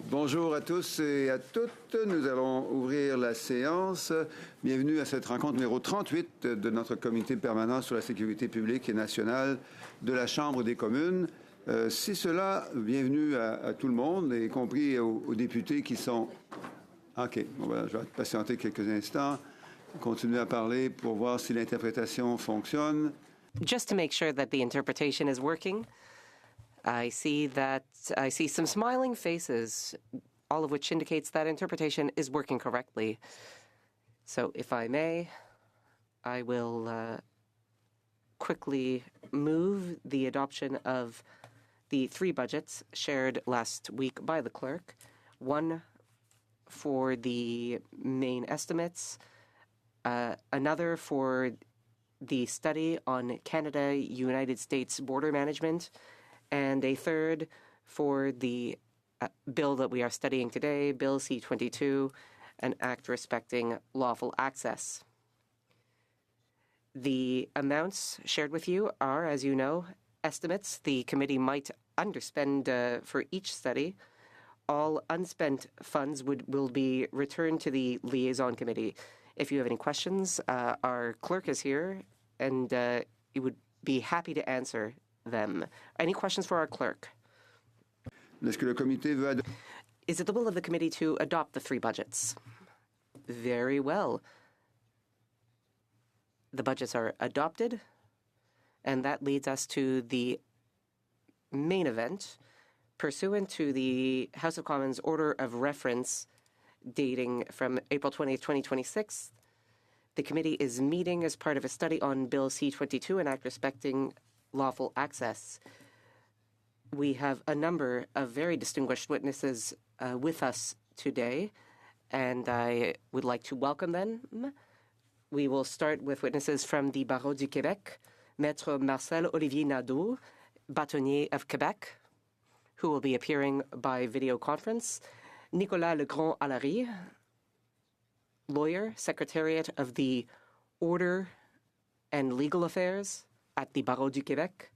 Bonjour à tous et à toutes. Nous allons ouvrir la séance. Bienvenue à cette rencontre numéro 38 de notre comité permanent sur la sécurité publique et nationale de la Chambre des communes. Si cela, bienvenue à tout le monde, y compris aux députés qui sont... OK, bon, ben, je vais patienter quelques instants, continuer à parler pour voir si l'interprétation fonctionne. Just to make sure that the interpretation is working, I see some smiling faces, all of which indicates that interpretation is working correctly. So if I may, I will quickly move the adoption of the three budgets shared last week by the clerk, one for the main estimates, another for the study on Canada-United States border management, and a third for the bill that we are studying today, Bill C-22, an act respecting lawful access. The amounts shared with you are, as you know, estimates. The committee might underspend for each study. All unspent funds will be returned to the liaison committee. If you have any questions, our clerk is here, and he would be happy to answer them. Any questions for our clerk? Is it the will of the committee to adopt the three budgets? Very well. The budgets are adopted, and that leads us to the main event. Pursuant to the House of Commons Order of Reference dating from April 20th, 2026, the committee is meeting as part of a study on Bill C-22, an act respecting lawful access. We have a number of very distinguished witnesses with us today, and I would like to welcome them. We will start with witnesses from the Barreau du Québec, Maître Marcel Olivier Nadeau, bâtonnier of Quebec, who will be appearing by video conference, Nicolas Legrand-Allary, lawyer, Secretariat of the Order and Legal Affairs at the Barreau du Québec.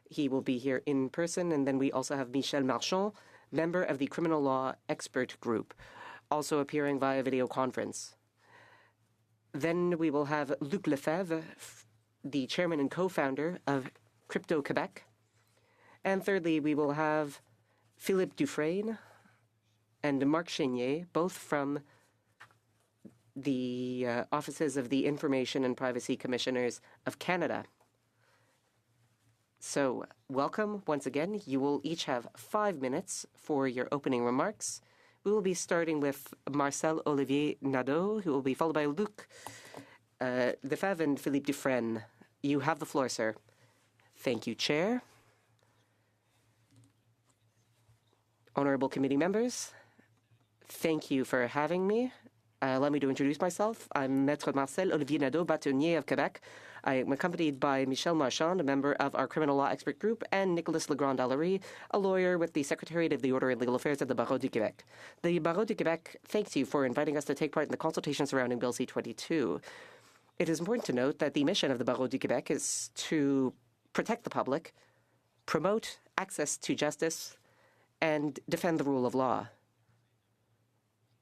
He will be here in person. And then we also have Michel Marchand, member of the Criminal Law Expert Group, also appearing via video conference. Then we will have Luc Lefebvre, the chairman and co-founder of Crypto Quebec. And thirdly, we will have Philippe Dufresne and Marc Chénier, both from the offices of the Information and Privacy Commissioners of Canada. So, welcome once again. You will each have 5 minutes for your opening remarks. We will be starting with Marcel Olivier Nadeau, who will be followed by Luc Lefebvre and Philippe Dufresne. You have the floor, sir. Thank you, Chair. Honorable committee members, thank you for having me. Allow me to introduce myself. I'm Maître Marcel Olivier Nadeau, bâtonnier of Quebec. I am accompanied by Michel Marchand, a member of our Criminal Law Expert Group, and Nicolas Legrand-Allary, a lawyer with the Secretariat of the Order and Legal Affairs at the Barreau du Québec. The Barreau du Québec thanks you for inviting us to take part in the consultation surrounding Bill C-22. It is important to note that the mission of the Barreau du Québec is to protect the public, promote access to justice, and defend the rule of law.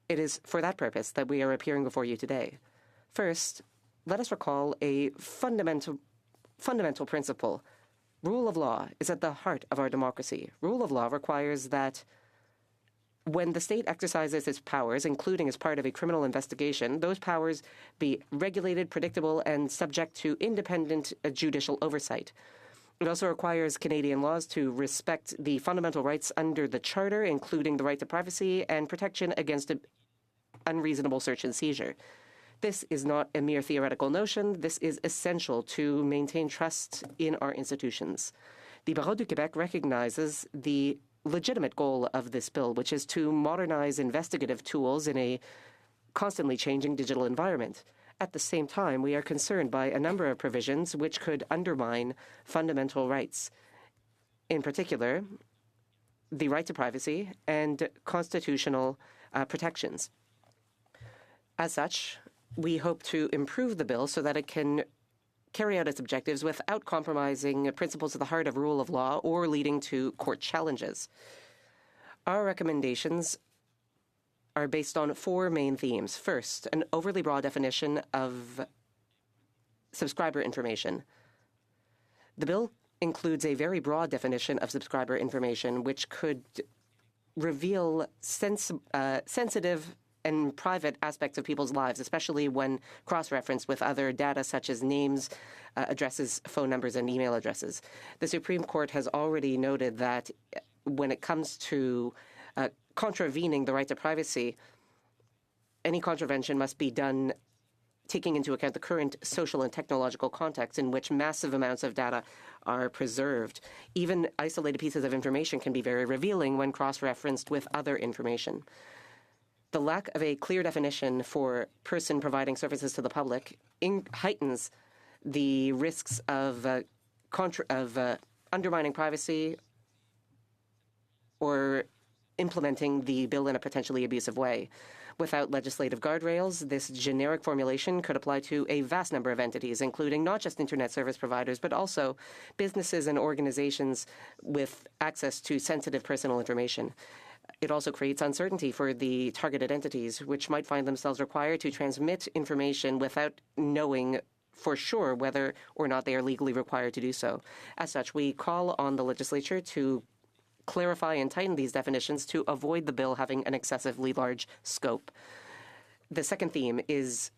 It is for that purpose that we are appearing before you today. First, let us recall a fundamental principle. Rule of law is at the heart of our democracy. Rule of law requires that when the state exercises its powers, including as part of a criminal investigation, those powers be regulated, predictable, and subject to independent judicial oversight. It also requires Canadian laws to respect the fundamental rights under the Charter, including the right to privacy and protection against unreasonable search and seizure. This is not a mere theoretical notion. This is essential to maintain trust in our institutions. The Barreau du Québec recognizes the legitimate goal of this bill, which is to modernize investigative tools in a constantly changing digital environment. At the same time, we are concerned by a number of provisions which could undermine fundamental rights, in particular, the right to privacy and constitutional protections. As such, we hope to improve the bill so that it can carry out its objectives without compromising principles at the heart of rule of law or leading to court challenges. Our recommendations are based on four main themes. First, an overly broad definition of subscriber information. The bill includes a very broad definition of subscriber information, which could reveal sensitive and private aspects of people's lives, especially when cross-referenced with other data such as names, addresses, phone numbers, and email addresses. The Supreme Court has already noted that when it comes to contravening the right to privacy, any contravention must be done taking into account the current social and technological context in which massive amounts of data are preserved. Even isolated pieces of information can be very revealing when cross-referenced with other information. The lack of a clear definition for person providing services to the public heightens the risks of undermining privacy or implementing the bill in a potentially abusive way. Without legislative guardrails, this generic formulation could apply to a vast number of entities, including not just internet service providers, but also businesses and organizations with access to sensitive personal information. It also creates uncertainty for the targeted entities, which might find themselves required to transmit information without knowing for sure whether or not they are legally required to do so. As such, we call on the legislature to clarify and tighten these definitions to avoid the bill having an excessively large scope. The second theme is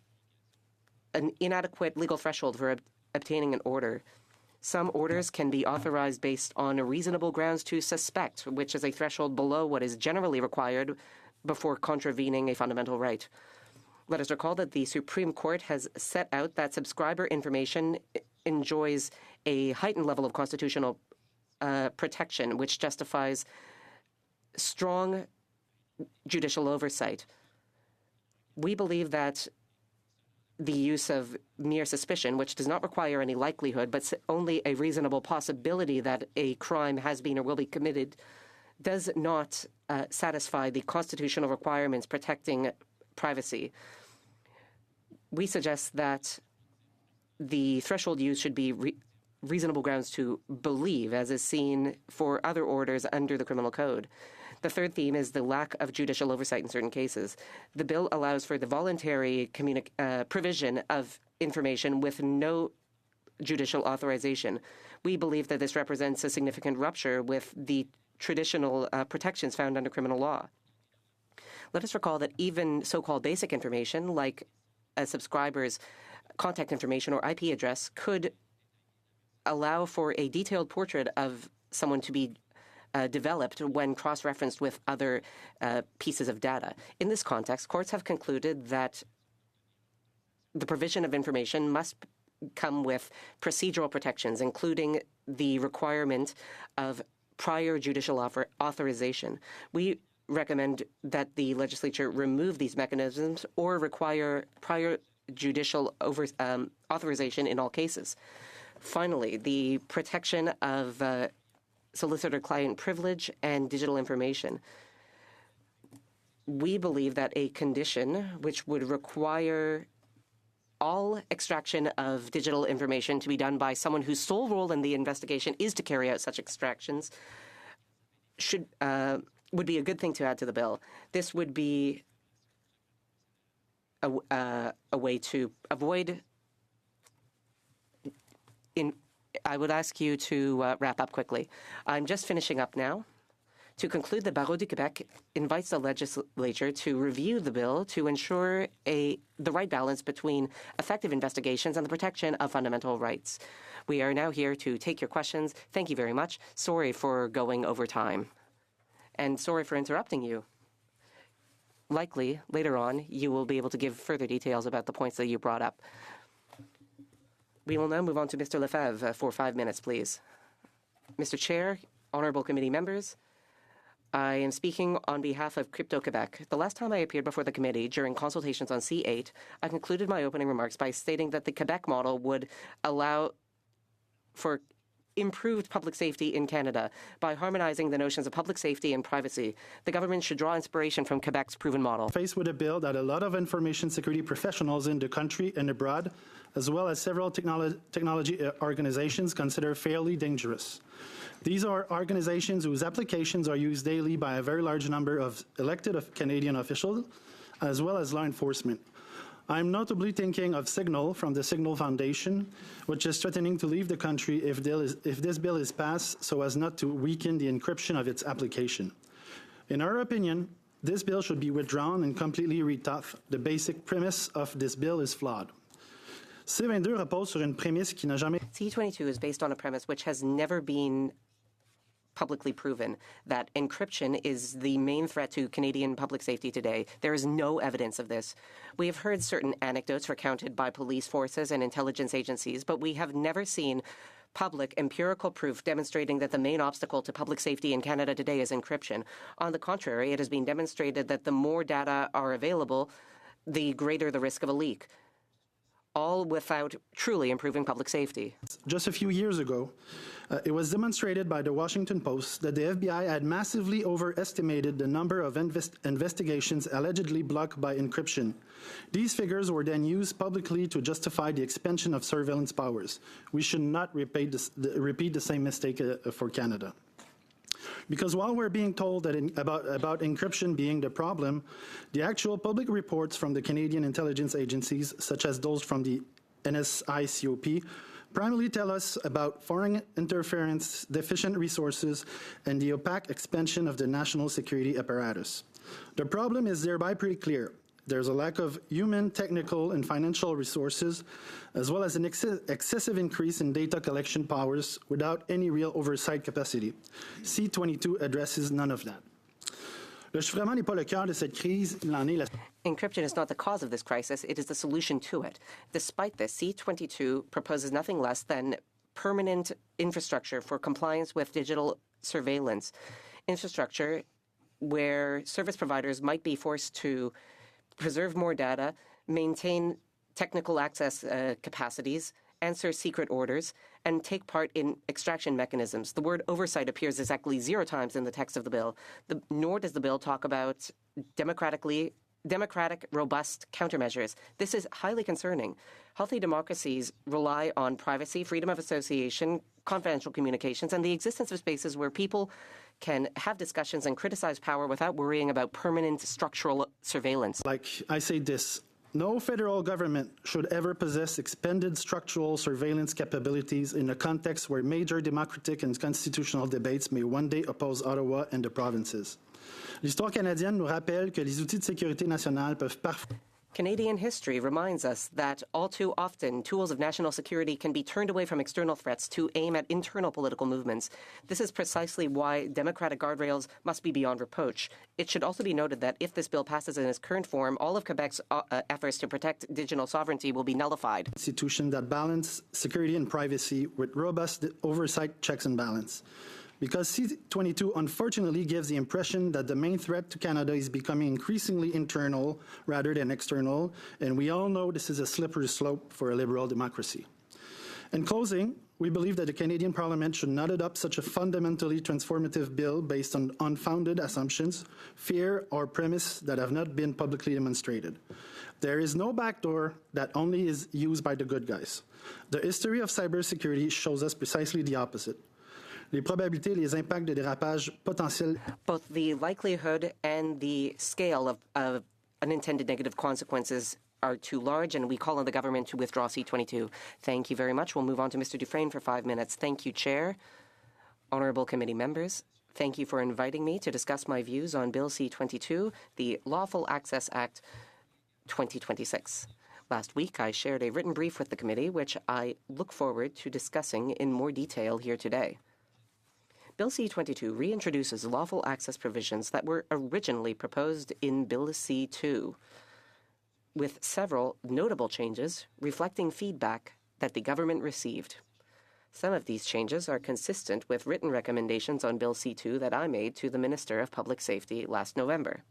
an inadequate legal threshold for obtaining an order. Some orders can be authorized based on reasonable grounds to suspect, which is a threshold below what is generally required before contravening a fundamental right. Let us recall that the Supreme Court has set out that subscriber information enjoys a heightened level of constitutional protection, which justifies strong judicial oversight. We believe that the use of mere suspicion, which does not require any likelihood, but only a reasonable possibility that a crime has been or will be committed, does not satisfy the constitutional requirements protecting privacy. We suggest that the threshold used should be reasonable grounds to believe, as is seen for other orders under the criminal code. The third theme is the lack of judicial oversight in certain cases. The bill allows for the voluntary provision of information with no judicial authorization. We believe that this represents a significant rupture with the traditional protections found under criminal law. Let us recall that even so-called basic information, like a subscriber's contact information or IP address, could allow for a detailed portrait of someone to be developed when cross-referenced with other pieces of data. In this context, courts have concluded that the provision of information must come with procedural protections, including the requirement of prior judicial authorization. We recommend that the legislature remove these mechanisms or require prior judicial authorization in all cases. Finally, the protection of solicitor-client privilege and digital information. We believe that a condition which would require all extraction of digital information to be done by someone whose sole role in the investigation is to carry out such extractions would be a good thing to add to the bill. This would be a way to avoid. I would ask you to wrap up quickly. I'm just finishing up now. To conclude, the Barreau du Québec invites the legislature to review the bill to ensure the right balance between effective investigations and the protection of fundamental rights. We are now here to take your questions. Thank you very much. Sorry for going over time. And sorry for interrupting you. Likely, later on, you will be able to give further details about the points that you brought up. We will now move on to Mr. Lefebvre for 5 minutes, please. Mr. Chair, honorable committee members, I am speaking on behalf of Crypto Quebec. The last time I appeared before the committee during consultations on C8, I concluded my opening remarks by stating that the Quebec model would allow for improved public safety in Canada by harmonizing the notions of public safety and privacy. The government should draw inspiration from Quebec's proven model. Faced with a bill that a lot of information security professionals in the country and abroad, as well as several technology organizations, consider fairly dangerous. These are organizations whose applications are used daily by a very large number of elected Canadian officials, as well as law enforcement. I'm notably thinking of Signal from the Signal Foundation, which is threatening to leave the country if this bill is passed so as not to weaken the encryption of its application. In our opinion, this bill should be withdrawn and completely rethought. The basic premise of this bill is flawed. C22 repose sur une prémisse qui n'a jamais... C22 is based on a premise which has never been publicly proven, that encryption is the main threat to Canadian public safety today. There is no evidence of this. We have heard certain anecdotes recounted by police forces and intelligence agencies, but we have never seen public empirical proof demonstrating that the main obstacle to public safety in Canada today is encryption. On the contrary, it has been demonstrated that the more data are available, the greater the risk of a leak, all without truly improving public safety. Just a few years ago, it was demonstrated by the Washington Post that the FBI had massively overestimated the number of investigations allegedly blocked by encryption. These figures were then used publicly to justify the expansion of surveillance powers. We should not repeat the same mistake for Canada. Because while we're being told that about encryption being the problem, the actual public reports from the Canadian intelligence agencies, such as those from the SECU, primarily tell us about foreign interference, deficient resources, and the opaque expansion of the national security apparatus. The problem is thereby pretty clear. There's a lack of human, technical, and financial resources, as well as an excessive increase in data collection powers without any real oversight capacity. C22 addresses none of that. Le chiffrement n'est pas le cœur de cette crise, il en est la... Encryption is not the cause of this crisis, it is the solution to it. Despite this, C22 proposes nothing less than permanent infrastructure for compliance with digital surveillance. Infrastructure where service providers might be forced to preserve more data, maintain technical access capacities, answer secret orders, and take part in extraction mechanisms. The word oversight appears exactly 0 times in the text of the bill, nor does the bill talk about democratic, robust countermeasures. This is highly concerning. Healthy democracies rely on privacy, freedom of association, confidential communications, and the existence of spaces where people can have discussions and criticize power without worrying about permanent structural surveillance. Like I say this, no federal government should ever possess expanded structural surveillance capabilities in a context where major democratic and constitutional debates may one day oppose Ottawa and the provinces. L'histoire canadienne nous rappelle que les outils de sécurité nationale peuvent parfois... Canadian history reminds us that all too often tools of national security can be turned away from external threats to aim at internal political movements. This is precisely why democratic guardrails must be beyond reproach. It should also be noted that if this bill passes in its current form, all of Quebec's efforts to protect digital sovereignty will be nullified. Institutions that balance security and privacy with robust oversight checks and balance. Because C22 unfortunately gives the impression that the main threat to Canada is becoming increasingly internal rather than external, and we all know this is a slippery slope for a liberal democracy. In closing, we believe that the Canadian Parliament should not adopt such a fundamentally transformative bill based on unfounded assumptions, fear, or premise that have not been publicly demonstrated. There is no backdoor that only is used by the good guys. The history of cybersecurity shows us precisely the opposite. Les probabilités, les impacts de dérapage potentiels. Both the likelihood and the scale of unintended negative consequences are too large, and we call on the government to withdraw C22. Thank you very much. We'll move on to Mr. Dufresne for 5 minutes. Thank you, Chair. Honourable committee members, thank you for inviting me to discuss my views on Bill C22, the Lawful Access Act 2026. Last week, I shared a written brief with the committee, which I look forward to discussing in more detail here today. Bill C22 reintroduces lawful access provisions that were originally proposed in Bill C2, with several notable changes reflecting feedback that the government received. Some of these changes are consistent with written recommendations on Bill C2 that I made to the Minister of Public Safety last November.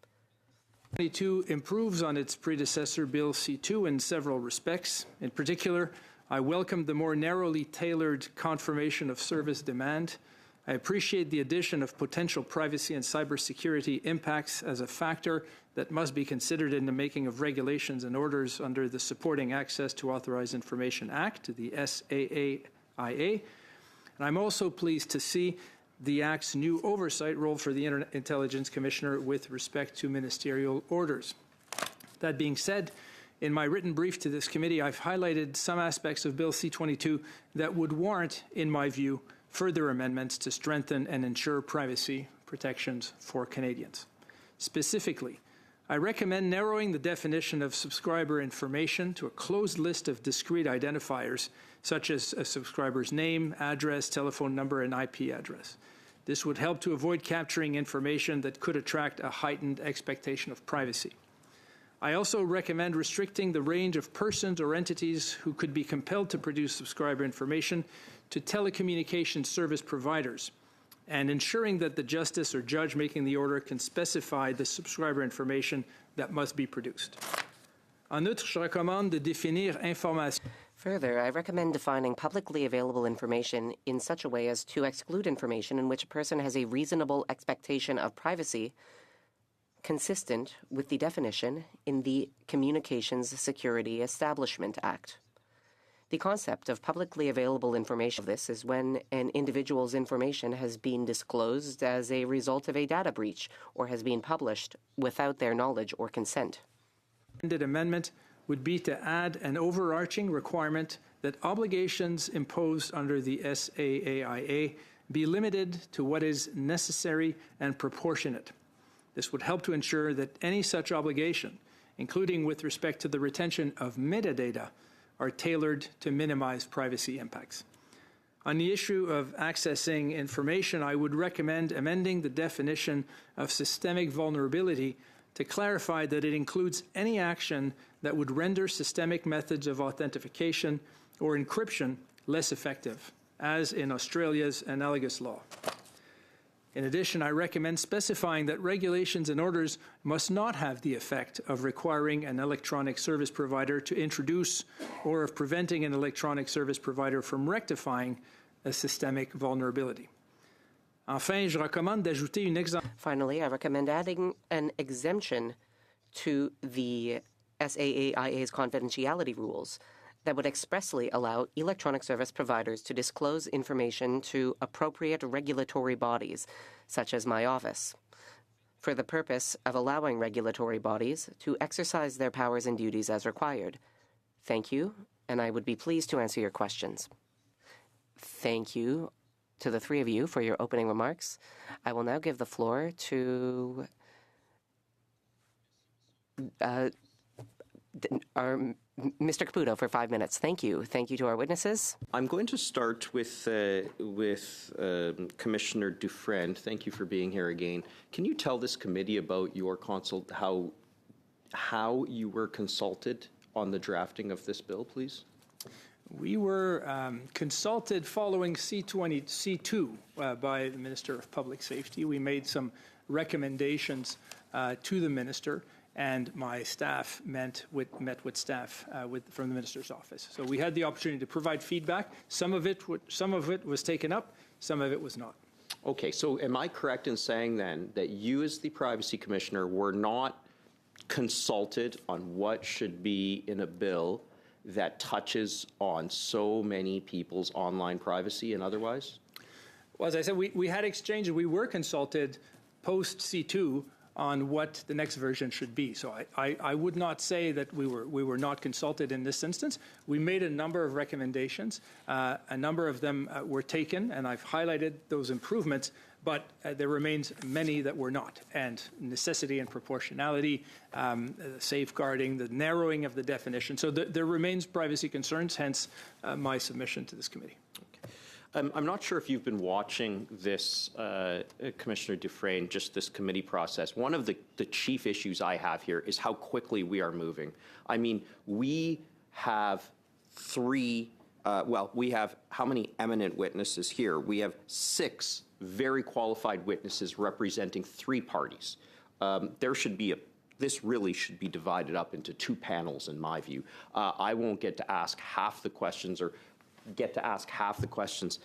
22 improves on its predecessor Bill C2 in several respects. In particular, I welcome the more narrowly tailored confirmation of service demand. I appreciate the addition of potential privacy and cybersecurity impacts as a factor that must be considered in the making of regulations and orders under the Supporting Access to Authorized Information Act, the SAAIA. And I'm also pleased to see the Act's new oversight role for the Internet Intelligence Commissioner with respect to ministerial orders. That being said, in my written brief to this committee, I've highlighted some aspects of Bill C-22 that would warrant, in my view, further amendments to strengthen and ensure privacy protections for Canadians. Specifically, I recommend narrowing the definition of subscriber information to a closed list of discrete identifiers, such as a subscriber's name, address, telephone number, and IP address. This would help to avoid capturing information that could attract a heightened expectation of privacy. I also recommend restricting the range of persons or entities who could be compelled to produce subscriber information to telecommunications service providers, and ensuring that the justice or judge making the order can specify the subscriber information that must be produced. En outre, je recommande de définir information. Further, I recommend defining publicly available information in such a way as to exclude information in which a person has a reasonable expectation of privacy consistent with the definition in the Communications Security Establishment Act. The concept of publicly available information of this is when an individual's information has been disclosed as a result of a data breach or has been published without their knowledge or consent. The amendment would be to add an overarching requirement that obligations imposed under the SAAIA be limited to what is necessary and proportionate. This would help to ensure that any such obligation, including with respect to the retention of metadata, are tailored to minimize privacy impacts. On the issue of accessing information, I would recommend amending the definition of systemic vulnerability to clarify that it includes any action that would render systemic methods of authentication or encryption less effective, as in Australia's analogous law. In addition, I recommend specifying that regulations and orders must not have the effect of requiring an electronic service provider to introduce or of preventing an electronic service provider from rectifying a systemic vulnerability. Enfin, je recommande d'ajouter une exemption. Finally, I recommend adding an exemption to the SAAIA's confidentiality rules that would expressly allow electronic service providers to disclose information to appropriate regulatory bodies, such as my office, for the purpose of allowing regulatory bodies to exercise their powers and duties as required. Thank you, and I would be pleased to answer your questions. Thank you to the three of you for your opening remarks. I will now give the floor to Mr. Caputo for 5 minutes. Thank you. Thank you to our witnesses. I'm going to start with Commissioner Dufresne. Thank you for being here again. Can you tell this committee about your how you were consulted on the drafting of this bill, please? We were consulted following C2 by the Minister of Public Safety. We made some recommendations to the Minister, and my staff met with staff from the Minister's office. So we had the opportunity to provide feedback. Some of it was taken up, some of it was not. Okay, so am I correct in saying then that you as the Privacy Commissioner were not consulted on what should be in a bill that touches on so many people's online privacy and otherwise? Well, as I said, we had exchanges. We were consulted post C2 on what the next version should be. So I would not say that we were not consulted in this instance. We made a number of recommendations. A number of them were taken, and I've highlighted those improvements, but there remains many that were not. And necessity and proportionality, safeguarding, the narrowing of the definition. So there remains privacy concerns, hence my submission to this committee. I'm not sure if you've been watching this, Commissioner Dufresne, just this committee process. One of the chief issues I have here is how quickly we are moving. I mean, we have we have how many eminent witnesses here? We have 6 very qualified witnesses representing 3 parties. There should be this really should be divided up into two panels, in my view. I won't get to ask half the questions or get to ask half the questions.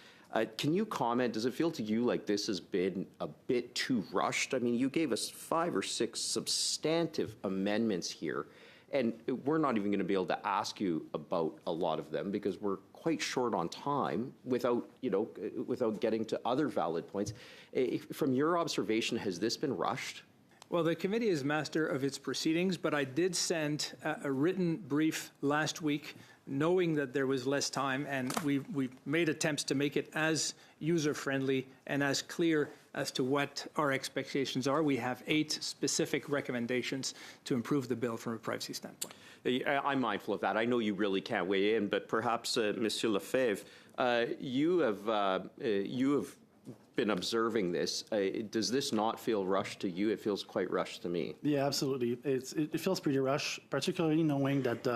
Can you comment, does it feel to you like this has been a bit too rushed? I mean, you gave us 5 or 6 substantive amendments here, and we're not even going to be able to ask you about a lot of them because we're quite short on time without getting to other valid points. From your observation, has this been rushed? Well, the committee is master of its proceedings, but I did send a written brief last week knowing that there was less time, and we've made attempts to make it as user-friendly and as clear as to what our expectations are. We have 8 specific recommendations to improve the bill from a privacy standpoint. I'm mindful of that. I know you really can't weigh in, but perhaps, Monsieur Lefebvre, you have been observing this. Does this not feel rushed to you? It feels quite rushed to me. Yeah, absolutely. It feels pretty rushed, particularly knowing that,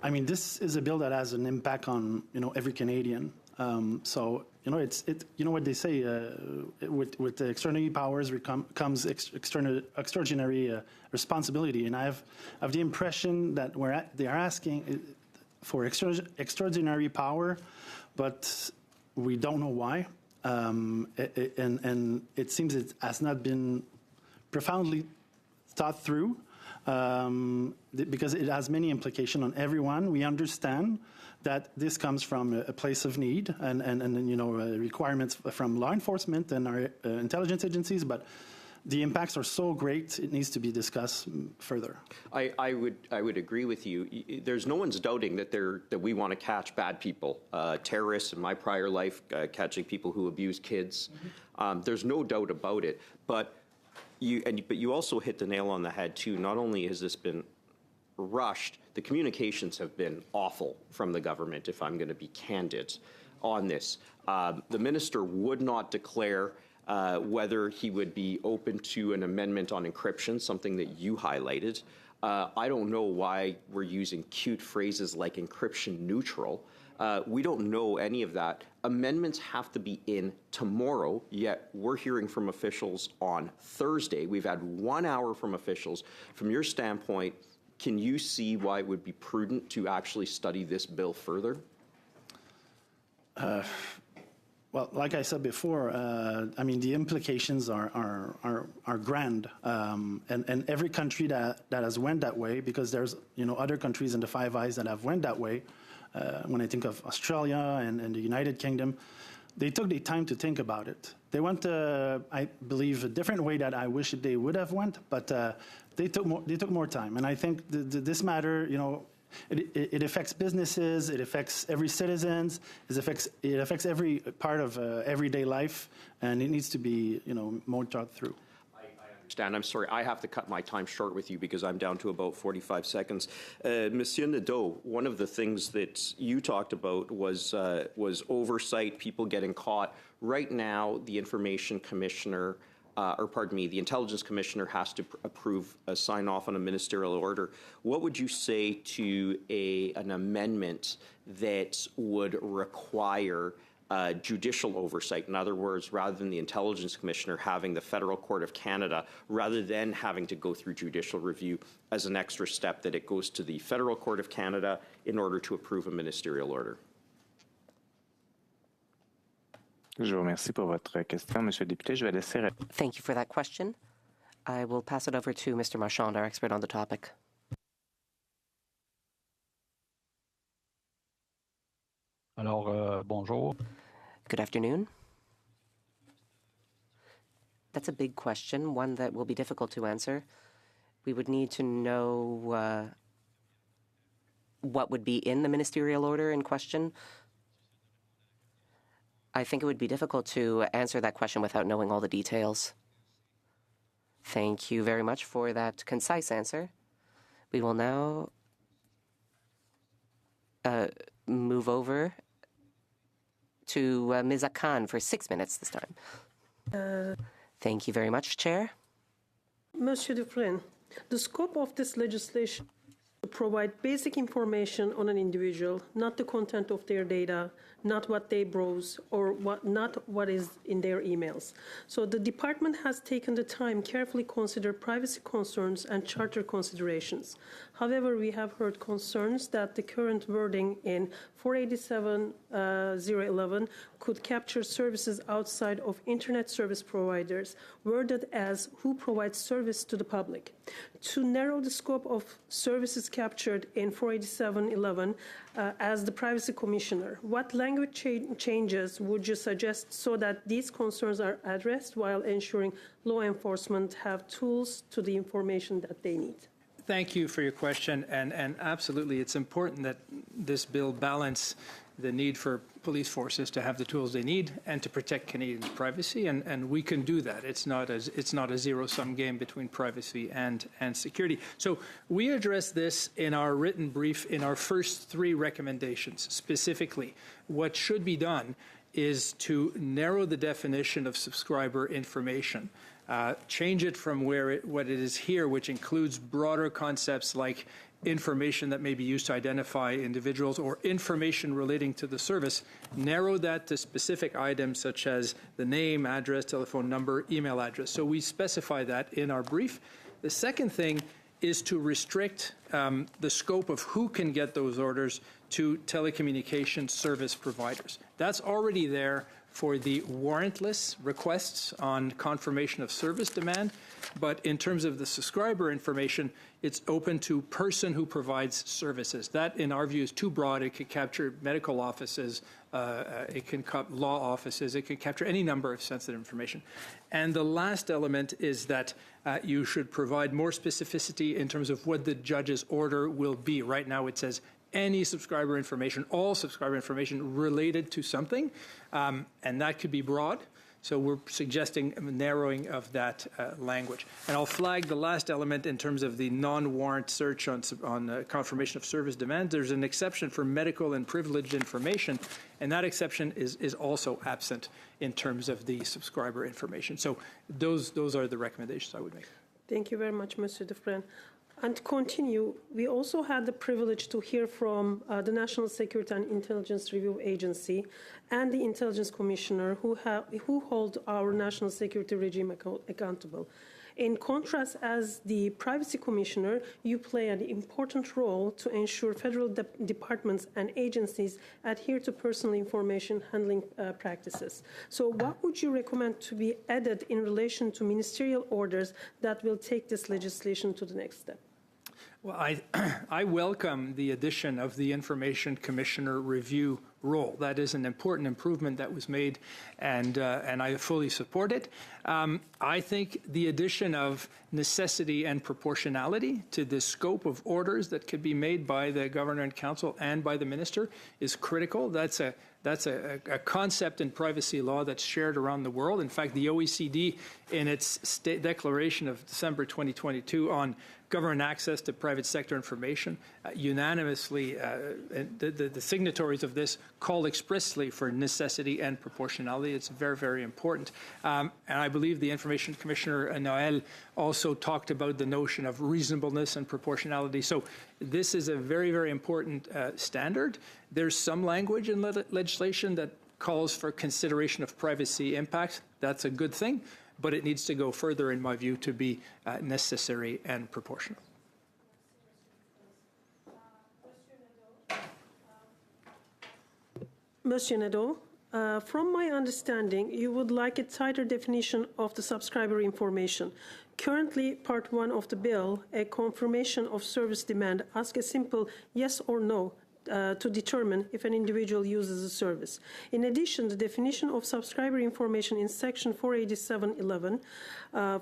I mean, this is a bill that has an impact on, every Canadian. So, you know what they say, with the extraordinary powers comes extraordinary responsibility. And I have the impression that they are asking for extraordinary power, but we don't know why. And it seems it has not been profoundly thought through because it has many implications on everyone. We understand that this comes from a place of need and requirements from law enforcement and our intelligence agencies, but the impacts are so great, it needs to be discussed further. I would agree with you. There's no one's doubting that we want to catch bad people, terrorists in my prior life, catching people who abuse kids. Mm-hmm. There's no doubt about it. But you also hit the nail on the head too. Not only has this been rushed, the communications have been awful from the government, if I'm going to be candid on this. The minister would not declare whether he would be open to an amendment on encryption, something that you highlighted. I don't know why we're using cute phrases like encryption neutral. We don't know any of that. Amendments have to be in tomorrow, yet we're hearing from officials on Thursday. We've had 1 hour from officials. From your standpoint, can you see why it would be prudent to actually study this bill further? Well, like I said before, I mean, the implications are grand, and every country that has went that way, because there's other countries in the Five Eyes that have went that way. When I think of Australia and the United Kingdom, they took the time to think about it. They went, I believe, a different way that I wish they would have went, but they took more time. And I think this matter, it affects businesses, it affects every citizens, it affects every part of everyday life, and it needs to be more thought through. I'm sorry, I have to cut my time short with you because I'm down to about 45 seconds. Monsieur Nadeau, one of the things that you talked about was oversight, people getting caught. Right now, the Information Commissioner, the Intelligence Commissioner has to sign off on a ministerial order. What would you say to an amendment that would require judicial oversight? In other words, rather than the Intelligence Commissioner having the Federal Court of Canada, rather than having to go through judicial review as an extra step, that it goes to the Federal Court of Canada in order to approve a ministerial order. Je vous remercie pour votre question, Monsieur le député. Je vais laisser... Thank you for that question. I will pass it over to Mr. Marchand, our expert on the topic. Alors, bonjour. Good afternoon. That's a big question, one that will be difficult to answer. We would need to know what would be in the ministerial order in question. I think it would be difficult to answer that question without knowing all the details. Thank you very much for that concise answer. We will now move over to Ms. Akan for 6 minutes this time. Thank you very much, Chair. Monsieur Dufresne, the scope of this legislation to provide basic information on an individual, not the content of their data, not what they browse, or not what is in their emails. So the department has taken the time carefully consider privacy concerns and charter considerations. However, we have heard concerns that the current wording in 487.011 could capture services outside of Internet service providers, worded as who provides service to the public. To narrow the scope of services captured in 487.11 as the Privacy Commissioner, what language changes would you suggest so that these concerns are addressed while ensuring law enforcement have tools to the information that they need? Thank you for your question, and absolutely, it's important that this bill balance the need for police forces to have the tools they need and to protect Canadians' privacy, and we can do that. It's not a zero-sum game between privacy and security. So we address this in our written brief in our first 3 recommendations. Specifically, what should be done is to narrow the definition of subscriber information. Change it from what it is here, which includes broader concepts like information that may be used to identify individuals or information relating to the service, narrow that to specific items such as the name, address, telephone number, email address. So we specify that in our brief. The second thing is to restrict the scope of who can get those orders to telecommunications service providers. That's already there for the warrantless requests on confirmation of service demand, but in terms of the subscriber information, it's open to person who provides services. That, in our view, is too broad. It could capture medical offices, it can law offices, it can capture any number of sensitive information. And the last element is that you should provide more specificity in terms of what the judge's order will be. Right now it says any subscriber information, all subscriber information related to something, and that could be broad. So we're suggesting a narrowing of that language. And I'll flag the last element in terms of the non-warrant search on confirmation of service demand. There's an exception for medical and privileged information, and that exception is also absent in terms of the subscriber information. So those are the recommendations I would make. Thank you very much, Mr. Dufresne. And to continue, we also had the privilege to hear from the National Security and Intelligence Review Agency and the Intelligence Commissioner who hold our national security regime accountable. In contrast, as the Privacy Commissioner, you play an important role to ensure federal departments and agencies adhere to personal information handling practices. So what would you recommend to be added in relation to ministerial orders that will take this legislation to the next step? Well, I welcome the addition of the Information Commissioner review role. That is an important improvement that was made, and I fully support it. I think the addition of necessity and proportionality to the scope of orders that could be made by the Governor and Council and by the Minister is critical. That's a concept in privacy law that's shared around the world. In fact, the OECD, in its declaration of December 2022 on government access to private sector information, unanimously, the signatories of this call expressly for necessity and proportionality. It's very, very important. And I believe the Information Commissioner, Noël, also talked about the notion of reasonableness and proportionality. So this is a very, very important standard. There's some language in legislation that calls for consideration of privacy impacts. That's a good thing, but it needs to go further, in my view, to be necessary and proportional. Monsieur Nadeau, from my understanding, you would like a tighter definition of the subscriber information. Currently, Part 1 of the bill, a confirmation of service demand, asks a simple yes or no to determine if an individual uses a service. In addition, the definition of subscriber information in Section 487.11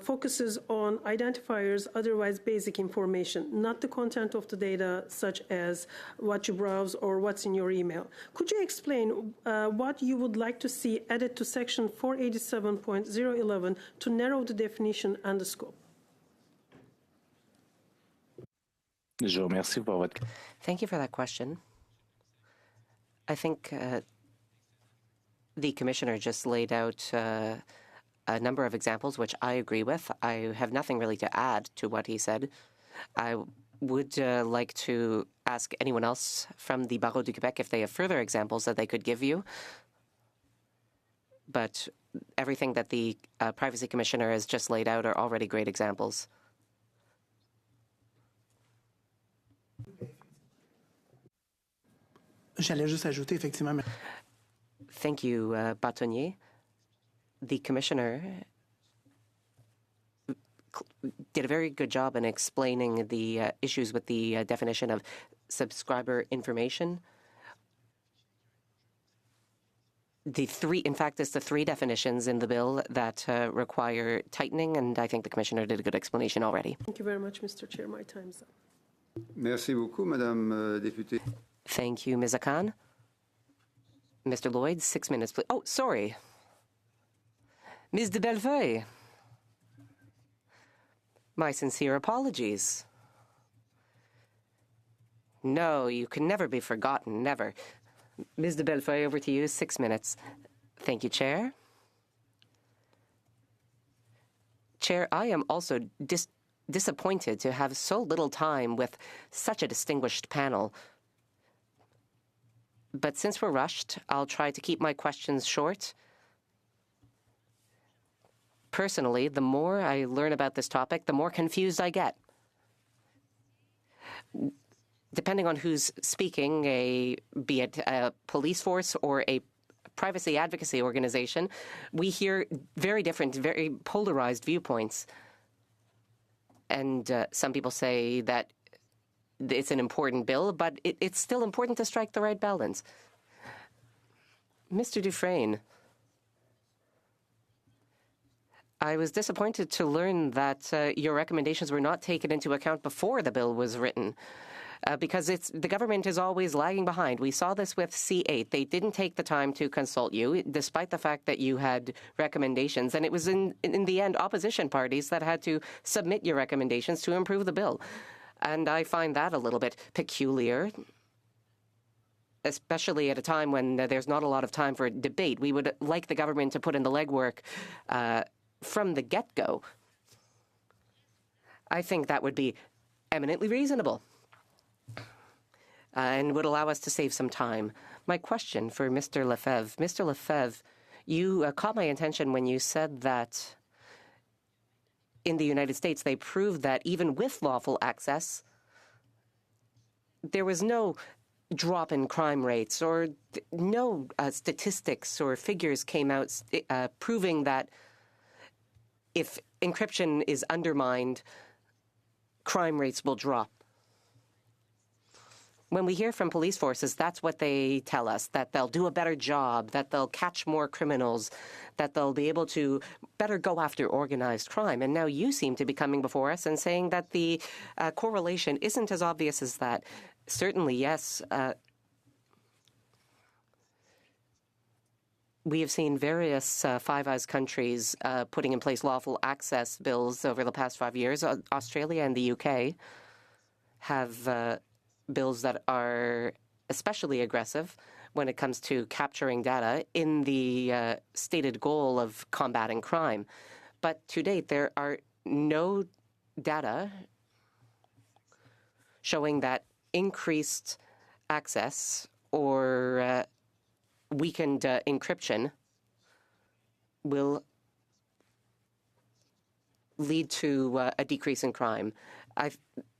focuses on identifiers, otherwise basic information, not the content of the data, such as what you browse or what's in your email. Could you explain what you would like to see added to Section 487.011 to narrow the definition and the scope? Thank you for that question. I think the Commissioner just laid out a number of examples, which I agree with. I have nothing really to add to what he said. would like to ask anyone else from the Barreau du Québec if they have further examples that they could give you. But everything that the Privacy Commissioner has just laid out are already great examples. J'allais juste ajouter, effectivement. Thank you, Bâtonnier. The Commissioner did a very good job in explaining the issues with the definition of subscriber information. In fact, it's the three definitions in the bill that require tightening, and I think the Commissioner did a good explanation already. Thank you very much, Mr. Chair. My time's up. Merci beaucoup, Madame députée. Thank you, Ms. Akan. Mr. Lloyd, 6 minutes, please. Oh, sorry. Ms. de Bellefeuille. My sincere apologies. No, you can never be forgotten, never. Ms. de Bellefeuille, over to you, 6 minutes. Thank you, Chair. Chair, I am also disappointed to have so little time with such a distinguished panel. But since we're rushed, I'll try to keep my questions short. Personally, the more I learn about this topic, the more confused I get. Depending on who's speaking, be it a police force or a privacy advocacy organization, we hear very different, very polarized viewpoints. And some people say that it's an important bill, but it's still important to strike the right balance. Mr. Dufresne, I was disappointed to learn that your recommendations were not taken into account before the bill was written. Because the government is always lagging behind. We saw this with C8. They didn't take the time to consult you, despite the fact that you had recommendations. And it was, in the end, opposition parties that had to submit your recommendations to improve the bill. And I find that a little bit peculiar, especially at a time when there's not a lot of time for debate. We would like the government to put in the legwork from the get-go. I think that would be eminently reasonable. And would allow us to save some time. My question for Mr. Lefebvre. Mr. Lefebvre, you caught my attention when you said that in the United States, they proved that even with lawful access, there was no drop in crime rates or no statistics or figures came out proving that if encryption is undermined, crime rates will drop. When we hear from police forces, that's what they tell us, that they'll do a better job, that they'll catch more criminals, that they'll be able to better go after organized crime. And now you seem to be coming before us and saying that the correlation isn't as obvious as that. Certainly, yes. We have seen various Five Eyes countries putting in place lawful access bills over the past 5 years. Australia and the UK have bills that are especially aggressive when it comes to capturing data in the stated goal of combating crime. But to date, there are no data showing that increased access or weakened encryption will lead to a decrease in crime.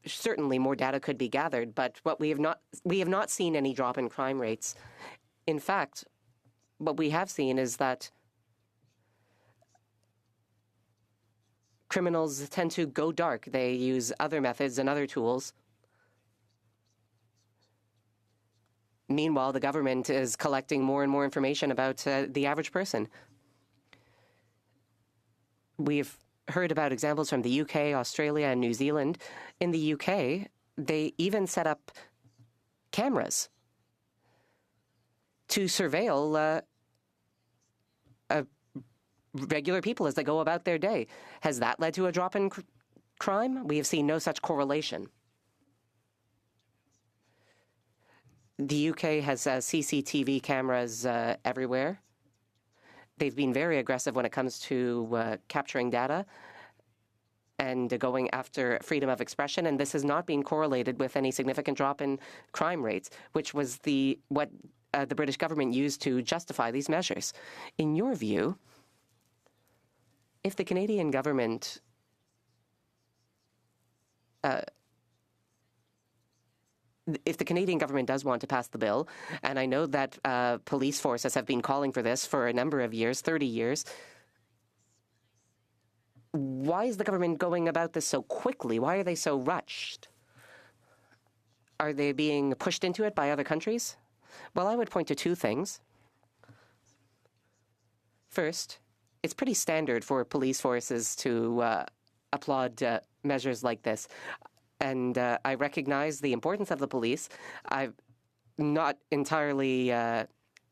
Certainly more data could be gathered, but what we have not seen any drop in crime rates. In fact, what we have seen is that criminals tend to go dark. They use other methods and other tools. Meanwhile, the government is collecting more and more information about the average person. We've heard about examples from the UK, Australia, and New Zealand. In the UK, they even set up cameras to surveil regular people as they go about their day. Has that led to a drop in crime? We have seen no such correlation. The UK has CCTV cameras everywhere. They've been very aggressive when it comes to capturing data. and going after freedom of expression, and this has not been correlated with any significant drop in crime rates, which was what the British government used to justify these measures. In your view, if the Canadian government does want to pass the bill, and I know that police forces have been calling for this for a number of years, 30 years, why is the government going about this so quickly? Why are they so rushed? Are they being pushed into it by other countries? Well, I would point to two things. First, it's pretty standard for police forces to applaud measures like this. And I recognize the importance of the police. I'm not entirely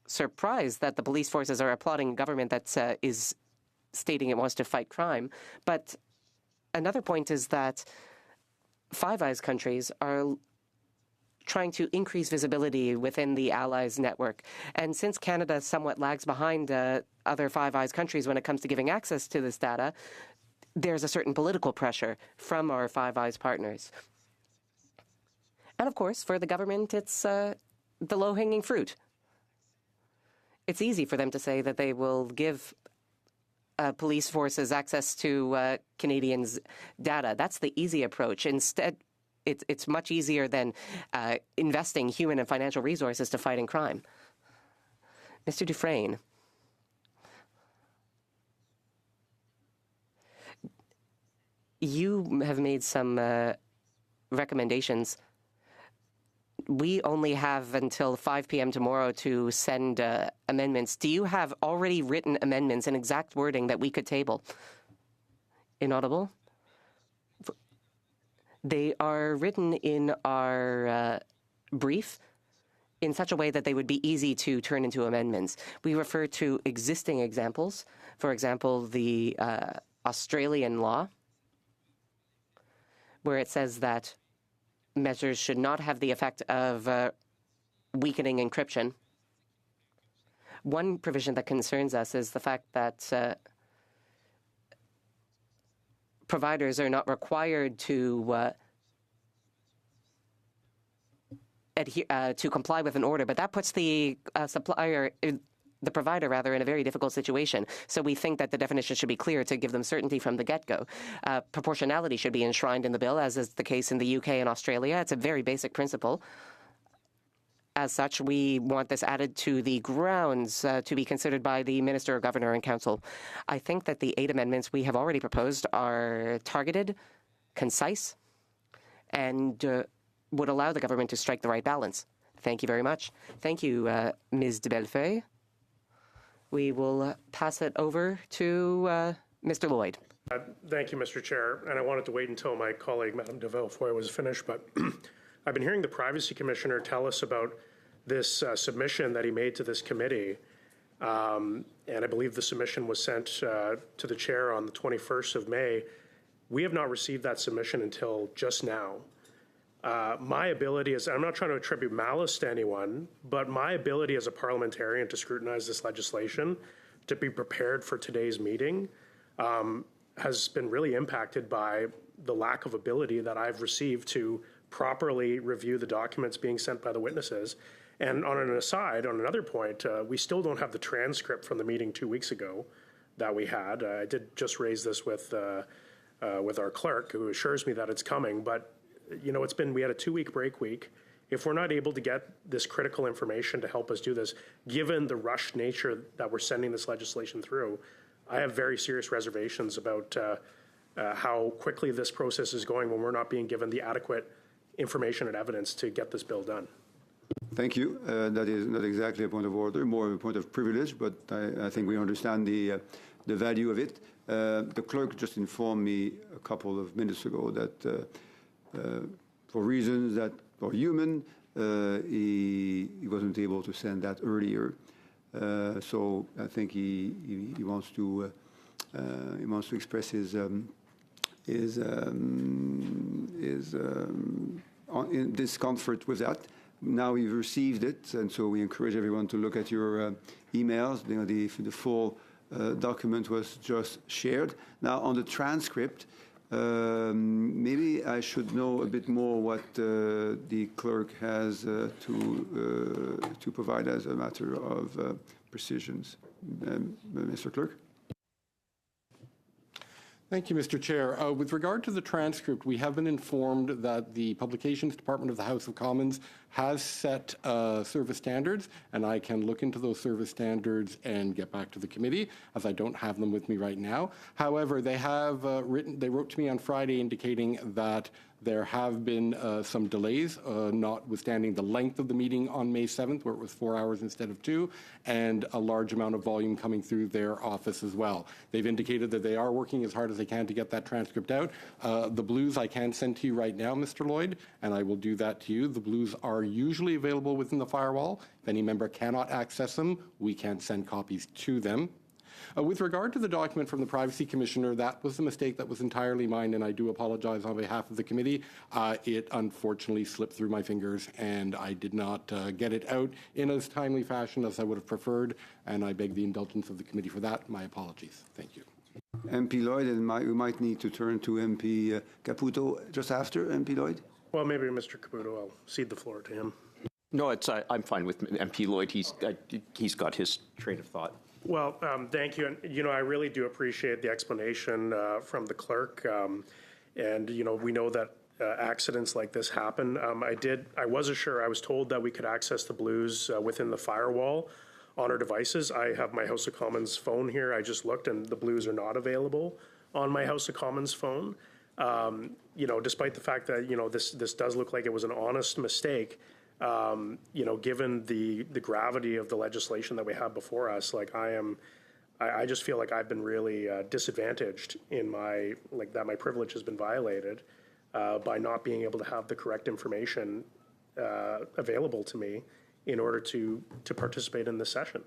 surprised that the police forces are applauding a government that is stating it wants to fight crime. But another point is that Five Eyes countries are trying to increase visibility within the Allies network. And since Canada somewhat lags behind other Five Eyes countries when it comes to giving access to this data, there's a certain political pressure from our Five Eyes partners. And of course, for the government, it's the low-hanging fruit. It's easy for them to say that they will give police forces access to Canadians' data. That's the easy approach. Instead, it's much easier than investing human and financial resources to fighting crime. Mr. Dufresne, you have made some recommendations. We only have until 5 p.m. tomorrow to send amendments. Do you have already written amendments in exact wording that we could table? Inaudible? They are written in our brief in such a way that they would be easy to turn into amendments. We refer to existing examples. For example, the Australian law, where it says that measures should not have the effect of weakening encryption. One provision that concerns us is the fact that providers are not required to adhere to comply with an order, but that puts the provider in a very difficult situation. So we think that the definition should be clear to give them certainty from the get-go. Proportionality should be enshrined in the bill, as is the case in the UK and Australia. It's a very basic principle. As such, we want this added to the grounds to be considered by the Minister, Governor, and Council. I think that the 8 amendments we have already proposed are targeted, concise, and would allow the government to strike the right balance. Thank you very much. Thank you, Ms. de Bellefeuille. We will pass it over to Mr. Lloyd. Thank you, Mr. Chair. And I wanted to wait until my colleague, Madame de Bellefeuille, was finished. But I've been hearing the Privacy Commissioner tell us about this submission that he made to this committee. And I believe the submission was sent to the chair on the 21st of May. We have not received that submission until just now. My ability is, I'm not trying to attribute malice to anyone, but my ability as a parliamentarian to scrutinize this legislation, to be prepared for today's meeting, has been really impacted by the lack of ability that I've received to properly review the documents being sent by the witnesses. And on an aside, on another point, we still don't have the transcript from the meeting 2 weeks ago that we had. I did just raise this with our clerk, who assures me that it's coming, but you know, we had a 2-week break week. If we're not able to get this critical information to help us do this, given the rushed nature that we're sending this legislation through, I have very serious reservations about how quickly this process is going when we're not being given the adequate information and evidence to get this bill done. Thank you. That is not exactly a point of order, more of a point of privilege, but I think we understand the value of it. The clerk just informed me a couple of minutes ago that for reasons that are human, he wasn't able to send that earlier. So I think he wants to express his discomfort with that. Now we've received it, and so we encourage everyone to look at your emails. The full document was just shared. Now on the transcript, Maybe I should know a bit more what the clerk has to provide as a matter of precisions. Mr. Clerk? Thank you, Mr. Chair. With regard to the transcript, we have been informed that the Publications Department of the House of Commons has set service standards, and I can look into those service standards and get back to the committee, as I don't have them with me right now. However, they have they wrote to me on Friday indicating that there have been some delays, notwithstanding the length of the meeting on May 7th, where it was 4 hours instead of 2, and a large amount of volume coming through their office as well. They've indicated that they are working as hard as they can to get that transcript out. The blues I can send to you right now, Mr. Lloyd, and I will do that to you. The blues are usually available within the firewall. If any member cannot access them, we can send copies to them. With regard to the document from the Privacy Commissioner, that was a mistake that was entirely mine, and I do apologize on behalf of the committee. It unfortunately slipped through my fingers, and I did not get it out in as timely fashion as I would have preferred, and I beg the indulgence of the committee for that. My apologies. Thank you. MP Lloyd, and we might need to turn to MP Caputo just after. MP Lloyd? Well, maybe Mr. Caputo, I'll cede the floor to him. No, I'm fine with MP Lloyd. He's got his train of thought. Well, thank you. And, I really do appreciate the explanation from the clerk. And, we know that accidents like this happen. I wasn't sure. I was told that we could access the blues within the firewall on our devices. I have my House of Commons phone here. I just looked, and the blues are not available on my House of Commons phone. Despite the fact that, this does look like it was an honest mistake, given the gravity of the legislation that we have before us, I just feel like I've been really disadvantaged in that my privilege has been violated by not being able to have the correct information available to me in order to participate in this session.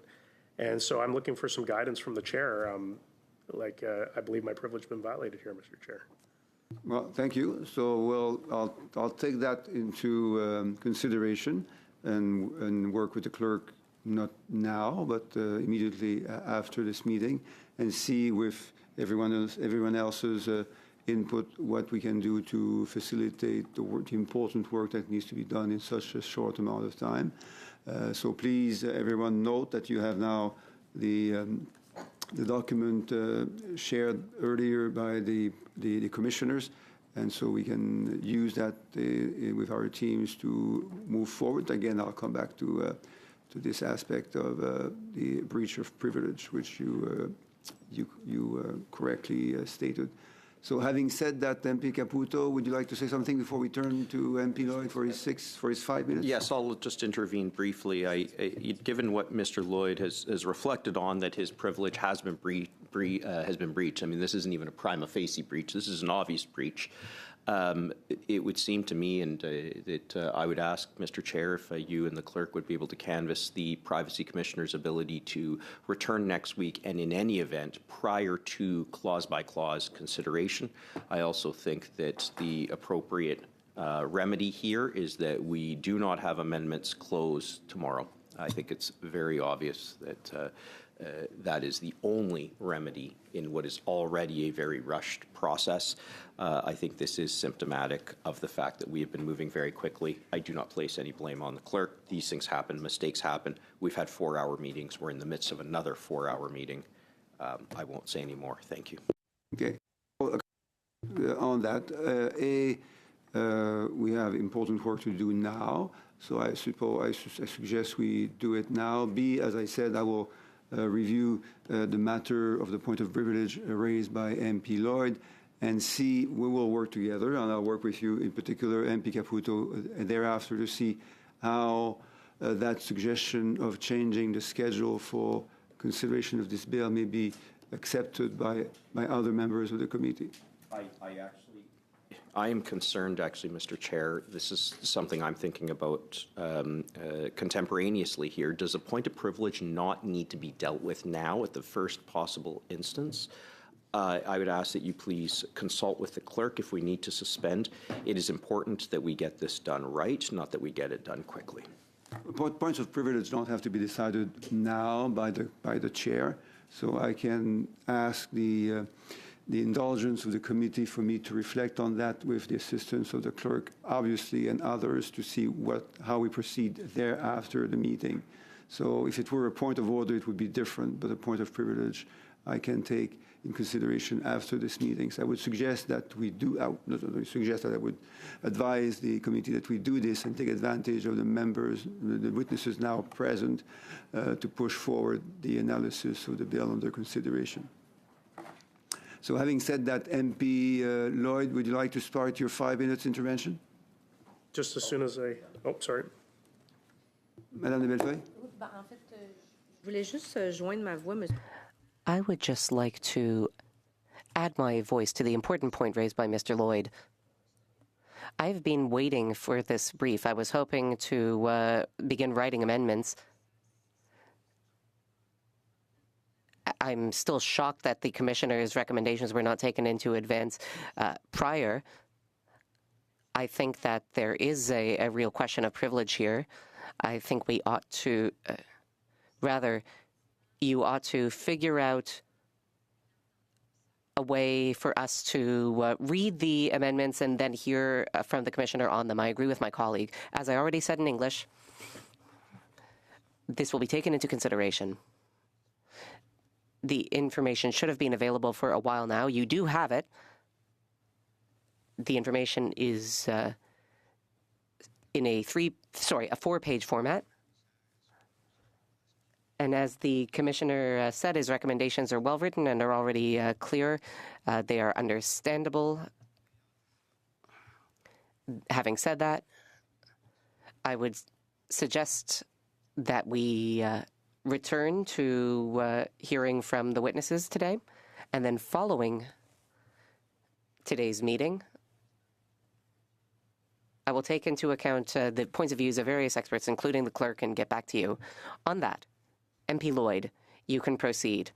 And so I'm looking for some guidance from the chair. I believe my privilege has been violated here, Mr. Chair. Well, thank you. So I'll take that into consideration and work with the clerk, not now, but immediately after this meeting, and see with everyone else's input what we can do to facilitate the important work that needs to be done in such a short amount of time. So please, everyone, note that you have now the document shared earlier by the commissioners, and so we can use that with our teams to move forward. Again, I'll come back to this aspect of the breach of privilege, which you correctly stated. So having said that, MP Caputo, would you like to say something before we turn to MP Lloyd for his 5 minutes? Yes, I'll just intervene briefly. Given what Mr. Lloyd has reflected on, that his privilege has been breached. I mean, this isn't even a prima facie breach. This is an obvious breach. It would seem to me, and that I would ask Mr. Chair if you and the clerk would be able to canvass the Privacy Commissioner's ability to return next week, and in any event, prior to clause-by-clause consideration. I also think that the appropriate remedy here is that we do not have amendments close tomorrow. I think it's very obvious that that is the only remedy in what is already a very rushed process. I think this is symptomatic of the fact that we have been moving very quickly. I do not place any blame on the clerk. These things happen. Mistakes happen. We've had 4-hour meetings. We're in the midst of another 4-hour meeting. I won't say any more. Thank you. Okay. Well, on that, we have important work to do now, so I suggest we do it now. B, as I said, I will review the matter of the point of privilege raised by MP Lloyd, and C, we will work together, and I'll work with you in particular, MP Caputo, thereafter to see how that suggestion of changing the schedule for consideration of this bill may be accepted by other members of the committee. I am concerned, actually, Mr. Chair. This is something I'm thinking about contemporaneously here. Does a point of privilege not need to be dealt with now at the first possible instance? I would ask that you please consult with the clerk if we need to suspend. It is important that we get this done right, not that we get it done quickly. Points of privilege don't have to be decided now by the chair, so I can ask the the indulgence of the committee for me to reflect on that with the assistance of the clerk, obviously, and others to see how we proceed thereafter the meeting. So if it were a point of order, it would be different, but a point of privilege I can take in consideration after this meeting. So I would suggest that we do, not only suggest that I would advise the committee that we do this and take advantage of the members, the witnesses now present, to push forward the analysis of the bill under consideration. So having said that, MP Lloyd, would you like to start your 5 minutes intervention? Just as soon as oh, sorry. Madame de Bellefeuille? I would just like to add my voice to the important point raised by Mr. Lloyd. I've been waiting for this brief. I was hoping to begin writing amendments. I'm still shocked that the Commissioner's recommendations were not taken into advance prior. I think that there is a real question of privilege here. I think we ought to, you ought to figure out a way for us to read the amendments and then hear from the Commissioner on them. I agree with my colleague. As I already said in English, this will be taken into consideration. The information should have been available for a while now. You do have it. The information is in a 4-page format. And as the Commissioner said, his recommendations are well written and are already clear. They are understandable. Having said that, I would suggest that we return to hearing from the witnesses today, and then following today's meeting, I will take into account the points of views of various experts, including the clerk, and get back to you on that. MP Lloyd, you can proceed.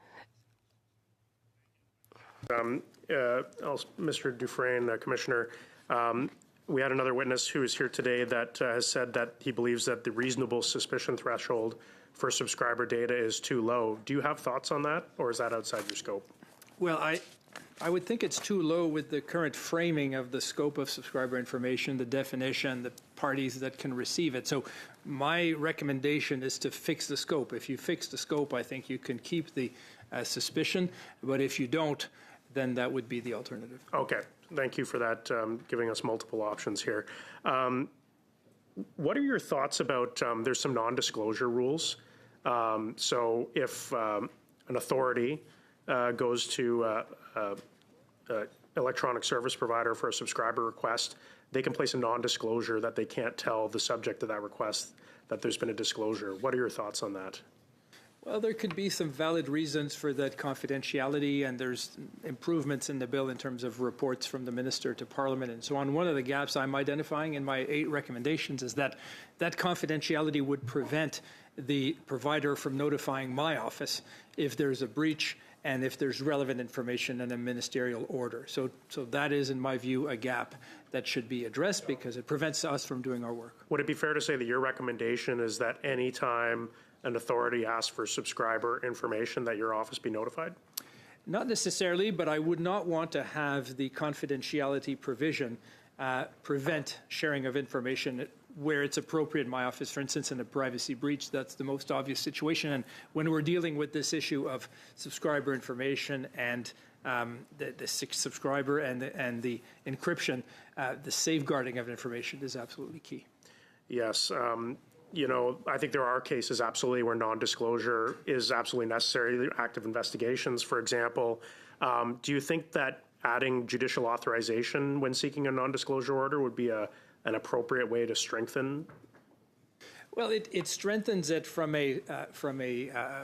Mr. Dufresne, Commissioner, we had another witness who is here today that has said that he believes that the reasonable suspicion threshold for subscriber data is too low. Do you have thoughts on that, or is that outside your scope? Well, I would think it's too low with the current framing of the scope of subscriber information, the definition, the parties that can receive it. So my recommendation is to fix the scope. If you fix the scope, I think you can keep the suspicion, but if you don't, then that would be the alternative. Okay, thank you for that, giving us multiple options here. What are your thoughts about, there's some non-disclosure rules. So if an authority goes to electronic service provider for a subscriber request, they can place a non-disclosure that they can't tell the subject of that request that there's been a disclosure. What are your thoughts on that? Well, there could be some valid reasons for that confidentiality, and there's improvements in the bill in terms of reports from the Minister to Parliament and so on. One of the gaps I'm identifying in my 8 recommendations is that that confidentiality would prevent the provider from notifying my office if there's a breach and if there's relevant information in a ministerial order. So that is, in my view, a gap that should be addressed because it prevents us from doing our work. Would it be fair to say that your recommendation is that any time an authority asks for subscriber information that your office be notified? Not necessarily, but I would not want to have the confidentiality provision prevent sharing of information where it's appropriate in my office. For instance, in a privacy breach, that's the most obvious situation. And when we're dealing with this issue of subscriber information and the subscriber and the encryption, the safeguarding of information is absolutely key. Yes. You know, I think there are cases absolutely where non-disclosure is absolutely necessary, active investigations, for example. Do you think that adding judicial authorization when seeking a non-disclosure order would be an appropriate way to strengthen? Well, it strengthens it from a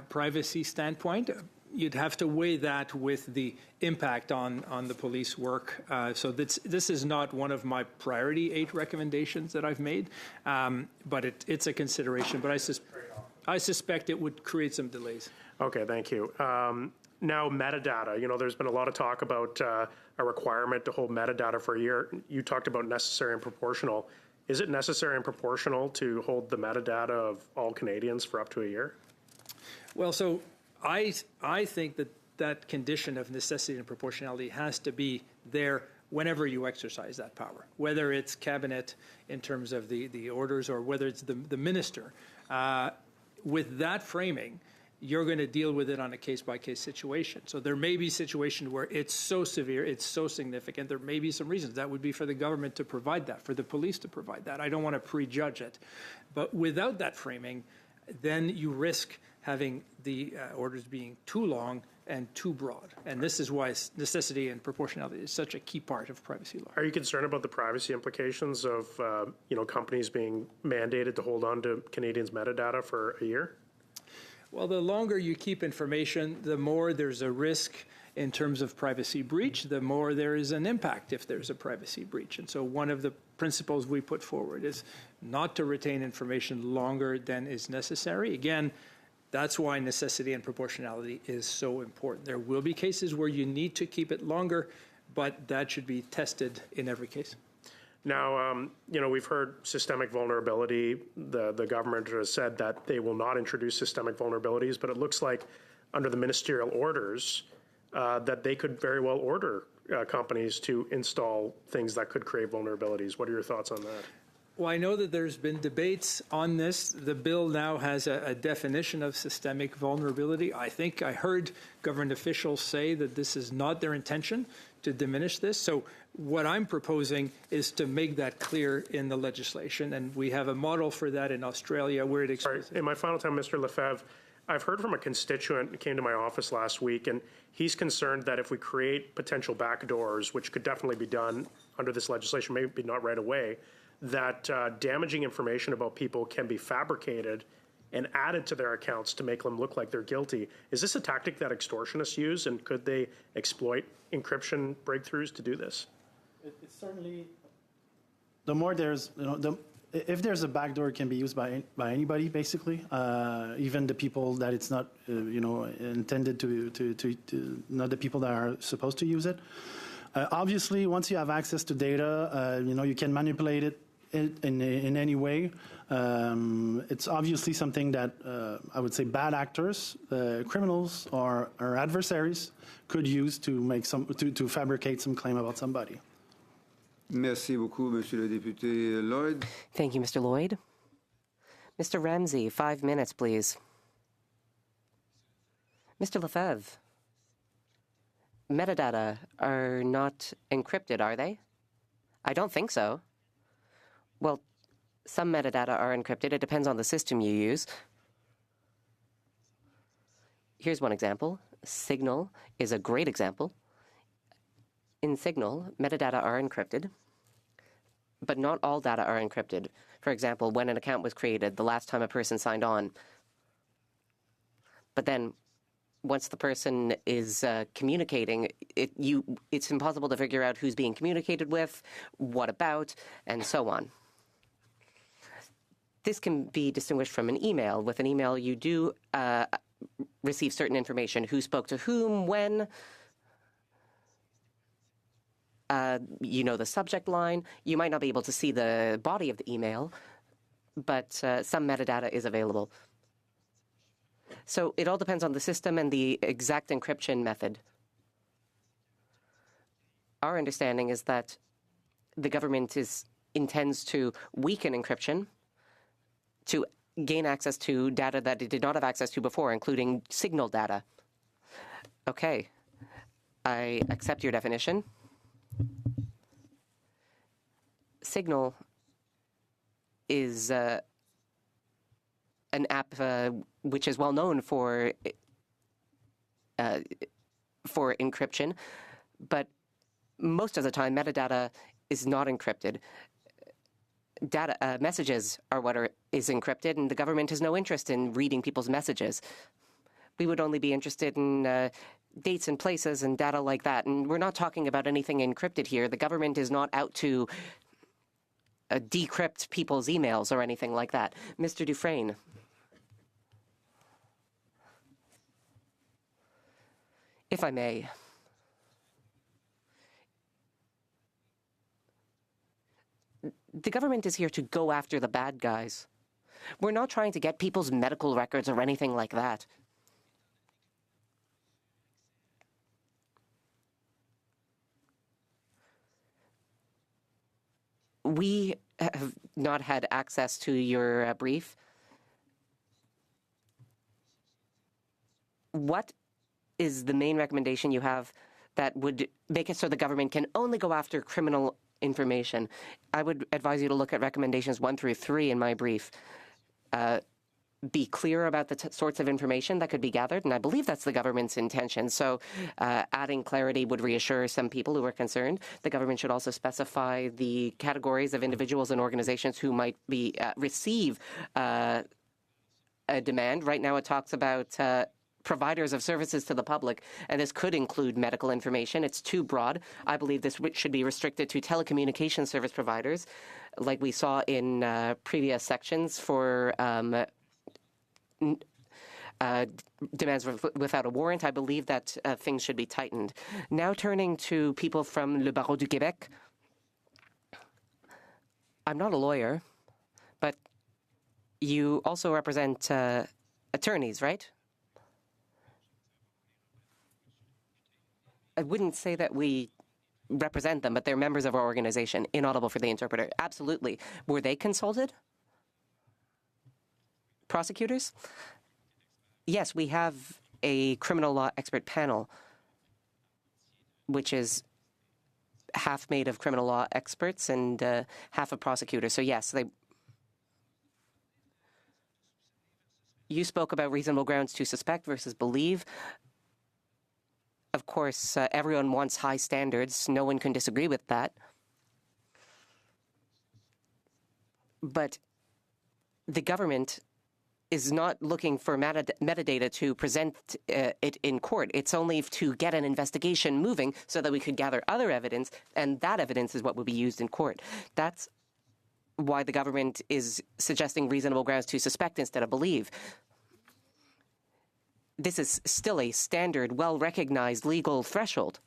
privacy standpoint. You'd have to weigh that with the impact on the police work. So this is not one of my priority 8 recommendations that I've made, but it's a consideration. But I suspect it would create some delays. Okay, thank you. Now, metadata. You know, there's been a lot of talk about a requirement to hold metadata for a year. You talked about necessary and proportional. Is it necessary and proportional to hold the metadata of all Canadians for up to a year? Well, so I think that that condition of necessity and proportionality has to be there whenever you exercise that power, whether it's cabinet in terms of the orders or whether it's the minister. With that framing, you're going to deal with it on a case-by-case situation. So there may be situations where it's so severe, it's so significant, there may be some reasons. That would be for the government to provide that, for the police to provide that. I don't want to prejudge it. But without that framing, then you risk having the orders being too long and too broad. And this is why necessity and proportionality is such a key part of privacy law. Are you concerned about the privacy implications of companies being mandated to hold on to Canadians' metadata for a year? Well, the longer you keep information, the more there's a risk in terms of privacy breach, the more there is an impact if there's a privacy breach. And so one of the principles we put forward is not to retain information longer than is necessary. Again, that's why necessity and proportionality is so important. There will be cases where you need to keep it longer, but that should be tested in every case. Now, we've heard systemic vulnerability. The government has said that they will not introduce systemic vulnerabilities, but it looks like under the ministerial orders that they could very well order companies to install things that could create vulnerabilities. What are your thoughts on that? Well, I know that there's been debates on this. The bill now has a definition of systemic vulnerability. I think I heard government officials say that this is not their intention to diminish this. So what I'm proposing is to make that clear in the legislation, and we have a model for that in Australia where it explains. In my final time, Mr. Lefebvre, I've heard from a constituent who came to my office last week, and he's concerned that if we create potential backdoors, which could definitely be done under this legislation, maybe not right away, that damaging information about people can be fabricated and added to their accounts to make them look like they're guilty. Is this a tactic that extortionists use, and could they exploit encryption breakthroughs to do this? It's certainly, the more there's, if there's a backdoor, it can be used by anybody, basically, even the people that it's not, intended to not the people that are supposed to use it. Obviously, once you have access to data, you can manipulate it in any way. It's obviously something that I would say bad actors, criminals, or adversaries could use to make to fabricate some claim about somebody. Merci beaucoup, Monsieur le député Lloyd. Thank you, Mr. Lloyd. Mr. Ramsey, 5 minutes, please. Mr. Lefebvre, metadata are not encrypted, are they? I don't think so. Well, some metadata are encrypted. It depends on the system you use. Here's one example. Signal is a great example. In Signal, metadata are encrypted, but not all data are encrypted. For example, when an account was created, the last time a person signed on. But then, once the person is communicating, it's impossible to figure out who's being communicated with, what about, and so on. This can be distinguished from an email. With an email, you do receive certain information, who spoke to whom, when. The subject line. You might not be able to see the body of the email, but some metadata is available. So it all depends on the system and the exact encryption method. Our understanding is that the government intends to weaken encryption to gain access to data that it did not have access to before, including signal data. Okay, I accept your definition. Signal is an app which is well known for encryption, but most of the time metadata is not encrypted. Messages are what is encrypted, and the government has no interest in reading people's messages. We would only be interested in dates and places and data like that, and we're not talking about anything encrypted here. The government is not out to decrypt people's emails or anything like that. Mr. Dufresne. If I may. The government is here to go after the bad guys. We're not trying to get people's medical records or anything like that. We have not had access to your brief. What is the main recommendation you have that would make it so the government can only go after criminal information? I would advise you to look at recommendations 1 through 3 in my brief. Be clear about the sorts of information that could be gathered, and I believe that's the government's intention. So adding clarity would reassure some people who are concerned. The government should also specify the categories of individuals and organizations who might be receive a demand. Right now it talks about providers of services to the public, and this could include medical information. It's too broad. I believe this should be restricted to telecommunication service providers, like we saw in previous sections for demands without a warrant. I believe that things should be tightened. Now turning to people from Le Barreau du Québec. I'm not a lawyer, but you also represent attorneys, right? I wouldn't say that we represent them, but they're members of our organization. Inaudible for the interpreter. Absolutely. Were they consulted? Prosecutors? Yes, we have a criminal law expert panel, which is half made of criminal law experts and half of prosecutors. So yes, you spoke about reasonable grounds to suspect versus believe. Of course, everyone wants high standards. No one can disagree with that. But the government is not looking for metadata to present it in court. It's only to get an investigation moving so that we could gather other evidence, and that evidence is what will be used in court. That's why the government is suggesting reasonable grounds to suspect instead of believe. This is still a standard, well-recognized legal threshold.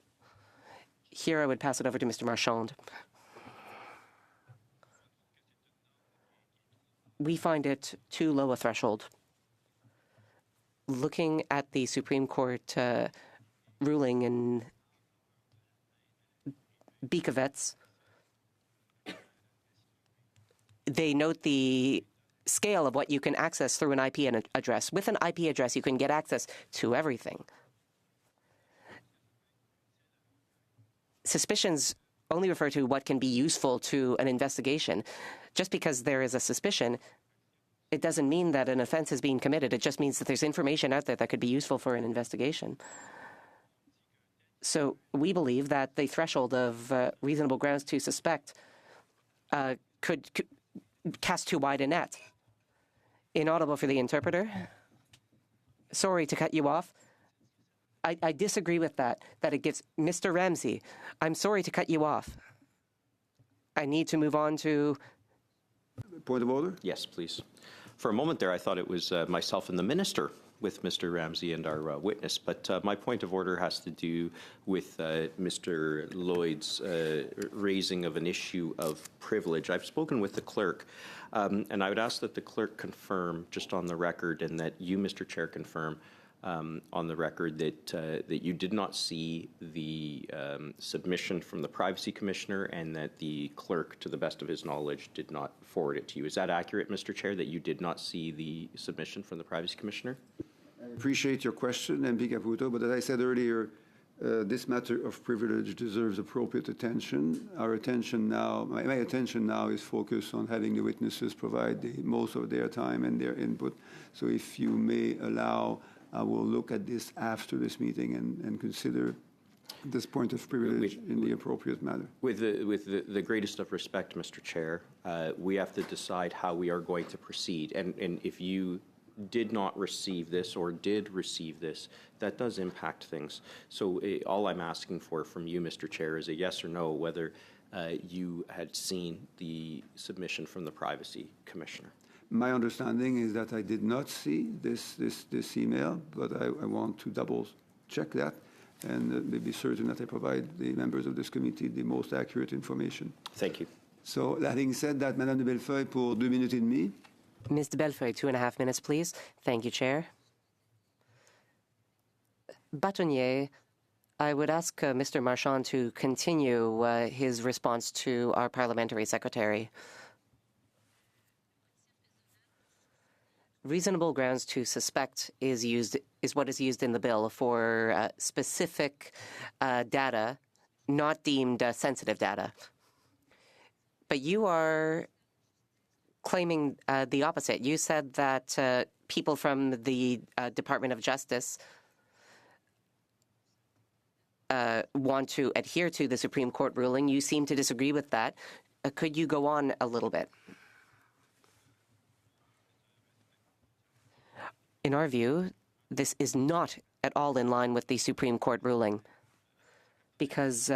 Here I would pass it over to Mr. Marchand. We find it too low a threshold. Looking at the Supreme Court ruling in Bekovets, they note the scale of what you can access through an IP address. With an IP address, you can get access to everything. Suspicions only refer to what can be useful to an investigation. Just because there is a suspicion, it doesn't mean that an offense is being committed. It just means that there's information out there that could be useful for an investigation. So we believe that the threshold of reasonable grounds to suspect could cast too wide a net. Inaudible for the interpreter. Sorry to cut you off. I disagree with that it gives Mr. Ramsey. I'm sorry to cut you off. I need to move on to... Point of order? Yes, please. For a moment there, I thought it was myself and the minister with Mr. Ramsey and our witness, but my point of order has to do with Mr. Lloyd's raising of an issue of privilege. I've spoken with the clerk, and I would ask that the clerk confirm, just on the record, and that you, Mr. Chair, confirm on the record that you did not see the submission from the Privacy Commissioner, and that the clerk, to the best of his knowledge, did not forward it to you. Is that accurate, Mr. Chair, that you did not see the submission from the Privacy Commissioner? I appreciate your question, MP Caputo, but as I said earlier, this matter of privilege deserves appropriate attention. Our attention now, my attention now is focused on having the witnesses provide most of their time and their input. So if you may allow, I will look at this after this meeting and consider this point of privilege in the appropriate manner. With the greatest of respect, Mr. Chair, we have to decide how we are going to proceed. And if you did not receive this or did receive this, that does impact things. So all I'm asking for from you, Mr. Chair, is a yes or no, whether you had seen the submission from the Privacy Commissioner. My understanding is that I did not see this email, but I want to double check that and be certain that I provide the members of this committee the most accurate information. Thank you. So, having said that, Madame de Bellefeuille, pour 2 minutes et demie. Ms. de Bellefeuille, 2.5 minutes, please. Thank you, Chair. Bâtonnier, I would ask Mr. Marchand to continue his response to our parliamentary secretary. Reasonable grounds to suspect is what is used in the bill for specific data, not deemed sensitive data. But you are claiming the opposite. You said that people from the Department of Justice want to adhere to the Supreme Court ruling. You seem to disagree with that. Could you go on a little bit? In our view, this is not at all in line with the Supreme Court ruling, because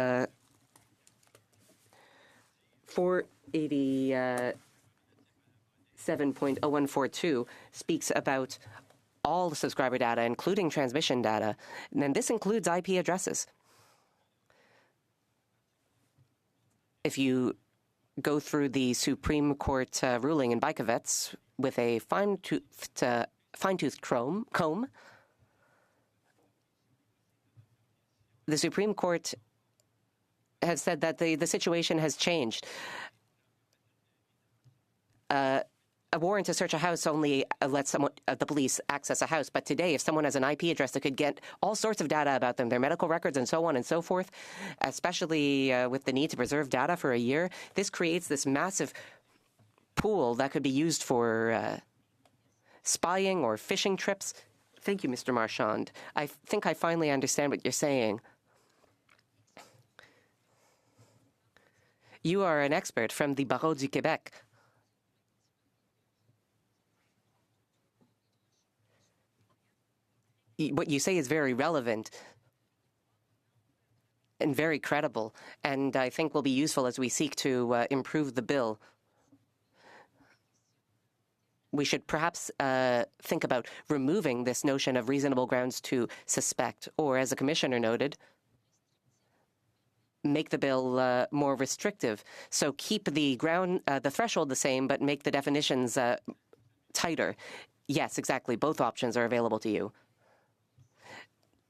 487.0142 speaks about all the subscriber data, including transmission data, and this includes IP addresses. If you go through the Supreme Court ruling in Bykovets with a fine-toothed comb, the Supreme Court has said that the situation has changed. A warrant to search a house only lets the police access a house. But today, if someone has an IP address, they could get all sorts of data about them, their medical records and so on and so forth, especially with the need to preserve data for a year. This creates this massive pool that could be used for spying or fishing trips. Thank you, Mr. Marchand. I think I finally understand what you're saying. You are an expert from the Barreau du Québec. What you say is very relevant and very credible, and I think will be useful as we seek to improve the bill. We should perhaps think about removing this notion of reasonable grounds to suspect, or, as the Commissioner noted, make the bill more restrictive. So keep the threshold the same, but make the definitions tighter. Yes, exactly. Both options are available to you.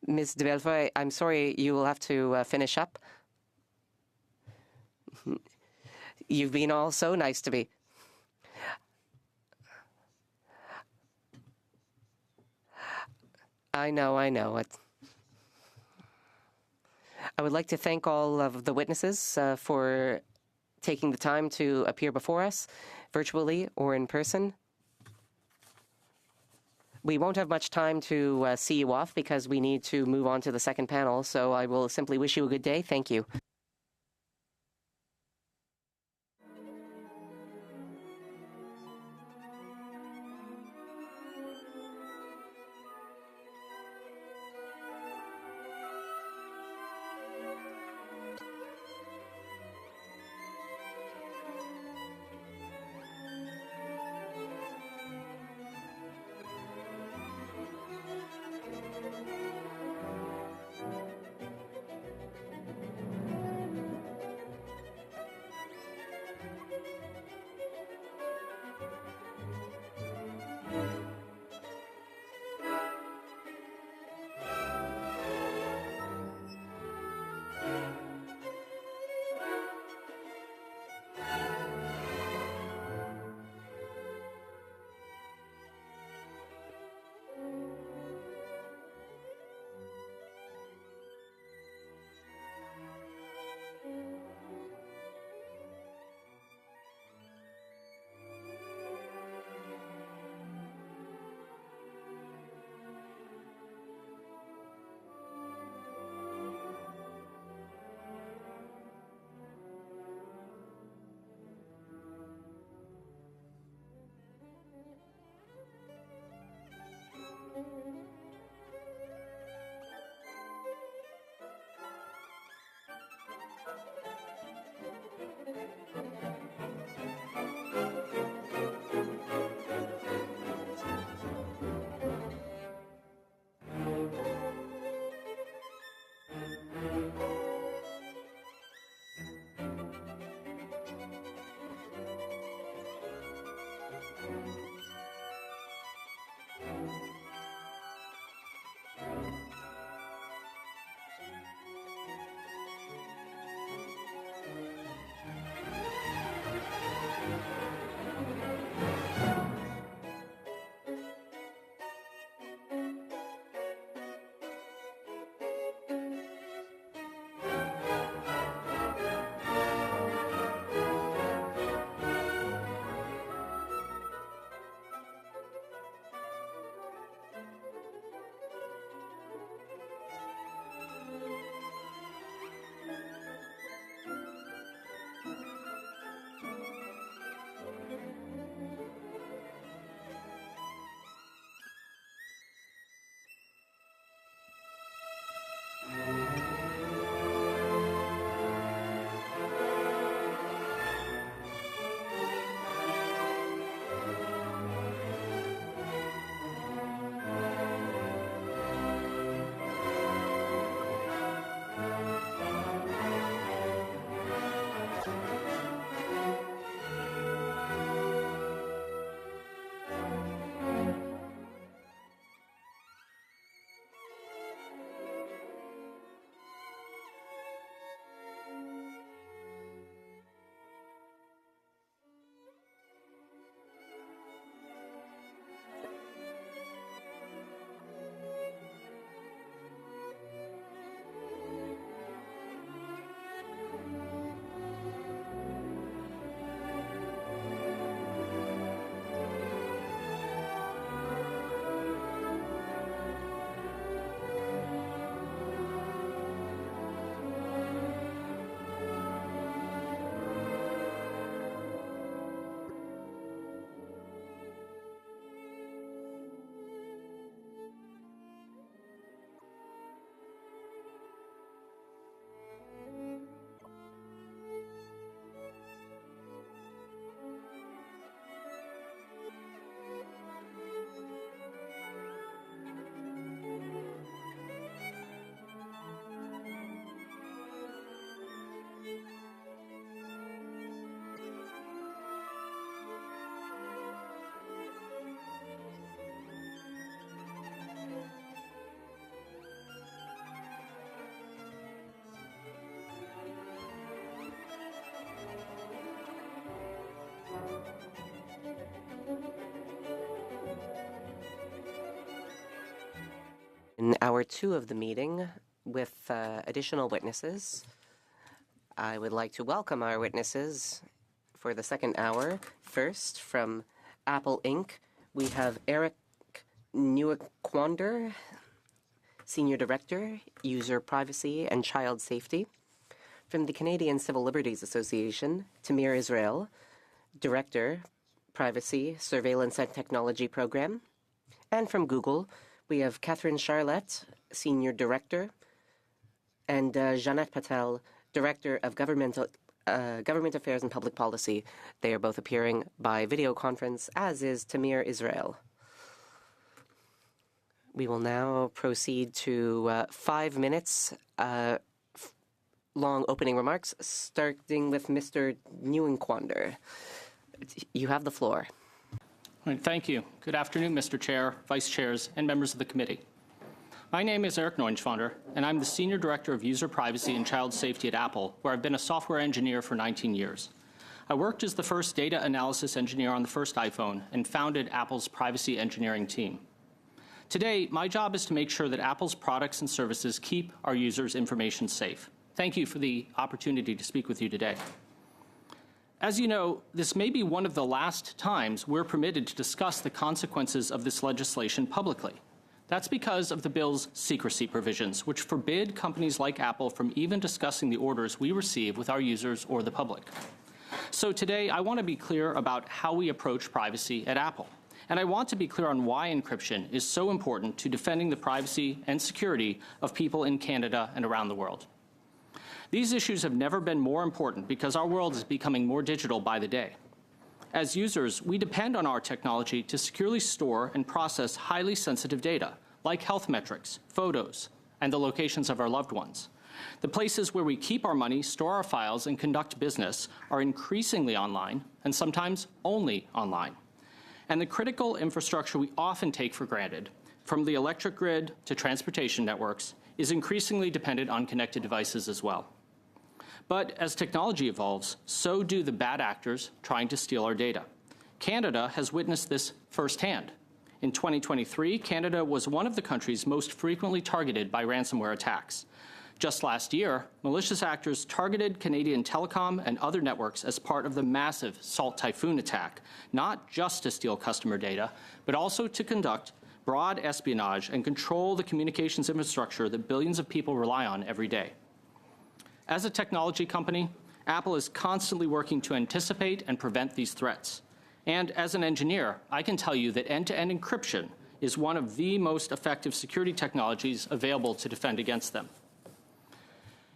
Ms. de Bellefeuille, I'm sorry, you will have to finish up. You've been all so nice to me. I know. I would like to thank all of the witnesses for taking the time to appear before us, virtually or in person. We won't have much time to see you off because we need to move on to the second panel, so I will simply wish you a good day. Thank you. in hour 2 of the meeting with additional witnesses. I would like to welcome our witnesses for the second hour. First, from Apple Inc., we have Eric Nieuwenquander, Senior Director, User Privacy and Child Safety. From the Canadian Civil Liberties Association, Tamir Israel, Director, Privacy, Surveillance and Technology Program. And from Google, we have Catherine Charlotte, Senior Director, and Jeanette Patel, Director of Government Affairs and Public Policy. They are both appearing by video conference, as is Tamir Israel. We will now proceed to 5 minutes long opening remarks, starting with Mr. Nieuwenquander. You have the floor. Right, thank you. Good afternoon, Mr. Chair, Vice Chairs, and members of the committee. My name is Eric Nieuwenquander, and I'm the Senior Director of User Privacy and Child Safety at Apple, where I've been a software engineer for 19 years. I worked as the first data analysis engineer on the first iPhone and founded Apple's privacy engineering team. Today, my job is to make sure that Apple's products and services keep our users' information safe. Thank you for the opportunity to speak with you today. As you know, this may be one of the last times we're permitted to discuss the consequences of this legislation publicly. That's because of the bill's secrecy provisions, which forbid companies like Apple from even discussing the orders we receive with our users or the public. So today, I want to be clear about how we approach privacy at Apple. And I want to be clear on why encryption is so important to defending the privacy and security of people in Canada and around the world. These issues have never been more important because our world is becoming more digital by the day. As users, we depend on our technology to securely store and process highly sensitive data, like health metrics, photos, and the locations of our loved ones. The places where we keep our money, store our files, and conduct business are increasingly online, and sometimes only online. And the critical infrastructure we often take for granted, from the electric grid to transportation networks, is increasingly dependent on connected devices as well. But as technology evolves, so do the bad actors trying to steal our data. Canada has witnessed this firsthand. In 2023, Canada was one of the countries most frequently targeted by ransomware attacks. Just last year, malicious actors targeted Canadian telecom and other networks as part of the massive Salt Typhoon attack, not just to steal customer data, but also to conduct broad espionage and control the communications infrastructure that billions of people rely on every day. As a technology company, Apple is constantly working to anticipate and prevent these threats. And as an engineer, I can tell you that end-to-end encryption is one of the most effective security technologies available to defend against them.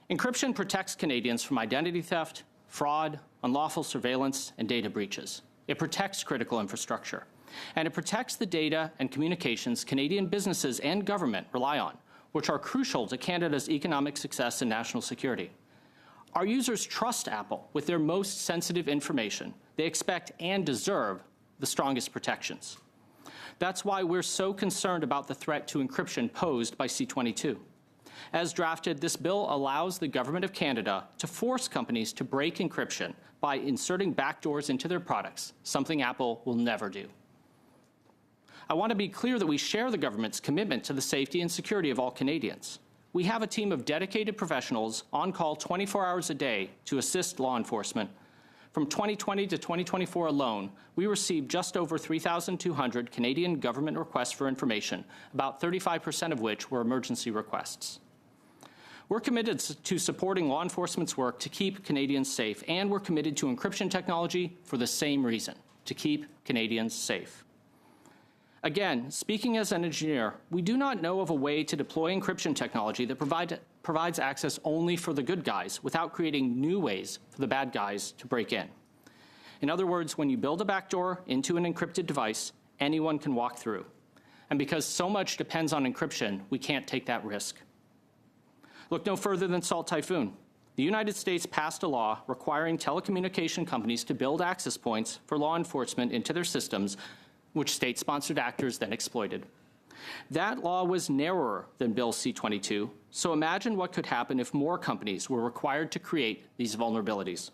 Encryption protects Canadians from identity theft, fraud, unlawful surveillance, and data breaches. It protects critical infrastructure. And it protects the data and communications Canadian businesses and government rely on, which are crucial to Canada's economic success and national security. Our users trust Apple with their most sensitive information. They expect and deserve the strongest protections. That's why we're so concerned about the threat to encryption posed by C-22. As drafted, this bill allows the Government of Canada to force companies to break encryption by inserting backdoors into their products, something Apple will never do. I want to be clear that we share the government's commitment to the safety and security of all Canadians. We have a team of dedicated professionals on call 24 hours a day to assist law enforcement. From 2020 to 2024 alone, we received just over 3,200 Canadian government requests for information, about 35% of which were emergency requests. We're committed to supporting law enforcement's work to keep Canadians safe, and we're committed to encryption technology for the same reason, to keep Canadians safe. Again, speaking as an engineer, we do not know of a way to deploy encryption technology that provides access only for the good guys without creating new ways for the bad guys to break in. In other words, when you build a backdoor into an encrypted device, anyone can walk through. And because so much depends on encryption, we can't take that risk. Look no further than Salt Typhoon. The United States passed a law requiring telecommunication companies to build access points for law enforcement into their systems, which state-sponsored actors then exploited. That law was narrower than Bill C-22, so imagine what could happen if more companies were required to create these vulnerabilities.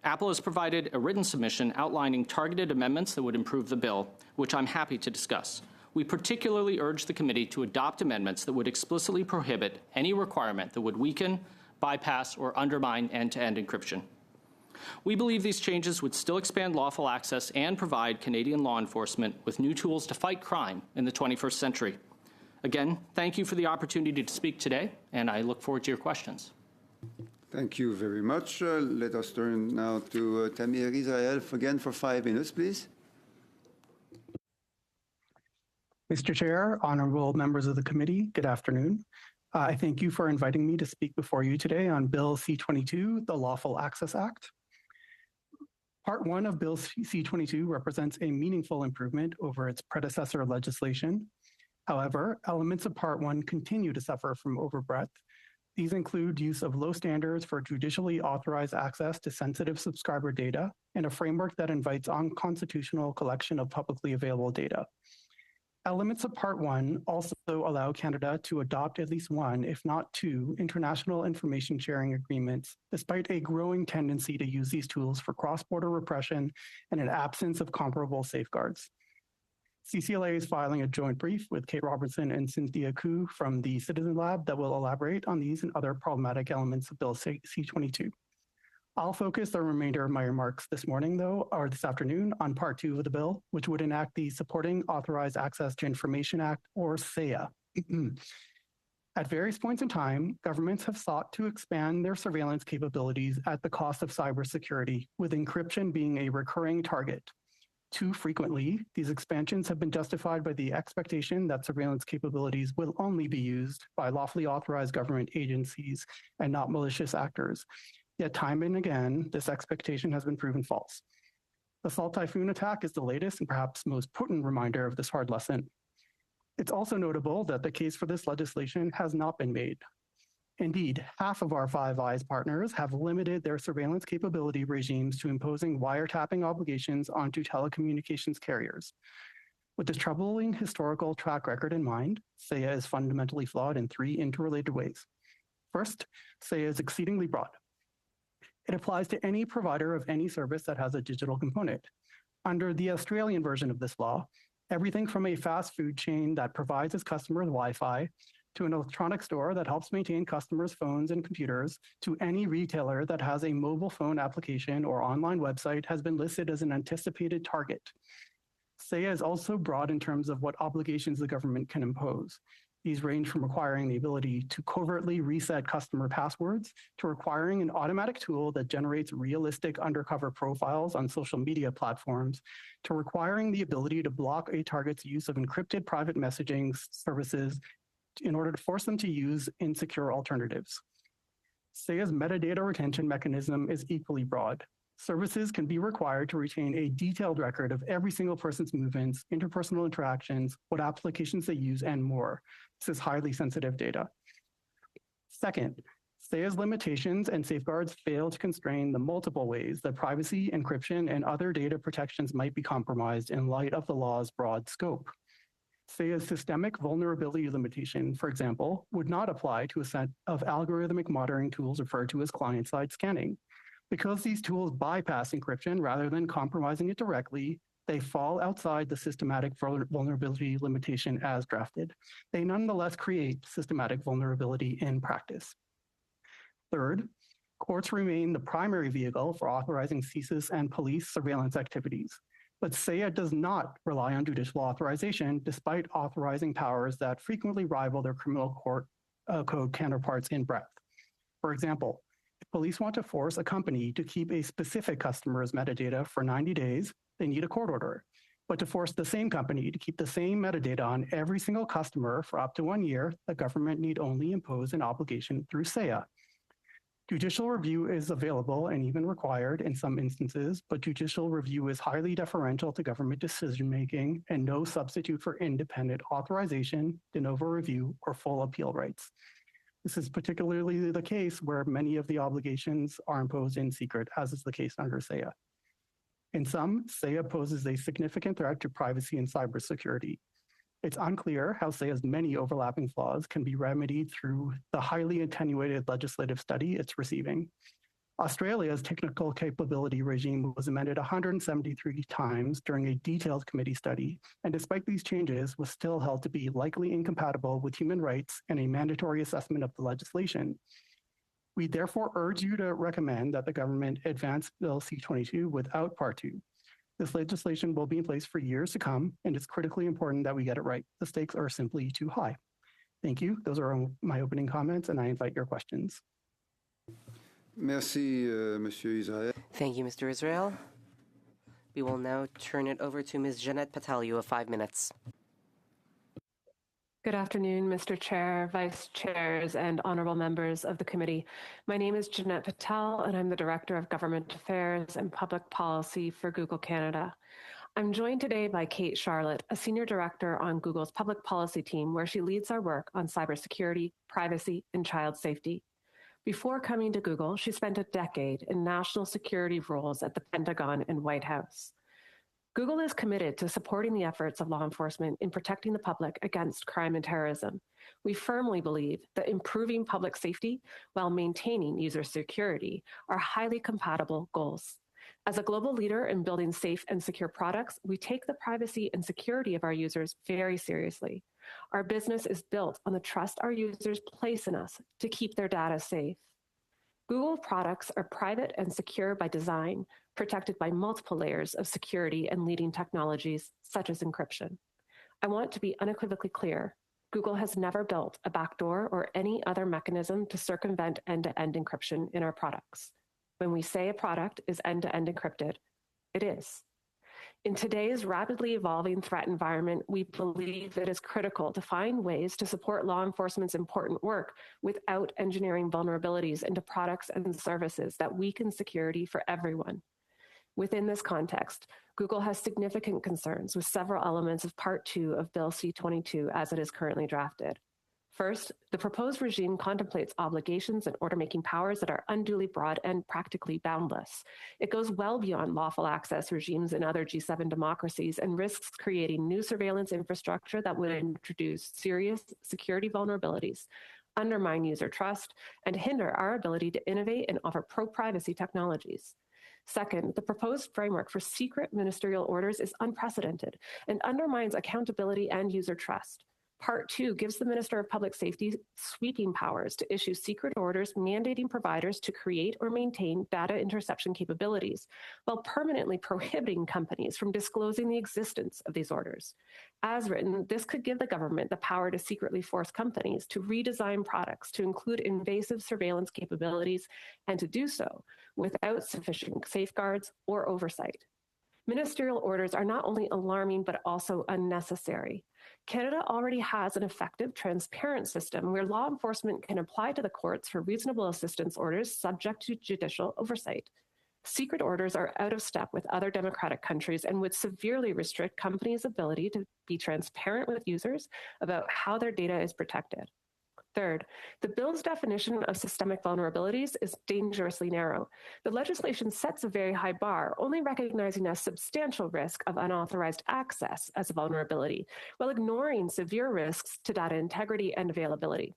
Apple has provided a written submission outlining targeted amendments that would improve the bill, which I'm happy to discuss. We particularly urge the committee to adopt amendments that would explicitly prohibit any requirement that would weaken, bypass, or undermine end-to-end encryption. We believe these changes would still expand lawful access and provide Canadian law enforcement with new tools to fight crime in the 21st century. Again, thank you for the opportunity to speak today, and I look forward to your questions. Thank you very much. Let us turn now to Tamir Israel again for 5 minutes, please. Mr. Chair, honorable members of the committee, good afternoon. I thank you for inviting me to speak before you today on Bill C-22, the Lawful Access Act. Part 1 of Bill C-22 represents a meaningful improvement over its predecessor legislation. However, elements of Part 1 continue to suffer from overbreadth. These include use of low standards for judicially authorized access to sensitive subscriber data and a framework that invites unconstitutional collection of publicly available data. Elements of Part 1 also allow Canada to adopt at least one, if not two, international information sharing agreements, despite a growing tendency to use these tools for cross-border repression and an absence of comparable safeguards. CCLA is filing a joint brief with Kate Robertson and Cynthia Koo from the Citizen Lab that will elaborate on these and other problematic elements of Bill C-22. I'll focus the remainder of my remarks this morning, though, or this afternoon, on Part 2 of the bill, which would enact the Supporting Authorized Access to Information Act, or SECU. At various points in time, governments have sought to expand their surveillance capabilities at the cost of cybersecurity, with encryption being a recurring target. Too frequently, these expansions have been justified by the expectation that surveillance capabilities will only be used by lawfully authorized government agencies and not malicious actors. Yet time and again, this expectation has been proven false. The Salt Typhoon attack is the latest and perhaps most potent reminder of this hard lesson. It's also notable that the case for this legislation has not been made. Indeed, half of our Five Eyes partners have limited their surveillance capability regimes to imposing wiretapping obligations onto telecommunications carriers. With this troubling historical track record in mind, SECU is fundamentally flawed in three interrelated ways. First, SECU is exceedingly broad. It applies to any provider of any service that has a digital component. Under the Australian version of this law, everything from a fast food chain that provides its customers Wi-Fi, to an electronic store that helps maintain customers' phones and computers, to any retailer that has a mobile phone application or online website has been listed as an anticipated target. SECU is also broad in terms of what obligations the government can impose. These range from requiring the ability to covertly reset customer passwords to requiring an automatic tool that generates realistic undercover profiles on social media platforms to requiring the ability to block a target's use of encrypted private messaging services in order to force them to use insecure alternatives. SECU's metadata retention mechanism is equally broad. Services can be required to retain a detailed record of every single person's movements, interpersonal interactions, what applications they use, and more. This is highly sensitive data. Second, SECU's limitations and safeguards fail to constrain the multiple ways that privacy, encryption, and other data protections might be compromised in light of the law's broad scope. SECU's systemic vulnerability limitation, for example, would not apply to a set of algorithmic monitoring tools referred to as client-side scanning. Because these tools bypass encryption rather than compromising it directly, they fall outside the systematic vulnerability limitation as drafted. They nonetheless create systematic vulnerability in practice. Third, courts remain the primary vehicle for authorizing CSIS and police surveillance activities. But SECU does not rely on judicial authorization, despite authorizing powers that frequently rival their criminal code counterparts in breadth. For example, if police want to force a company to keep a specific customer's metadata for 90 days, they need a court order. But to force the same company to keep the same metadata on every single customer for up to 1 year, the government need only impose an obligation through SECU. Judicial review is available and even required in some instances, but judicial review is highly deferential to government decision-making and no substitute for independent authorization, de novo review, or full appeal rights. This is particularly the case where many of the obligations are imposed in secret, as is the case under SECU. In sum, SECU poses a significant threat to privacy and cybersecurity. It's unclear how SECU's many overlapping flaws can be remedied through the highly attenuated legislative study it's receiving. Australia's technical capability regime was amended 173 times during a detailed committee study, and despite these changes, was still held to be likely incompatible with human rights and a mandatory assessment of the legislation. We therefore urge you to recommend that the government advance Bill C-22 without Part 2. This legislation will be in place for years to come, and it's critically important that we get it right. The stakes are simply too high. Thank you. Those are my opening comments, and I invite your questions. Merci, Monsieur Israel. Thank you, Mr. Israel. We will now turn it over to Ms. Jeanette Patel. You have 5 minutes. Good afternoon, Mr. Chair, Vice Chairs, and honorable members of the committee. My name is Jeanette Patel, and I'm the Director of Government Affairs and Public Policy for Google Canada. I'm joined today by Kate Charlotte, a Senior Director on Google's Public Policy team, where she leads our work on cybersecurity, privacy, and child safety. Before coming to Google, she spent a decade in national security roles at the Pentagon and White House. Google is committed to supporting the efforts of law enforcement in protecting the public against crime and terrorism. We firmly believe that improving public safety while maintaining user security are highly compatible goals. As a global leader in building safe and secure products, we take the privacy and security of our users very seriously. Our business is built on the trust our users place in us to keep their data safe. Google products are private and secure by design, protected by multiple layers of security and leading technologies such as encryption. I want to be unequivocally clear. Google has never built a backdoor or any other mechanism to circumvent end-to-end encryption in our products. When we say a product is end-to-end encrypted, it is. In today's rapidly evolving threat environment, we believe it is critical to find ways to support law enforcement's important work without engineering vulnerabilities into products and services that weaken security for everyone. Within this context, Google has significant concerns with several elements of Part 2 of Bill C-22 as it is currently drafted. First, the proposed regime contemplates obligations and order-making powers that are unduly broad and practically boundless. It goes well beyond lawful access regimes in other G7 democracies and risks creating new surveillance infrastructure that would introduce serious security vulnerabilities, undermine user trust, and hinder our ability to innovate and offer pro-privacy technologies. Second, the proposed framework for secret ministerial orders is unprecedented and undermines accountability and user trust. Part 2 gives the Minister of Public Safety sweeping powers to issue secret orders mandating providers to create or maintain data interception capabilities, while permanently prohibiting companies from disclosing the existence of these orders. As written, this could give the government the power to secretly force companies to redesign products to include invasive surveillance capabilities and to do so without sufficient safeguards or oversight. Ministerial orders are not only alarming, but also unnecessary. Canada already has an effective, transparent system where law enforcement can apply to the courts for reasonable assistance orders subject to judicial oversight. Secret orders are out of step with other democratic countries and would severely restrict companies' ability to be transparent with users about how their data is protected. Third, the bill's definition of systemic vulnerabilities is dangerously narrow. The legislation sets a very high bar, only recognizing a substantial risk of unauthorized access as a vulnerability, while ignoring severe risks to data integrity and availability.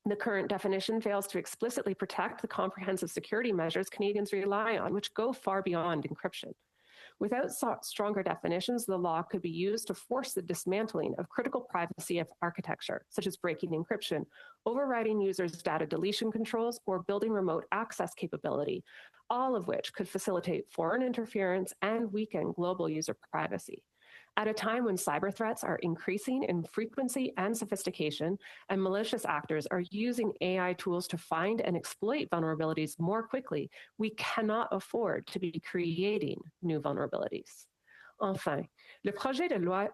The current definition fails to explicitly protect the comprehensive security measures Canadians rely on, which go far beyond encryption. Without stronger definitions, the law could be used to force the dismantling of critical privacy architecture, such as breaking encryption, overriding users' data deletion controls, or building remote access capability, all of which could facilitate foreign interference and weaken global user privacy. At a time when cyber threats are increasing in frequency and sophistication, and malicious actors are using AI tools to find and exploit vulnerabilities more quickly, we cannot afford to be creating new vulnerabilities. Enfin, le projet de loi...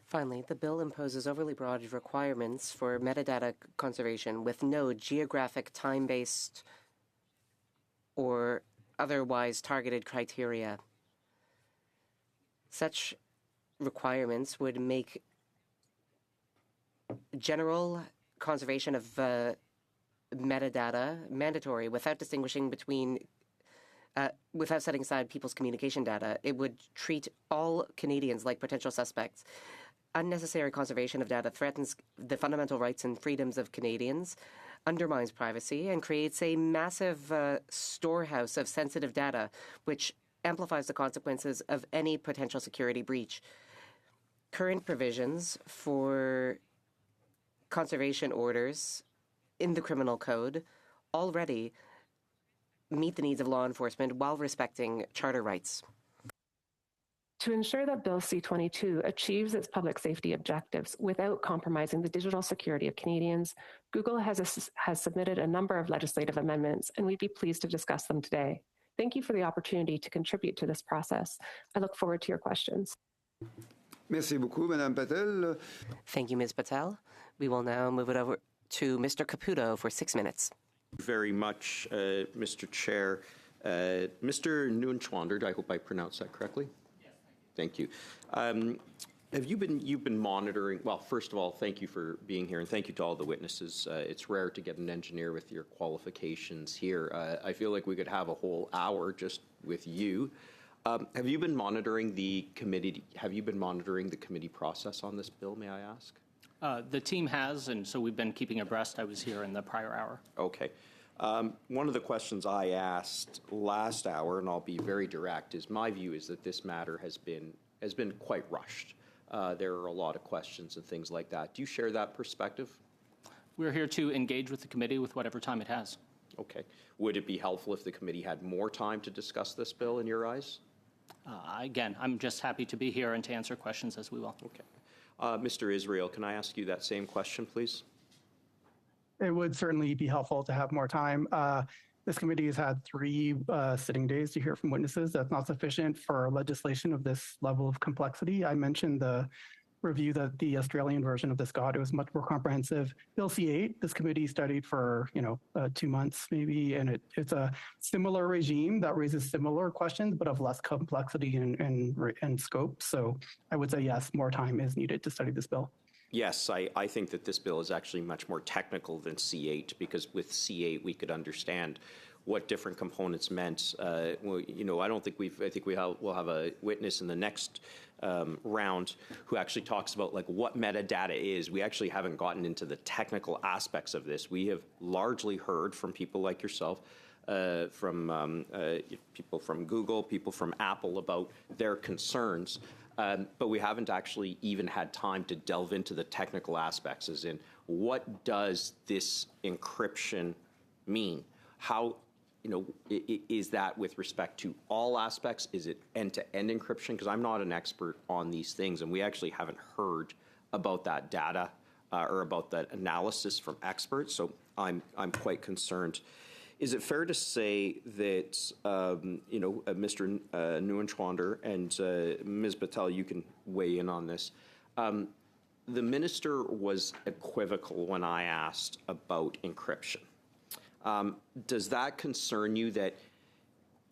Finally, the bill imposes overly broad requirements for metadata conservation with no geographic, time-based, or otherwise targeted criteria. Such requirements would make general conservation of metadata mandatory without distinguishing between, without setting aside people's communication data. It would treat all Canadians like potential suspects. Unnecessary conservation of data threatens the fundamental rights and freedoms of Canadians undermines privacy and creates a massive storehouse of sensitive data, which amplifies the consequences of any potential security breach. Current provisions for conservation orders in the criminal code already meet the needs of law enforcement while respecting charter rights. To ensure that Bill C-22 achieves its public safety objectives without compromising the digital security of Canadians, Google has submitted a number of legislative amendments, and we'd be pleased to discuss them today. Thank you for the opportunity to contribute to this process. I look forward to your questions. Merci beaucoup, Madame Patel. Thank you, Ms. Patel. We will now move it over to Mr. Caputo for 6 minutes. Very much, Mr. Chair. Mr. Nguyen-Schwander, I hope I pronounced that correctly. Thank you. You've been monitoring, well, first of all, thank you for being here, and thank you to all the witnesses. It's rare to get an engineer with your qualifications here. I feel like we could have a whole hour just with you. Have you been monitoring the committee process on this bill, may I ask? The team has, and so we've been keeping abreast. I was here in the prior hour. Okay. One of the questions I asked last hour, and I'll be very direct, is my view is that this matter has been quite rushed. There are a lot of questions and things like that. Do you share that perspective? We're here to engage with the committee with whatever time it has. Okay. Would it be helpful if the committee had more time to discuss this bill in your eyes? Again, I'm just happy to be here and to answer questions as we will. Okay. Mr. Israel, can I ask you that same question, please? It would certainly be helpful to have more time. This committee has had 3 sitting days to hear from witnesses. That's not sufficient for legislation of this level of complexity. I mentioned the review that the Australian version of this got. It was much more comprehensive. Bill C-8, this committee studied for 2 months maybe, and it's a similar regime that raises similar questions, but of less complexity and scope. So I would say yes, more time is needed to study this bill. Yes, I think that this bill is actually much more technical than C-8, because with C-8 we could understand what different components meant. I don't think we'll have a witness in the next round who actually talks about like what metadata is. We actually haven't gotten into the technical aspects of this. We have largely heard from people like yourself, from people from Google, people from Apple about their concerns. But we haven't actually even had time to delve into the technical aspects, as in what does this encryption mean? How, is that with respect to all aspects? Is it end-to-end encryption? Because I'm not an expert on these things, and we actually haven't heard about that data or about that analysis from experts. So I'm quite concerned. Is it fair to say that, Mr. Nguyen-Schwander and Ms. Patel, you can weigh in on this, the minister was equivocal when I asked about encryption. Does that concern you, that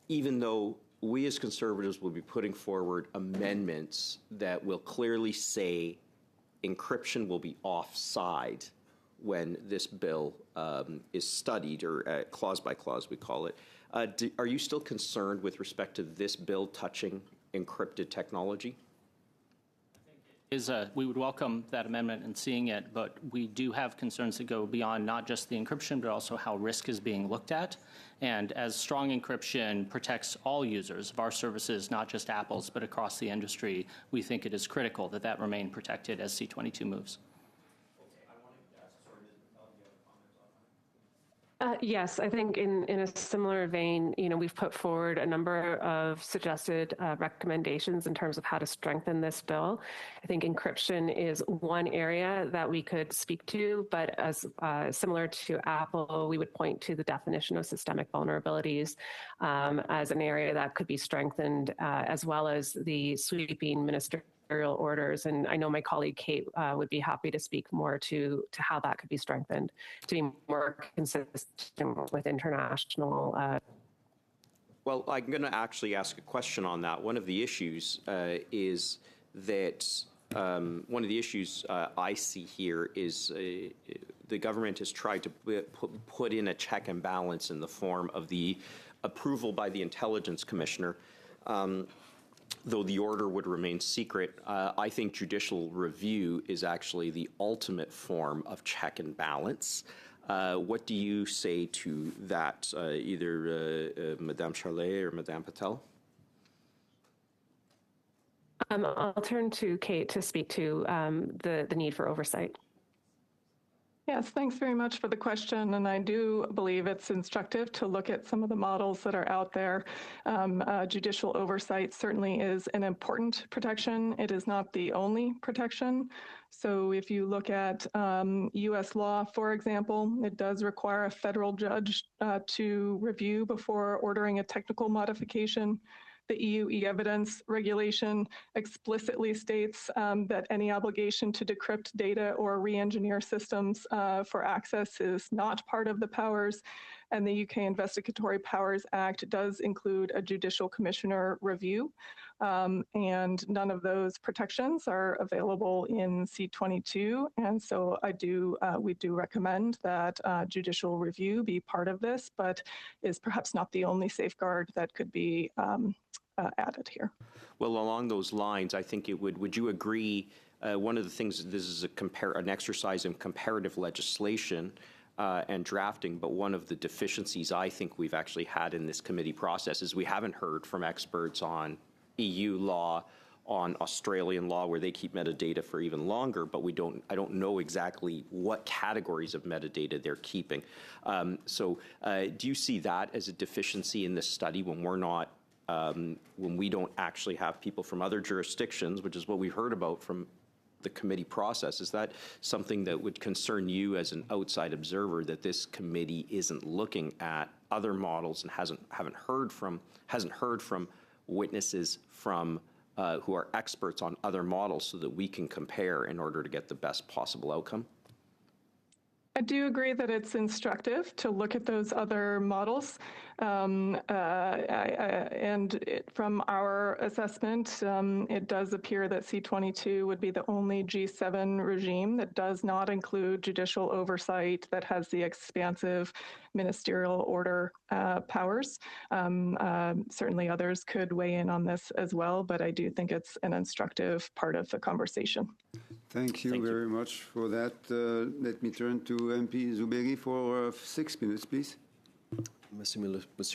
even though we as Conservatives will be putting forward amendments that will clearly say encryption will be offside when this bill is studied, or clause by clause we call it, are you still concerned with respect to this bill touching encrypted technology? We would welcome that amendment and seeing it, but we do have concerns that go beyond not just the encryption, but also how risk is being looked at. And as strong encryption protects all users of our services, not just Apple's, but across the industry, we think it is critical that that remain protected as C-22 moves. Yes, I think in a similar vein, we've put forward a number of suggested recommendations in terms of how to strengthen this bill. I think encryption is one area that we could speak to, but as similar to Apple, we would point to the definition of systemic vulnerabilities as an area that could be strengthened, as well as the sweeping ministerial orders. And I know my colleague Kate would be happy to speak more to how that could be strengthened to be more consistent with international. Well, I'm going to actually ask a question on that. One of the issues is that one of the issues I see here is the government has tried to put in a check and balance in the form of the approval by the Intelligence Commissioner. Though the order would remain secret, I think judicial review is actually the ultimate form of check and balance. What do you say to that, either Madame Charlet or Madame Patel? I'll turn to Kate to speak to the need for oversight. Yes, thanks very much for the question. And I do believe it's instructive to look at some of the models that are out there. Judicial oversight certainly is an important protection. It is not the only protection. So if you look at U.S. law, for example, it does require a federal judge to review before ordering a technical modification. The EU e-evidence regulation explicitly states that any obligation to decrypt data or re-engineer systems for access is not part of the powers. And the UK Investigatory Powers Act does include a judicial commissioner review. And none of those protections are available in C22. And so we do recommend that judicial review be part of this, but is perhaps not the only safeguard that could be added here. Well, along those lines, I think it would you agree, one of the things, this is an exercise in comparative legislation and drafting, but one of the deficiencies I think we've actually had in this committee process is we haven't heard from experts on EU law, on Australian law, where they keep metadata for even longer, but I don't know exactly what categories of metadata they're keeping. So do you see that as a deficiency in this study when we're not when we don't actually have people from other jurisdictions, which is what we've heard about from the committee process? Is that something that would concern you as an outside observer, that this committee isn't looking at other models and hasn't heard from witnesses from who are experts on other models so that we can compare in order to get the best possible outcome? I do agree that it's instructive to look at those other models. From our assessment, it does appear that C22 would be the only G7 regime that does not include judicial oversight, that has the expansive ministerial order powers. Certainly others could weigh in on this as well, but I do think it's an instructive part of the conversation. Thank you very much for that. Let me turn to MP Zuberi for 6 minutes, please. Monsieur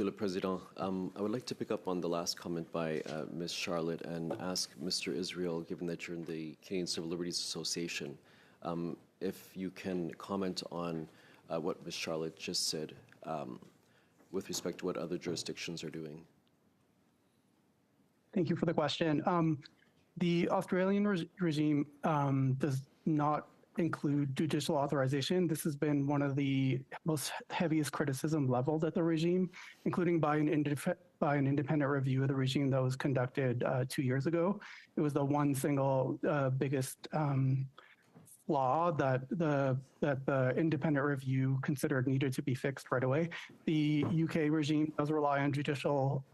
le Président, I would like to pick up on the last comment by Ms. Charlotte and ask Mr. Israel, given that you're in the Canadian Civil Liberties Association, if you can comment on what Ms. Charlotte just said with respect to what other jurisdictions are doing. Thank you for the question. The Australian regime does not include judicial authorization. This has been one of the most heaviest criticism leveled at the regime, including by an independent review of the regime that was conducted 2 years ago. It was the one single biggest flaw that the independent review considered needed to be fixed right away. The UK regime does rely on judicial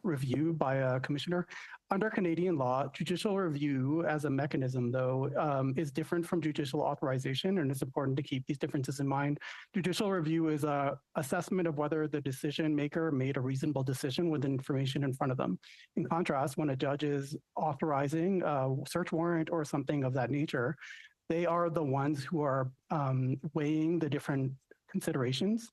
review by a commissioner. Under Canadian law, judicial review as a mechanism, though, is different from judicial authorization, and it's important to keep these differences in mind. Judicial review is an assessment of whether the decision maker made a reasonable decision with information in front of them. In contrast, when a judge is authorizing a search warrant or something of that nature, they are the ones who are weighing the different considerations.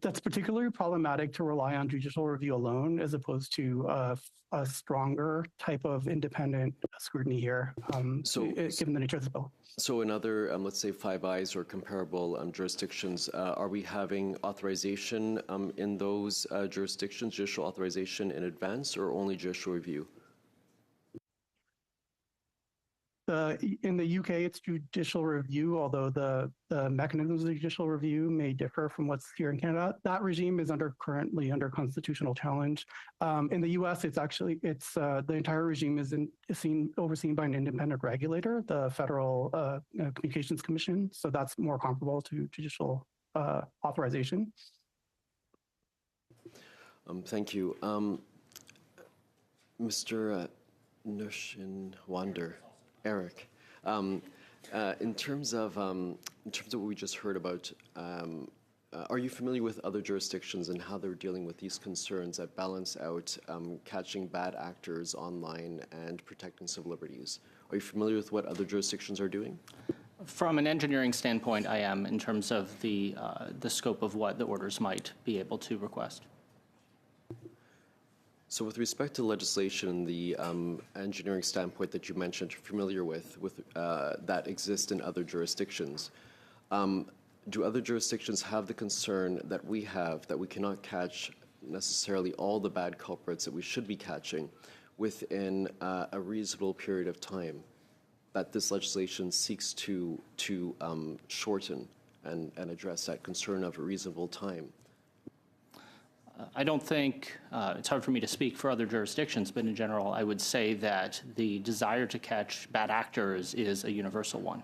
That's particularly problematic to rely on judicial review alone, as opposed to a stronger type of independent scrutiny here, given the nature of the bill. So in other, let's say, Five Eyes or comparable jurisdictions, are we having authorization in those jurisdictions, judicial authorization in advance, or only judicial review? In the UK, it's judicial review, although the mechanisms of judicial review may differ from what's here in Canada. That regime is currently under constitutional challenge. In the US, the entire regime is overseen by an independent regulator, the Federal Communications Commission. So that's more comparable to judicial authorization. Thank you. Mr. Nushinwander. Eric, in terms of what we just heard about, are you familiar with other jurisdictions and how they're dealing with these concerns that balance out catching bad actors online and protecting civil liberties? Are you familiar with what other jurisdictions are doing? From an engineering standpoint, I am, in terms of the scope of what the orders might be able to request. So with respect to legislation, the engineering standpoint that you mentioned, you're familiar with that exists in other jurisdictions, do other jurisdictions have the concern that we have, that we cannot catch necessarily all the bad culprits that we should be catching within a reasonable period of time, that this legislation seeks to shorten and address that concern of a reasonable time? I don't think, it's hard for me to speak for other jurisdictions, but in general, I would say that the desire to catch bad actors is a universal one.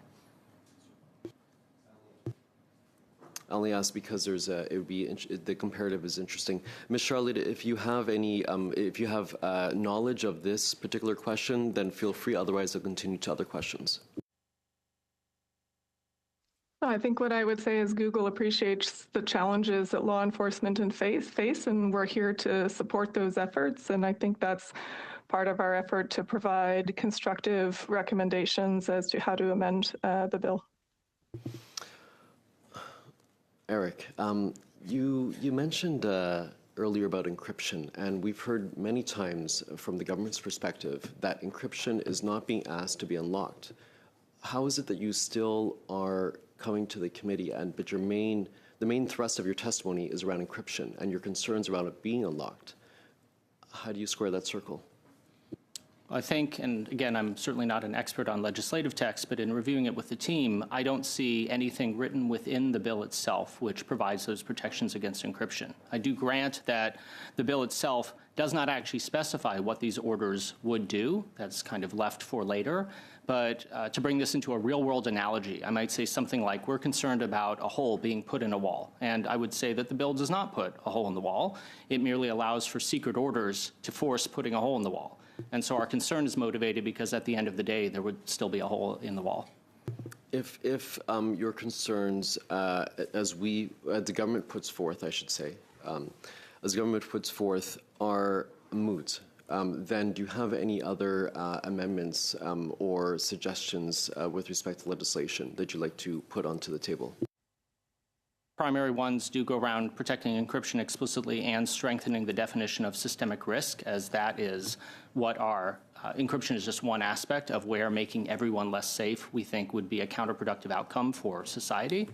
I only ask because the comparative is interesting. Ms. Charlotte, if you have knowledge of this particular question, then feel free. Otherwise, I'll continue to other questions. I think what I would say is Google appreciates the challenges that law enforcement face, and we're here to support those efforts. And I think that's part of our effort to provide constructive recommendations as to how to amend the bill. Eric, you mentioned earlier about encryption, and we've heard many times from the government's perspective that encryption is not being asked to be unlocked. How is it that you still are coming to the committee, but the main thrust of your testimony is around encryption and your concerns around it being unlocked? How do you square that circle? I think, and again, I'm certainly not an expert on legislative text, but in reviewing it with the team, I don't see anything written within the bill itself which provides those protections against encryption. I do grant that the bill itself does not actually specify what these orders would do. That's kind of left for later. But to bring this into a real-world analogy, I might say something like, we're concerned about a hole being put in a wall. And I would say that the bill does not put a hole in the wall. It merely allows for secret orders to force putting a hole in the wall. And so our concern is motivated because at the end of the day, there would still be a hole in the wall. If your concerns, as the government puts forth, I should say, as the government puts forth, are moot, then do you have any other amendments or suggestions with respect to legislation that you'd like to put onto the table? Primary ones do go around protecting encryption explicitly and strengthening the definition of systemic risk, as that is what our encryption is just one aspect of where making everyone less safe we think would be a counterproductive outcome for society.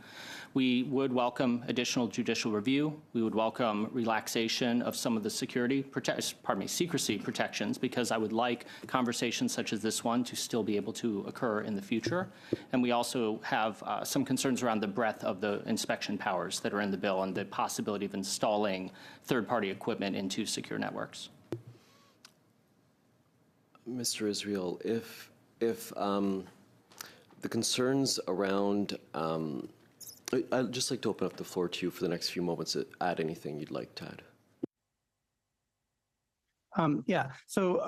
We would welcome additional judicial review. We would welcome relaxation of some of the secrecy protections, because I would like conversations such as this one to still be able to occur in the future. And we also have some concerns around the breadth of the inspection powers that are in the bill and the possibility of installing third-party equipment into secure networks. Mr. Israel, if the concerns around I'd just like to open up the floor to you for the next few moments to add anything you'd like to add. Yeah, so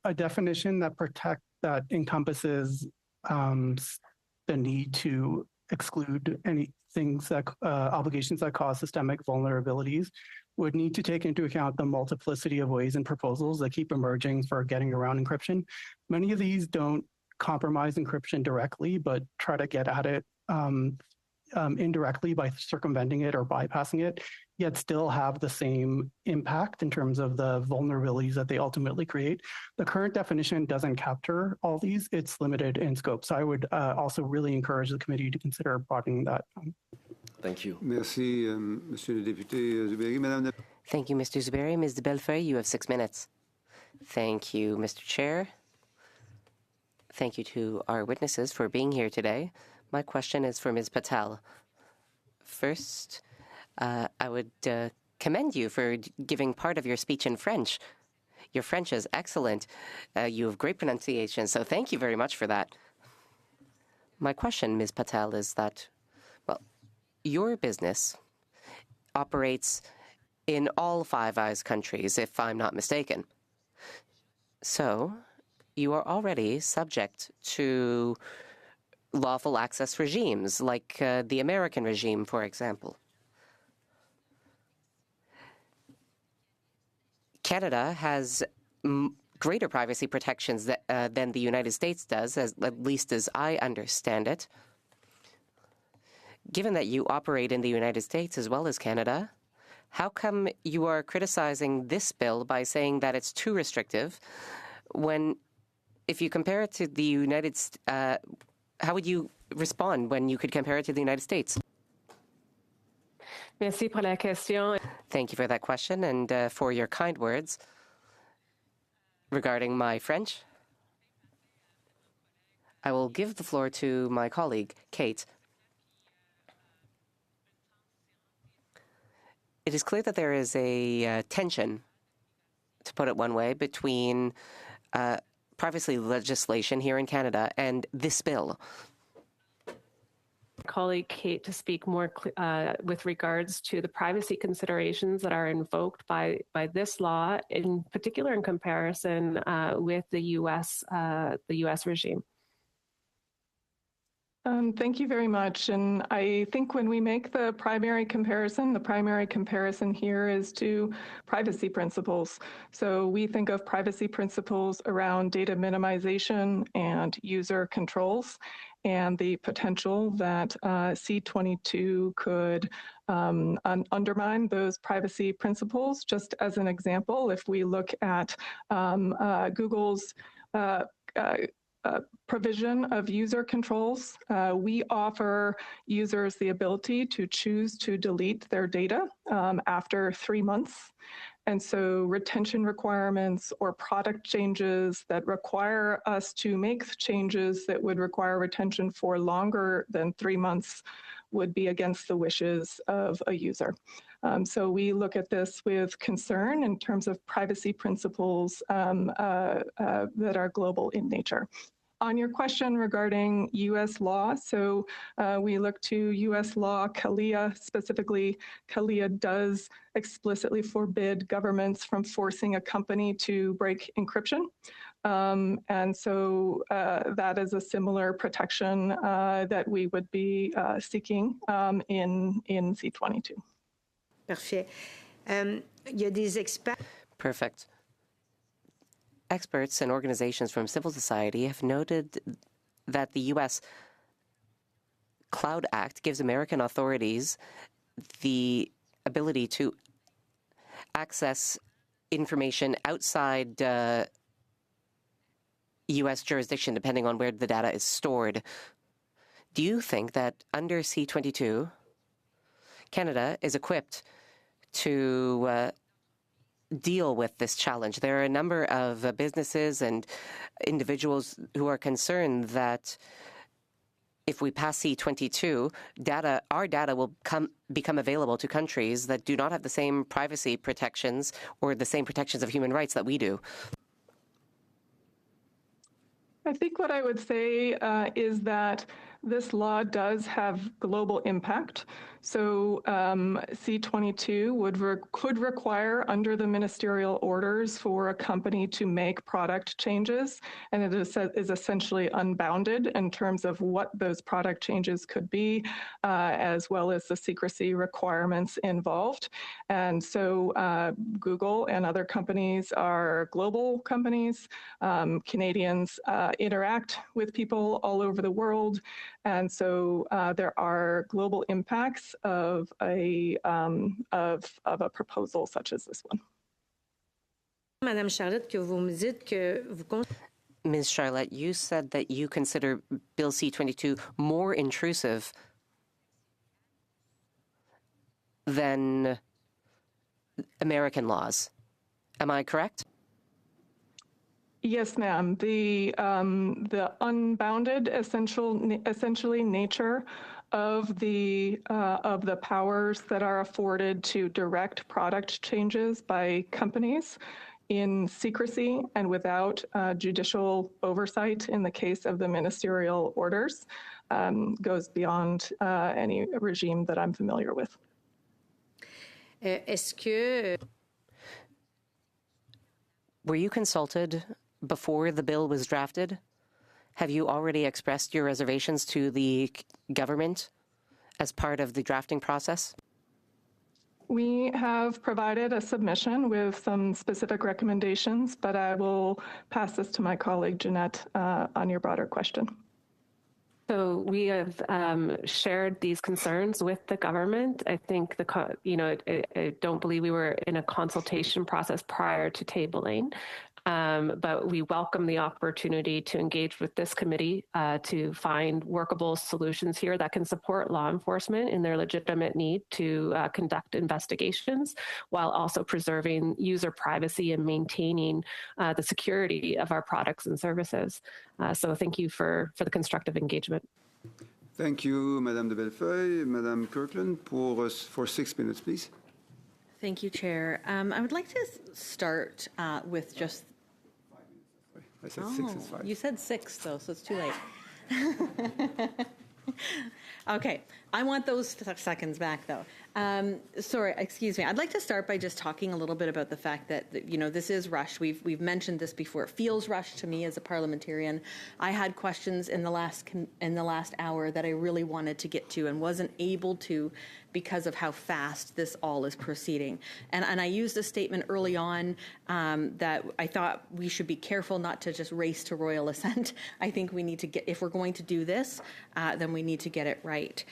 a definition that encompasses the need to exclude any things that obligations that cause systemic vulnerabilities would need to take into account the multiplicity of ways and proposals that keep emerging for getting around encryption. Many of these don't compromise encryption directly, but try to get at it indirectly by circumventing it or bypassing it, yet still have the same impact in terms of the vulnerabilities that they ultimately create. The current definition doesn't capture all these. It's limited in scope. So I would also really encourage the committee to consider broadening that. Thank you. Merci, Monsieur le député Zuberi. Madame. Thank you, Mr. Zuberi. Ms. de Bellefeuille, you have 6 minutes. Thank you, Mr. Chair. Thank you to our witnesses for being here today. My question is for Ms. Patel. First, I would commend you for giving part of your speech in French. Your French is excellent. You have great pronunciation, so thank you very much for that. My question, Ms. Patel, is that, well, your business operates in all Five Eyes countries, if I'm not mistaken. So, you are already subject to lawful access regimes, like the American regime, for example. Canada has greater privacy protections than the United States does, at least as I understand it. Given that you operate in the United States as well as Canada, how come you are criticizing this bill by saying that it's too restrictive when, if you compare it to the United States, how would you respond when you could compare it to the United States? Merci pour la question. Thank you for that question and for your kind words regarding my French. I will give the floor to my colleague, Kate. It is clear that there is a tension, to put it one way, between privacy legislation here in Canada and this bill. Colleague Kate to speak more with regards to the privacy considerations that are invoked by this law, in particular in comparison with the U.S. Regime. Thank you very much. And I think when we make the primary comparison here is to privacy principles. So we think of privacy principles around data minimization and user controls, and the potential that C-22 could undermine those privacy principles. Just as an example, if we look at Google's provision of user controls, we offer users the ability to choose to delete their data after 3 months. And so retention requirements or product changes that require us to make changes that would require retention for longer than 3 months would be against the wishes of a user. So we look at this with concern in terms of privacy principles that are global in nature. On your question regarding U.S. law, so we look to U.S. law, CALEA specifically. CALEA does explicitly forbid governments from forcing a company to break encryption. And so that is a similar protection that we would be seeking in C-22. Parfait. Il y a des experts. Perfect. Experts and organizations from civil society have noted that the U.S. Cloud Act gives American authorities the ability to access information outside U.S. jurisdiction, depending on where the data is stored. Do you think that under C-22, Canada is equipped to deal with this challenge? There are a number of businesses and individuals who are concerned that if we pass C-22, our data will become available to countries that do not have the same privacy protections or the same protections of human rights that we do. I think what I would say is that this law does have global impact. So C-22 could require under the ministerial orders for a company to make product changes, and it is essentially unbounded in terms of what those product changes could be, as well as the secrecy requirements involved. And so Google and other companies are global companies. Canadians interact with people all over the world. And so there are global impacts of a proposal such as this one. Madame Charlotte, que vous me dites que vous... Ms. Charlotte, you said that you consider Bill C-22 more intrusive than American laws. Am I correct? Yes, ma'am. The unbounded essentially nature of the powers that are afforded to direct product changes by companies in secrecy and without judicial oversight in the case of the ministerial orders goes beyond any regime that I'm familiar with. Est-ce que... Were you consulted before the bill was drafted? Have you already expressed your reservations to the government as part of the drafting process? We have provided a submission with some specific recommendations, but I will pass this to my colleague Jeanette on your broader question. So we have shared these concerns with the government. I think I don't believe we were in a consultation process prior to tabling, but we welcome the opportunity to engage with this committee to find workable solutions here that can support law enforcement in their legitimate need to conduct investigations while also preserving user privacy and maintaining the security of our products and services. So thank you for the constructive engagement. Thank you, Madame de Bellefeuille. Madame Kirkland, for 6 minutes, please. Thank you, Chair. I would like to start with just... I said 6 is 5. You said 6, though, so it's too late. Okay, I want those seconds back, though. Sorry, excuse me. I'd like to start by just talking a little bit about the fact that, this is rushed. We've mentioned this before. It feels rushed to me as a parliamentarian. I had questions in the last hour that I really wanted to get to and wasn't able to because of how fast this all is proceeding. And I used a statement early on that I thought we should be careful not to just race to royal assent. I think we need to get, if we're going to do this, then we need to get it right.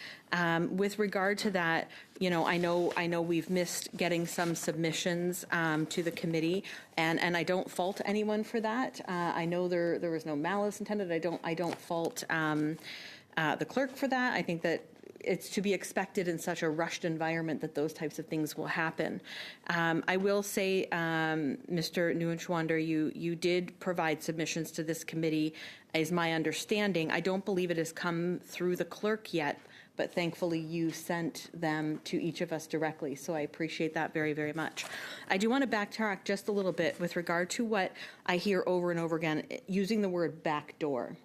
With regard to that, I know we've missed getting some submissions to the committee, and I don't fault anyone for that. I know there was no malice intended. I don't fault the clerk for that. I think that it's to be expected in such a rushed environment that those types of things will happen. I will say, Mr. Nguyen-Schwander, you did provide submissions to this committee, is my understanding. I don't believe it has come through the clerk yet, but thankfully you sent them to each of us directly, so I appreciate that very, very much. I do want to backtrack just a little bit with regard to what I hear over and over again, using the word backdoor.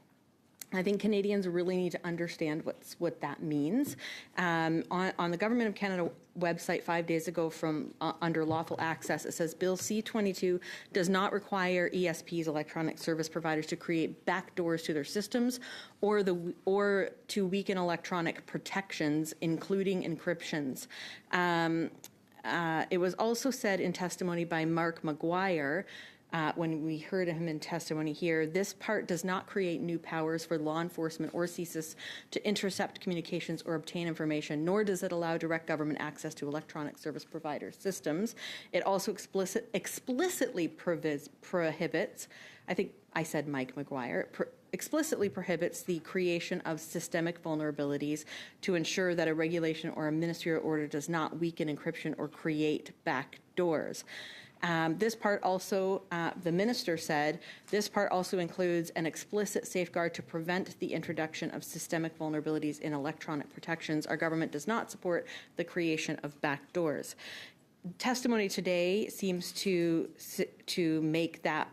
I think Canadians really need to understand what that means. On the Government of Canada website 5 days ago from under lawful access, it says Bill C-22 does not require ESPs, electronic service providers, to create backdoors to their systems or to weaken electronic protections, including encryptions. It was also said in testimony by Mark Maguire, when we heard him in testimony here, this part does not create new powers for law enforcement or CSIS to intercept communications or obtain information, nor does it allow direct government access to electronic service provider systems. It also explicitly prohibits, I think I said Mike Maguire, explicitly prohibits the creation of systemic vulnerabilities to ensure that a regulation or a ministerial order does not weaken encryption or create backdoors. This part also, the minister said, this part also includes an explicit safeguard to prevent the introduction of systemic vulnerabilities in electronic protections. Our government does not support the creation of backdoors. Testimony today seems to make that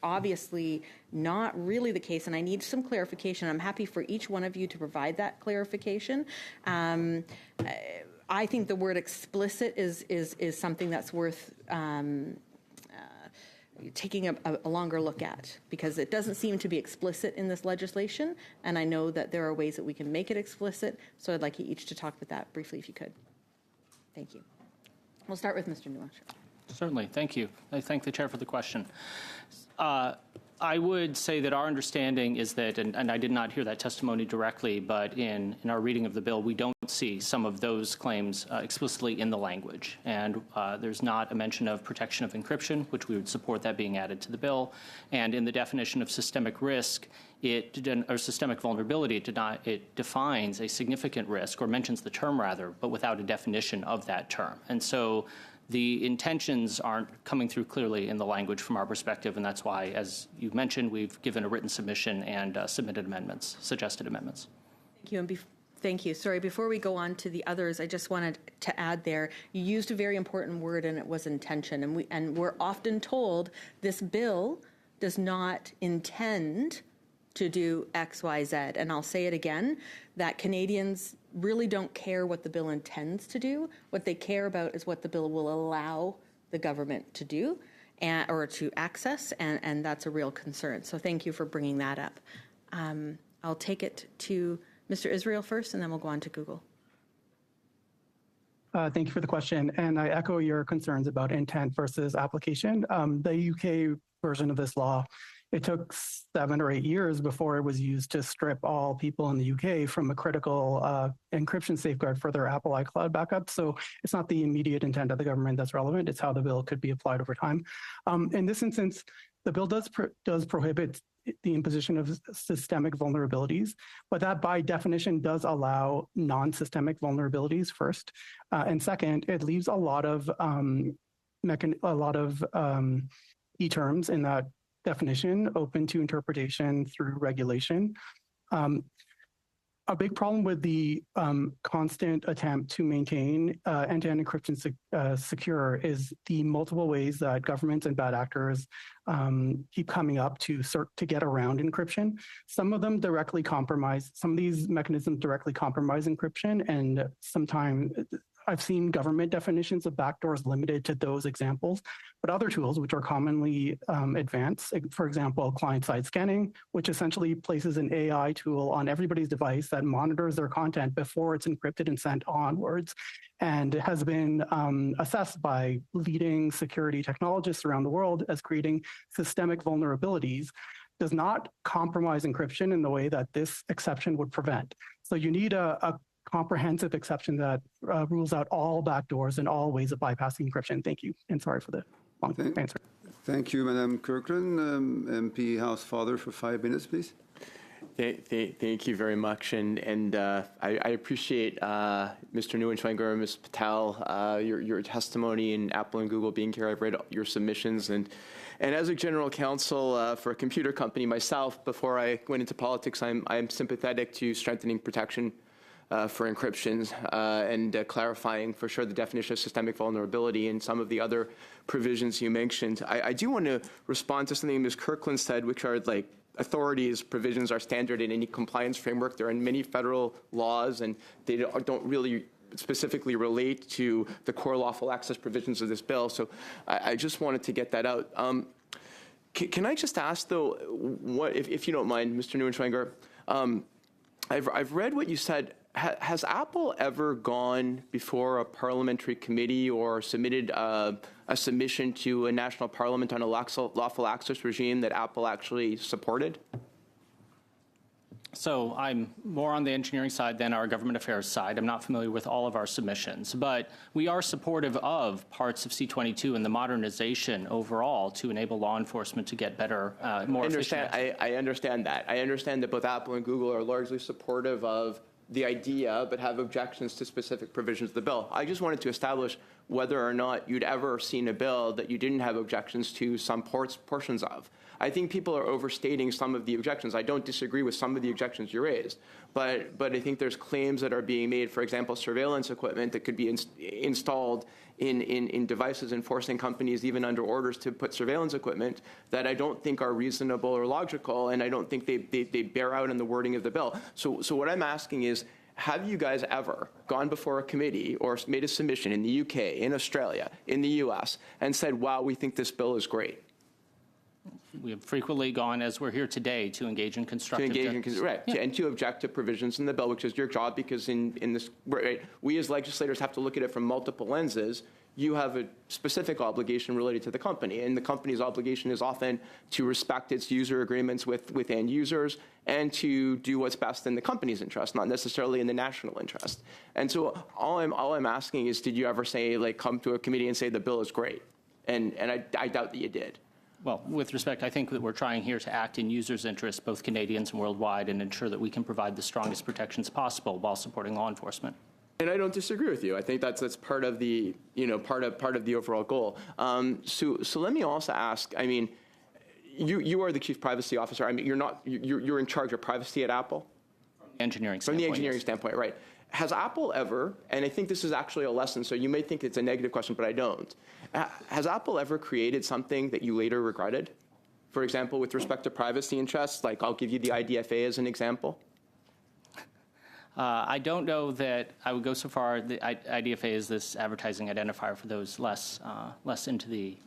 obviously not really the case, and I need some clarification. I'm happy for each one of you to provide that clarification. I think the word explicit is something that's worth taking a longer look at, because it doesn't seem to be explicit in this legislation, and I know that there are ways that we can make it explicit, so I'd like you each to talk about that briefly if you could. Thank you. We'll start with Mr. Nguyen. Certainly. Thank you. I thank the Chair for the question. I would say that our understanding is that, and I did not hear that testimony directly, but in our reading of the bill, we don't see some of those claims explicitly in the language. And there's not a mention of protection of encryption, which we would support that being added to the bill. And in the definition of systemic risk, or systemic vulnerability, it defines a significant risk, or mentions the term rather, but without a definition of that term. And so the intentions aren't coming through clearly in the language from our perspective, and that's why, as you mentioned, we've given a written submission and submitted amendments, suggested amendments. Thank you. And thank you. Sorry, before we go on to the others, I just wanted to add there, you used a very important word, and it was intention. And we're often told this bill does not intend to do X, Y, Z. And I'll say it again, that Canadians really don't care what the bill intends to do. What they care about is what the bill will allow the government to do or to access, and that's a real concern. So thank you for bringing that up. I'll take it to Mr. Israel first, and then we'll go on to Google. Thank you for the question. And I echo your concerns about intent versus application. The UK version of this law, it took 7 or 8 years before it was used to strip all people in the UK from a critical encryption safeguard for their Apple iCloud backup. So it's not the immediate intent of the government that's relevant. It's how the bill could be applied over time. In this instance, the bill does prohibit the imposition of systemic vulnerabilities, but that by definition does allow non-systemic vulnerabilities first. And second, it leaves a lot of e-terms in that definition open to interpretation through regulation. A big problem with the constant attempt to maintain end-to-end encryption secure is the multiple ways that governments and bad actors keep coming up to get around encryption. Some of them directly compromise, some of these mechanisms directly compromise encryption, and sometimes I've seen government definitions of backdoors limited to those examples, but other tools which are commonly advanced, for example, client-side scanning, which essentially places an AI tool on everybody's device that monitors their content before it's encrypted and sent onwards, and has been assessed by leading security technologists around the world as creating systemic vulnerabilities, does not compromise encryption in the way that this exception would prevent. So you need a comprehensive exception that rules out all backdoors and all ways of bypassing encryption. Thank you, and sorry for the long answer. Thank you, Madam Kirkland. MP House Father for 5 minutes, please. Thank you very much, and I appreciate Mr. Neuenschwanger and Ms. Patel, your testimony in Apple and Google being here. I've read your submissions, and as a general counsel for a computer company myself, before I went into politics, I'm sympathetic to strengthening protection for encryptions and clarifying for sure the definition of systemic vulnerability and some of the other provisions you mentioned. I do want to respond to something Ms. Kirkland said, which are like authorities, provisions are standard in any compliance framework. There are in many federal laws, and they don't really specifically relate to the core lawful access provisions of this bill. So I just wanted to get that out. Can I just ask, though, what, if you don't mind, Mr. Neuenschwanger, I've read what you said. Has Apple ever gone before a parliamentary committee or submitted a submission to a national parliament on a lawful access regime that Apple actually supported? So I'm more on the engineering side than our government affairs side. I'm not familiar with all of our submissions, but we are supportive of parts of C-22 and the modernization overall to enable law enforcement to get better, more efficient. I understand that. I understand that both Apple and Google are largely supportive of the idea, but have objections to specific provisions of the bill. I just wanted to establish whether or not you'd ever seen a bill that you didn't have objections to some portions of. I think people are overstating some of the objections. I don't disagree with some of the objections you raised, but I think there's claims that are being made, for example, surveillance equipment that could be installed in devices and forcing companies even under orders to put surveillance equipment that I don't think are reasonable or logical, and I don't think they bear out in the wording of the bill. So what I'm asking is, have you guys ever gone before a committee or made a submission in the UK, in Australia, in the US, and said, wow, we think this bill is great? We have frequently gone, as we're here today, to engage in constructive... Right, yeah. And to object to provisions in the bill, which is your job, because in this, right, we as legislators have to look at it from multiple lenses. You have a specific obligation related to the company, and the company's obligation is often to respect its user agreements with end users and to do what's best in the company's interest, not necessarily in the national interest. And so all I'm asking is, did you ever say, like, come to a committee and say the bill is great? And I doubt that you did. Well, with respect, I think that we're trying here to act in users' interests, both Canadians and worldwide, and ensure that we can provide the strongest protections possible while supporting law enforcement. And I don't disagree with you. I think that's part of the part of the overall goal. So let me also ask. I mean, you are the chief privacy officer. I mean, you're in charge of privacy at Apple. From the engineering standpoint, right? Has Apple ever, and I think this is actually a lesson, so you may think it's a negative question, but I don't. Has Apple ever created something that you later regretted? For example, with respect to privacy interests, like I'll give you the IDFA as an example. I don't know that I would go so far. The IDFA is this advertising identifier for those less into the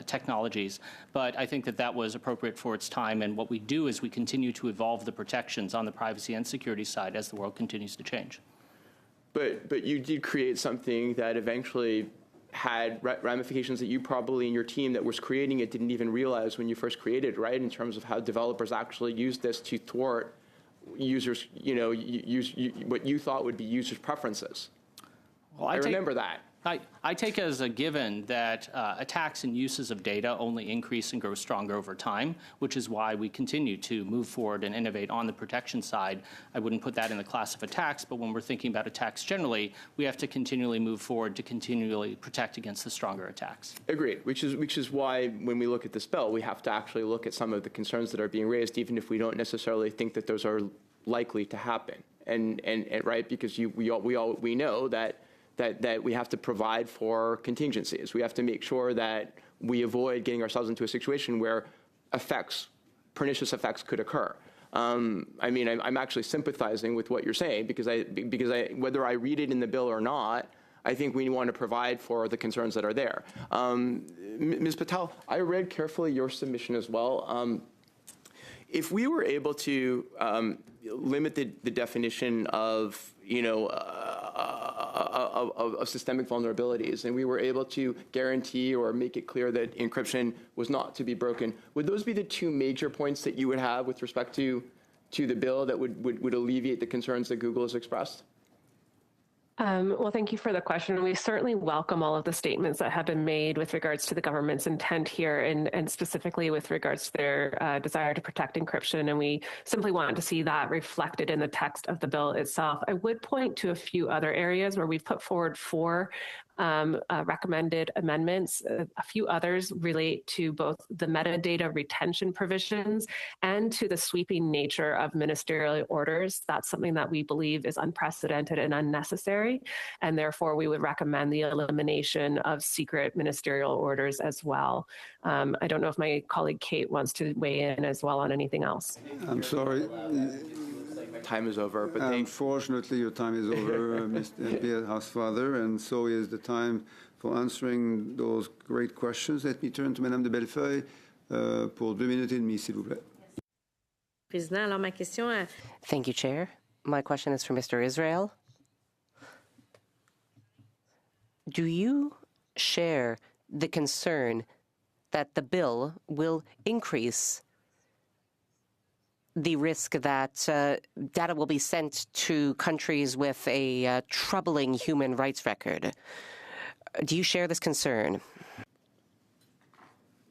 technologies, but I think that was appropriate for its time, and what we do is we continue to evolve the protections on the privacy and security side as the world continues to change. but you did create something that eventually had ramifications that you probably in your team that was creating it didn't even realize when you first created it, right? In terms of how developers actually use this to thwart users, what you thought would be users' preferences. Well, I remember that. I take it as a given that attacks and uses of data only increase and grow stronger over time, which is why we continue to move forward and innovate on the protection side. I wouldn't put that in the class of attacks, but when we're thinking about attacks generally, we have to continually move forward to continually protect against the stronger attacks. Agreed, which is why when we look at this bill, we have to actually look at some of the concerns that are being raised, even if we don't necessarily think that those are likely to happen. And right, because we know that we have to provide for contingencies. We have to make sure that we avoid getting ourselves into a situation where pernicious effects could occur. I mean, I'm actually sympathizing with what you're saying because whether I read it in the bill or not, I think we want to provide for the concerns that are there. Ms. Patel, I read carefully your submission as well. If we were able to limit the definition of systemic vulnerabilities, and we were able to guarantee or make it clear that encryption was not to be broken, would those be the two major points that you would have with respect to the bill that would alleviate the concerns that Google has expressed? Well, thank you for the question. We certainly welcome all of the statements that have been made with regards to the government's intent here and specifically with regards to their desire to protect encryption. And we simply want to see that reflected in the text of the bill itself. I would point to a few other areas where we've put forward 4 recommended amendments. A few others relate to both the metadata retention provisions and to the sweeping nature of ministerial orders. That's something that we believe is unprecedented and unnecessary, and therefore we would recommend the elimination of secret ministerial orders as well. I don't know if my colleague Kate wants to weigh in as well on anything else. I'm sorry. Time is over, but unfortunately, your time is over, Mr. Pierre Housefather, and so is the time for answering those great questions. Let me turn to Madame de Bellefeuille pour 2 minutes et demie, s'il vous plaît. Président, alors ma question. Thank you, Chair. My question is for Mr. Israel. Do you share the concern that the bill will increase the risk that data will be sent to countries with a troubling human rights record? Do you share this concern?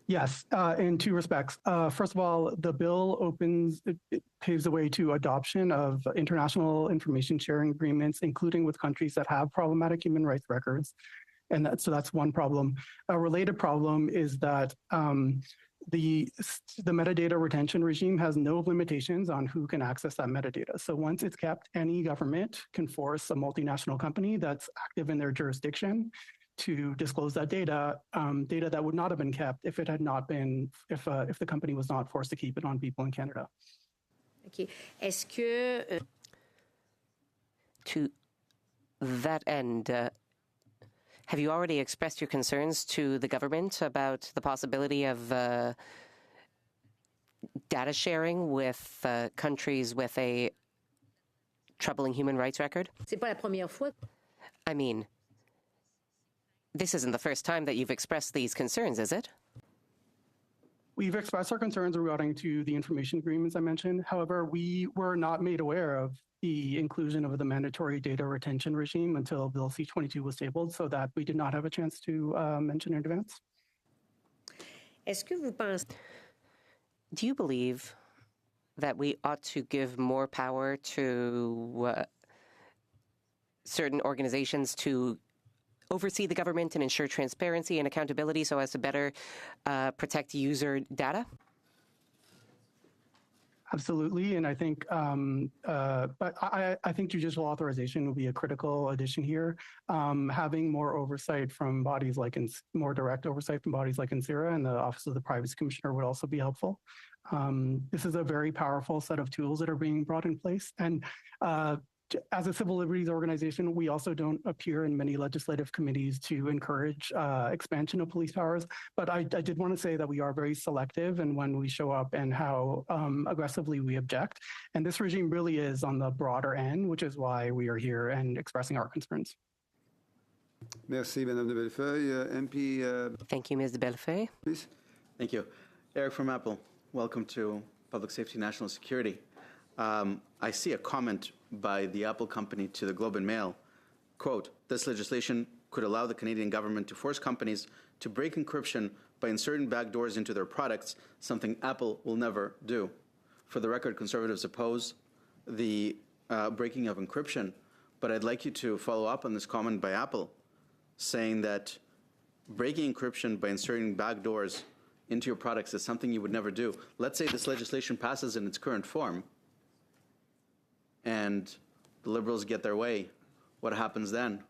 Yes, in 2 respects. First of all, the bill it paves the way to adoption of international information sharing agreements, including with countries that have problematic human rights records. And so that's one problem. A related problem is that the metadata retention regime has no limitations on who can access that metadata. So once it's kept, any government can force a multinational company that's active in their jurisdiction to disclose that data, data that would not have been kept if it had not been, if the company was not forced to keep it on people in Canada. Okay. Est-ce que to that end, have you already expressed your concerns to the government about the possibility of data sharing with countries with a troubling human rights record? C'est pas la première fois. I mean, this isn't the first time that you've expressed these concerns, is it? We've expressed our concerns regarding to the information agreements I mentioned. However, we were not made aware of the inclusion of the mandatory data retention regime until Bill C-22 was tabled, so that we did not have a chance to mention in advance. Est-ce que vous pensez? Do you believe that we ought to give more power to certain organizations to oversee the government and ensure transparency and accountability so as to better protect user data? Absolutely, and I think, but I think judicial authorization will be a critical addition here. Having more oversight from bodies like, more direct oversight from bodies like NCIRA and the Office of the Privacy Commissioner would also be helpful. This is a very powerful set of tools that are being brought in place, and as a civil liberties organization, we also don't appear in many legislative committees to encourage expansion of police powers. But I did want to say that we are very selective in when we show up and how aggressively we object. And this regime really is on the broader end, which is why we are here and expressing our concerns. Merci, Madame de Bellefeuille. MP. Thank you, Ms. de Bellefeuille. Please. Thank you. Eric from Apple. Welcome to Public Safety National Security. I see a comment by the Apple company to the Globe and Mail, quote, "This legislation could allow the Canadian government to force companies to break encryption by inserting backdoors into their products, something Apple will never do." For the record, Conservatives oppose the breaking of encryption, but I'd like you to follow up on this comment by Apple, saying that breaking encryption by inserting backdoors into your products is something you would never do. Let's say this legislation passes in its current form, and the Liberals get their way. What happens then?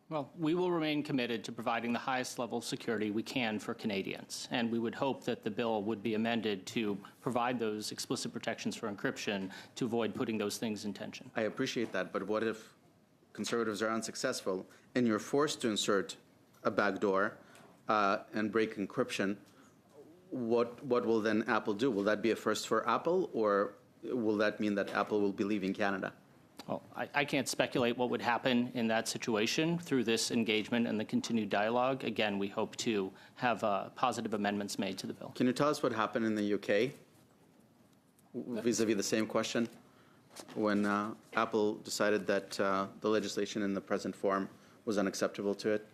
Well, we will remain committed to providing the highest level of security we can for Canadians, and we would hope that the bill would be amended to provide those explicit protections for encryption to avoid putting those things in tension. I appreciate that, but what if Conservatives are unsuccessful and you're forced to insert a backdoor and break encryption? What will then Apple do? Will that be a first for Apple, or will that mean that Apple will be leaving Canada? Well, I can't speculate what would happen in that situation through this engagement and the continued dialogue. Again, we hope to have positive amendments made to the bill. Can you tell us what happened in the UK vis-a-vis the same question when Apple decided that the legislation in the present form was unacceptable to it?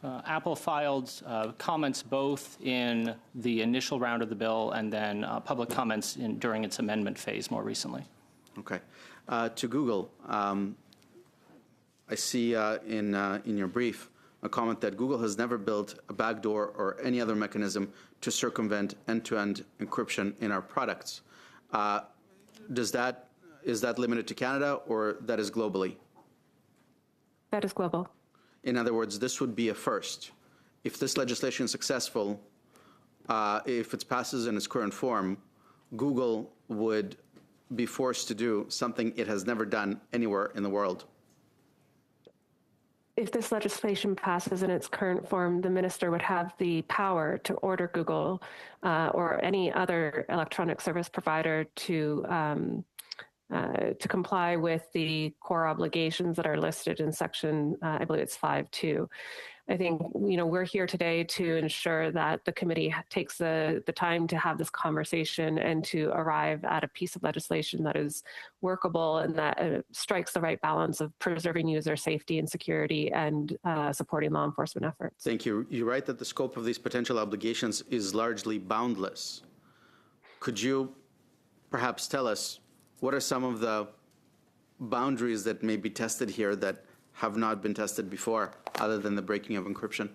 Apple filed comments both in the initial round of the bill and then public comments during its amendment phase more recently. Okay. To Google, I see in your brief a comment that Google has never built a backdoor or any other mechanism to circumvent end-to-end encryption in our products. Is that limited to Canada, or that is globally? That is global. In other words, this would be a first. If this legislation is successful, if it passes in its current form, Google would be forced to do something it has never done anywhere in the world. If this legislation passes in its current form, the minister would have the power to order Google or any other electronic service provider to comply with the core obligations that are listed in section, I believe it's 5.2. I think, we're here today to ensure that the committee takes the time to have this conversation and to arrive at a piece of legislation that is workable and that strikes the right balance of preserving user safety and security and supporting law enforcement efforts. Thank you. You write that the scope of these potential obligations is largely boundless. Could you perhaps tell us what are some of the boundaries that may be tested here that have not been tested before, other than the breaking of encryption?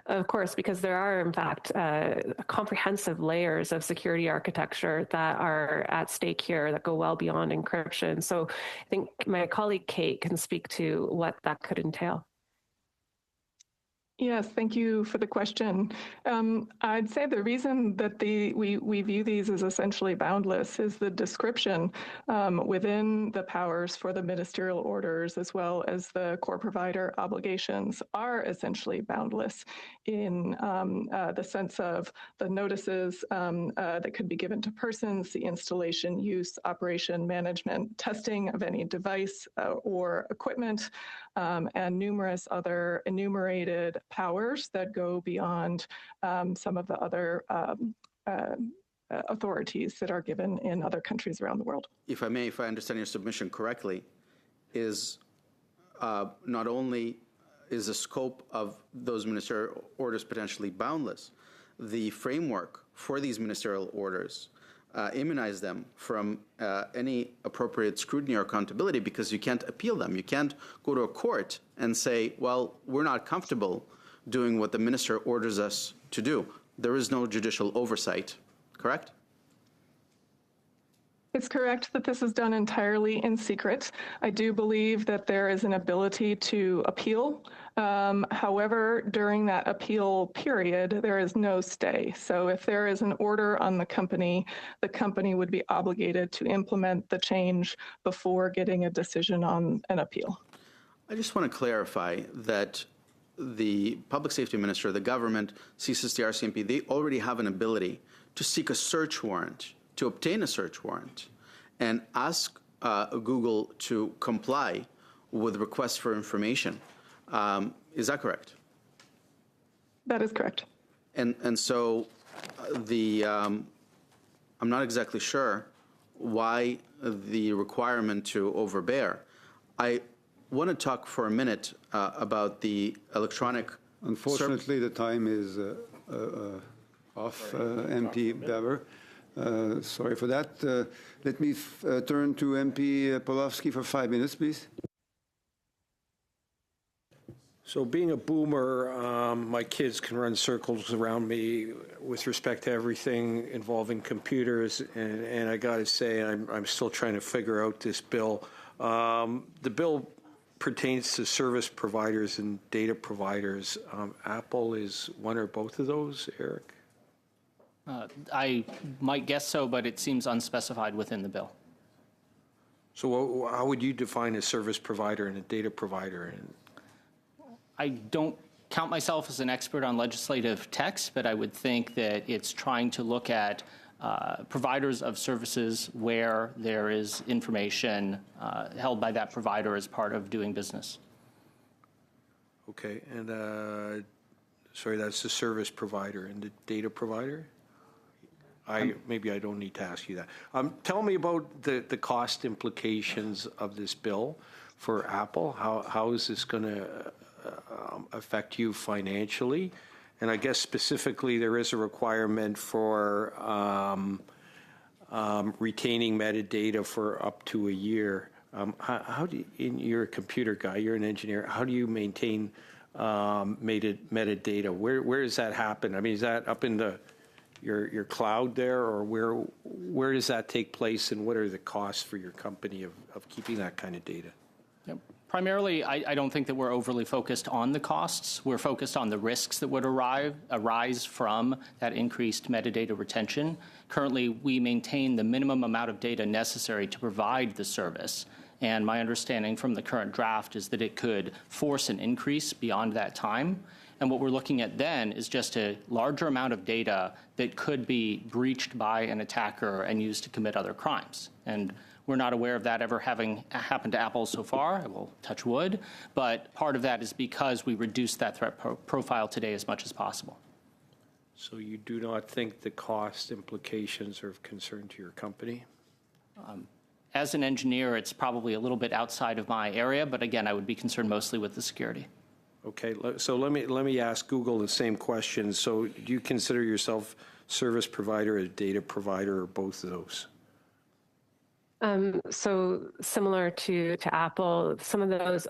Of course, because there are, in fact, comprehensive layers of security architecture that are at stake here that go well beyond encryption. So I think my colleague Kate can speak to what that could entail. Yes, thank you for the question. I'd say the reason that we view these as essentially boundless is the description within the powers for the ministerial orders, as well as the core provider obligations, are essentially boundless in the sense of the notices that could be given to persons, the installation, use, operation, management, testing of any device or equipment, and numerous other enumerated powers that go beyond some of the other authorities that are given in other countries around the world. If I may, if I understand your submission correctly, is not only is the scope of those ministerial orders potentially boundless, the framework for these ministerial orders immunize them from any appropriate scrutiny or accountability, because you can't appeal them. You can't go to a court and say, well, we're not comfortable doing what the minister orders us to do. There is no judicial oversight, correct? It's correct that this is done entirely in secret. I do believe that there is an ability to appeal However, during that appeal period, there is no stay. So if there is an order on the company would be obligated to implement the change before getting a decision on an appeal. I just want to clarify that the public safety minister, the government, CSIS, RCMP, they already have an ability to seek a search warrant, to obtain a search warrant, and ask Google to comply with requests for information. Is that correct? That is correct. And so I'm not exactly sure why the requirement to overbear. I want to talk for a minute about the electronic. Unfortunately, the time is off, MP Baber. Sorry for that. Let me turn to MP Polowski for 5 minutes, please. So being a boomer, my kids can run circles around me with respect to everything involving computers, and I got to say, I'm still trying to figure out this bill. The bill pertains to service providers and data providers. Apple is one or both of those, Eric? I might guess so, but it seems unspecified within the bill. So how would you define a service provider and a data provider? I don't count myself as an expert on legislative text, but I would think that it's trying to look at providers of services where there is information held by that provider as part of doing business. Okay, and sorry, that's the service provider and the data provider? Maybe I don't need to ask you that. Tell me about the cost implications of this bill for Apple. How is this going to affect you financially? And I guess specifically there is a requirement for retaining metadata for up to a year. How do you, you're a computer guy, you're an engineer, how do you maintain metadata? Where does that happen? I mean, is that up in your cloud there, or where does that take place, and what are the costs for your company of keeping that kind of data? Yep. Primarily, I don't think that we're overly focused on the costs. We're focused on the risks that would arise from that increased metadata retention. Currently, we maintain the minimum amount of data necessary to provide the service. And my understanding from the current draft is that it could force an increase beyond that time. And what we're looking at then is just a larger amount of data that could be breached by an attacker and used to commit other crimes. And we're not aware of that ever having happened to Apple so far. I will touch wood. But part of that is because we reduced that threat profile today as much as possible. So you do not think the cost implications are of concern to your company? As an engineer, it's probably a little bit outside of my area. But again, I would be concerned mostly with the security. Okay, so let me ask Google the same question. So do you consider yourself service provider, a data provider, or both of those? So similar to Apple, some of those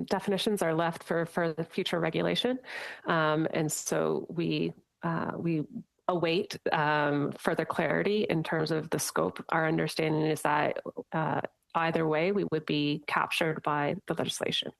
definitions are left for the future regulation, and so we await further clarity in terms of the scope. Our understanding is that either way, we would be captured by the legislation.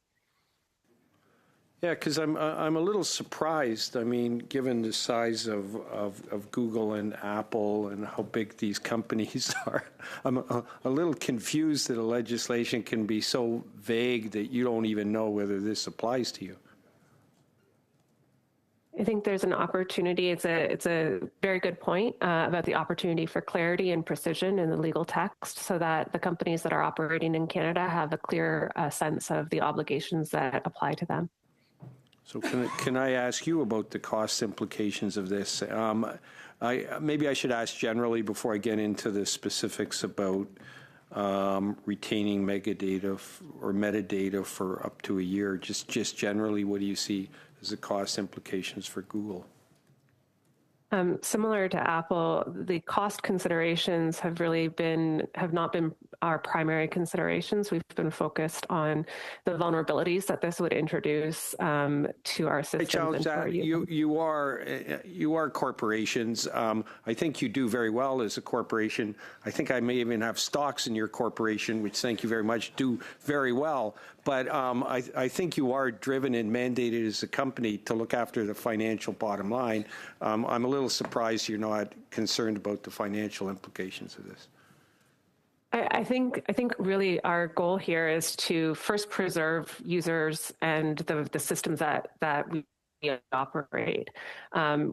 Yeah, because I'm a little surprised. I mean, given the size of Google and Apple and how big these companies are, I'm a little confused that a legislation can be so vague that you don't even know whether this applies to you. I think there's an opportunity. It's a very good point about the opportunity for clarity and precision in the legal text, so that the companies that are operating in Canada have a clear sense of the obligations that apply to them. So can I ask you about the cost implications of this? Maybe I should ask generally before I get into the specifics about retaining metadata for up to a year. Just generally, what do you see as the cost implications for Google? Similar to Apple, the cost considerations have not been our primary considerations. We've been focused on the vulnerabilities that this would introduce to our systems. You are corporations. I think you do very well as a corporation. I think I may even have stocks in your corporation, which, thank you very much, do very well. but I think you are driven and mandated as a company to look after the financial bottom line. I'm a little surprised you're not concerned about the financial implications of this. I think really our goal here is to first preserve users and the systems that we operate.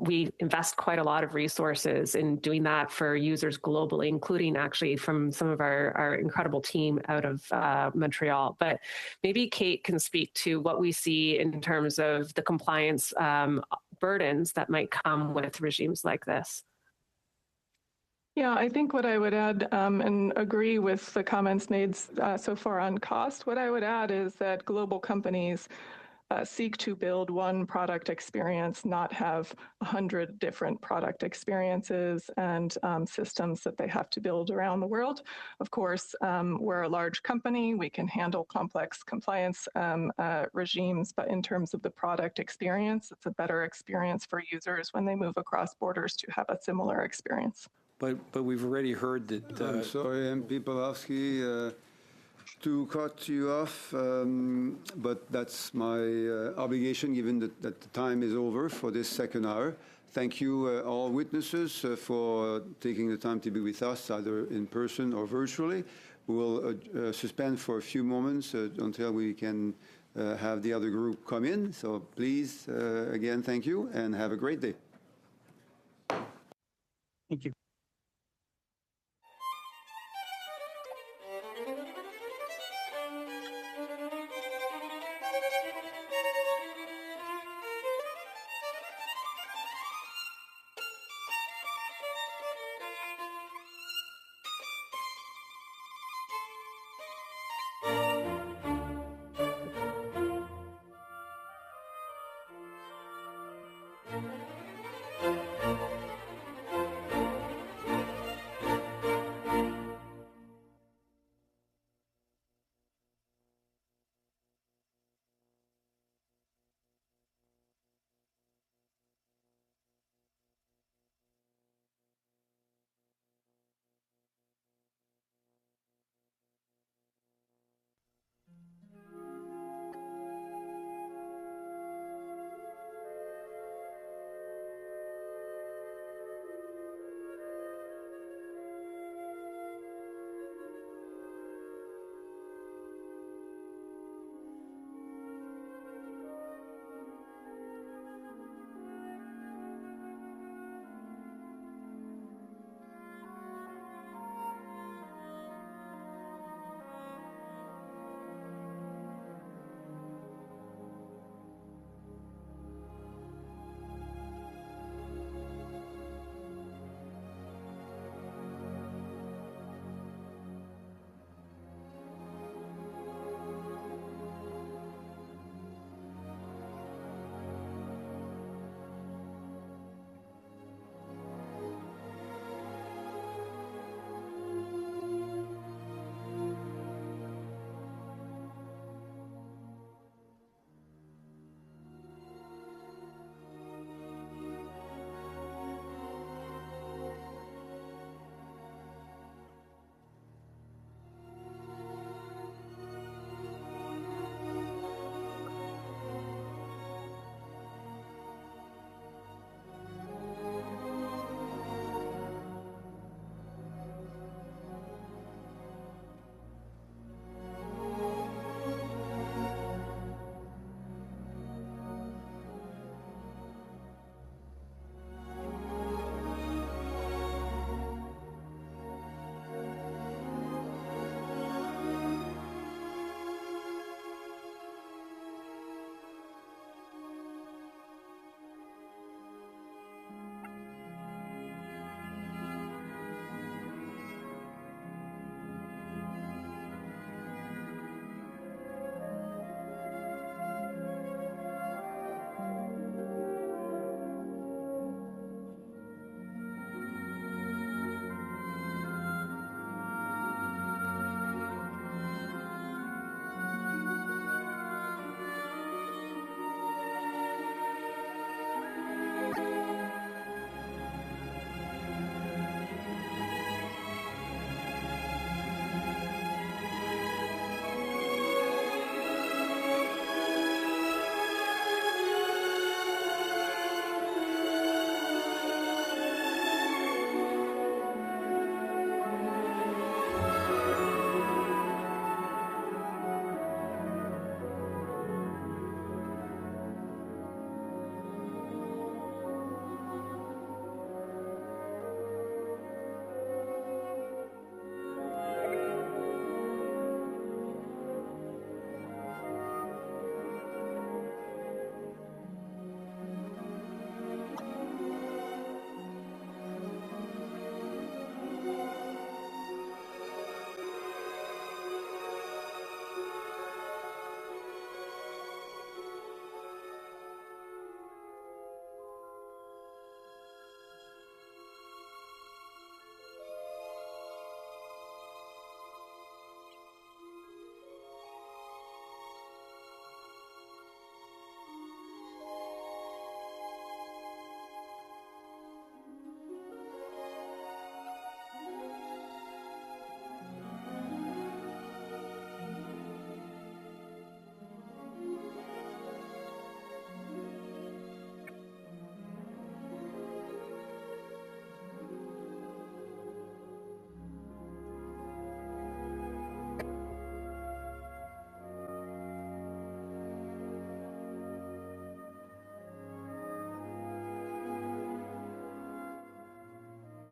We invest quite a lot of resources in doing that for users globally, including actually from some of our incredible team out of Montreal. But maybe Kate can speak to what we see in terms of the compliance burdens that might come with regimes like this. Yeah, I think what I would add, and agree with the comments made so far on cost, what I would add is that global companies seek to build one product experience, not have 100 different product experiences and systems that they have to build around the world. Of course, we're a large company. We can handle complex compliance regimes, but in terms of the product experience, it's a better experience for users when they move across borders to have a similar experience. But we've already heard that. I'm sorry, MP Pawlowski, to cut you off, but that's my obligation given that the time is over for this second hour. Thank you, all witnesses, for taking the time to be with us, either in person or virtually. We will suspend for a few moments until we can have the other group come in. So please, again, thank you and have a great day. Thank you.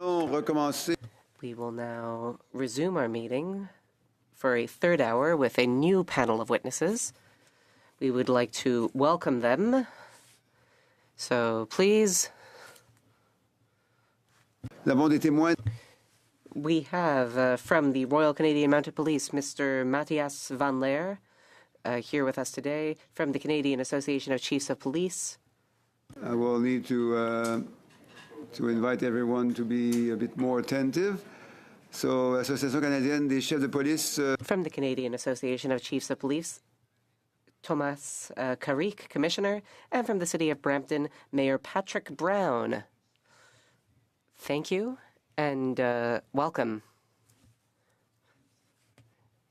We will now resume our meeting for a third hour with a new panel of witnesses. We would like to welcome them. So please. We have from the Royal Canadian Mounted Police, Mr. Matthias Van Leer, here with us today. From the Canadian Association of Chiefs of Police. I will need to invite everyone to be a bit more attentive. So, Association Canadienne des Chefs de Police. From the Canadian Association of Chiefs of Police, Thomas Carrick, Commissioner, and from the City of Brampton, Mayor Patrick Brown. Thank you and welcome.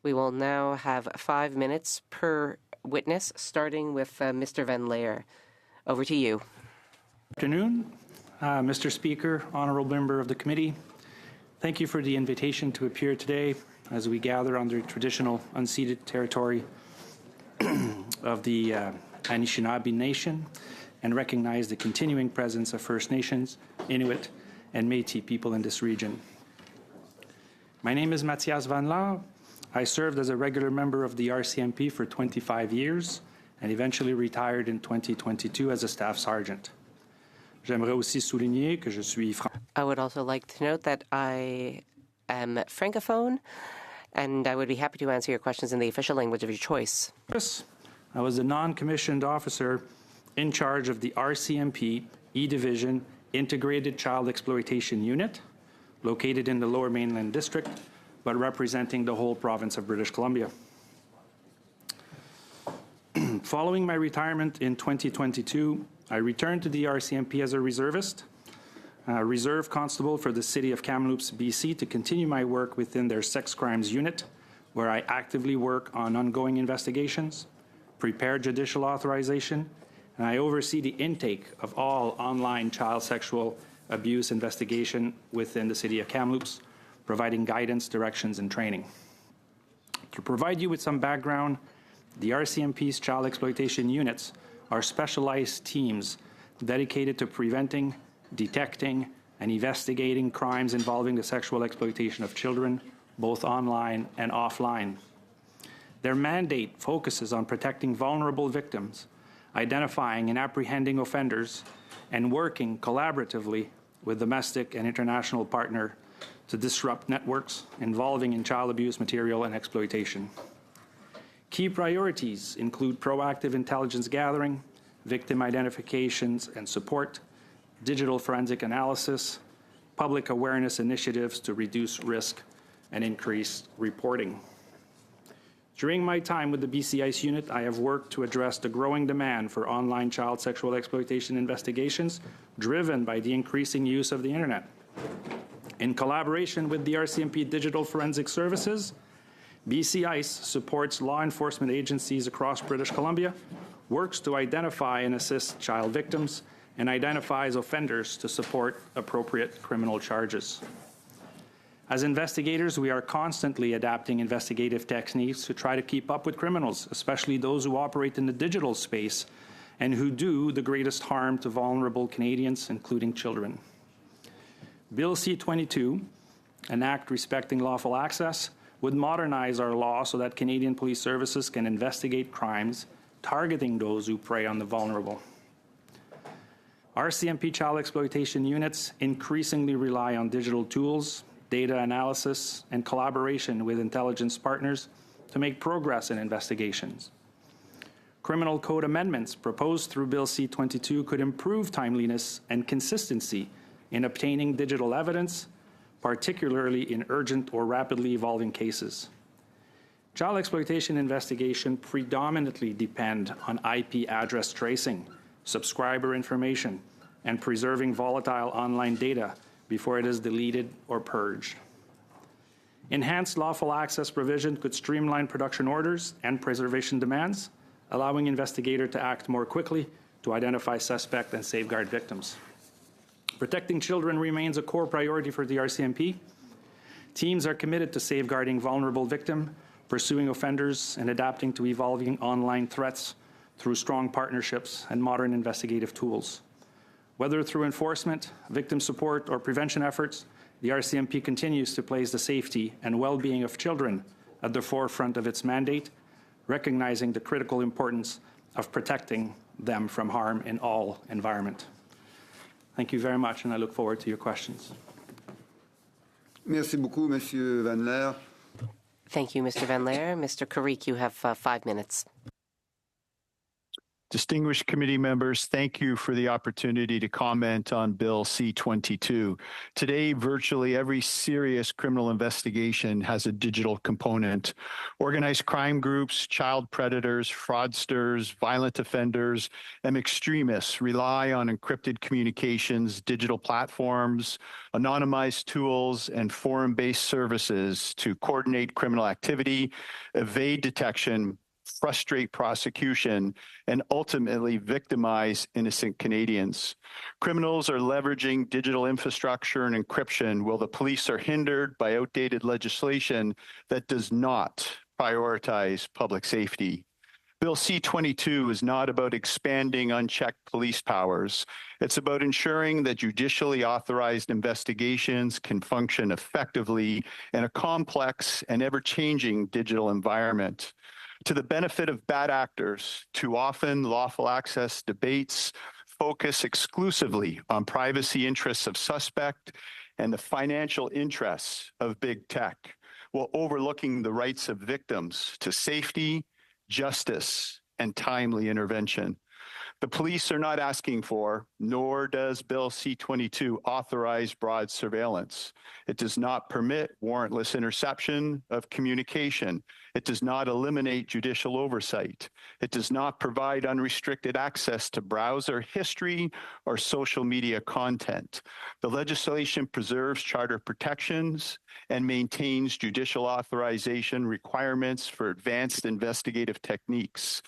We will now have 5 minutes per witness, starting with Mr. Van Leer. Over to you. Good afternoon, Mr. Speaker, honorable member of the committee. Thank you for the invitation to appear today as we gather on the traditional unceded territory of the Anishinaabe Nation and recognize the continuing presence of First Nations, Inuit, and Métis people in this region. My name is Matthias Van Leer. I served as a regular member of the RCMP for 25 years and eventually retired in 2022 as a staff sergeant. J'aimerais aussi souligner que je suis I would also like to note that I am francophone, and I would be happy to answer your questions in the official language of your choice. I was a non-commissioned officer in charge of the RCMP E-Division Integrated Child Exploitation Unit, located in the Lower Mainland District, but representing the whole province of British Columbia. Following my retirement in 2022, I returned to the RCMP as a reservist, reserve constable for the city of Kamloops, BC, to continue my work within their sex crimes unit, where I actively work on ongoing investigations, prepare judicial authorization, and I oversee the intake of all online child sexual abuse investigation within the city of Kamloops, providing guidance, directions, and training. To provide you with some background, the RCMP's child exploitation units are specialized teams dedicated to preventing, detecting, and investigating crimes involving the sexual exploitation of children, both online and offline. Their mandate focuses on protecting vulnerable victims, identifying and apprehending offenders, and working collaboratively with domestic and international partners to disrupt networks involving in child abuse material and exploitation. Key priorities include proactive intelligence gathering, victim identifications and support, digital forensic analysis, public awareness initiatives to reduce risk and increase reporting. During my time with the BC ICE unit, I have worked to address the growing demand for online child sexual exploitation investigations driven by the increasing use of the internet. In collaboration with the RCMP Digital Forensic Services, BC ICE supports law enforcement agencies across British Columbia, works to identify and assist child victims, and identifies offenders to support appropriate criminal charges. As investigators, we are constantly adapting investigative techniques to try to keep up with criminals, especially those who operate in the digital space and who do the greatest harm to vulnerable Canadians, including children. Bill C-22, an act respecting lawful access, would modernize our law so that Canadian police services can investigate crimes targeting those who prey on the vulnerable. RCMP child exploitation units increasingly rely on digital tools, data analysis, and collaboration with intelligence partners to make progress in investigations. Criminal code amendments proposed through Bill C-22 could improve timeliness and consistency in obtaining digital evidence, particularly in urgent or rapidly evolving cases. Child exploitation investigation predominantly depend on IP address tracing, subscriber information, and preserving volatile online data before it is deleted or purged. Enhanced lawful access provision could streamline production orders and preservation demands, allowing investigators to act more quickly to identify suspects and safeguard victims. Protecting children remains a core priority for the RCMP. Teams are committed to safeguarding vulnerable victims, pursuing offenders, and adapting to evolving online threats through strong partnerships and modern investigative tools. Whether through enforcement, victim support, or prevention efforts, the RCMP continues to place the safety and well-being of children at the forefront of its mandate, recognizing the critical importance of protecting them from harm in all environment. Thank you very much, and I look forward to your questions. Merci beaucoup, Monsieur Van Leer. Thank you, Mr. Van Leer. Mr. Karik, you have 5 minutes. Distinguished committee members, thank you for the opportunity to comment on Bill C-22. Today, virtually every serious criminal investigation has a digital component. Organized crime groups, child predators, fraudsters, violent offenders, and extremists rely on encrypted communications, digital platforms, anonymized tools, and forum-based services to coordinate criminal activity, evade detection, frustrate prosecution, and ultimately victimize innocent Canadians. Criminals are leveraging digital infrastructure and encryption while the police are hindered by outdated legislation that does not prioritize public safety. Bill C-22 is not about expanding unchecked police powers. It's about ensuring that judicially authorized investigations can function effectively in a complex and ever-changing digital environment. To the benefit of bad actors, too often lawful access debates focus exclusively on privacy interests of suspect and the financial interests of big tech, while overlooking the rights of victims to safety, justice, and timely intervention. The police are not asking for, nor does Bill C-22 authorize broad surveillance. It does not permit warrantless interception of communication. It does not eliminate judicial oversight. It does not provide unrestricted access to browser history or social media content. The legislation preserves charter protections and maintains judicial authorization requirements for advanced investigative techniques.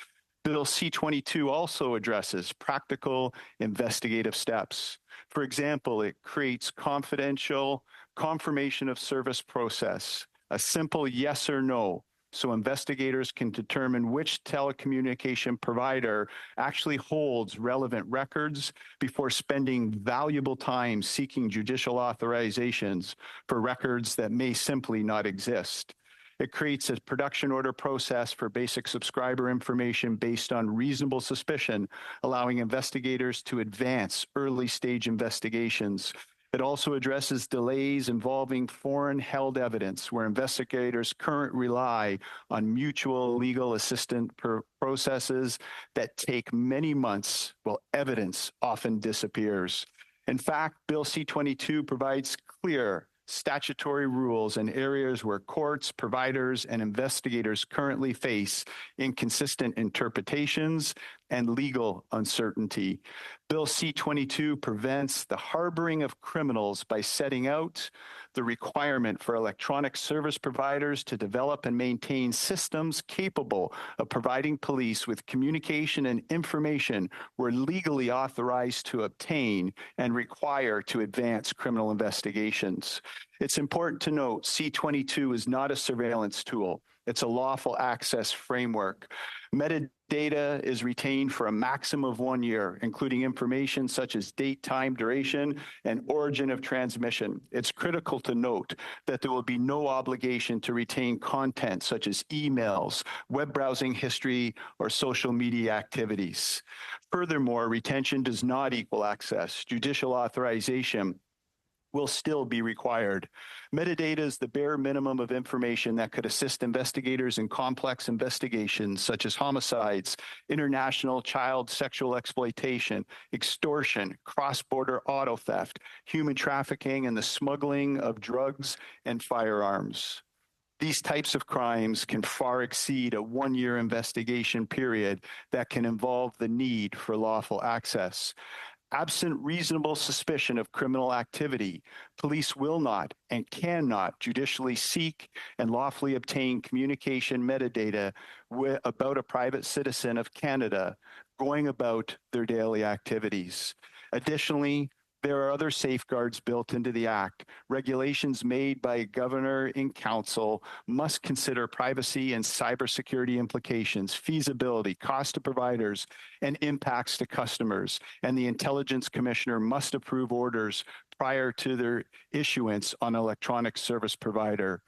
Bill C-22 also addresses practical investigative steps. For example, it creates confidential confirmation of service process, a simple yes or no, so investigators can determine which telecommunication provider actually holds relevant records before spending valuable time seeking judicial authorizations for records that may simply not exist. It creates a production order process for basic subscriber information based on reasonable suspicion, allowing investigators to advance early-stage investigations. It also addresses delays involving foreign-held evidence, where investigators currently rely on mutual legal assistance processes that take many months, while evidence often disappears. In fact, Bill C-22 provides clear statutory rules in areas where courts, providers, and investigators currently face inconsistent interpretations and legal uncertainty. Bill C-22 prevents the harboring of criminals by setting out the requirement for electronic service providers to develop and maintain systems capable of providing police with communication and information we're legally authorized to obtain and require to advance criminal investigations. It's important to note C-22 is not a surveillance tool. It's a lawful access framework. Metadata is retained for a maximum of 1 year, including information such as date, time, duration, and origin of transmission. It's critical to note that there will be no obligation to retain content such as emails, web browsing history, or social media activities. Furthermore, retention does not equal access. Judicial authorization will still be required. Metadata is the bare minimum of information that could assist investigators in complex investigations such as homicides, international child sexual exploitation, extortion, cross-border auto theft, human trafficking, and the smuggling of drugs and firearms. These types of crimes can far exceed a 1-year investigation period that can involve the need for lawful access. Absent reasonable suspicion of criminal activity, police will not and cannot judicially seek and lawfully obtain communication metadata about a private citizen of Canada going about their daily activities. Additionally, There are other safeguards built into the Act. Regulations made by a governor in council must consider privacy and cybersecurity implications, feasibility, cost to providers, and impacts to customers. And the Intelligence Commissioner must approve orders prior to their issuance on electronic service provider.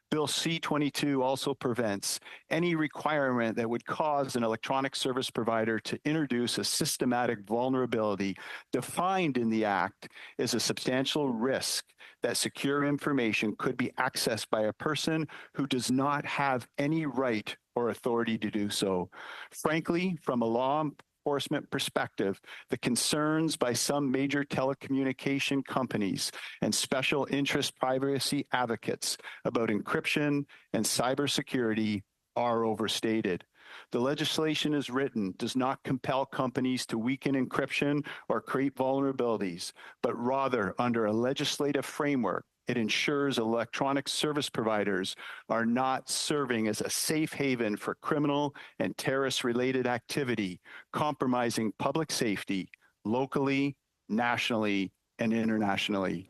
Bill C-22 also prevents any requirement that would cause an electronic service provider to introduce a systematic vulnerability defined in the Act as a substantial risk that secure information could be accessed by a person who does not have any right or authority to do so. Frankly, from a law enforcement perspective, the concerns by some major telecommunication companies and special interest privacy advocates about encryption and cybersecurity are overstated. The legislation as written does not compel companies to weaken encryption or create vulnerabilities, but rather, under a legislative framework, it ensures electronic service providers are not serving as a safe haven for criminal and terrorist-related activity, compromising public safety locally, nationally, and internationally.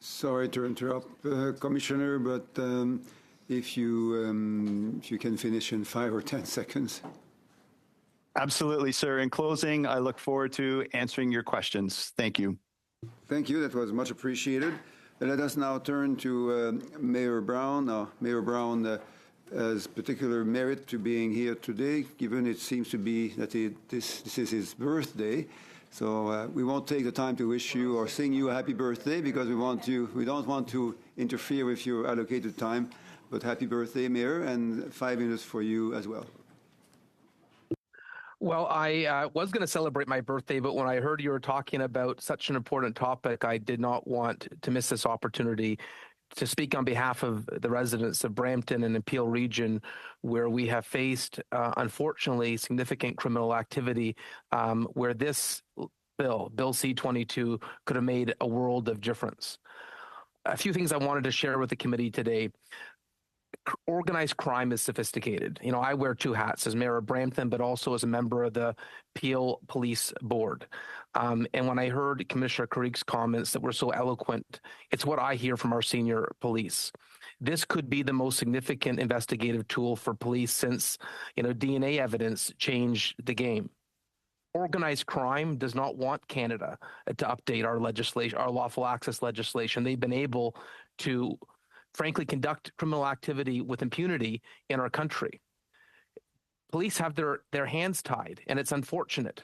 Sorry to interrupt, Commissioner, but if you can finish in 5 or 10 seconds. Absolutely, sir. In closing, I look forward to answering your questions. Thank you. Thank you. That was much appreciated. Let us now turn to Mayor Brown. Mayor Brown has particular merit to being here today, given it seems to be that this is his birthday. So we won't take the time to wish you or sing you a happy birthday because we don't want to interfere with your allocated time. But happy birthday, Mayor, and 5 minutes for you as well. Well, I was going to celebrate my birthday, but when I heard you were talking about such an important topic, I did not want to miss this opportunity to speak on behalf of the residents of Brampton and the Peel region, where we have faced, unfortunately, significant criminal activity, where this Bill C-22, could have made a world of difference. A few things I wanted to share with the committee today. Organized crime is sophisticated. You know, I wear 2 hats as mayor of Brampton, but also as a member of the Peel Police Board. And when I heard Commissioner Carrique's comments that were so eloquent, it's what I hear from our senior police. This could be the most significant investigative tool for police since, DNA evidence changed the game. Organized crime does not want Canada to update our legislation, our lawful access legislation. They've been able to frankly conduct criminal activity with impunity in our country. Police have their hands tied, and it's unfortunate.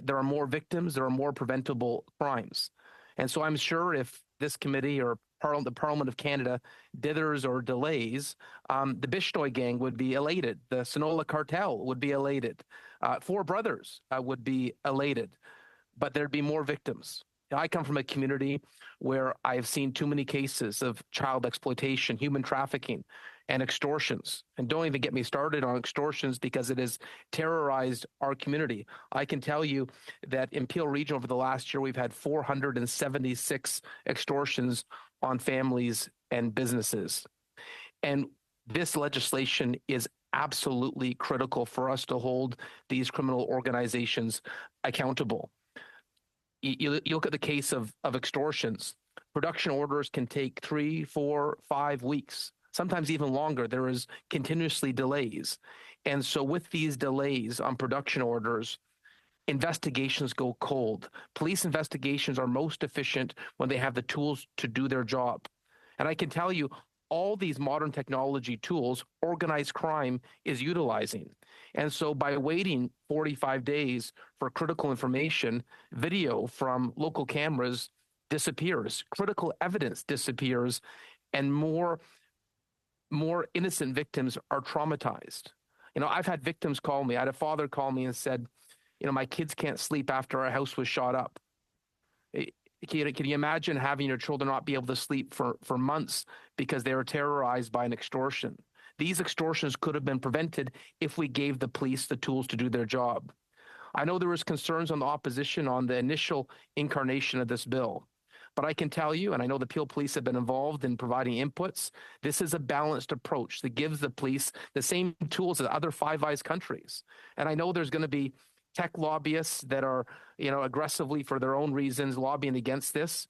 There are more victims, there are more preventable crimes. And so I'm sure if this committee or the Parliament of Canada dithers or delays, the Bishnoi gang would be elated. The Sonola cartel would be elated. 4 Brothers would be elated, but there'd be more victims. I come from a community where I've seen too many cases of child exploitation, human trafficking, and extortions. And don't even get me started on extortions because it has terrorized our community. I can tell you that in Peel Region over the last year, we've had 476 extortions on families and businesses. And this legislation is absolutely critical for us to hold these criminal organizations accountable. You look at the case of extortions. Production orders can take 3, 4, 5 weeks, sometimes even longer. There is continuously delays. And so with these delays on production orders, investigations go cold. Police investigations are most efficient when they have the tools to do their job. And I can tell you, all these modern technology tools, organized crime is utilizing. And so by waiting 45 days for critical information, video from local cameras disappears, critical evidence disappears, and more innocent victims are traumatized. I've had victims call me. I had a father call me and said, my kids can't sleep after our house was shot up. Can you imagine having your children not be able to sleep for months because they were terrorized by an extortion? These extortions could have been prevented if we gave the police the tools to do their job. I know there was concerns on the opposition on the initial incarnation of this bill, but I can tell you, and I know the Peel Police have been involved in providing inputs, this is a balanced approach that gives the police the same tools as other Five Eyes countries. And I know there's going to be tech lobbyists that are, aggressively for their own reasons lobbying against this.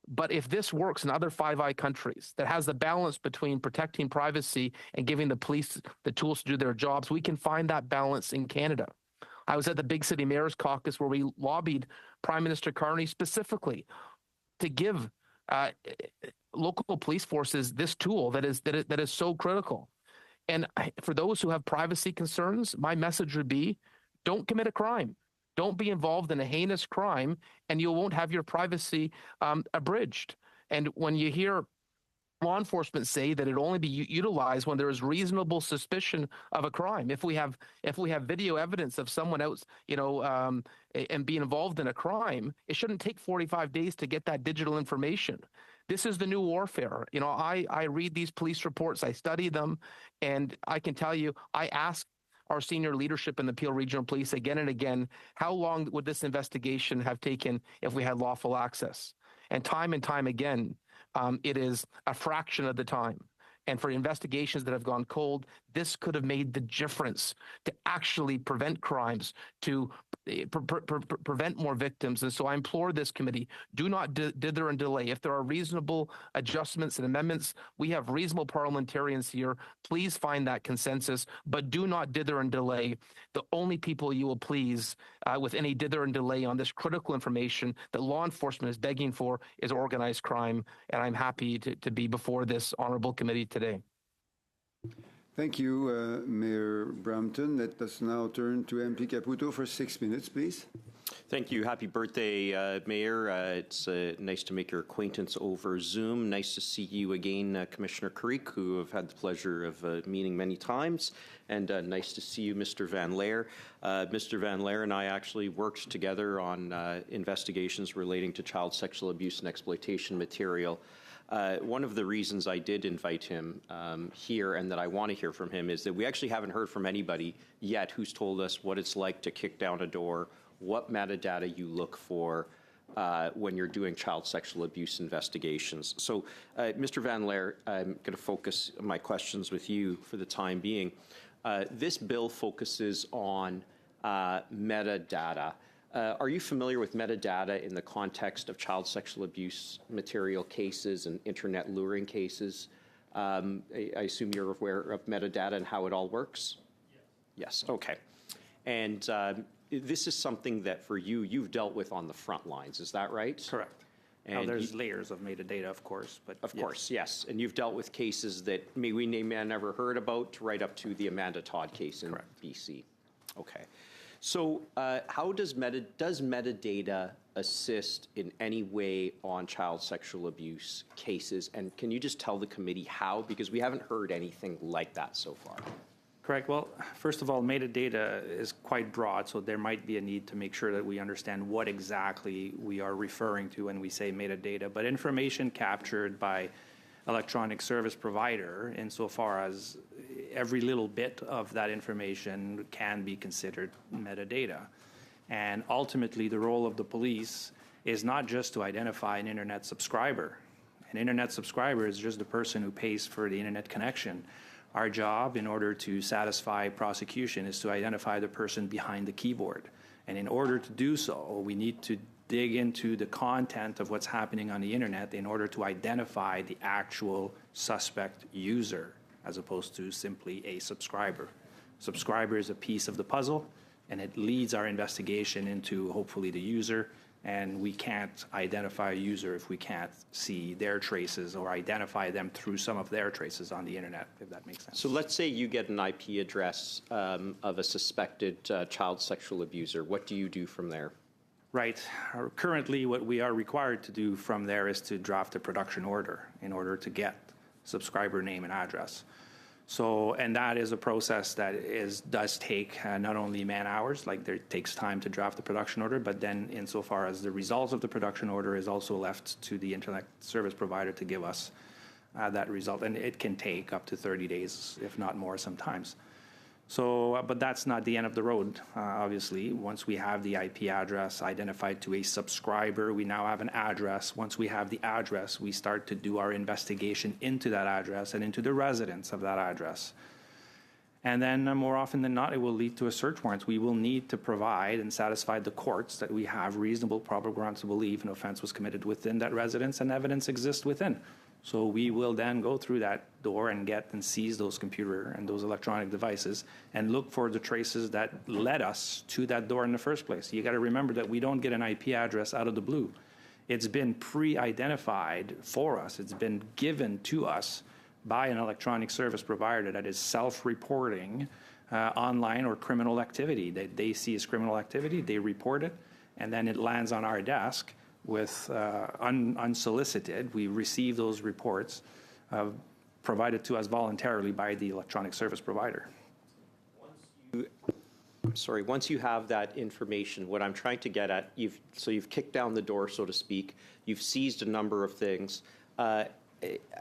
But if this works in other Five Eye countries that has the balance between protecting privacy and giving the police the tools to do their jobs, we can find that balance in Canada. I was at the Big City Mayor's Caucus where we lobbied Prime Minister Carney specifically to give local police forces this tool that is so critical. And for those who have privacy concerns, my message would be, don't commit a crime. Don't be involved in a heinous crime, and you won't have your privacy abridged. And when you hear law enforcement say that it only be utilized when there is reasonable suspicion of a crime, if we have video evidence of someone else, and being involved in a crime, it shouldn't take 45 days to get that digital information. This is the new warfare. I read these police reports, I study them, and I can tell you, I ask our senior leadership in the Peel Regional Police again and again, how long would this investigation have taken if we had lawful access? And time again, it is a fraction of the time. And for investigations that have gone cold, this could have made the difference to actually prevent crimes, to prevent more victims. And so I implore this committee, do not dither and delay. If there are reasonable adjustments and amendments, we have reasonable parliamentarians here. Please find that consensus, but do not dither and delay. The only people you will please with any dither and delay on this critical information that law enforcement is begging for is organized crime. And I'm happy to be before this honorable committee today. Thank you, Mayor Brampton. Let us now turn to MP Caputo for 6 minutes, please. Thank you. Happy birthday, Mayor. It's nice to make your acquaintance over Zoom. Nice to see you again, Commissioner Creek, who I've had the pleasure of meeting many times. And nice to see you, Mr. Van Laer. Mr. Van Laer and I actually worked together on investigations relating to child sexual abuse and exploitation material. One of the reasons I did invite him here and that I want to hear from him is that we actually haven't heard from anybody yet who's told us what it's like to kick down a door, what metadata you look for when you're doing child sexual abuse investigations. So, Mr. Van Laer, I'm going to focus my questions with you for the time being. This bill focuses on metadata. Are you familiar with metadata in the context of child sexual abuse material cases and internet luring cases? I assume you're aware of metadata and how it all works? Yes. Okay. And this is something that for you, you've dealt with on the front lines. Is that right? Correct. And now there's layers of metadata, of course. But of course, yes. And you've dealt with cases that we may have never heard about, right up to the Amanda Todd case in BC. Okay. So how does metadata assist in any way on child sexual abuse cases? And can you just tell the committee how? Because we haven't heard anything like that so far. Correct. Well, first of all, metadata is quite broad, so there might be a need to make sure that we understand what exactly we are referring to when we say metadata. But information captured by electronic service provider, insofar as every little bit of that information can be considered metadata. And ultimately, the role of the police is not just to identify an internet subscriber. An internet subscriber is just the person who pays for the internet connection. Our job, in order to satisfy prosecution, is to identify the person behind the keyboard. And in order to do so, we need to dig into the content of what's happening on the internet in order to identify the actual suspect user, as opposed to simply a subscriber. Subscriber is a piece of the puzzle, and it leads our investigation into, hopefully, the user. And we can't identify a user if we can't see their traces or identify them through some of their traces on the internet, if that makes sense. So let's say you get an IP address of a suspected child sexual abuser. What do you do from there? Right. Currently, what we are required to do from there is to draft a production order in order to get subscriber name and address. So, and that is a process that does take not only man hours, like it takes time to draft the production order, but then insofar as the results of the production order is also left to the internet service provider to give us that result. And it can take up to 30 days, if not more sometimes. So, but that's not the end of the road, obviously. Once we have the IP address identified to a subscriber, we now have an address. Once we have the address, we start to do our investigation into that address and into the residents of that address. And then more often than not, it will lead to a search warrant. We will need to provide and satisfy the courts that we have reasonable probable grounds to believe an offense was committed within that residence and evidence exists within. So we will then go through that door and get and seize those computer and those electronic devices and look for the traces that led us to that door in the first place. You got to remember that we don't get an IP address out of the blue. It's been pre-identified for us. It's been given to us by an electronic service provider that is self-reporting online or criminal activity. They see as criminal activity, they report it, and then it lands on our desk with unsolicited. We receive those reports provided to us voluntarily by the electronic service provider. Once you have that information, what I'm trying to get at, you've kicked down the door, so to speak, you've seized a number of things.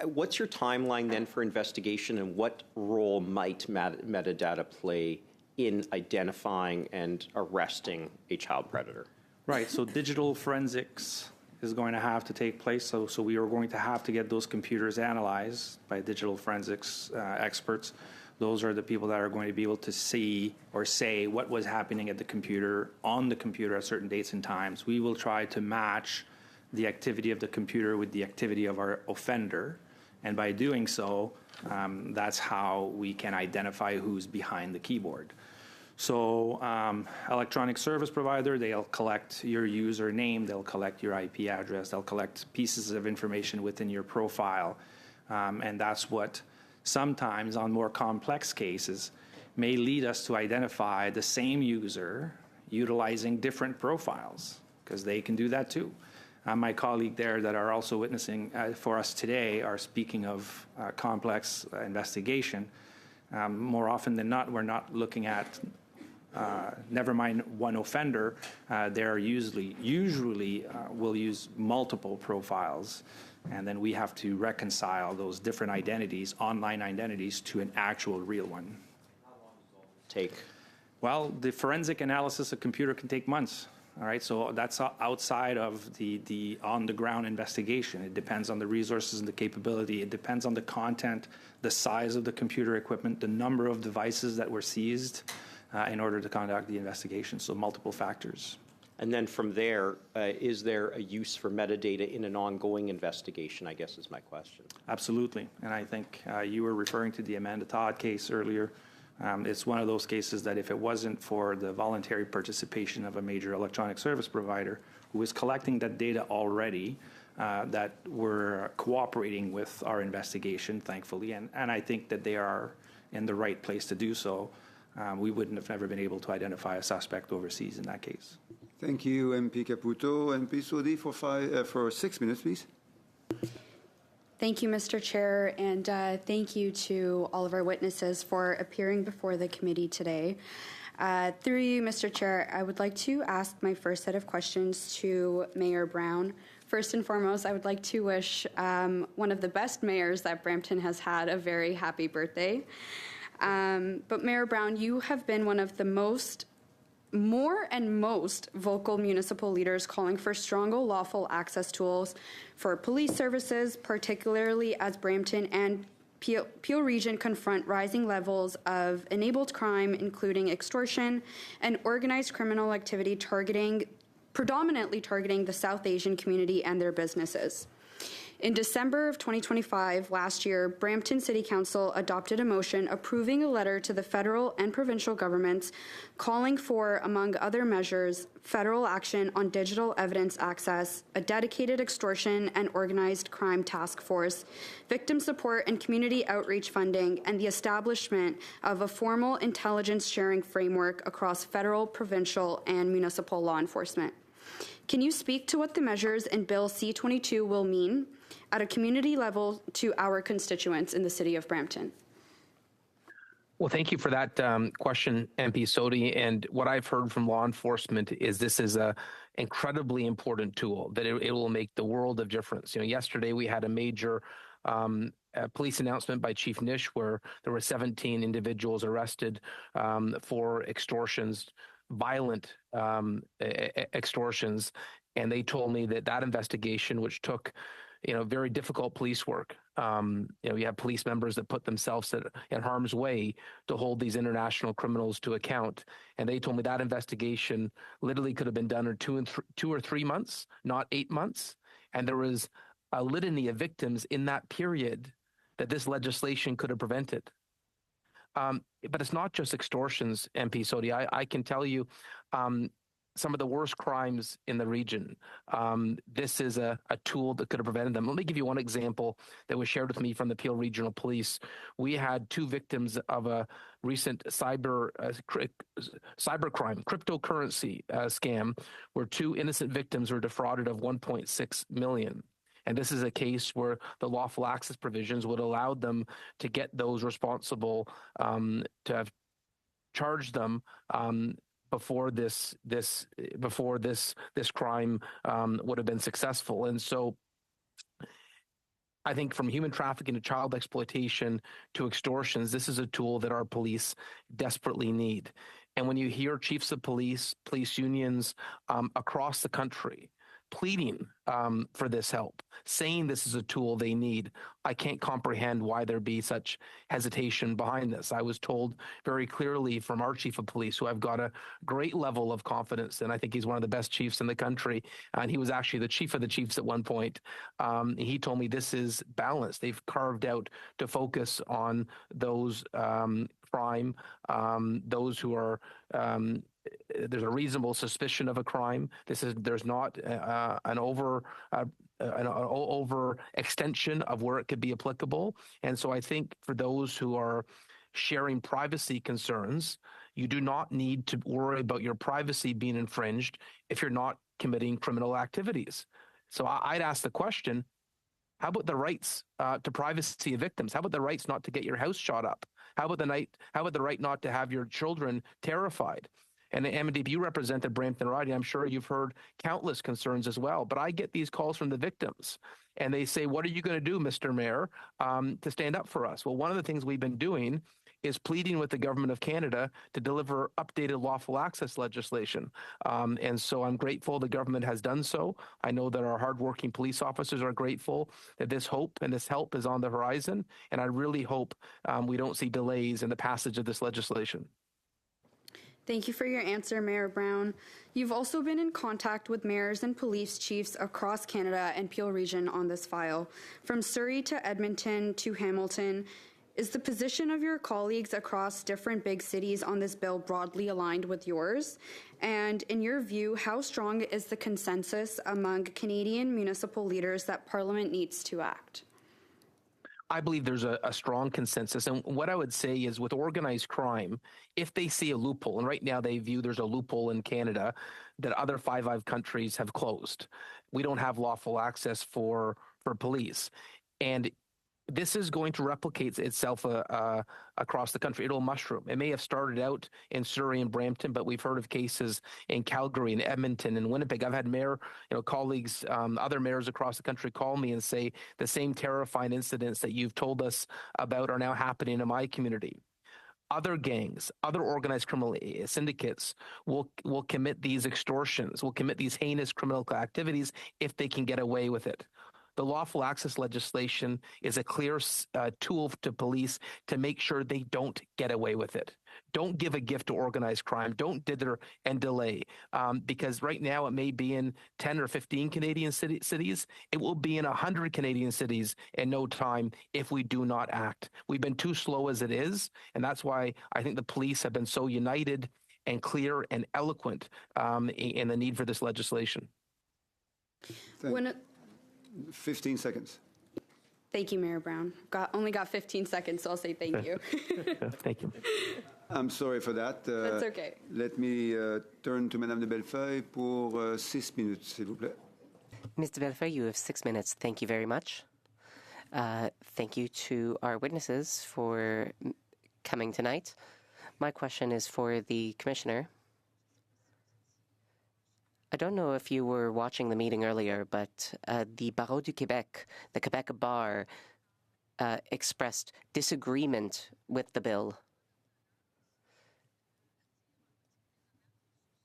What's your timeline then for investigation, and what role might metadata play in identifying and arresting a child predator? Right, so digital forensics is going to have to take place. So we are going to have to get those computers analyzed by digital forensics experts. Those are the people that are going to be able to see or say what was happening at the computer, on the computer at certain dates and times. We will try to match the activity of the computer with the activity of our offender. And by doing so, that's how we can identify who's behind the keyboard. So electronic service provider, they'll collect your username, they'll collect your IP address, they'll collect pieces of information within your profile. And that's what sometimes on more complex cases may lead us to identify the same user utilizing different profiles, because they can do that too. My colleague there that are also witnessing for us today are speaking of complex investigation. More often than not, we're not looking at never mind one offender. They're usually will use multiple profiles, and then we have to reconcile those different identities, online identities, to an actual real one. How long does all this take? Well, the forensic analysis of computer can take months. All right, so that's outside of the on-the-ground investigation. It depends on the resources and the capability. It depends on the content, the size of the computer equipment, the number of devices that were seized in order to conduct the investigation, so multiple factors. And then from there, is there a use for metadata in an ongoing investigation, I guess is my question. Absolutely, and I think you were referring to the Amanda Todd case earlier. It's one of those cases that if it wasn't for the voluntary participation of a major electronic service provider who is collecting that data already, that were cooperating with our investigation, thankfully, and I think that they are in the right place to do so, we wouldn't have never been able to identify a suspect overseas in that case. Thank you, MP Caputo. MP Sodi for 6 minutes, please. Thank you, Mr. Chair, and thank you to all of our witnesses for appearing before the committee today. Through you, Mr. Chair, I would like to ask my first set of questions to Mayor Brown. First and foremost, I would like to wish one of the best mayors that Brampton has had a very happy birthday. But Mayor Brown, you have been one of the most vocal municipal leaders calling for stronger lawful access tools for police services, particularly as Brampton and Peel Region confront rising levels of enabled crime, including extortion and organized criminal activity predominantly targeting the South Asian community and their businesses. In December of 2025, last year, Brampton City Council adopted a motion approving a letter to the federal and provincial governments calling for, among other measures, federal action on digital evidence access, a dedicated extortion and organized crime task force, victim support and community outreach funding, and the establishment of a formal intelligence sharing framework across federal, provincial, and municipal law enforcement. Can you speak to what the measures in Bill C-22 will mean at a community level to our constituents in the city of Brampton? Well, thank you for that question, MP Sodi. And what I've heard from law enforcement is this is a incredibly important tool, that it will make the world of difference. You know, yesterday we had a major police announcement by Chief Nish where there were 17 individuals arrested for extortions, violent extortions. And they told me that investigation, which took very difficult police work. You have police members that put themselves in harm's way to hold these international criminals to account. And they told me that investigation literally could have been done in 2 or 3 months, not 8 months. And there was a litany of victims in that period that this legislation could have prevented. But it's not just extortions, MP Sodi. I can tell you some of the worst crimes in the region. This is a tool that could have prevented them. Let me give you one example that was shared with me from the Peel Regional Police. We had 2 victims of a recent cybercrime, cryptocurrency scam, where 2 innocent victims were defrauded of $1.6 million. And this is a case where the lawful access provisions would allow them to get those responsible to have charged them before this crime would have been successful. And so I think from human trafficking to child exploitation to extortions, this is a tool that our police desperately need. And when you hear chiefs of police, police unions across the country pleading for this help, saying this is a tool they need, I can't comprehend why there be such hesitation behind this. I was told very clearly from our chief of police, who I've got a great level of confidence in. I think he's one of the best chiefs in the country, and he was actually the chief of the chiefs at one point. He told me this is balanced. They've carved out to focus on those crime, those who are there's a reasonable suspicion of a crime. There's not an over extension of where it could be applicable. And so I think for those who are sharing privacy concerns, you do not need to worry about your privacy being infringed if you're not committing criminal activities. So I'd ask the question, how about the rights to privacy of victims? How about the rights not to get your house shot up? How about the right not to have your children terrified? And MDP, you represented Brampton Riding. I'm sure you've heard countless concerns as well. But I get these calls from the victims, and they say, what are you going to do, Mr. Mayor, to stand up for us? Well, one of the things we've been doing is pleading with the Government of Canada to deliver updated lawful access legislation. And so I'm grateful the government has done so. I know that our hardworking police officers are grateful that this hope and this help is on the horizon. And I really hope we don't see delays in the passage of this legislation. Thank you for your answer, Mayor Brown. You've also been in contact with mayors and police chiefs across Canada and Peel Region on this file. From Surrey to Edmonton to Hamilton, is the position of your colleagues across different big cities on this bill broadly aligned with yours? And in your view, how strong is the consensus among Canadian municipal leaders that Parliament needs to act? I believe there's a strong consensus. And what I would say is with organized crime, if they see a loophole, and right now they view there's a loophole in Canada that other Five Eyes countries have closed. We don't have lawful access for police. And this is going to replicate itself across the country. It'll mushroom. It may have started out in Surrey and Brampton, but we've heard of cases in Calgary and Edmonton and Winnipeg. I've had colleagues, other mayors across the country call me and say the same terrifying incidents that you've told us about are now happening in my community. Other gangs, other organized criminal syndicates will commit these extortions, will commit these heinous criminal activities if they can get away with it. The lawful access legislation is a clear tool to police to make sure they don't get away with it. Don't give a gift to organized crime. Don't dither and delay. Because right now it may be in 10 or 15 Canadian cities. It will be in 100 Canadian cities in no time if we do not act. We've been too slow as it is. And that's why I think the police have been so united and clear and eloquent in the need for this legislation. 15 seconds. Thank you, Mayor Brown. Only got 15 seconds, so I'll say thank you. Thank you. I'm sorry for that. That's okay. Let me turn to Madame de Bellefeuille pour 6 minutes, s'il vous plaît. Ms. de Bellefeuille, you have 6 minutes. Thank you very much. Thank you to our witnesses for coming tonight. My question is for the Commissioner. I don't know if you were watching the meeting earlier, but the Barreau du Québec, the Quebec Bar, expressed disagreement with the bill.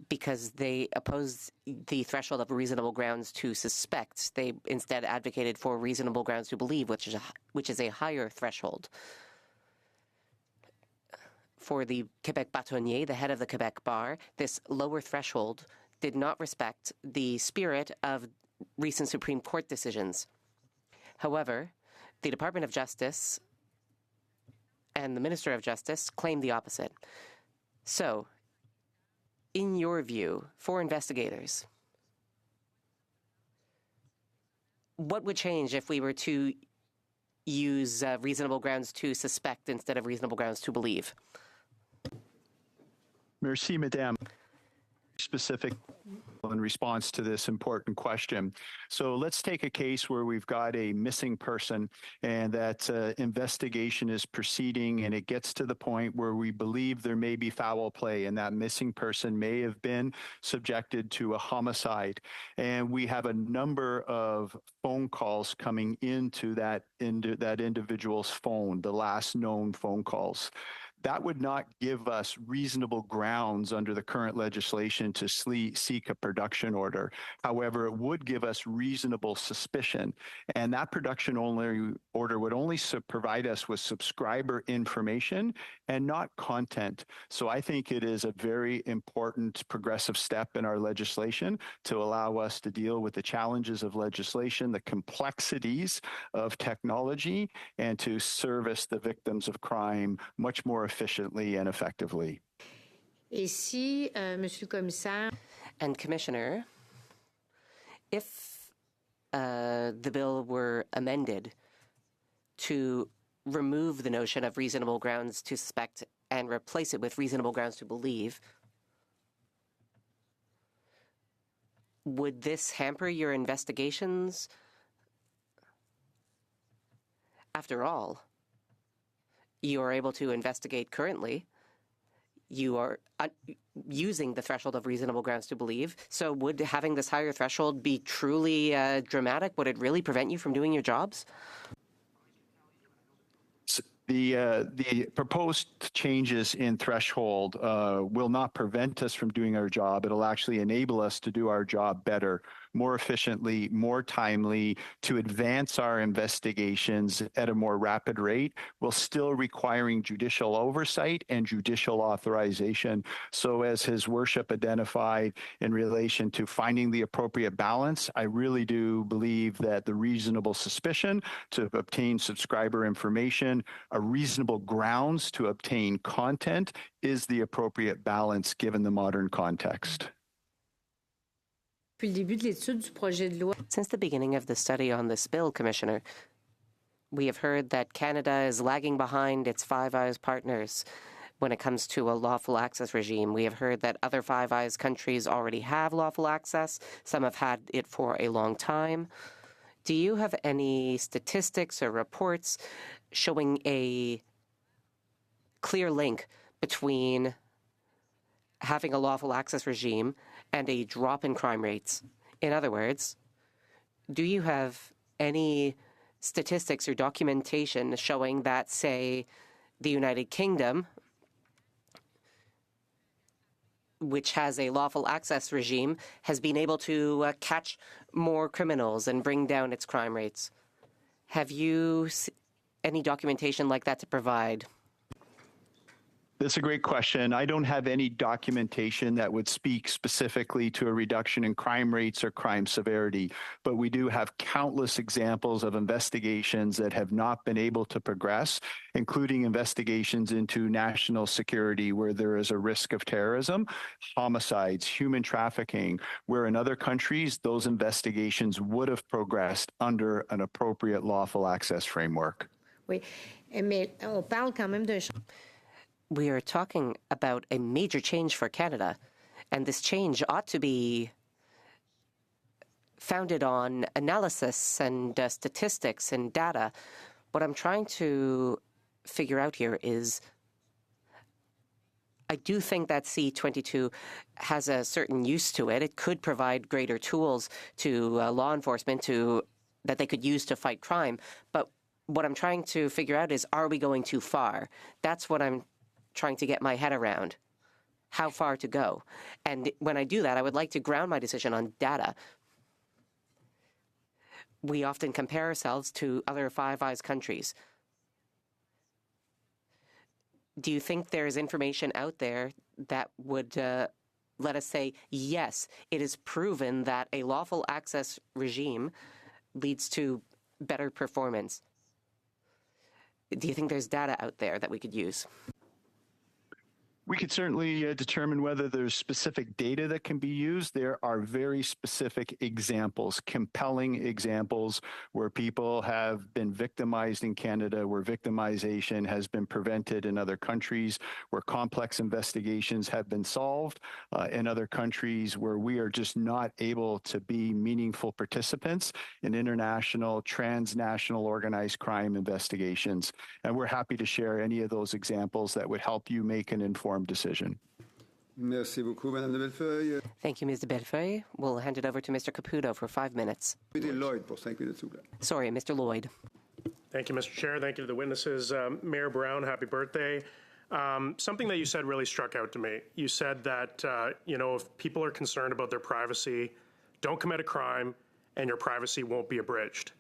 because they opposed the threshold of reasonable grounds to suspect. They instead advocated for reasonable grounds to believe, which is a higher threshold. For the Quebec bâtonnier, the head of the Quebec bar, this lower threshold did not respect the spirit of recent Supreme Court decisions. However, the Department of Justice and the Minister of Justice claimed the opposite. So, in your view, for investigators, what would change if we were to use reasonable grounds to suspect instead of reasonable grounds to believe? Merci, Madame. Specific in response to this important question. So let's take a case where we've got a missing person and that investigation is proceeding and it gets to the point where we believe there may be foul play and that missing person may have been subjected to a homicide. And we have a number of phone calls coming into that individual's phone, the last known phone calls. That would not give us reasonable grounds under the current legislation to seek a production order. However, it would give us reasonable suspicion. And that production order would only provide us with subscriber information and not content. So I think it is a very important progressive step in our legislation to allow us to deal with the challenges of legislation, the complexities of technology, and to service the victims of crime much more efficiently and effectively. Monsieur le Commissaire. And Commissioner, if the bill were amended to remove the notion of reasonable grounds to suspect and replace it with reasonable grounds to believe, would this hamper your investigations? After all, you are able to investigate currently. You are using the threshold of reasonable grounds to believe. So would having this higher threshold be truly dramatic? Would it really prevent you from doing your jobs? The proposed changes in threshold will not prevent us from doing our job. It'll actually enable us to do our job better, more efficiently, more timely, to advance our investigations at a more rapid rate, while still requiring judicial oversight and judicial authorization. So as His Worship identified in relation to finding the appropriate balance, I really do believe that the reasonable suspicion to obtain subscriber information, a reasonable grounds to obtain content is the appropriate balance given the modern context. Since the beginning of the study on this bill, Commissioner, we have heard that Canada is lagging behind its Five Eyes partners when it comes to a lawful access regime. We have heard that other Five Eyes countries already have lawful access. Some have had it for a long time. Do you have any statistics or reports showing a clear link between having a lawful access regime and a drop in crime rates? In other words, do you have any statistics or documentation showing that, say, the United Kingdom, which has a lawful access regime, has been able to catch more criminals and bring down its crime rates? Have you any documentation like that to provide? That's a great question. I don't have any documentation that would speak specifically to a reduction in crime rates or crime severity, but we do have countless examples of investigations that have not been able to progress, including investigations into national security where there is a risk of terrorism, homicides, human trafficking, where in other countries those investigations would have progressed under an appropriate lawful access framework. Oui, mais on parle quand même d'un... We are talking about a major change for Canada, and this change ought to be founded on analysis and statistics and data. What I'm trying to figure out here is I do think that C-22 has a certain use to it. It could provide greater tools to law enforcement that they could use to fight crime. But what I'm trying to figure out is, are we going too far? That's what I'm trying to get my head around. how far to go. And when I do that, I would like to ground my decision on data. We often compare ourselves to other Five Eyes countries. Do you think there is information out there that would let us say, yes, it is proven that a lawful access regime leads to better performance? Do you think there's data out there that we could use? We could certainly determine whether there's specific data that can be used. There are very specific examples, compelling examples where people have been victimized in Canada, where victimization has been prevented in other countries, where complex investigations have been solved in other countries, where we are just not able to be meaningful participants in international, transnational organized crime investigations. And we're happy to share any of those examples that would help you make an informed decision. Merci beaucoup, Madame de Bellefeuille. Thank you, Ms. de Bellefeuille. We'll hand it over to Mr. Caputo for 5 minutes. Lloyd pour 5 minutes, s'il vous plaît. Sorry, Mr. Lloyd. Thank you, Mr. Chair. Thank you to the witnesses. Mayor Brown, happy birthday. Something that you said really struck out to me. You said that, if people are concerned about their privacy, don't commit a crime and your privacy won't be abridged.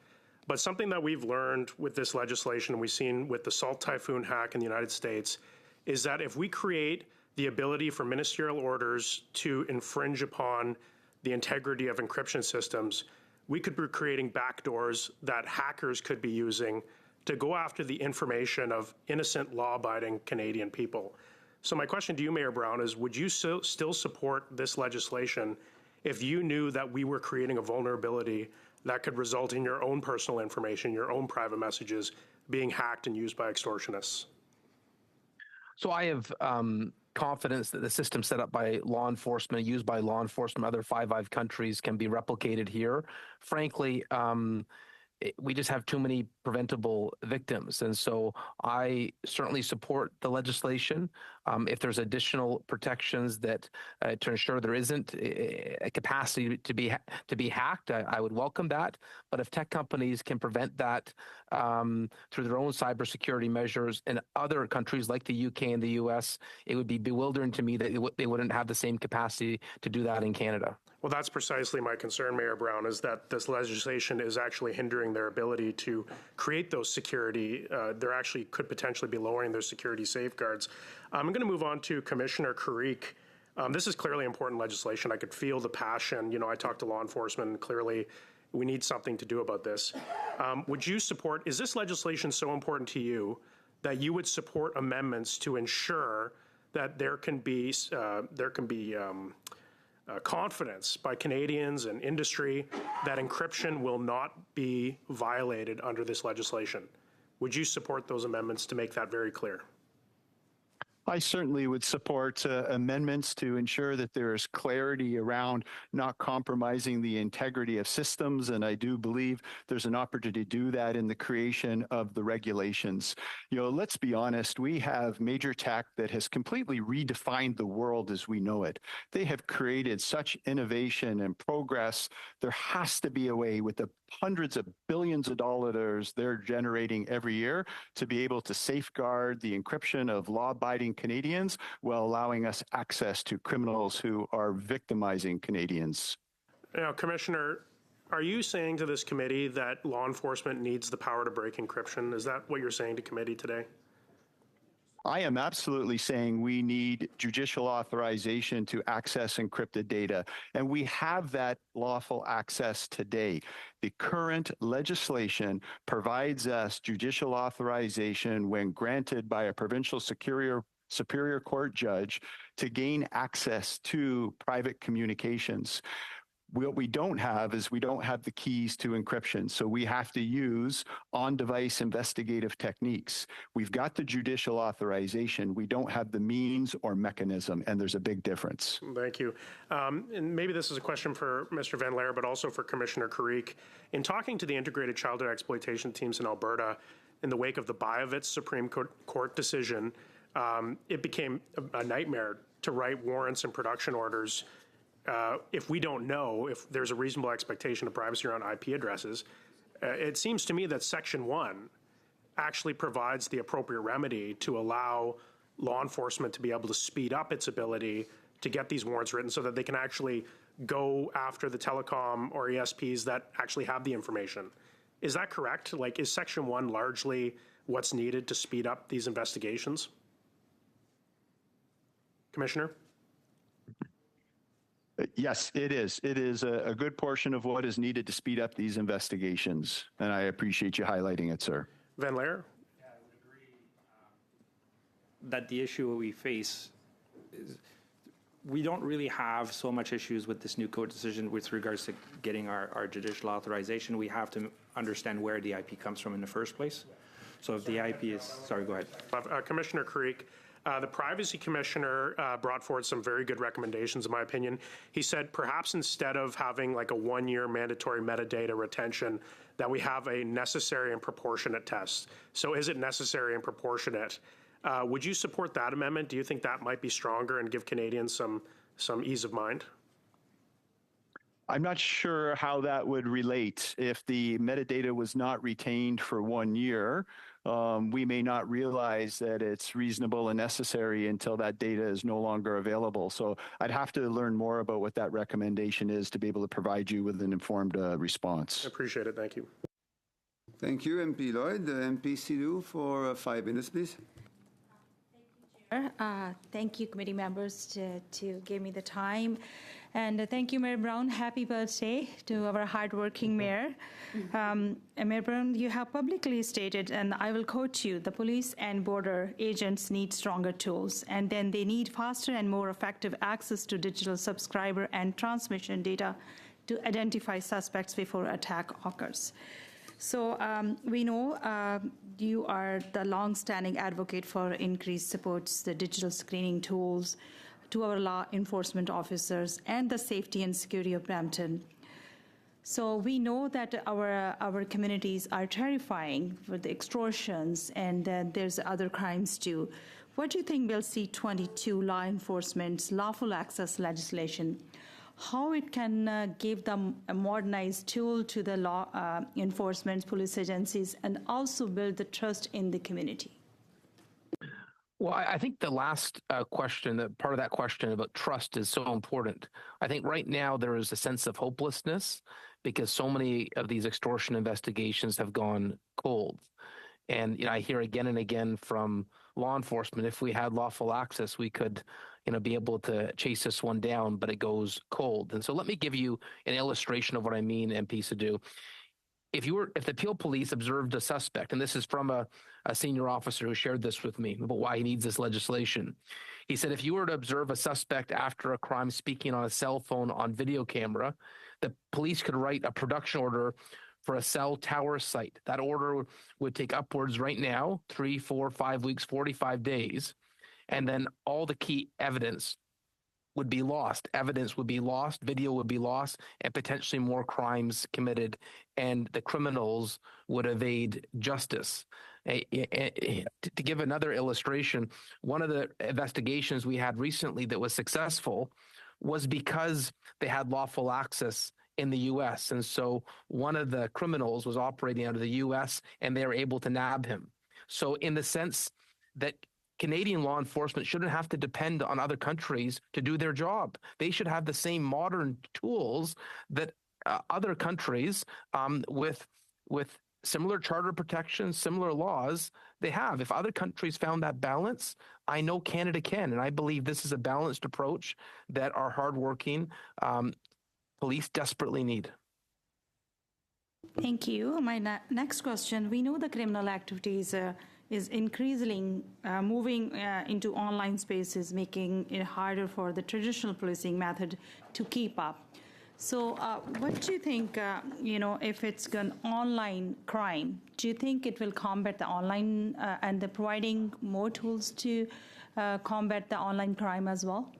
But something that we've learned with this legislation, and we've seen with the Salt Typhoon hack in the United States, is that if we create the ability for ministerial orders to infringe upon the integrity of encryption systems, we could be creating backdoors that hackers could be using to go after the information of innocent, law-abiding Canadian people. So my question to you, Mayor Brown, is would you still support this legislation if you knew that we were creating a vulnerability that could result in your own personal information, your own private messages being hacked and used by extortionists? So I have confidence that the system set up by law enforcement, used by law enforcement, other Five Eyes countries can be replicated here. Frankly, we just have too many preventable victims. And so I certainly support the legislation. If there's additional protections that to ensure there isn't a capacity to be hacked, I would welcome that. But if tech companies can prevent that through their own cybersecurity measures in other countries like the UK and the US, it would be bewildering to me that they wouldn't have the same capacity to do that in Canada. Well, that's precisely my concern, Mayor Brown, is that this legislation is actually hindering their ability to create those security. There actually could potentially be lowering their security safeguards. I'm going to move on to Commissioner Karik. This is clearly important legislation. I could feel the passion. I talked to law enforcement, and clearly we need something to do about this. Would you support, is this legislation so important to you that you would support amendments to ensure that there can be confidence by Canadians and industry that encryption will not be violated under this legislation? Would you support those amendments to make that very clear? I certainly would support amendments to ensure that there is clarity around not compromising the integrity of systems, and I do believe there's an opportunity to do that in the creation of the regulations. Let's be honest, we have major tech that has completely redefined the world as we know it. They have created such innovation and progress. There has to be a way, with the hundreds of billions of dollars they're generating every year, to be able to safeguard the encryption of law-abiding Canadians while allowing us access to criminals who are victimizing Canadians. Now, Commissioner, are you saying to this committee that law enforcement needs the power to break encryption? Is that what you're saying to committee today? I am absolutely saying we need judicial authorization to access encrypted data, and we have that lawful access today. The current legislation provides us judicial authorization when granted by a provincial superior court judge to gain access to private communications. What we don't have is we don't have the keys to encryption, so we have to use on-device investigative techniques. We've got the judicial authorization. We don't have the means or mechanism, and there's a big difference. Thank you. And maybe this is a question for Mr. Van Laer, but also for Commissioner Karik. In talking to the integrated childhood exploitation teams in Alberta, in the wake of the Biovitz Supreme Court decision, it became a nightmare to write warrants and production orders if we don't know if there's a reasonable expectation of privacy around IP addresses. It seems to me that Section 1 actually provides the appropriate remedy to allow law enforcement to be able to speed up its ability to get these warrants written so that they can actually go after the telecom or ESPs that actually have the information. Is that correct? Like, is Section 1 largely what's needed to speed up these investigations? Commissioner? Yes, it is. It is a good portion of what is needed to speed up these investigations, and I appreciate you highlighting it, sir. Van Laer? Yeah, I would agree that the issue we face is we don't really have so much issues with this new code decision with regards to getting our judicial authorization. We have to understand where the IP comes from in the first place. So if the IP is, sorry, go ahead. Commissioner Creek, the Privacy Commissioner brought forward some very good recommendations, in my opinion. He said perhaps instead of having like a 1-year mandatory metadata retention, that we have a necessary and proportionate test. So is it necessary and proportionate? Would you support that amendment? Do you think that might be stronger and give Canadians some ease of mind? I'm not sure how that would relate. If the metadata was not retained for 1 year, we may not realize that it's reasonable and necessary until that data is no longer available. So I'd have to learn more about what that recommendation is to be able to provide you with an informed response. I appreciate it. Thank you. Thank you, MP Lloyd. MP Sidhu for 5 minutes, please. Thank you, committee members, to give me the time. And thank you, Mayor Brown. Happy birthday to our hardworking mayor. Mayor Brown, you have publicly stated, and I will quote you, the police and border agents need stronger tools, and then they need faster and more effective access to digital subscriber and transmission data to identify suspects before attack occurs. So we know you are the long-standing advocate for increased supports, the digital screening tools to our law enforcement officers and the safety and security of Brampton. So we know that our communities are terrifying for the extortions, and there's other crimes too. What do you think Bill C-22, law enforcement's lawful access legislation, how it can give them a modernized tool to the law enforcement police agencies and also build the trust in the community? Well, I think the last question, part of that question about trust is so important. I think right now there is a sense of hopelessness because so many of these extortion investigations have gone cold. And I hear again and again from law enforcement, if we had lawful access, we could be able to chase this one down, but it goes cold. And so let me give you an illustration of what I mean, MP Sidhu. If the Peel Police observed a suspect, and this is from a senior officer who shared this with me about why he needs this legislation. He said, if you were to observe a suspect after a crime speaking on a cell phone on video camera, the police could write a production order for a cell tower site. That order would take upwards right now, 3, 4, 5 weeks, 45 days. And then all the key evidence would be lost. Evidence would be lost, video would be lost, and potentially more crimes committed, and the criminals would evade justice. To give another illustration, one of the investigations we had recently that was successful was because they had lawful access in the U.S. And so one of the criminals was operating out of the U.S. and they were able to nab him. So in the sense that Canadian law enforcement shouldn't have to depend on other countries to do their job. They should have the same modern tools that other countries with similar charter protections, similar laws, they have. If other countries found that balance, I know Canada can. And I believe this is a balanced approach that our hardworking police desperately need. Thank you. My next question, we know the criminal activities is increasingly moving into online spaces, making it harder for the traditional policing method to keep up. So what do you think, if it's an online crime, do you think it will combat the online and the providing more tools to combat the online crime as well?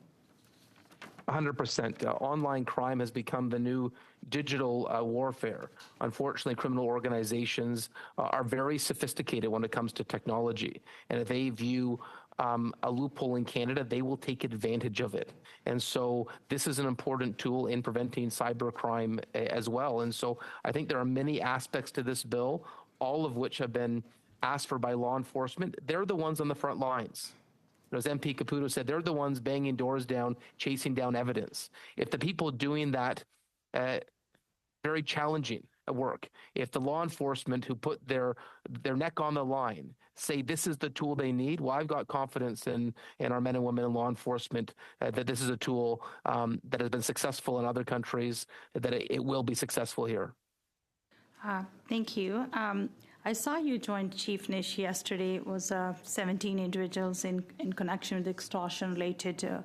100%. Online crime has become the new digital warfare. Unfortunately, criminal organizations are very sophisticated when it comes to technology. And if they view a loophole in Canada, they will take advantage of it. And so this is an important tool in preventing cybercrime as well. And so I think there are many aspects to this bill, all of which have been asked for by law enforcement. They're the ones on the front lines. As MP Caputo said, they're the ones banging doors down, chasing down evidence. If the people doing that very challenging work, if the law enforcement who put their neck on the line say this is the tool they need, well, I've got confidence in our men and women in law enforcement that this is a tool that has been successful in other countries, that it will be successful here. Thank you. I saw you join Chief Nish yesterday. It was 17 individuals in connection with extortion-related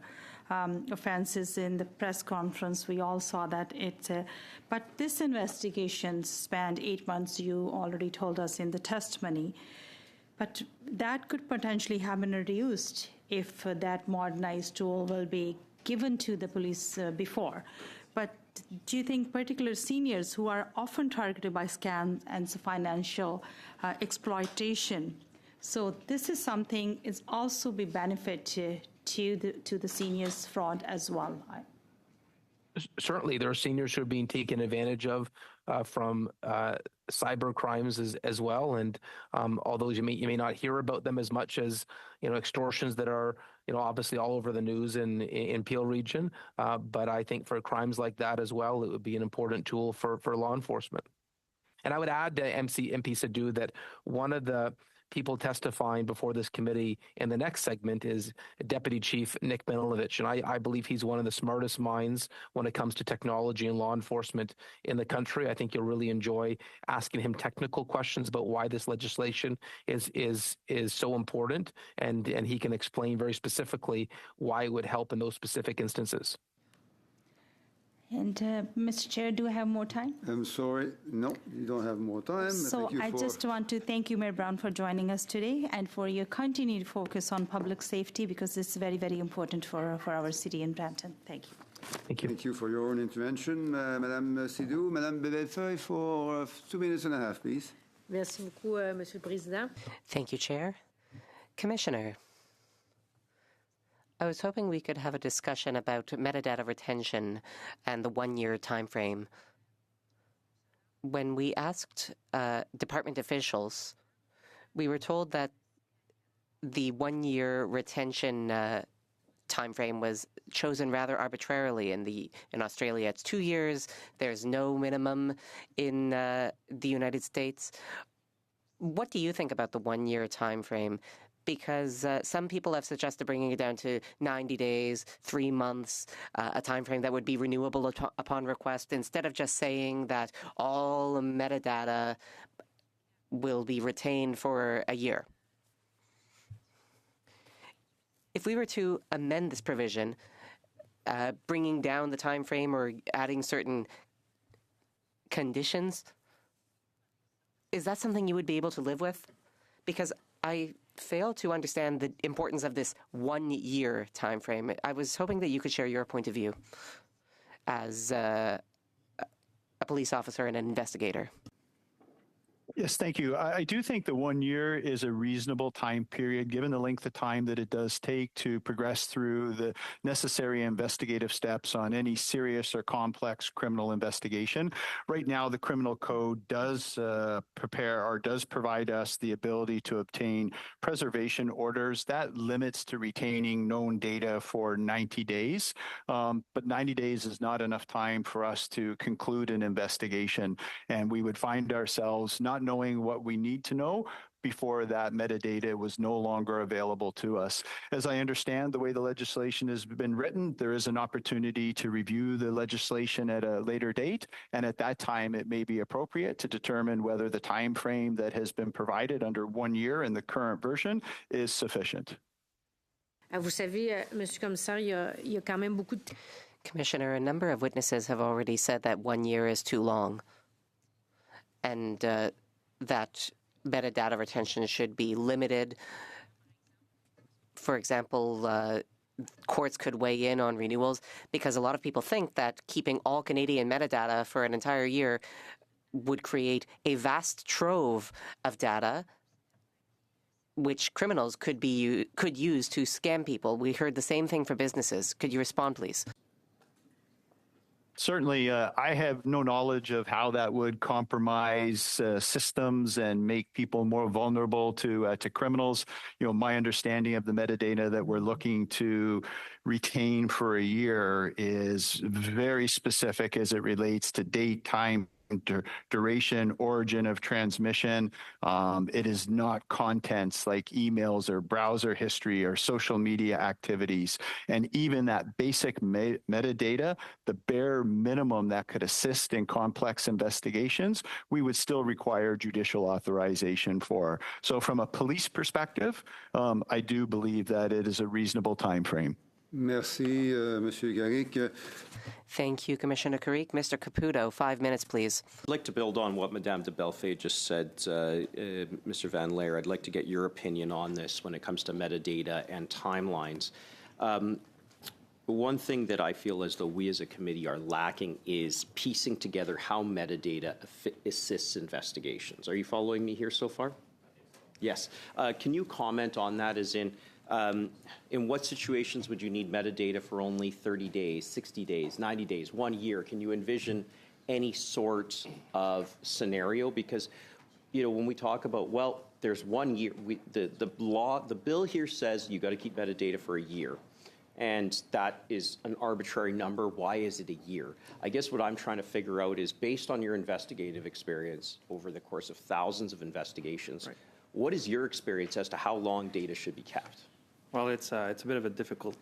offenses in the press conference. We all saw that. But this investigation spanned 8 months, you already told us in the testimony. But that could potentially have been reduced if that modernized tool will be given to the police before. But do you think particular seniors who are often targeted by scams and financial exploitation, so this is something is also be benefit to the seniors fraud as well? Certainly, there are seniors who are being taken advantage of from cyber crimes as well, and although you may not hear about them as much as extortions that are obviously all over the news in Peel region, but I think for crimes like that as well, it would be an important tool for law enforcement. And I would add to MP Sadhu that one of the people testifying before this committee in the next segment is Deputy Chief Nick Minelovich, and I believe he's one of the smartest minds when it comes to technology and law enforcement in the country. I think you'll really enjoy asking him technical questions about why this legislation is so important, and he can explain very specifically why it would help in those specific instances. And Mr. Chair, do I have more time? I'm sorry. No, you don't have more time. So I just want to thank you, Mayor Brown, for joining us today and for your continued focus on public safety, because this is very, very important for our city in Brampton. Thank you. Thank you. Thank you for your own intervention, Madame Sidou. Madame Bellefeuille, for 2 minutes and a half, please. Merci beaucoup, Monsieur le Président. Thank you, Chair. Commissioner, I was hoping we could have a discussion about metadata retention and the one-year time frame. When we asked department officials, we were told that the one-year retention time frame was chosen rather arbitrarily. In Australia, it's 2 years. There's no minimum in the United States. What do you think about the one-year time frame? Because some people have suggested bringing it down to 90 days, 3 months, a time frame that would be renewable upon request, instead of just saying that all metadata will be retained for a year. If we were to amend this provision, bringing down the time frame or adding certain conditions, is that something you would be able to live with? Because I fail to understand the importance of this 1 year time frame. I was hoping that you could share your point of view as a police officer and an investigator. Yes, thank you. I do think the 1 year is a reasonable time period, given the length of time that it does take to progress through the necessary investigative steps on any serious or complex criminal investigation. Right now, the criminal code does provide us the ability to obtain preservation orders. That limits to retaining known data for 90 days. But 90 days is not enough time for us to conclude an investigation. And we would find ourselves not knowing what we need to know before that metadata was no longer available to us. As I understand the way the legislation has been written, there is an opportunity to review the legislation at a later date, and at that time it may be appropriate to determine whether the time frame that has been provided under 1 year in the current version is sufficient. Vous savez, Monsieur le Commissaire, il y a quand même beaucoup de... Commissioner, a number of witnesses have already said that 1 year is too long, and that metadata retention should be limited. For example, courts could weigh in on renewals, because a lot of people think that keeping all Canadian metadata for an entire year would create a vast trove of data which criminals could use to scam people. We heard the same thing for businesses. Could you respond, please? Certainly, I have no knowledge of how that would compromise systems and make people more vulnerable to criminals. My understanding of the metadata that we're looking to retain for a year is very specific as it relates to date, time, duration, origin of transmission. It is not contents like emails or browser history or social media activities. And even that basic metadata, the bare minimum that could assist in complex investigations, we would still require judicial authorization for. So from a police perspective, I do believe that it is a reasonable time frame. Merci, Monsieur Garrick. Thank you, Commissioner Carrick. Mr. Caputo, 5 minutes, please. I'd like to build on what Madame de Belfay just said. Mr. Van Laer, I'd like to get your opinion on this when it comes to metadata and timelines. One thing that I feel as though we as a committee are lacking is piecing together how metadata assists investigations. Are you following me here so far? Yes. Can you comment on that, as in what situations would you need metadata for only 30 days, 60 days, 90 days, 1 year? Can you envision any sort of scenario? Because, when we talk about, well, there's 1 year, the bill here says you got to keep metadata for a year. And that is an arbitrary number. Why is it a year? I guess what I'm trying to figure out is, based on your investigative experience over the course of thousands of investigations, right, what is your experience as to how long data should be kept? Well, it's a bit of a difficult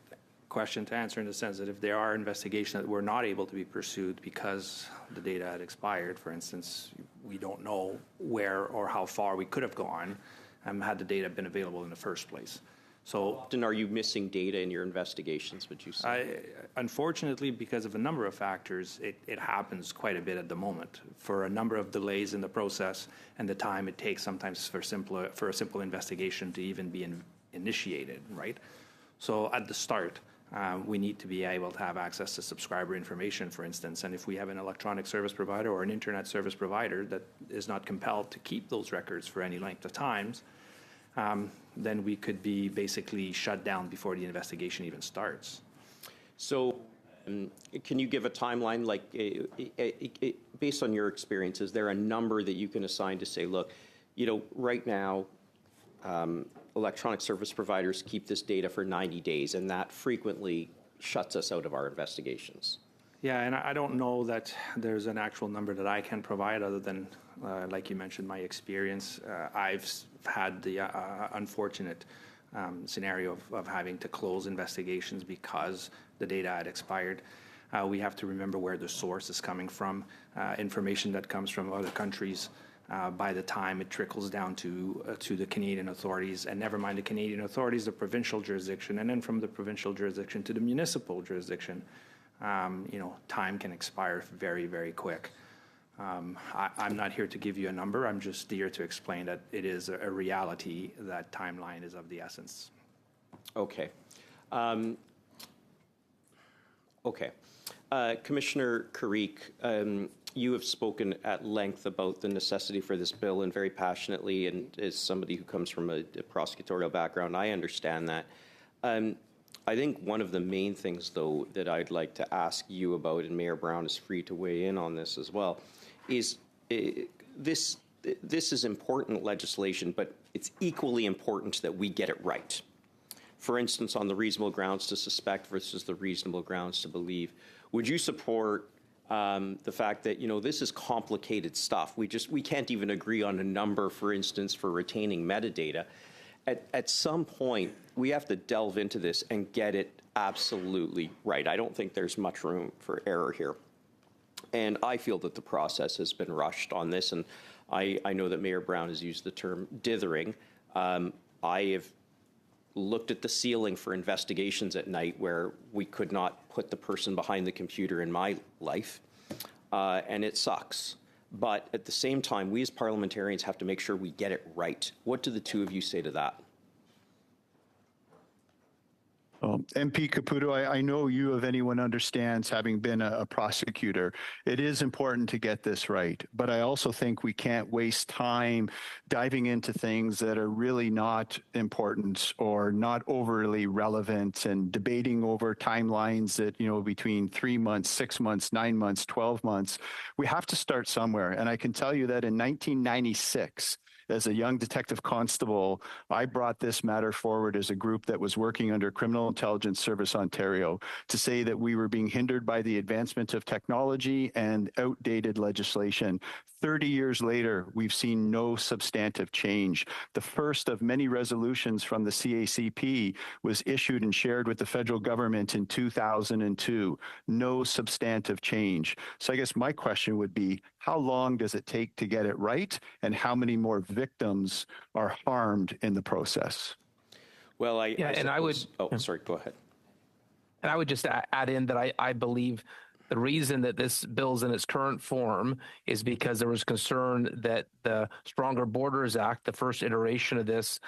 question to answer, in the sense that if there are investigations that were not able to be pursued because the data had expired, for instance, we don't know where or how far we could have gone had the data been available in the first place. So often are you missing data in your investigations, would you say? Unfortunately, because of a number of factors, it happens quite a bit at the moment. For a number of delays in the process and the time it takes sometimes for a simple investigation to even be initiated, right? So at the start, we need to be able to have access to subscriber information, for instance. And if we have an electronic service provider or an internet service provider that is not compelled to keep those records for any length of times, then we could be basically shut down before the investigation even starts. So can you give a timeline, like based on your experience, is there a number that you can assign to say, look, right now, electronic service providers keep this data for 90 days, and that frequently shuts us out of our investigations? Yeah, and I don't know that there's an actual number that I can provide, other than, like you mentioned, my experience. I've had the unfortunate scenario of having to close investigations because the data had expired. We have to remember where the source is coming from. Information that comes from other countries, by the time it trickles down to the Canadian authorities, and never mind the Canadian authorities, the provincial jurisdiction, and then from the provincial jurisdiction to the municipal jurisdiction, time can expire very, very quick. I'm not here to give you a number. I'm just here to explain that it is a reality that timeline is of the essence. Okay. Commissioner Carrick, you have spoken at length about the necessity for this bill, and very passionately, and as somebody who comes from a prosecutorial background, I understand that. I think one of the main things, though, that I'd like to ask you about, and Mayor Brown is free to weigh in on this as well, is this is important legislation, but it's equally important that we get it right. For instance, on the reasonable grounds to suspect versus the reasonable grounds to believe, would you support the fact that, this is complicated stuff? We can't even agree on a number, for instance, for retaining metadata. At some point, we have to delve into this and get it absolutely right. I don't think there's much room for error here. And I feel that the process has been rushed on this, and I know that Mayor Brown has used the term dithering. I have looked at the ceiling for investigations at night where we could not put the person behind the computer in my life, and it sucks. But at the same time, we as parliamentarians have to make sure we get it right. What do the two of you say to that? MP Caputo, I know you, if anyone understands, having been a prosecutor, it is important to get this right. But I also think we can't waste time diving into things that are really not important or not overly relevant and debating over timelines that, between 3 months, 6 months, 9 months, 12 months. We have to start somewhere. And I can tell you that in 1996, as a young detective constable, I brought this matter forward as a group that was working under Criminal Intelligence Service Ontario to say that we were being hindered by the advancement of technology and outdated legislation. 30 years later, we've seen no substantive change. The first of many resolutions from the CACP was issued and shared with the federal government in 2002. No substantive change. So I guess my question would be, how long does it take to get it right, and how many more victims are harmed in the process? Well, sorry, go ahead. And I would just add in that I believe the reason that this bill's in its current form is because there was concern that the Stronger Borders Act, the first iteration of this,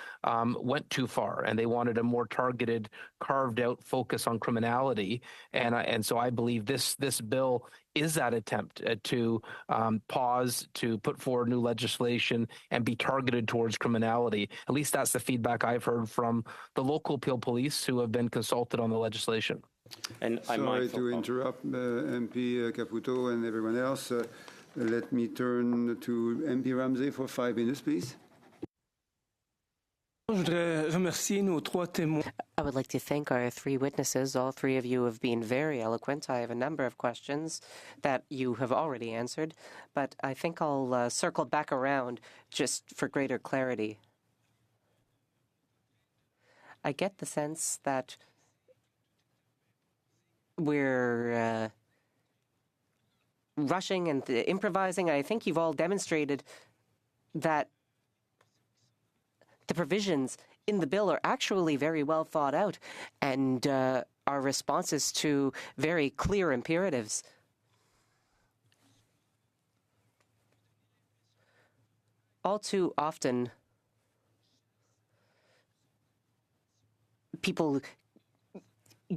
went too far, and they wanted a more targeted, carved-out focus on criminality. And so I believe this bill is that attempt to pause, to put forward new legislation and be targeted towards criminality. At least that's the feedback I've heard from the local Peel Police who have been consulted on the legislation. And sorry to interrupt MP Caputo and everyone else. Let me turn to MP Ramsey for 5 minutes, please. I would like to thank our three witnesses. All three of you have been very eloquent. I have a number of questions that you have already answered, but I think I'll circle back around just for greater clarity. I get the sense that we're rushing and improvising. I think you've all demonstrated that the provisions in the bill are actually very well thought out and are responses to very clear imperatives. All too often, people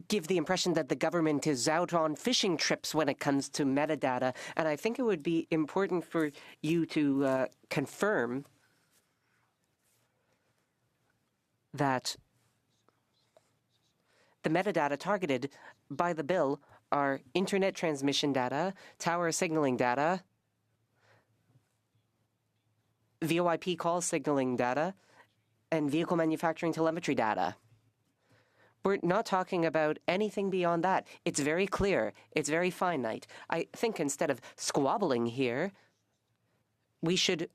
give the impression that the government is out on fishing trips when it comes to metadata, and I think it would be important for you to confirm that the metadata targeted by the bill are internet transmission data, tower signaling data, VoIP call signaling data, and vehicle manufacturing telemetry data. We're not talking about anything beyond that. It's very clear. It's very finite. I think instead of squabbling here, we should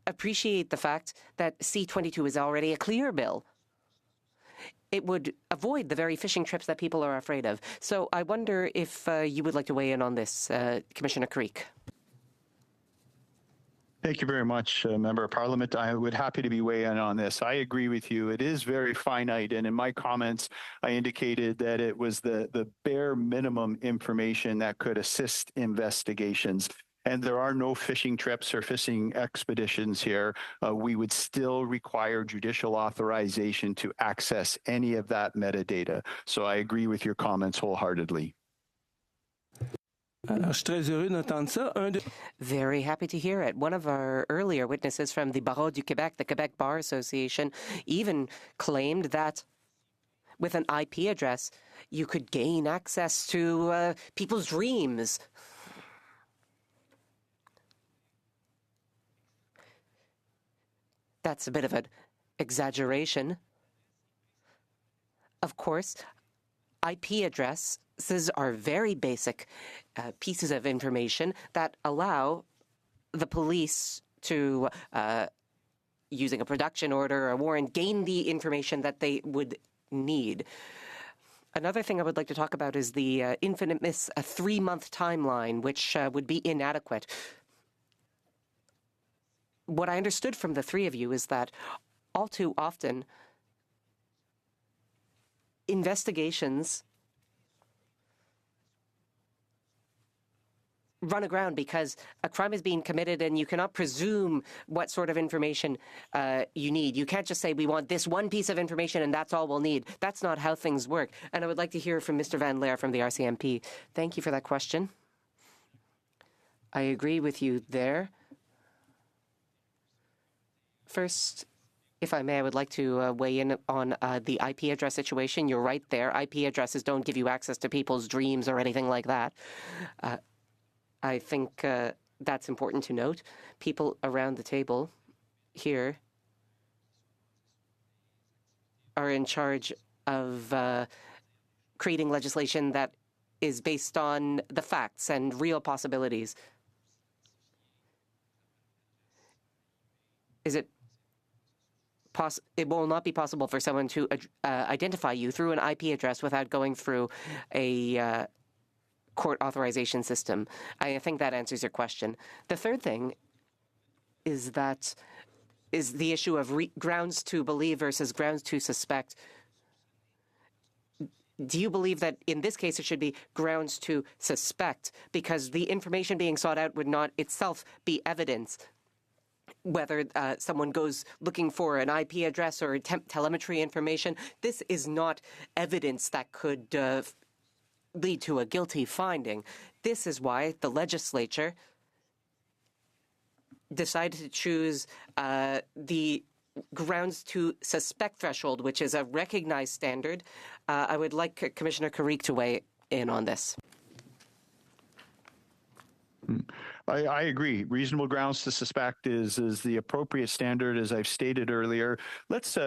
appreciate the fact that C-22 is already a clear bill. It would avoid the very fishing trips that people are afraid of. So I wonder if you would like to weigh in on this, Commissioner Creek. Thank you very much, Member of Parliament. I would happy to be weighing in on this. I agree with you. It is very finite, and in my comments, I indicated that it was the bare minimum information that could assist investigations. And there are no fishing trips or fishing expeditions here. We would still require judicial authorization to access any of that metadata. So I agree with your comments wholeheartedly. Very happy to hear it. One of our earlier witnesses from the Barreau du Québec, the Quebec Bar Association, even claimed that with an IP address, you could gain access to people's dreams. That's a bit of an exaggeration. Of course, IP addresses are very basic pieces of information that allow the police to, using a production order or a warrant, gain the information that they would need. Another thing I would like to talk about is the infamous 3-month timeline, which would be inadequate. What I understood from the three of you is that all too often, investigations run aground because a crime is being committed and you cannot presume what sort of information you need. You can't just say, we want this one piece of information and that's all we'll need. That's not how things work. And I would like to hear from Mr. Van Laer from the RCMP. Thank you for that question. I agree with you there. First, if I may, I would like to weigh in on the IP address situation. You're right there. IP addresses don't give you access to people's dreams or anything like that. I think that's important to note. People around the table here are in charge of creating legislation that is based on the facts and real possibilities. It will not be possible for someone to identify you through an IP address without going through a court authorization system. I think that answers your question. The third thing is the issue of grounds to believe versus grounds to suspect. Do you believe that in this case it should be grounds to suspect because the information being sought out would not itself be evidence? Whether someone goes looking for an IP address or telemetry information, this is not evidence that could lead to a guilty finding. This is why the legislature decided to choose the grounds to suspect threshold, which is a recognized standard. I would like Commissioner Carrique to weigh in on this. I agree. Reasonable grounds to suspect is the appropriate standard, as I've stated earlier. Let's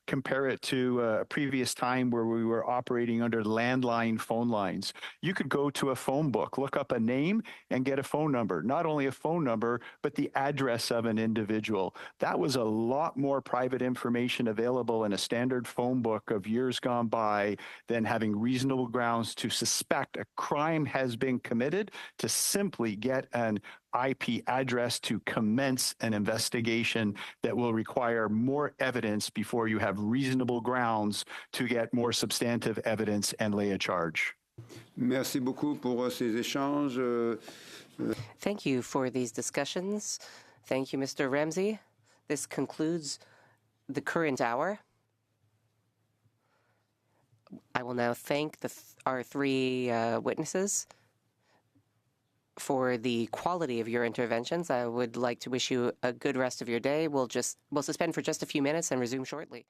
compare it to a previous time where we were operating under landline phone lines. You could go to a phone book, look up a name, and get a phone number. Not only a phone number, but the address of an individual. That was a lot more private information available in a standard phone book of years gone by than having reasonable grounds to suspect a crime has been committed to simply get an IP address to commence an investigation that will require more evidence before you have reasonable grounds to get more substantive evidence and lay a charge. Merci beaucoup pour ces échanges. Thank you for these discussions. Thank you, Mr. Ramsey. This concludes the current hour. I will now thank our three witnesses for the quality of your interventions. I would like to wish you a good rest of your day. We'll suspend for just a few minutes and resume shortly.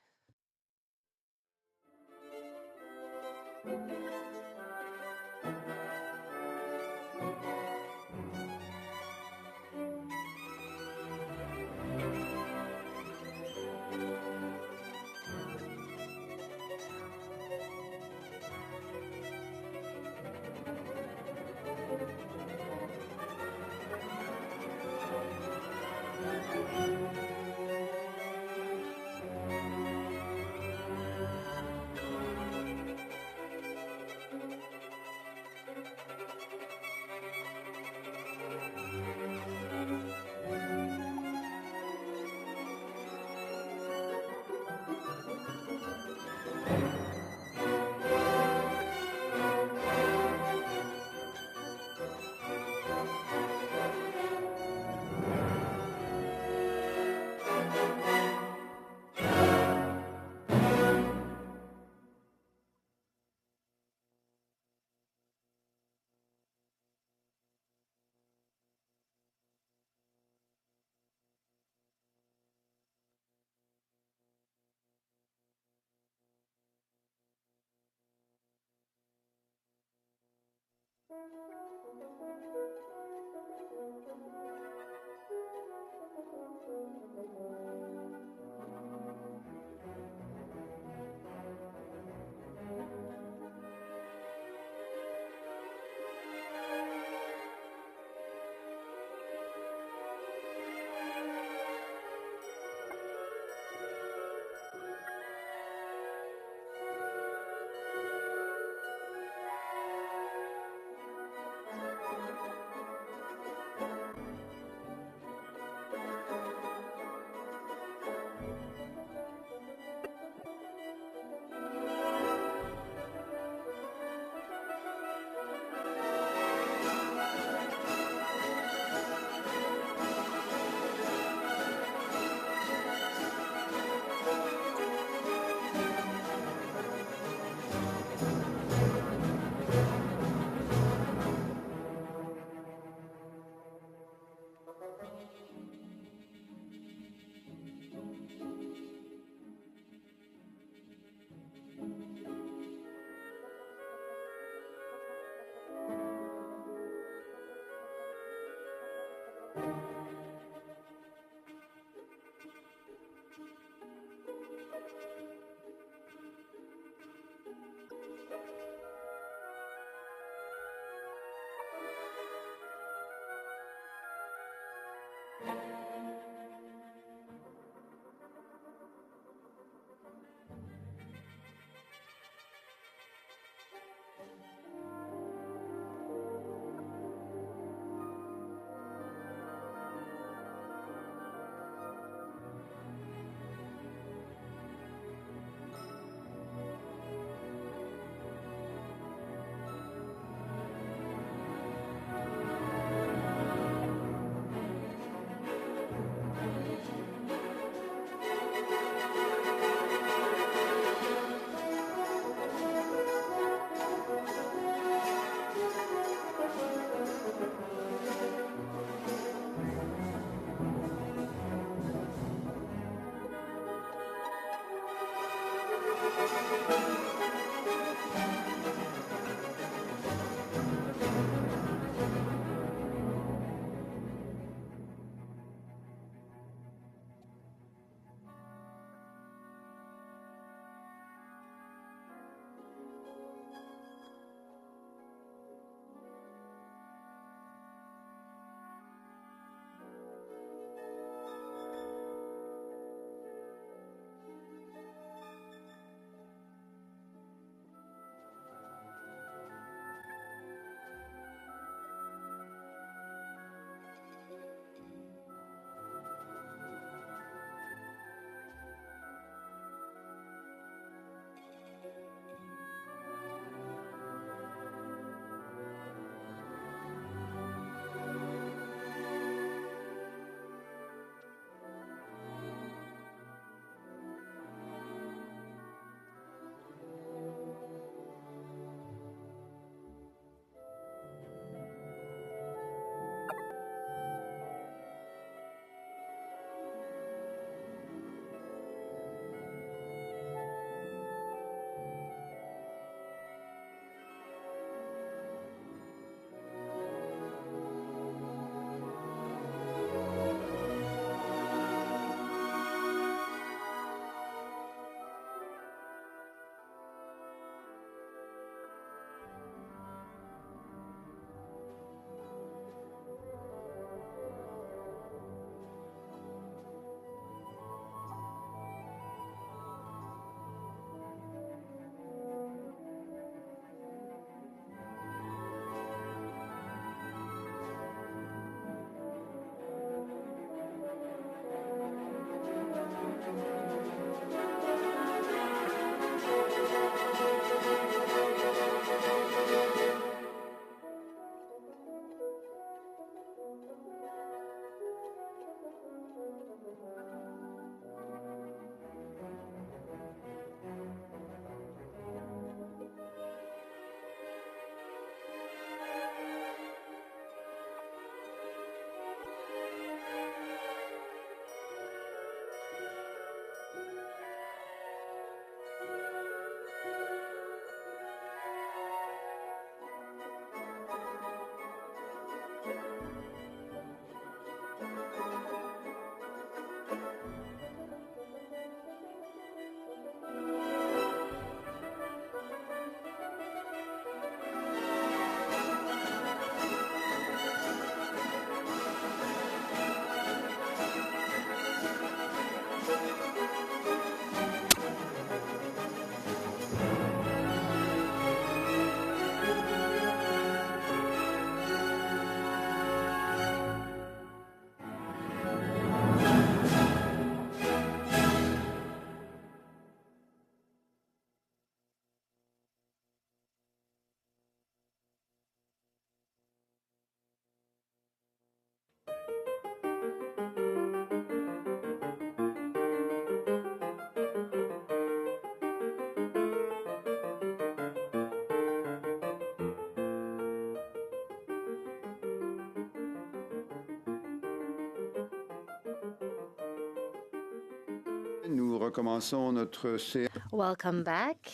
Nous recommençons notre séance. Welcome back.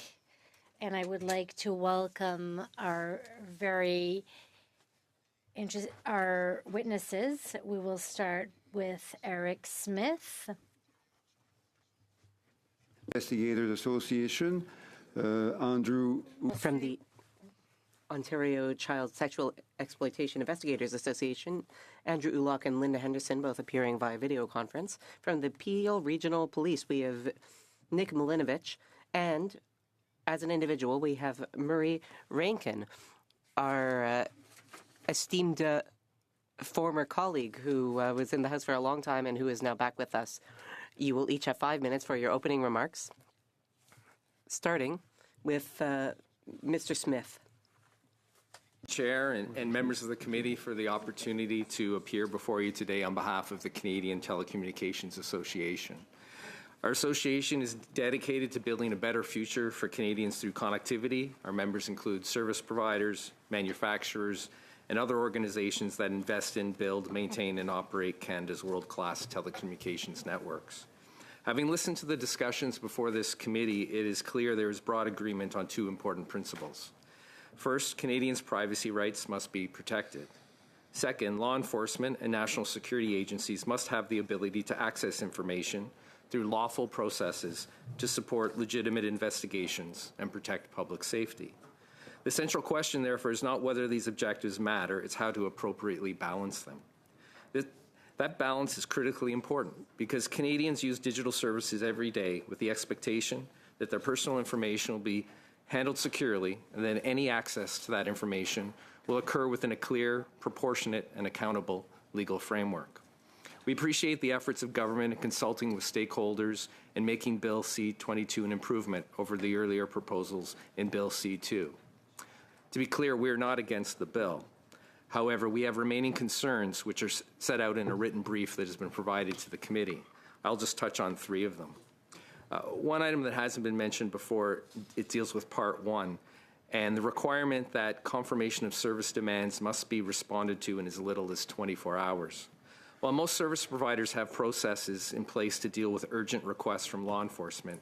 And I would like to welcome our our witnesses. We will start with Eric Smith. Investigators Association, Andrew. From the Ontario Child Sexual Exploitation Investigators Association, Andrew Ulock and Linda Henderson, both appearing via video conference. From the Peel Regional Police, we have Nick Milinovich, and as an individual, we have Murray Rankin, our esteemed former colleague who was in the House for a long time and who is now back with us. You will each have 5 minutes for your opening remarks, starting with Mr. Smith. Chair and members of the committee for the opportunity to appear before you today on behalf of the Canadian Telecommunications Association. Our association is dedicated to building a better future for Canadians through connectivity. Our members include service providers, manufacturers, and other organizations that invest in, build, maintain, and operate Canada's world-class telecommunications networks. Having listened to the discussions before this committee, it is clear there is broad agreement on two important principles. First, Canadians' privacy rights must be protected. Second, law enforcement and national security agencies must have the ability to access information through lawful processes to support legitimate investigations and protect public safety. The central question, therefore, is not whether these objectives matter, it's how to appropriately balance them. That balance is critically important because Canadians use digital services every day with the expectation that their personal information will be handled securely, and then any access to that information will occur within a clear, proportionate, and accountable legal framework. We appreciate the efforts of government in consulting with stakeholders and making Bill C-22 an improvement over the earlier proposals in Bill C-2. To be clear, we are not against the bill. However, we have remaining concerns which are set out in a written brief that has been provided to the committee. I'll just touch on 3 of them. One item that hasn't been mentioned before, it deals with Part 1 and the requirement that confirmation of service demands must be responded to in as little as 24 hours. While most service providers have processes in place to deal with urgent requests from law enforcement,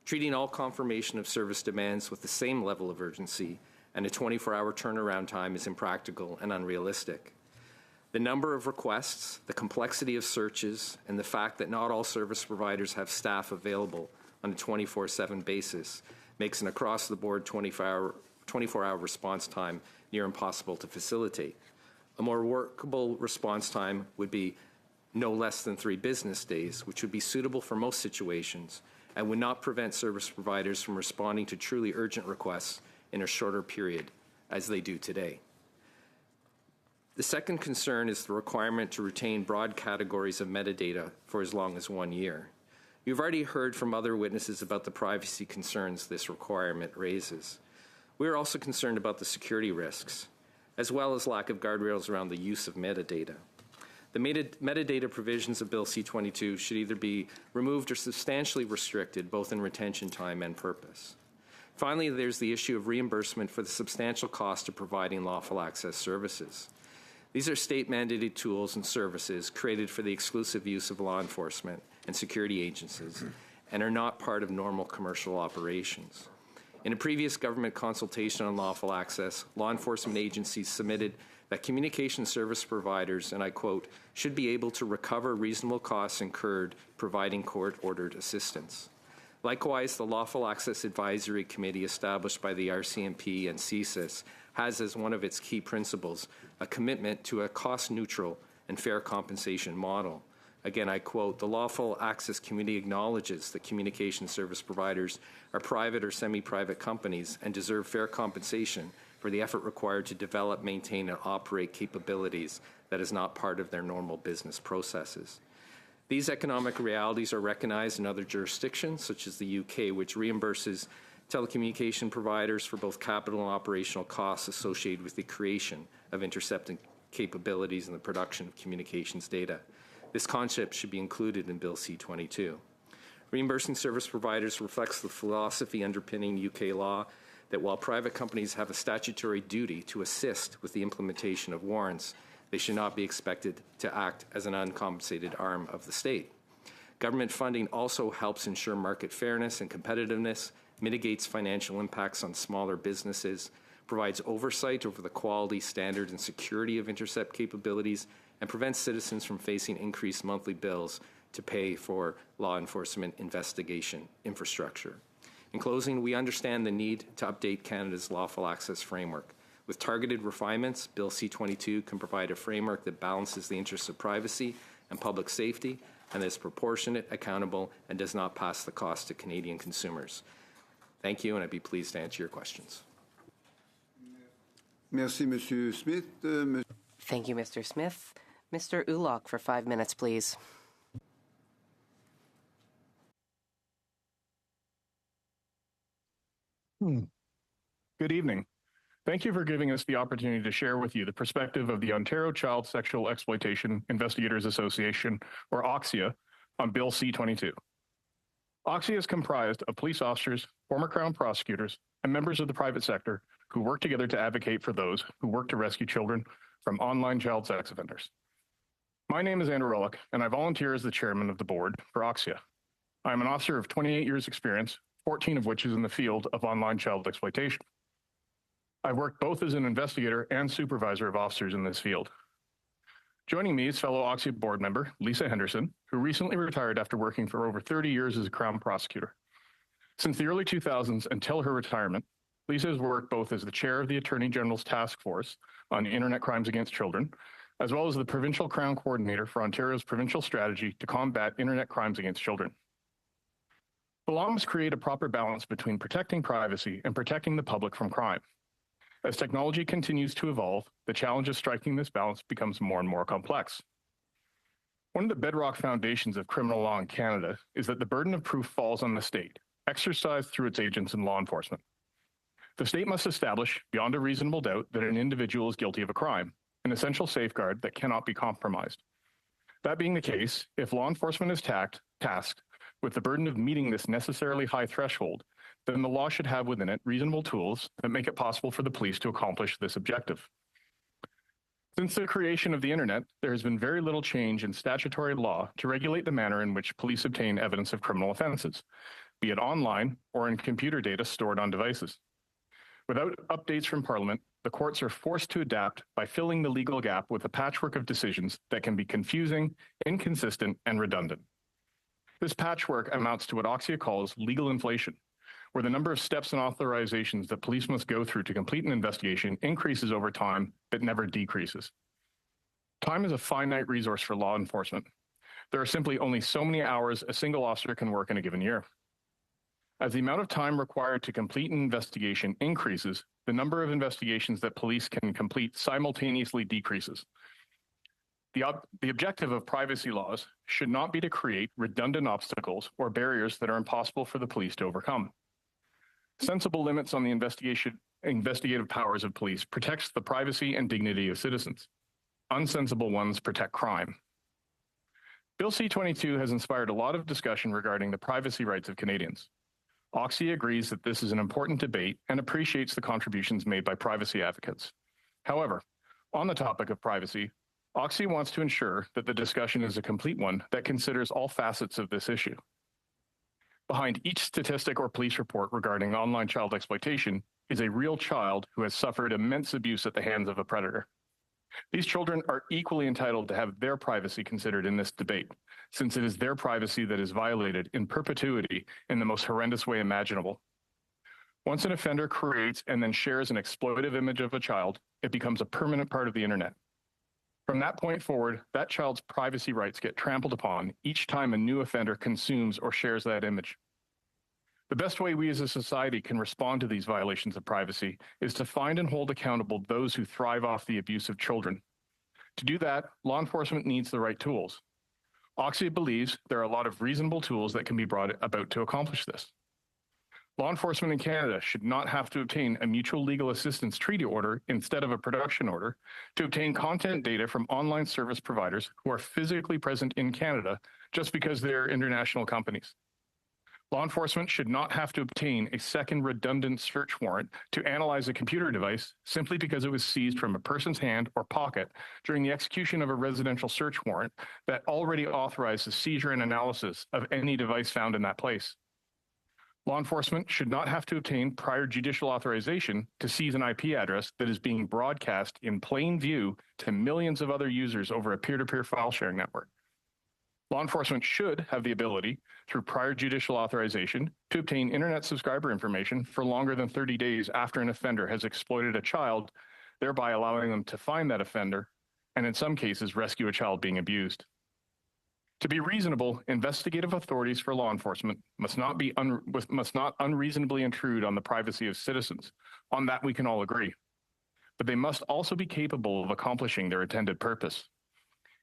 treating all confirmation of service demands with the same level of urgency and a 24-hour turnaround time is impractical and unrealistic. The number of requests, the complexity of searches, and the fact that not all service providers have staff available on a 24/7 basis makes an across-the-board 24-hour response time near impossible to facilitate. A more workable response time would be no less than 3 business days, which would be suitable for most situations and would not prevent service providers from responding to truly urgent requests in a shorter period, as they do today. The second concern is the requirement to retain broad categories of metadata for as long as 1 year. You've already heard from other witnesses about the privacy concerns this requirement raises. We are also concerned about the security risks, as well as lack of guardrails around the use of metadata. The metadata provisions of Bill C-22 should either be removed or substantially restricted, both in retention time and purpose. Finally, there's the issue of reimbursement for the substantial cost of providing lawful access services. These are state-mandated tools and services created for the exclusive use of law enforcement and security agencies and are not part of normal commercial operations. In a previous government consultation on lawful access, law enforcement agencies submitted that communication service providers, and I quote, should be able to recover reasonable costs incurred providing court-ordered assistance. Likewise, the Lawful Access Advisory Committee established by the RCMP and CSIS has as one of its key principles a commitment to a cost-neutral and fair compensation model. Again, I quote, the Lawful Access Committee acknowledges that communication service providers are private or semi-private companies and deserve fair compensation for the effort required to develop, maintain, and operate capabilities that is not part of their normal business processes. These economic realities are recognized in other jurisdictions, such as the UK, which reimburses telecommunication providers for both capital and operational costs associated with the creation of intercepting capabilities and the production of communications data. This concept should be included in Bill C-22. Reimbursing service providers reflects the philosophy underpinning UK law that while private companies have a statutory duty to assist with the implementation of warrants, they should not be expected to act as an uncompensated arm of the state. Government funding also helps ensure market fairness and competitiveness, mitigates financial impacts on smaller businesses, provides oversight over the quality, standards, and security of intercept capabilities, and prevents citizens from facing increased monthly bills to pay for law enforcement investigation infrastructure. In closing, we understand the need to update Canada's lawful access framework. With targeted refinements, Bill C-22 can provide a framework that balances the interests of privacy and public safety and is proportionate, accountable, and does not pass the cost to Canadian consumers. Thank you, and I'd be pleased to answer your questions. Merci, Monsieur Smith. Thank you, Mr. Smith. Mr. Ulloch for 5 minutes, please. Good evening. Thank you for giving us the opportunity to share with you the perspective of the Ontario Child Sexual Exploitation Investigators Association, or OXIA, on Bill C-22. OXIA is comprised of police officers, former Crown prosecutors, and members of the private sector who work together to advocate for those who work to rescue children from online child sex offenders. My name is Andrew Ulloch, and I volunteer as the chairman of the board for OXIA. I am an officer of 28 years' experience, 14 of which is in the field of online child exploitation. I've worked both as an investigator and supervisor of officers in this field. Joining me is fellow OXIA board member Lisa Henderson, who recently retired after working for over 30 years as a Crown prosecutor. Since the early 2000s until her retirement, Lisa has worked both as the chair of the Attorney General's Task Force on Internet Crimes Against Children, as well as the provincial Crown coordinator for Ontario's provincial strategy to combat Internet crimes against children. The law must create a proper balance between protecting privacy and protecting the public from crime. As technology continues to evolve, the challenge of striking this balance becomes more and more complex. One of the bedrock foundations of criminal law in Canada is that the burden of proof falls on the state, exercised through its agents in law enforcement. The state must establish, beyond a reasonable doubt, that an individual is guilty of a crime, an essential safeguard that cannot be compromised. That being the case, if law enforcement is tasked with the burden of meeting this necessarily high threshold, then the law should have within it reasonable tools that make it possible for the police to accomplish this objective. Since the creation of the internet, there has been very little change in statutory law to regulate the manner in which police obtain evidence of criminal offenses, be it online or in computer data stored on devices. Without updates from Parliament, the courts are forced to adapt by filling the legal gap with a patchwork of decisions that can be confusing, inconsistent, and redundant. This patchwork amounts to what OXIA calls legal inflation, where the number of steps and authorizations that police must go through to complete an investigation increases over time, but never decreases. Time is a finite resource for law enforcement. There are simply only so many hours a single officer can work in a given year. As the amount of time required to complete an investigation increases, the number of investigations that police can complete simultaneously decreases. The objective of privacy laws should not be to create redundant obstacles or barriers that are impossible for the police to overcome. Sensible limits on the investigative powers of police protects the privacy and dignity of citizens. Unsensible ones protect crime. Bill C-22 has inspired a lot of discussion regarding the privacy rights of Canadians. OXIA agrees that this is an important debate and appreciates the contributions made by privacy advocates. However, on the topic of privacy, OXIA wants to ensure that the discussion is a complete one that considers all facets of this issue. Behind each statistic or police report regarding online child exploitation is a real child who has suffered immense abuse at the hands of a predator. These children are equally entitled to have their privacy considered in this debate, since it is their privacy that is violated in perpetuity in the most horrendous way imaginable. Once an offender creates and then shares an exploitive image of a child, it becomes a permanent part of the internet. From that point forward, that child's privacy rights get trampled upon each time a new offender consumes or shares that image. The best way we as a society can respond to these violations of privacy is to find and hold accountable those who thrive off the abuse of children. To do that, law enforcement needs the right tools. OXIA believes there are a lot of reasonable tools that can be brought about to accomplish this. Law enforcement in Canada should not have to obtain a mutual legal assistance treaty order instead of a production order to obtain content data from online service providers who are physically present in Canada just because they're international companies. Law enforcement should not have to obtain a second redundant search warrant to analyze a computer device simply because it was seized from a person's hand or pocket during the execution of a residential search warrant that already authorized the seizure and analysis of any device found in that place. Law enforcement should not have to obtain prior judicial authorization to seize an IP address that is being broadcast in plain view to millions of other users over a peer-to-peer file sharing network. Law enforcement should have the ability, through prior judicial authorization, to obtain internet subscriber information for longer than 30 days after an offender has exploited a child, thereby allowing them to find that offender, and in some cases, rescue a child being abused. To be reasonable, investigative authorities for law enforcement must not unreasonably intrude on the privacy of citizens. On that, we can all agree. But they must also be capable of accomplishing their intended purpose.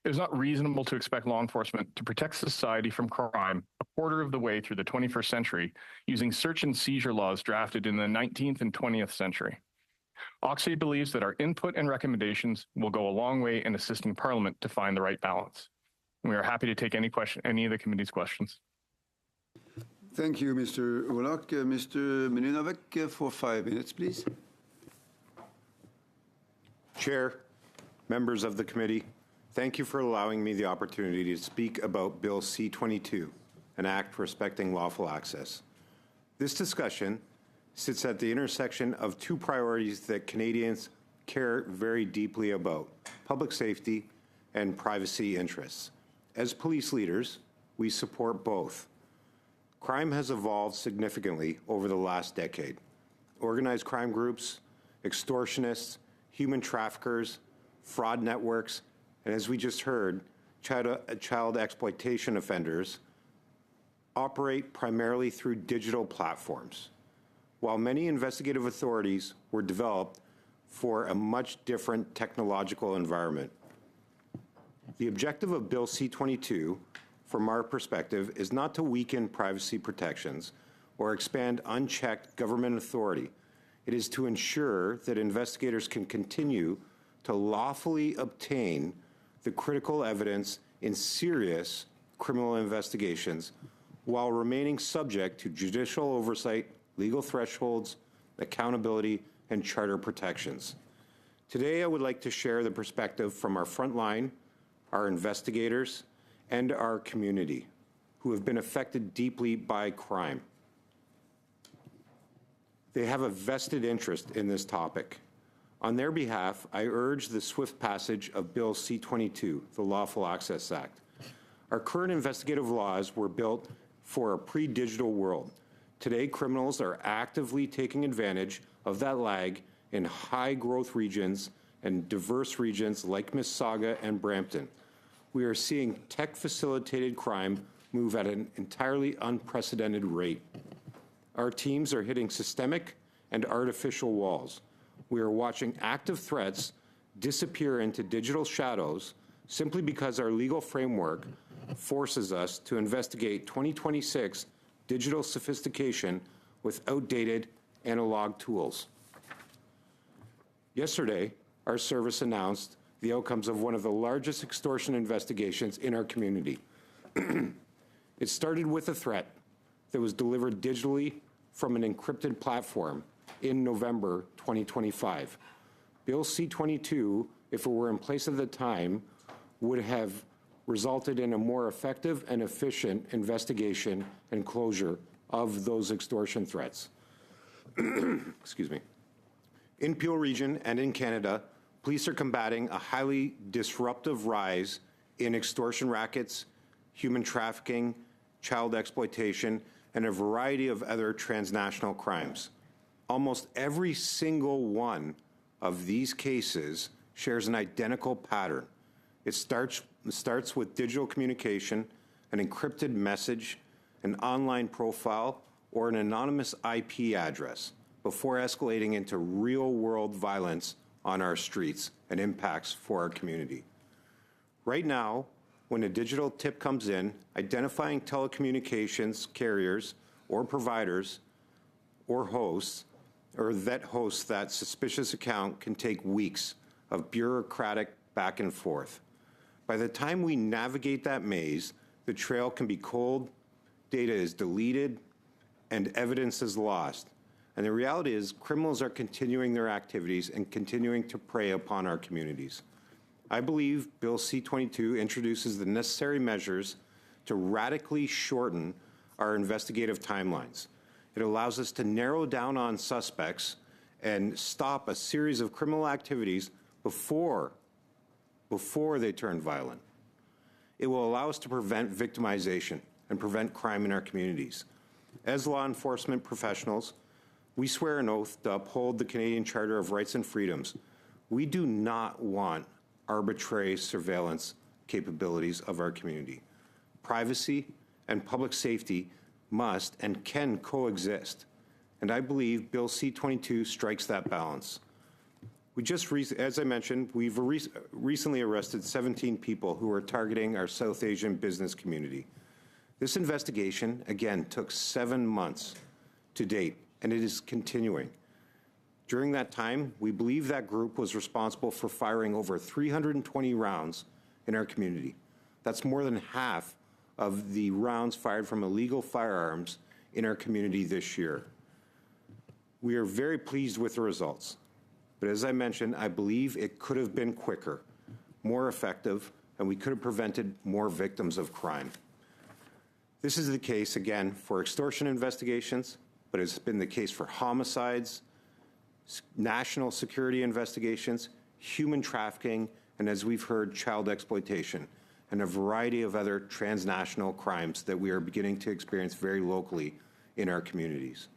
It is not reasonable to expect law enforcement to protect society from crime a quarter of the way through the 21st century using search and seizure laws drafted in the 19th and 20th century. Oxy believes that our input and recommendations will go a long way in assisting Parliament to find the right balance. And we are happy to take any of the committee's questions. Thank you, Mr. Ulloch. Mr. Milinovic, for 5 minutes, please. Chair, members of the committee, thank you for allowing me the opportunity to speak about Bill C-22, an act respecting lawful access. This discussion sits at the intersection of two priorities that Canadians care very deeply about: public safety and privacy interests. As police leaders, we support both. Crime has evolved significantly over the last decade. Organized crime groups, extortionists, human traffickers, fraud networks, and as we just heard, child exploitation offenders operate primarily through digital platforms. While many investigative authorities were developed for a much different technological environment. The objective of Bill C-22, from our perspective, is not to weaken privacy protections or expand unchecked government authority. It is to ensure that investigators can continue to lawfully obtain the critical evidence in serious criminal investigations while remaining subject to judicial oversight, legal thresholds, accountability, and charter protections. Today, I would like to share the perspective from our frontline, our investigators, and our community who have been affected deeply by crime. They have a vested interest in this topic. On their behalf, I urge the swift passage of Bill C-22, the Lawful Access Act. Our current investigative laws were built for a pre-digital world. Today, criminals are actively taking advantage of that lag in high-growth regions and diverse regions like Mississauga and Brampton. We are seeing tech-facilitated crime move at an entirely unprecedented rate. Our teams are hitting systemic and artificial walls. We are watching active threats disappear into digital shadows simply because our legal framework forces us to investigate 2026 digital sophistication with outdated analog tools. Yesterday, our service announced the outcomes of one of the largest extortion investigations in our community. It started with a threat that was delivered digitally from an encrypted platform in November 2025. Bill C-22, if it were in place at the time, would have resulted in a more effective and efficient investigation and closure of those extortion threats. Excuse me. In Peel Region and in Canada, police are combating a highly disruptive rise in extortion rackets, human trafficking, child exploitation, and a variety of other transnational crimes. Almost every single one of these cases shares an identical pattern. It starts with digital communication, an encrypted message, an online profile, or an anonymous IP address before escalating into real-world violence on our streets and impacts for our community. Right now, when a digital tip comes in, identifying telecommunications carriers or providers or hosts or that hosts that suspicious account can take weeks of bureaucratic back and forth. By the time we navigate that maze, the trail can be cold, data is deleted, and evidence is lost. And the reality is criminals are continuing their activities and continuing to prey upon our communities. I believe Bill C-22 introduces the necessary measures to radically shorten our investigative timelines. It allows us to narrow down on suspects and stop a series of criminal activities before they turn violent. It will allow us to prevent victimization and prevent crime in our communities. As law enforcement professionals, we swear an oath to uphold the Canadian Charter of Rights and Freedoms. We do not want arbitrary surveillance capabilities of our community. Privacy and public safety must and can coexist, and I believe Bill C-22 strikes that balance. We just, as I mentioned, we've recently arrested 17 people who were targeting our South Asian business community. This investigation, again, took 7 months to date, and it is continuing. During that time, we believe that group was responsible for firing over 320 rounds in our community. That's more than half of the rounds fired from illegal firearms in our community this year. We are very pleased with the results, but as I mentioned, I believe it could have been quicker, more effective, and we could have prevented more victims of crime. This is the case, again, for extortion investigations, but it's been the case for homicides, national security investigations, human trafficking, and as we've heard, child exploitation, and a variety of other transnational crimes that we are beginning to experience very locally in our communities.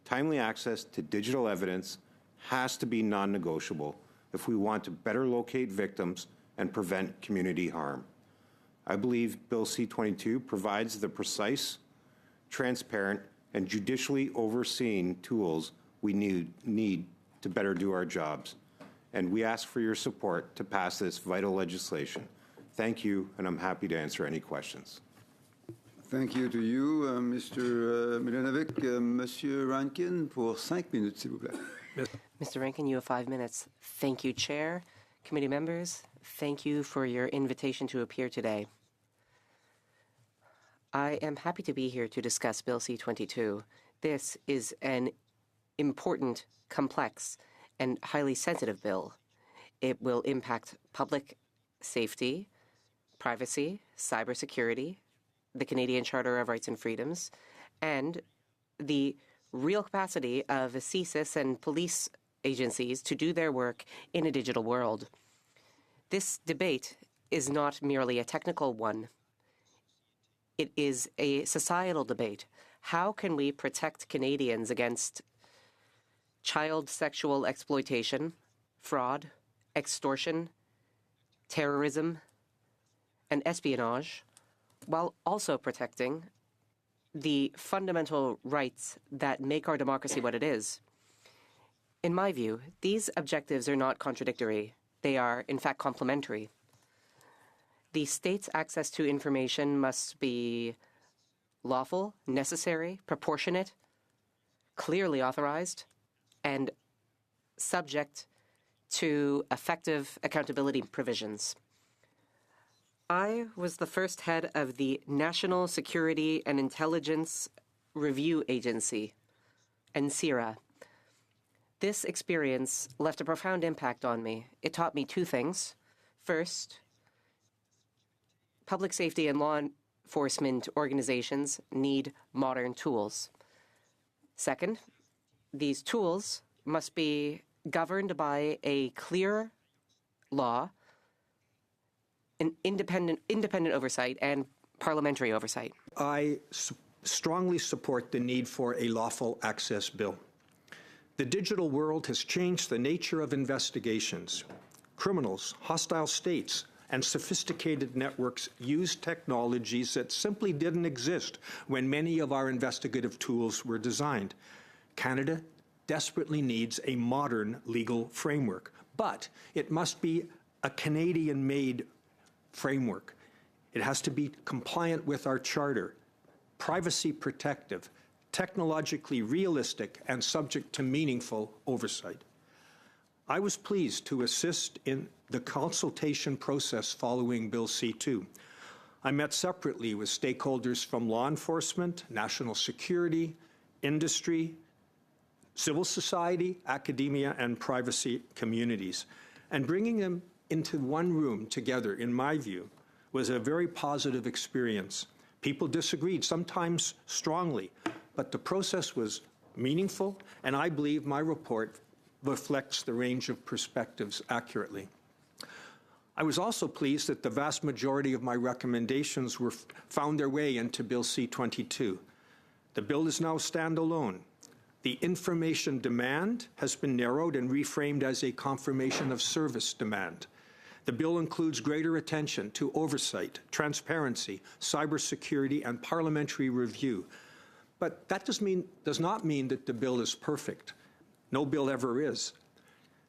Timely access to digital evidence has to be non-negotiable if we want to better locate victims and prevent community harm. I believe Bill C-22 provides the precise, transparent, and judicially overseen tools we need to better do our jobs. And we ask for your support to pass this vital legislation. Thank you, and I'm happy to answer any questions. Thank you to you, Mr. Milanovic. Monsieur Rankin, pour 5 minutes, s'il vous plaît. Mr. Rankin, you have 5 minutes. Thank you, Chair. Committee members, thank you for your invitation to appear today. I am happy to be here to discuss Bill C-22. This is an important, complex, and highly sensitive bill. It will impact public safety, privacy, cybersecurity, the Canadian Charter of Rights and Freedoms, and the real capacity of CSIS and police agencies to do their work in a digital world. This debate is not merely a technical one. It is a societal debate. How can we protect Canadians against child sexual exploitation, fraud, extortion, terrorism, and espionage, while also protecting the fundamental rights that make our democracy what it is? In my view, these objectives are not contradictory. They are, in fact, complementary. The state's access to information must be lawful, necessary, proportionate, clearly authorized, and subject to effective accountability provisions. I was the first head of the National Security and Intelligence Review Agency, NSIRA. This experience left a profound impact on me. It taught me 2 things. First, public safety and law enforcement organizations need modern tools. Second, these tools must be governed by a clear law, an independent oversight, and parliamentary oversight. I strongly support the need for a lawful access bill. The digital world has changed the nature of investigations. Criminals, hostile states, and sophisticated networks use technologies that simply didn't exist when many of our investigative tools were designed. Canada desperately needs a modern legal framework, but it must be a Canadian-made framework. It has to be compliant with our charter, privacy protective, technologically realistic, and subject to meaningful oversight. I was pleased to assist in the consultation process following Bill C-2. I met separately with stakeholders from law enforcement, national security, industry, civil society, academia, and privacy communities. And bringing them into one room together, in my view, was a very positive experience. People disagreed, sometimes strongly, but the process was meaningful, and I believe my report reflects the range of perspectives accurately. I was also pleased that the vast majority of my recommendations found their way into Bill C-22. The bill is now standalone. The information demand has been narrowed and reframed as a confirmation of service demand. The bill includes greater attention to oversight, transparency, cybersecurity, and parliamentary review. But that does not mean that the bill is perfect. No bill ever is.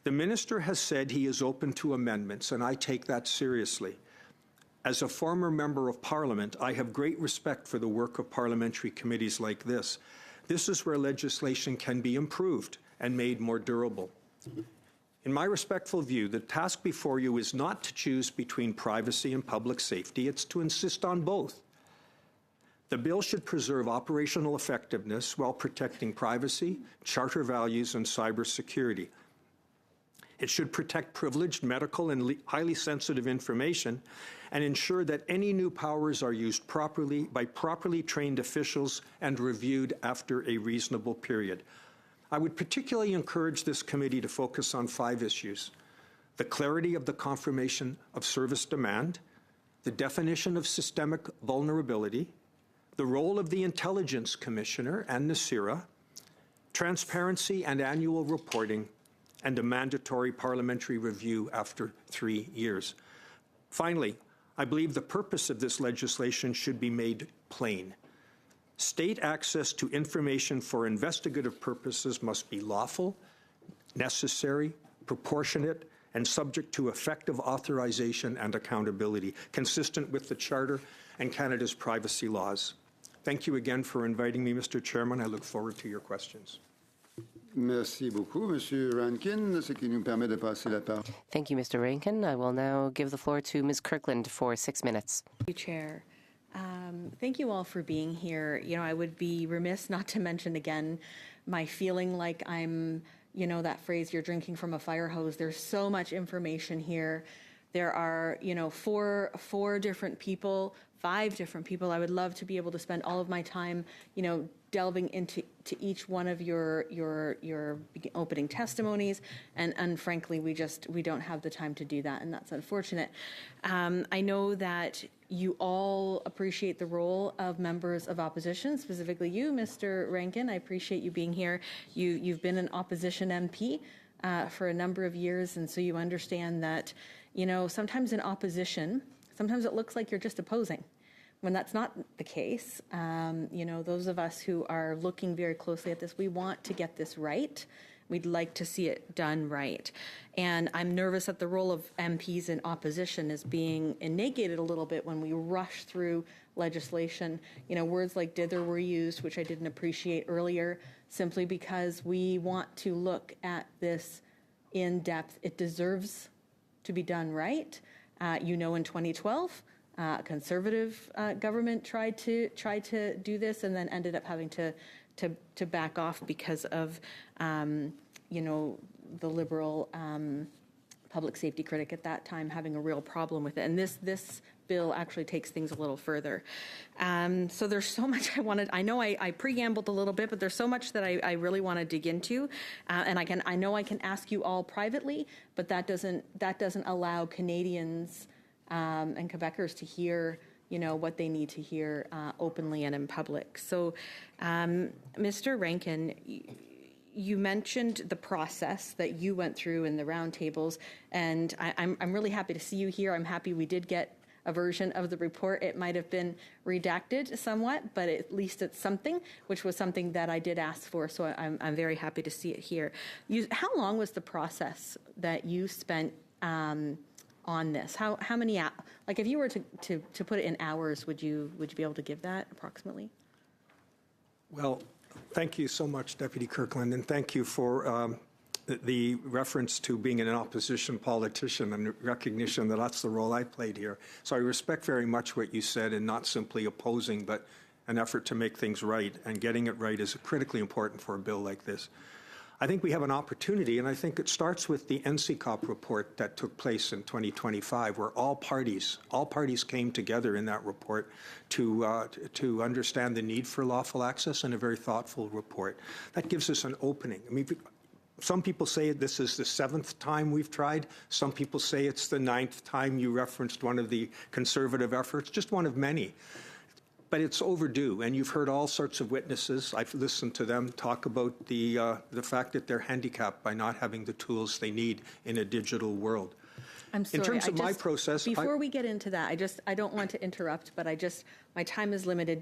The minister has said he is open to amendments, and I take that seriously. As a former member of Parliament, I have great respect for the work of parliamentary committees like this. This is where legislation can be improved and made more durable. In my respectful view, the task before you is not to choose between privacy and public safety, it's to insist on both. The bill should preserve operational effectiveness while protecting privacy, charter values, and cybersecurity. It should protect privileged medical and highly sensitive information and ensure that any new powers are used properly by properly trained officials and reviewed after a reasonable period. I would particularly encourage this committee to focus on 5 issues: the clarity of the confirmation of service demand, the definition of systemic vulnerability, the role of the Intelligence Commissioner and NACIRA, transparency and annual reporting, and a mandatory parliamentary review after 3 years. Finally, I believe the purpose of this legislation should be made plain. State access to information for investigative purposes must be lawful, necessary, proportionate, and subject to effective authorization and accountability, consistent with the Charter and Canada's privacy laws. Thank you again for inviting me, Mr. Chairman. I look forward to your questions. Merci beaucoup, Monsieur Rankin, ce qui nous permet de passer la parole. Thank you, Mr. Rankin. I will now give the floor to Ms. Kirkland for 6 minutes. Thank you, Chair. Thank you all for being here. You know, I would be remiss not to mention again my feeling like I'm, you know, that phrase, you're drinking from a fire hose. There's so much information here. There are, you know, four different people, 5 different people. I would love to be able to spend all of my time, you know, delving into each one of your opening testimonies, and frankly, we don't have the time to do that, and that's unfortunate. I know that you all appreciate the role of members of opposition, specifically you, Mr. Rankin. I appreciate you being here. You've been an opposition MP for a number of years, and so you understand that, you know, sometimes in opposition, sometimes it looks like you're just opposing, when that's not the case. You know, those of us who are looking very closely at this, we want to get this right. We'd like to see it done right. And I'm nervous that the role of MPs in opposition is being negated a little bit when we rush through legislation. You know, words like dither were used, which I didn't appreciate earlier, simply because we want to look at this in depth. It deserves to be done right. You know, in 2012, conservative government tried to do this and then ended up having to back off because of you know, the Liberal public safety critic at that time having a real problem with it. And this bill actually takes things a little further. So there's so much I wanted. I know I preambled a little bit, but there's so much that I really want to dig into. And I know I can ask you all privately, but that doesn't allow Canadians and Quebecers to hear, you know, what they need to hear openly and in public. So, Mr. Rankin, you mentioned the process that you went through in the roundtables, and I'm really happy to see you here. I'm happy we did get a version of the report. It might have been redacted somewhat, but at least it's something, which was something that I did ask for, so I'm very happy to see it here. How long was the process that you spent on this? How many, like if you were to put it in hours, would you be able to give that approximately? Well, thank you so much, Deputy Kirkland, and thank you for the reference to being an opposition politician and recognition that that's the role I played here. So I respect very much what you said, and not simply opposing, but an effort to make things right, and getting it right is critically important for a bill like this. I think we have an opportunity, and I think it starts with the NCCOP report that took place in 2025, where all parties came together in that report to understand the need for lawful access, and a very thoughtful report. That gives us an opening. I mean, some people say this is the 7th time we've tried. Some people say it's the 9th time. You referenced one of the conservative efforts, just one of many. But it's overdue, and you've heard all sorts of witnesses. I've listened to them talk about the fact that they're handicapped by not having the tools they need in a digital world. I'm sorry. In terms of my process, before we get into that, I don't want to interrupt, but my time is limited.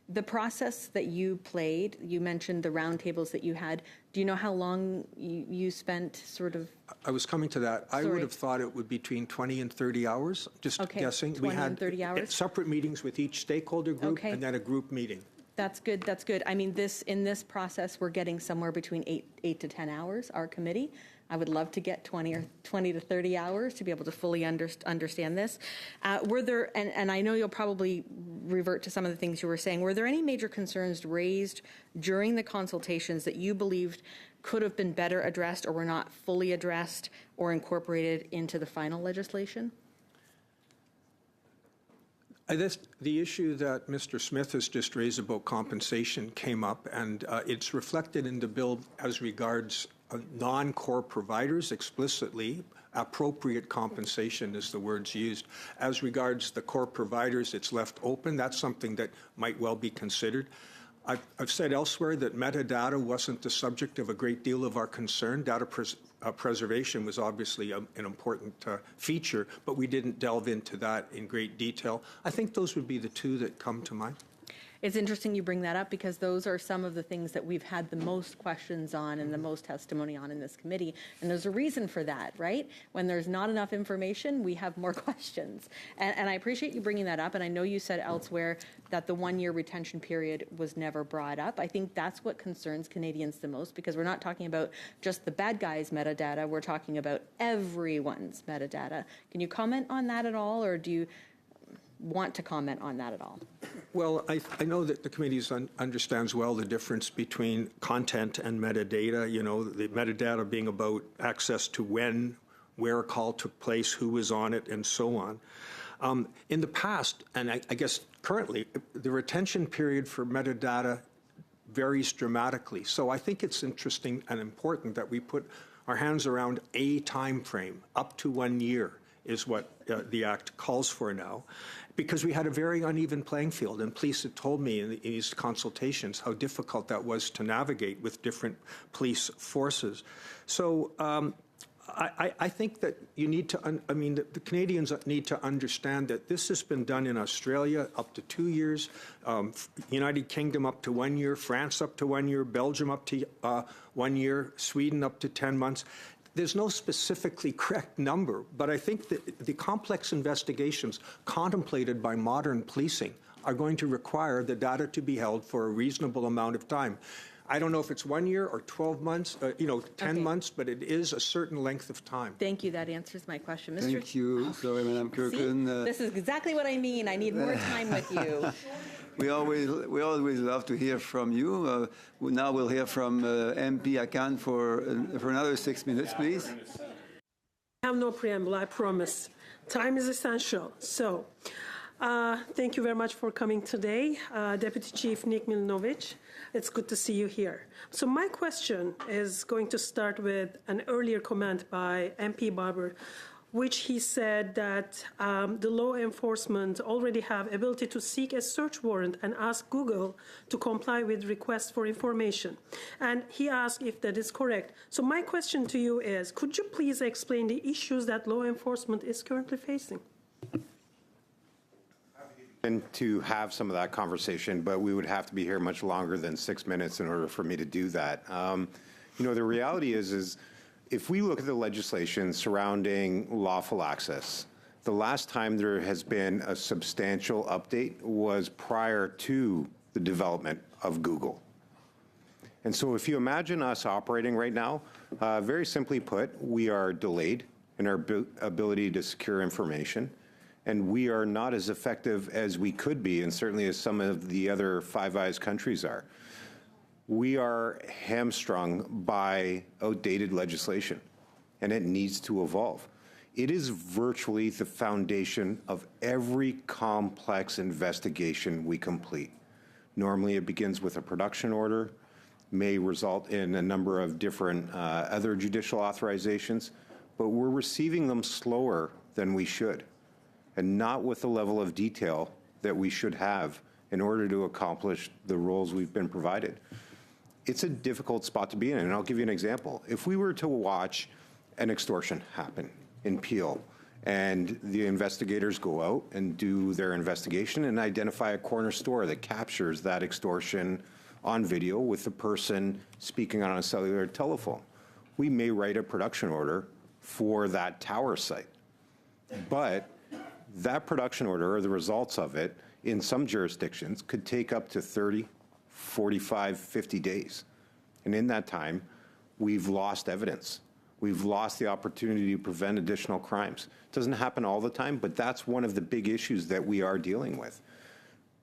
The process that you played, you mentioned the roundtables that you had. Do you know how long you spent sort of? I was coming to that. I would have thought it would be between 20 and 30 hours, just guessing. 20 and 30 hours? Separate meetings with each stakeholder group and then a group meeting. That's good. That's good. I mean, in this process, we're getting somewhere between 8 to 10 hours, our committee. I would love to get 20 to 30 hours to be able to fully understand this. Were there, and I know you'll probably revert to some of the things you were saying, were there any major concerns raised during the consultations that you believed could have been better addressed or were not fully addressed or incorporated into the final legislation? The issue that Mr. Smith has just raised about compensation came up, and it's reflected in the bill as regards non-core providers explicitly. Appropriate compensation is the words used. As regards the core providers, it's left open. That's something that might well be considered. I've said elsewhere that metadata wasn't the subject of a great deal of our concern. Data preservation was obviously an important feature, but we didn't delve into that in great detail. I think those would be the two that come to mind. It's interesting you bring that up because those are some of the things that we've had the most questions on and the most testimony on in this committee. And there's a reason for that, right? When there's not enough information, we have more questions. And I appreciate you bringing that up. And I know you said elsewhere that the 1-year retention period was never brought up. I think that's what concerns Canadians the most because we're not talking about just the bad guys' metadata. We're talking about everyone's metadata. Can you comment on that at all, or do you want to comment on that at all? Well, I know that the committee understands well the difference between content and metadata. You know, the metadata being about access to when, where a call took place, who was on it, and so on. In the past, and I guess currently, the retention period for metadata varies dramatically. So I think it's interesting and important that we put our hands around a time frame. Up to 1 year is what the Act calls for now, because we had a very uneven playing field, and police had told me in these consultations how difficult that was to navigate with different police forces. So I think that you need to, the Canadians need to understand that this has been done in Australia up to 2 years, United Kingdom up to 1 year, France up to 1 year, Belgium up to 1 year, Sweden up to 10 months. There's no specifically correct number, but I think that the complex investigations contemplated by modern policing are going to require the data to be held for a reasonable amount of time. I don't know if it's 1 year or 12 months, 10 months, but it is a certain length of time. Thank you. That answers my question. Thank you. Sorry, Madam Kirkland. This is exactly what I mean. I need more time with you. We always love to hear from you. Now we'll hear from MP Akan for another 6 minutes, please. I have no preamble, I promise. Time is essential. So, thank you very much for coming today. Deputy Chief Nick Milinovic, it's good to see you here. So my question is going to start with an earlier comment by MP Barber, which he said that the law enforcement already have ability to seek a search warrant and ask Google to comply with requests for information. And he asked if that is correct. So my question to you is, could you please explain the issues that law enforcement is currently facing? And to have some of that conversation, but we would have to be here much longer than 6 minutes in order for me to do that. The reality is if we look at the legislation surrounding lawful access, the last time there has been a substantial update was prior to the development of Google. And so if you imagine us operating right now, very simply put, we are delayed in our ability to secure information. And we are not as effective as we could be, and certainly as some of the other Five Eyes countries are. We are hamstrung by outdated legislation, and it needs to evolve. It is virtually the foundation of every complex investigation we complete. Normally, it begins with a production order, may result in a number of different other judicial authorizations, but we're receiving them slower than we should, and not with the level of detail that we should have in order to accomplish the roles we've been provided. It's a difficult spot to be in, and I'll give you an example. If we were to watch an extortion happen in Peel, and the investigators go out and do their investigation and identify a corner store that captures that extortion on video with the person speaking on a cellular telephone, we may write a production order for that tower site. But that production order, or the results of it, in some jurisdictions could take up to 30, 45, 50 days. And in that time, we've lost evidence. We've lost the opportunity to prevent additional crimes. It doesn't happen all the time, but that's one of the big issues that we are dealing with.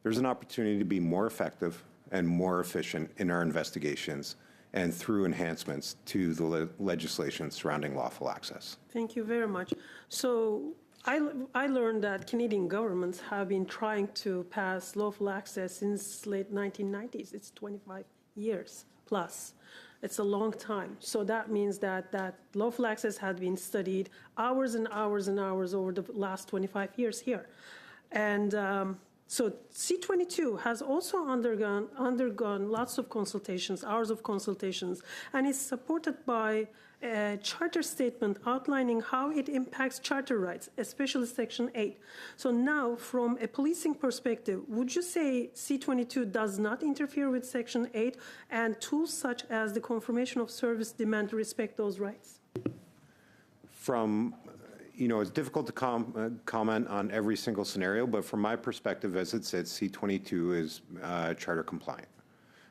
There's an opportunity to be more effective and more efficient in our investigations and through enhancements to the legislation surrounding lawful access. Thank you very much. So I learned that Canadian governments have been trying to pass lawful access since late 1990s. It's 25 years plus. It's a long time. So that means that lawful access had been studied hours and hours and hours over the last 25 years here. And so C-22 has also undergone lots of consultations, hours of consultations, and is supported by a charter statement outlining how it impacts charter rights, especially Section 8. So now, from a policing perspective, would you say C-22 does not interfere with Section 8 and tools such as the confirmation of service demand to respect those rights? It's difficult to comment on every single scenario, but from my perspective, as it sits, C-22 is charter compliant.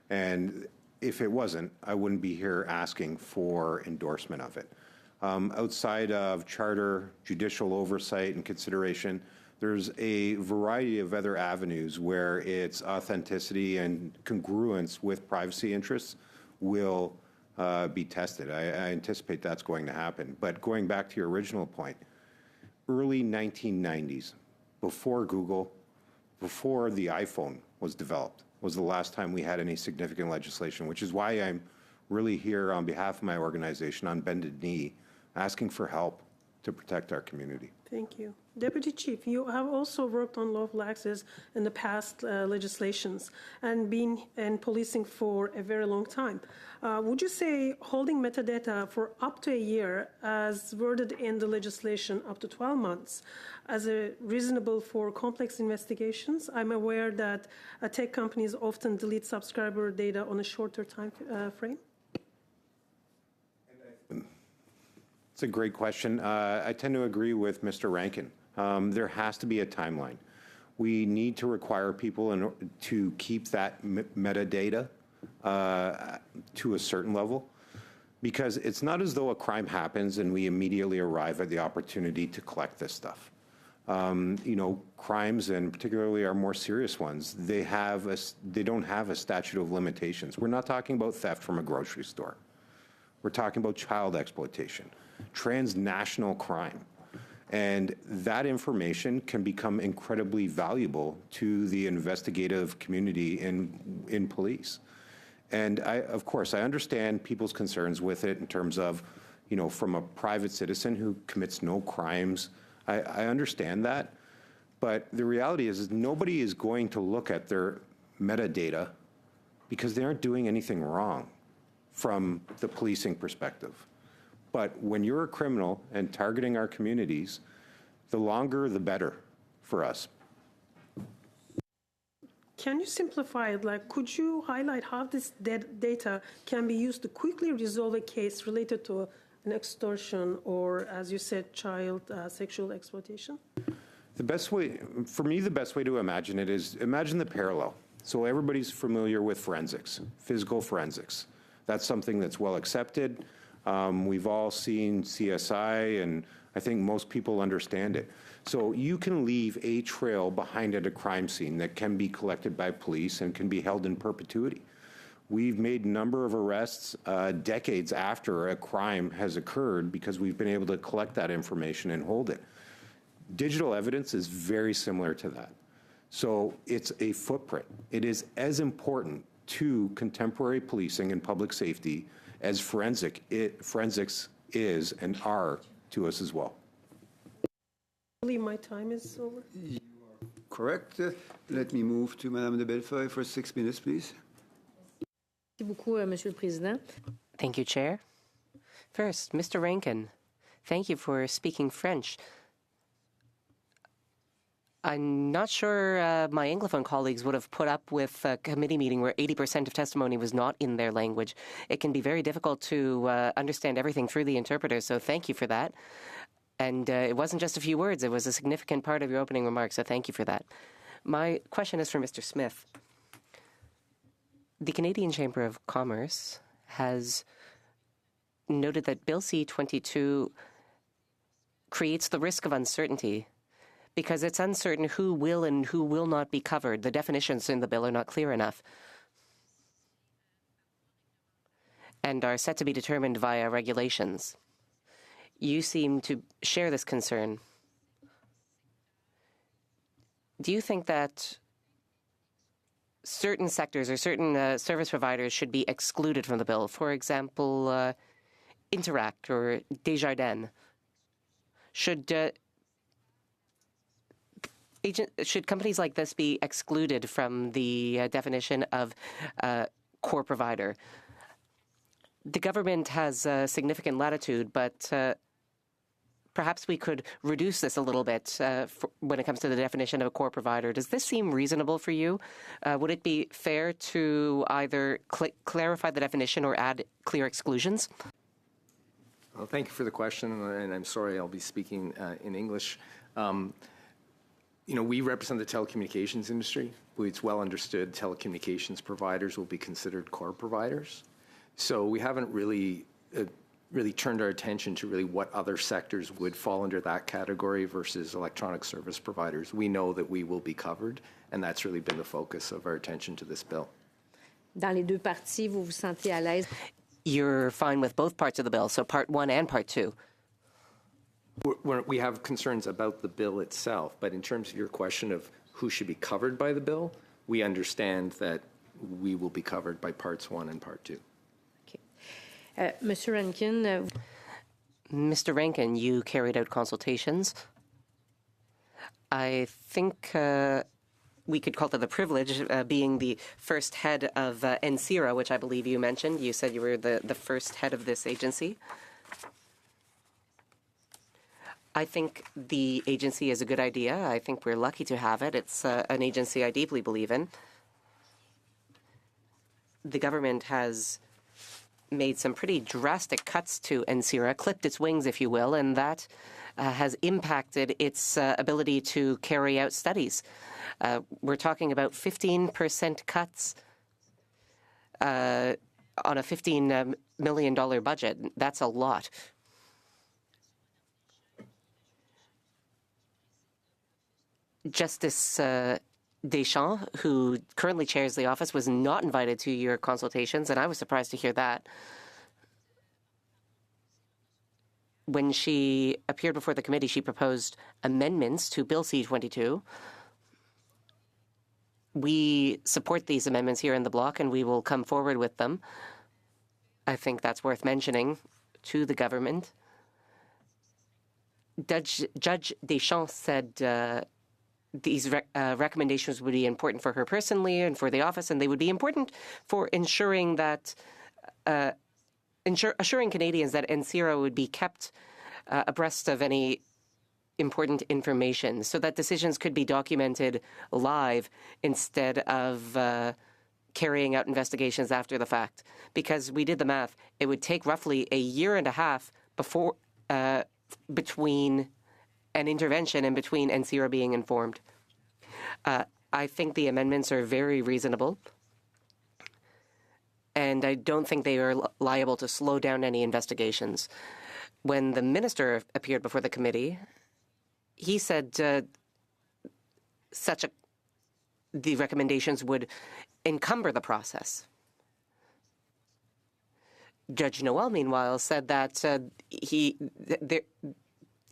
And if it wasn't, I wouldn't be here asking for endorsement of it. Outside of charter, judicial oversight and consideration, there's a variety of other avenues where its authenticity and congruence with privacy interests will be tested. I anticipate that's going to happen. But going back to your original point, early 1990s, before Google, before the iPhone was developed, was the last time we had any significant legislation, which is why I'm really here on behalf of my organization on bended knee, asking for help to protect our community. Thank you. Deputy Chief, you have also worked on lawful access in the past legislations and been in policing for a very long time. Would you say holding metadata for up to a year, as worded in the legislation, up to 12 months, as a reasonable for complex investigations? I'm aware that tech companies often delete subscriber data on a shorter time frame. It's a great question. I tend to agree with Mr. Rankin. There has to be a timeline. We need to require people to keep that metadata to a certain level, because it's not as though a crime happens and we immediately arrive at the opportunity to collect this stuff. Crimes, and particularly our more serious ones, they don't have a statute of limitations. We're not talking about theft from a grocery store. We're talking about child exploitation, transnational crime. And that information can become incredibly valuable to the investigative community in police. And of course, I understand people's concerns with it in terms of, from a private citizen who commits no crimes. I understand that. But the reality is nobody is going to look at their metadata because they aren't doing anything wrong from the policing perspective. But when you're a criminal and targeting our communities, the longer the better for us. Can you simplify it? Could you highlight how this data can be used to quickly resolve a case related to an extortion or, as you said, child sexual exploitation? The best way to imagine it is imagine the parallel. So everybody's familiar with forensics, physical forensics. That's something that's well accepted. We've all seen CSI and I think most people understand it. So you can leave a trail behind at a crime scene that can be collected by police and can be held in perpetuity. We've made a number of arrests decades after a crime has occurred because we've been able to collect that information and hold it. Digital evidence is very similar to that. So it's a footprint. It is as important to contemporary policing and public safety as forensics is and are to us as well. I believe my time is over. Correct. Let me move to Madame de Bellefeuille for 6 minutes, please. Merci beaucoup, Monsieur le Président. Thank you, Chair. First, Mr. Rankin, thank you for speaking French. I'm not sure my Anglophone colleagues would have put up with a committee meeting where 80% of testimony was not in their language. It can be very difficult to understand everything through the interpreter, so thank you for that. And it wasn't just a few words, it was a significant part of your opening remarks, so thank you for that. My question is for Mr. Smith. The Canadian Chamber of Commerce has noted that Bill C-22 creates the risk of uncertainty because it's uncertain who will and who will not be covered. The definitions in the bill are not clear enough and are set to be determined via regulations. You seem to share this concern. Do you think that certain sectors or certain service providers should be excluded from the bill? For example, Interact or Desjardins. Should companies like this be excluded from the definition of core provider? The government has significant latitude, but perhaps we could reduce this a little bit when it comes to the definition of a core provider. Does this seem reasonable for you? Would it be fair to either clarify the definition or add clear exclusions? Well, thank you for the question, and I'm sorry I'll be speaking in English. We represent the telecommunications industry. It's well understood telecommunications providers will be considered core providers. So we haven't really turned our attention to really what other sectors would fall under that category versus electronic service providers. We know that we will be covered, and that's really been the focus of our attention to this bill. Dans les deux parties, vous vous sentez à l'aise? You're fine with both parts of the bill, so Part 1 and Part 2. We have concerns about the bill itself, but in terms of your question of who should be covered by the bill, we understand that we will be covered by Parts 1 and Part 2. Mr. Rankin, Mr. Rankin, you carried out consultations. I think we could call it the privilege, being the first head of NCERA, which I believe you mentioned. You said you were the first head of this agency. I think the agency is a good idea. I think we're lucky to have it. It's an agency I deeply believe in. The government has made some pretty drastic cuts to NCERA, clipped its wings, if you will, and that has impacted its ability to carry out studies. We're talking about 15% cuts on a $15 million budget. That's a lot. Justice Deschamps, who currently chairs the office, was not invited to your consultations, and I was surprised to hear that. When she appeared before the committee, she proposed amendments to Bill C-22. We support these amendments here in the bloc, and we will come forward with them. I think that's worth mentioning to the government. Judge Deschamps said these recommendations would be important for her personally and for the office, and they would be important for ensuring that assuring Canadians that NCERA would be kept abreast of any important information so that decisions could be documented live instead of carrying out investigations after the fact. Because we did the math, it would take roughly a year and a half before between an intervention and between NCERA being informed. I think the amendments are very reasonable, and I don't think they are liable to slow down any investigations. when the minister appeared before the committee, he said the recommendations would encumber the process. Judge Noel, meanwhile, said that he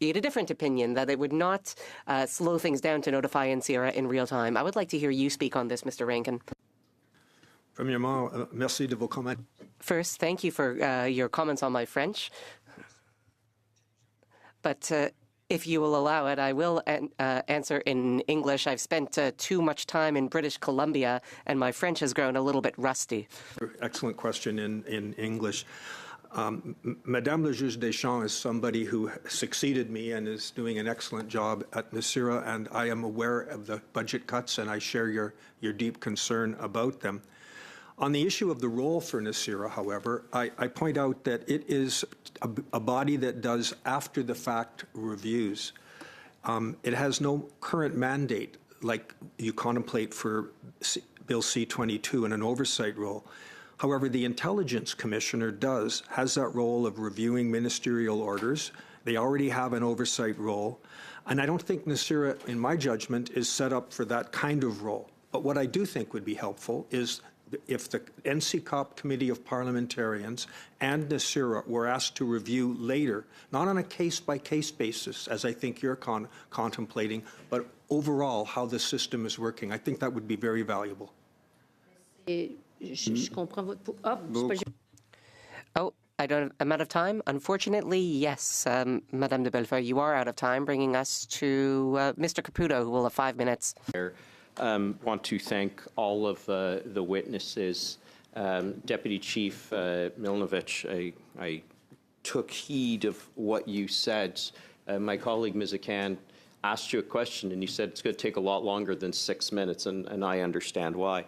had a different opinion, that it would not slow things down to notify NCR in real time. I would like to hear you speak on this, Mr. Rankin. Premièrement, merci de vos comments. First, thank you for your comments on my French. But if you will allow it, I will answer in English. I've spent too much time in British Columbia, and my French has grown a little bit rusty. Excellent question in English. Madame le Juge Deschamps is somebody who succeeded me and is doing an excellent job at NCR, and I am aware of the budget cuts, and I share your deep concern about them. On the issue of the role for NCR, however, I point out that it is a body that does after-the-fact reviews. It has no current mandate like you contemplate for Bill C-22 in an oversight role. However, the Intelligence Commissioner has that role of reviewing ministerial orders. They already have an oversight role. And I don't think NCR, in my judgment, is set up for that kind of role. But what I do think would be helpful is if the NCCOP Committee of Parliamentarians and NCR were asked to review later, not on a case-by-case basis, as I think you're contemplating, but overall how the system is working. I think that would be very valuable. Oh, I'm out of time? Unfortunately, yes, Madame de Bellefeuille, you are out of time, bringing us to Mr. Caputo, who will have 5 minutes. Want to thank all of the witnesses. Deputy Chief Milnovich, I took heed of what you said. My colleague Mizakan asked you a question, and you said it's going to take a lot longer than 6 minutes, and I understand why.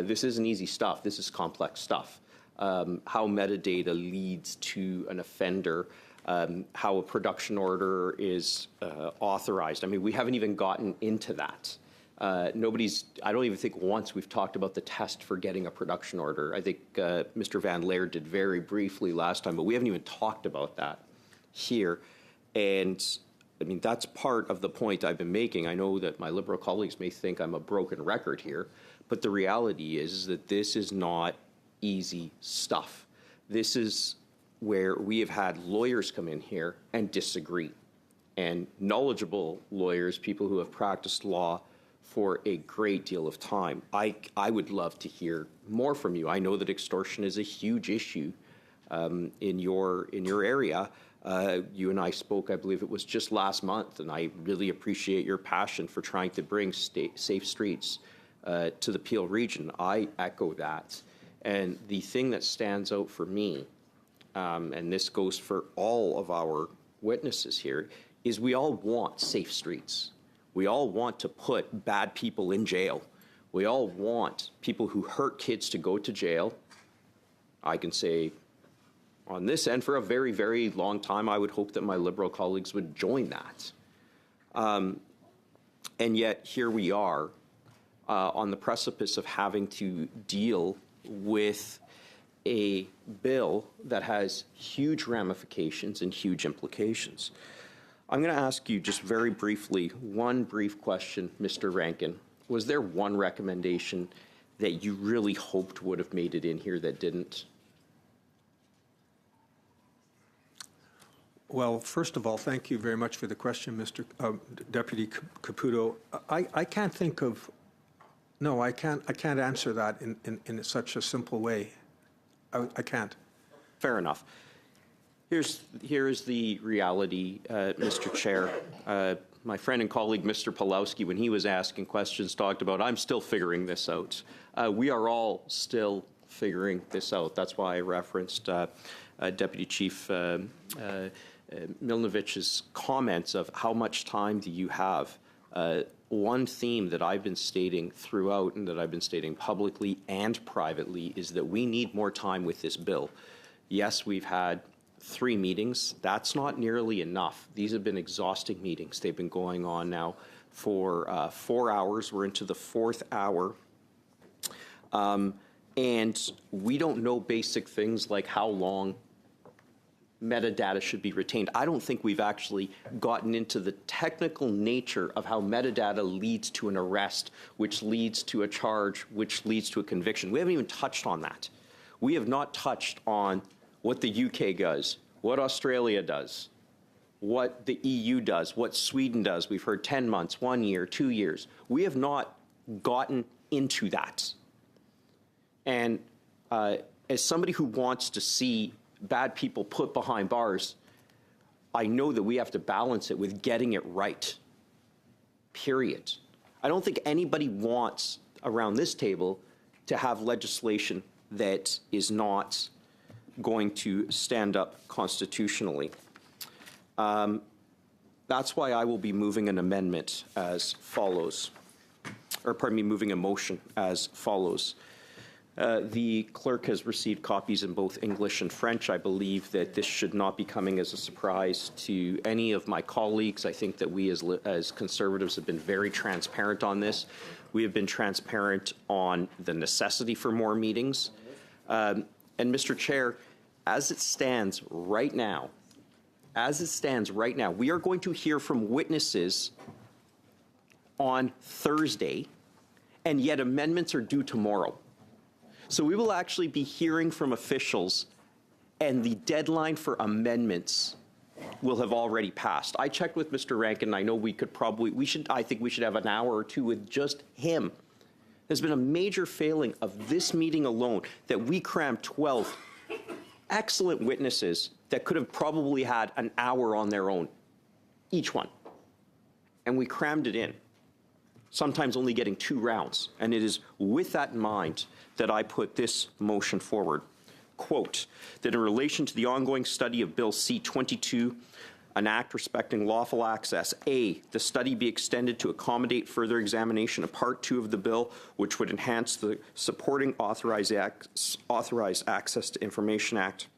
This isn't easy stuff. This is complex stuff. How metadata leads to an offender, how a production order is authorized. I mean, we haven't even gotten into that. I don't even think once we've talked about the test for getting a production order. I think Mr. Van Laer did very briefly last time, but we haven't even talked about that here. And I mean, that's part of the point I've been making. I know that my Liberal colleagues may think I'm a broken record here, but the reality is that this is not easy stuff. This is where we have had lawyers come in here and disagree. And knowledgeable lawyers, people who have practiced law for a great deal of time. I would love to hear more from you. I know that extortion is a huge issue in your area. You and I spoke, I believe it was just last month, and I really appreciate your passion for trying to bring safe streets to the Peel region. I echo that. And the thing that stands out for me, and this goes for all of our witnesses here, is we all want safe streets. We all want to put bad people in jail. We all want people who hurt kids to go to jail. I can say on this end, for a very, very long time, I would hope that my Liberal colleagues would join that. And yet here we are on the precipice of having to deal with a bill that has huge ramifications and huge implications. I'm going to ask you just very briefly, one brief question, Mr. Rankin. Was there one recommendation that you really hoped would have made it in here that didn't? Well, first of all, thank you very much for the question, Mr. Deputy Caputo. I can't think of, no, I can't answer that in such a simple way. I can't. Fair enough. Here is the reality, Mr. Chair. My friend and colleague, Mr. Pawlowski, when he was asking questions, talked about, I'm still figuring this out. We are all still figuring this out. That's why I referenced Deputy Chief Milnovich's comments of how much time do you have. One theme that I've been stating throughout and that I've been stating publicly and privately is that we need more time with this bill. Yes, we've had 3 meetings. That's not nearly enough. These have been exhausting meetings. They've been going on now for 4 hours. We're into the 4th hour. And we don't know basic things like how long metadata should be retained. I don't think we've actually gotten into the technical nature of how metadata leads to an arrest, which leads to a charge, which leads to a conviction. We haven't even touched on that. We have not touched on what the UK does, what Australia does, what the EU does, what Sweden does. We've heard 10 months, 1 year, 2 years. We have not gotten into that. And as somebody who wants to see bad people put behind bars, I know that we have to balance it with getting it right, period. I don't think anybody wants around this table to have legislation that is not going to stand up constitutionally. That's why I will be moving an amendment as follows, or pardon me, moving a motion as follows. The clerk has received copies in both English and French. I believe that this should not be coming as a surprise to any of my colleagues. I think that we as Conservatives have been very transparent on this. We have been transparent on the necessity for more meetings. And Mr. Chair, as it stands right now, we are going to hear from witnesses on Thursday, and yet amendments are due tomorrow. So we will actually be hearing from officials, and the deadline for amendments will have already passed. I checked with Mr. Rankin, and I know I think we should have an hour or two with just him. There's been a major failing of this meeting alone that we crammed 12 excellent witnesses that could have probably had an hour on their own, each one. And we crammed it in, sometimes only getting 2 rounds. And it is with that in mind that I put this motion forward. Quote, that in relation to the ongoing study of Bill C-22, an act respecting lawful access, A, the study be extended to accommodate further examination of Part 2 of the bill, which would enhance the supporting authorized access to information act,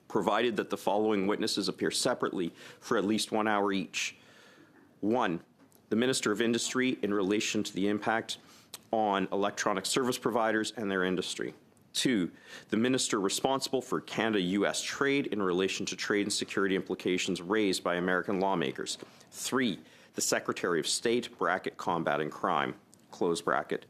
provided that the following witnesses appear separately for at least 1 hour each. 1, the Minister of Industry in relation to the impact on electronic service providers and their industry. 2, the Minister responsible for Canada-U.S. trade in relation to trade and security implications raised by American lawmakers. 3, the Secretary of State, combating crime, close bracket.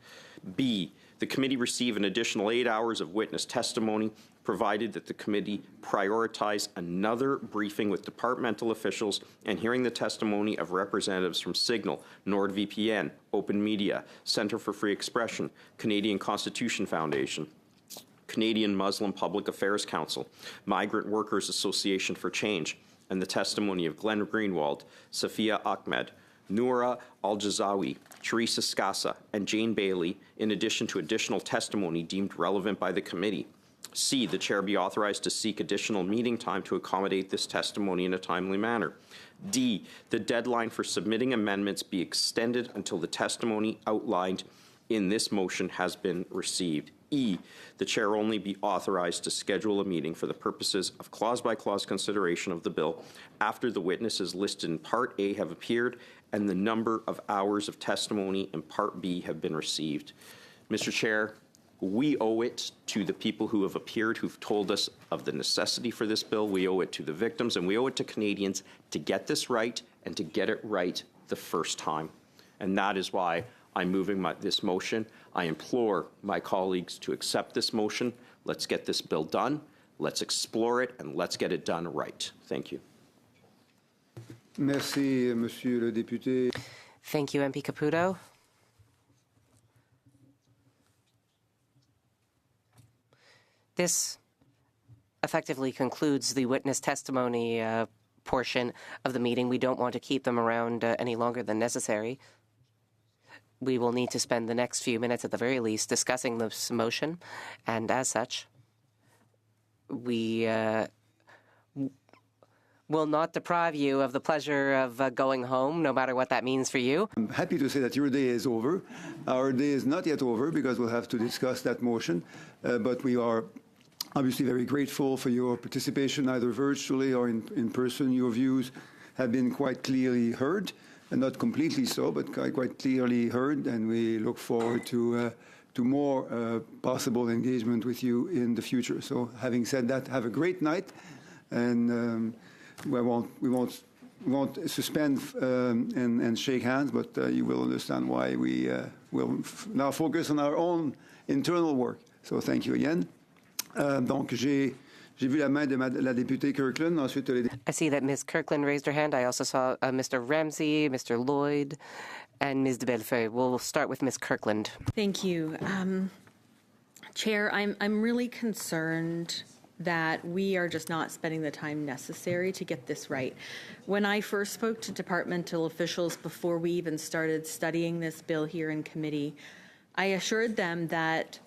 B, the committee receive an additional 8 hours of witness testimony, provided that the committee prioritize another briefing with departmental officials and hearing the testimony of representatives from Signal, NordVPN, Open Media, Centre for Free Expression, Canadian Constitution Foundation, Canadian Muslim Public Affairs Council, Migrant Workers Association for Change, and the testimony of Glenn Greenwald, Safia Ahmed, Noura Al-Jazawi, Teresa Scassa, and Jane Bailey, in addition to additional testimony deemed relevant by the committee. C, the chair be authorized to seek additional meeting time to accommodate this testimony in a timely manner. D, the deadline for submitting amendments be extended until the testimony outlined in this motion has been received. E, the chair only be authorized to schedule a meeting for the purposes of clause-by-clause consideration of the bill after the witnesses listed in Part A have appeared and the number of hours of testimony in Part B have been received. Mr. Chair, we owe it to the people who have appeared, who've told us of the necessity for this bill. We owe it to the victims, and we owe it to Canadians to get this right and to get it right the first time. And that is why I'm moving this motion. I implore my colleagues to accept this motion. Let's get this bill done. Let's explore it, and let's get it done right. Thank you. Merci, Monsieur le Député. Thank you, MP Caputo. This effectively concludes the witness testimony portion of the meeting. We don't want to keep them around any longer than necessary. We will need to spend the next few minutes at the very least discussing this motion, and as such, we will not deprive you of the pleasure of going home, no matter what that means for you. I'm happy to say that your day is over. Our day is not yet over because we'll have to discuss that motion, but we are obviously very grateful for your participation, either virtually or in person. Your views have been quite clearly heard, and not completely so, but quite clearly heard, and we look forward to more possible engagement with you in the future. So having said that, have a great night, and we won't suspend and shake hands, but you will understand why we will now focus on our own internal work. So thank you again. Donc j'ai vu la main de la députée Kirkland. Ensuite, I see that Ms. Kirkland raised her hand. I also saw Mr. Ramsey, Mr. Lloyd, and Ms. de Bellefeuille. We'll start with Ms. Kirkland. Thank you. Chair, I'm really concerned that we are just not spending the time necessary to get this right. When I first spoke to departmental officials before we even started studying this bill here in committee, I assured them that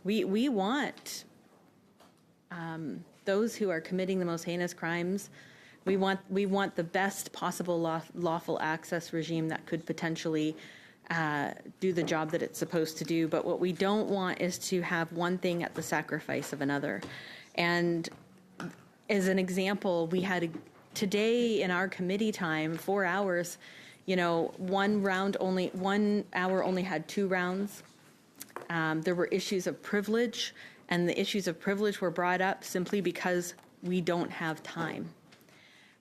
we want those who are committing the most heinous crimes. We want the best possible lawful access regime that could potentially do the job that it's supposed to do. But what we don't want is to have one thing at the sacrifice of another. And as an example, we had today in our committee time, 4 hours, 1 hour only had 2 rounds. There were issues of privilege, and the issues of privilege were brought up simply because we don't have time.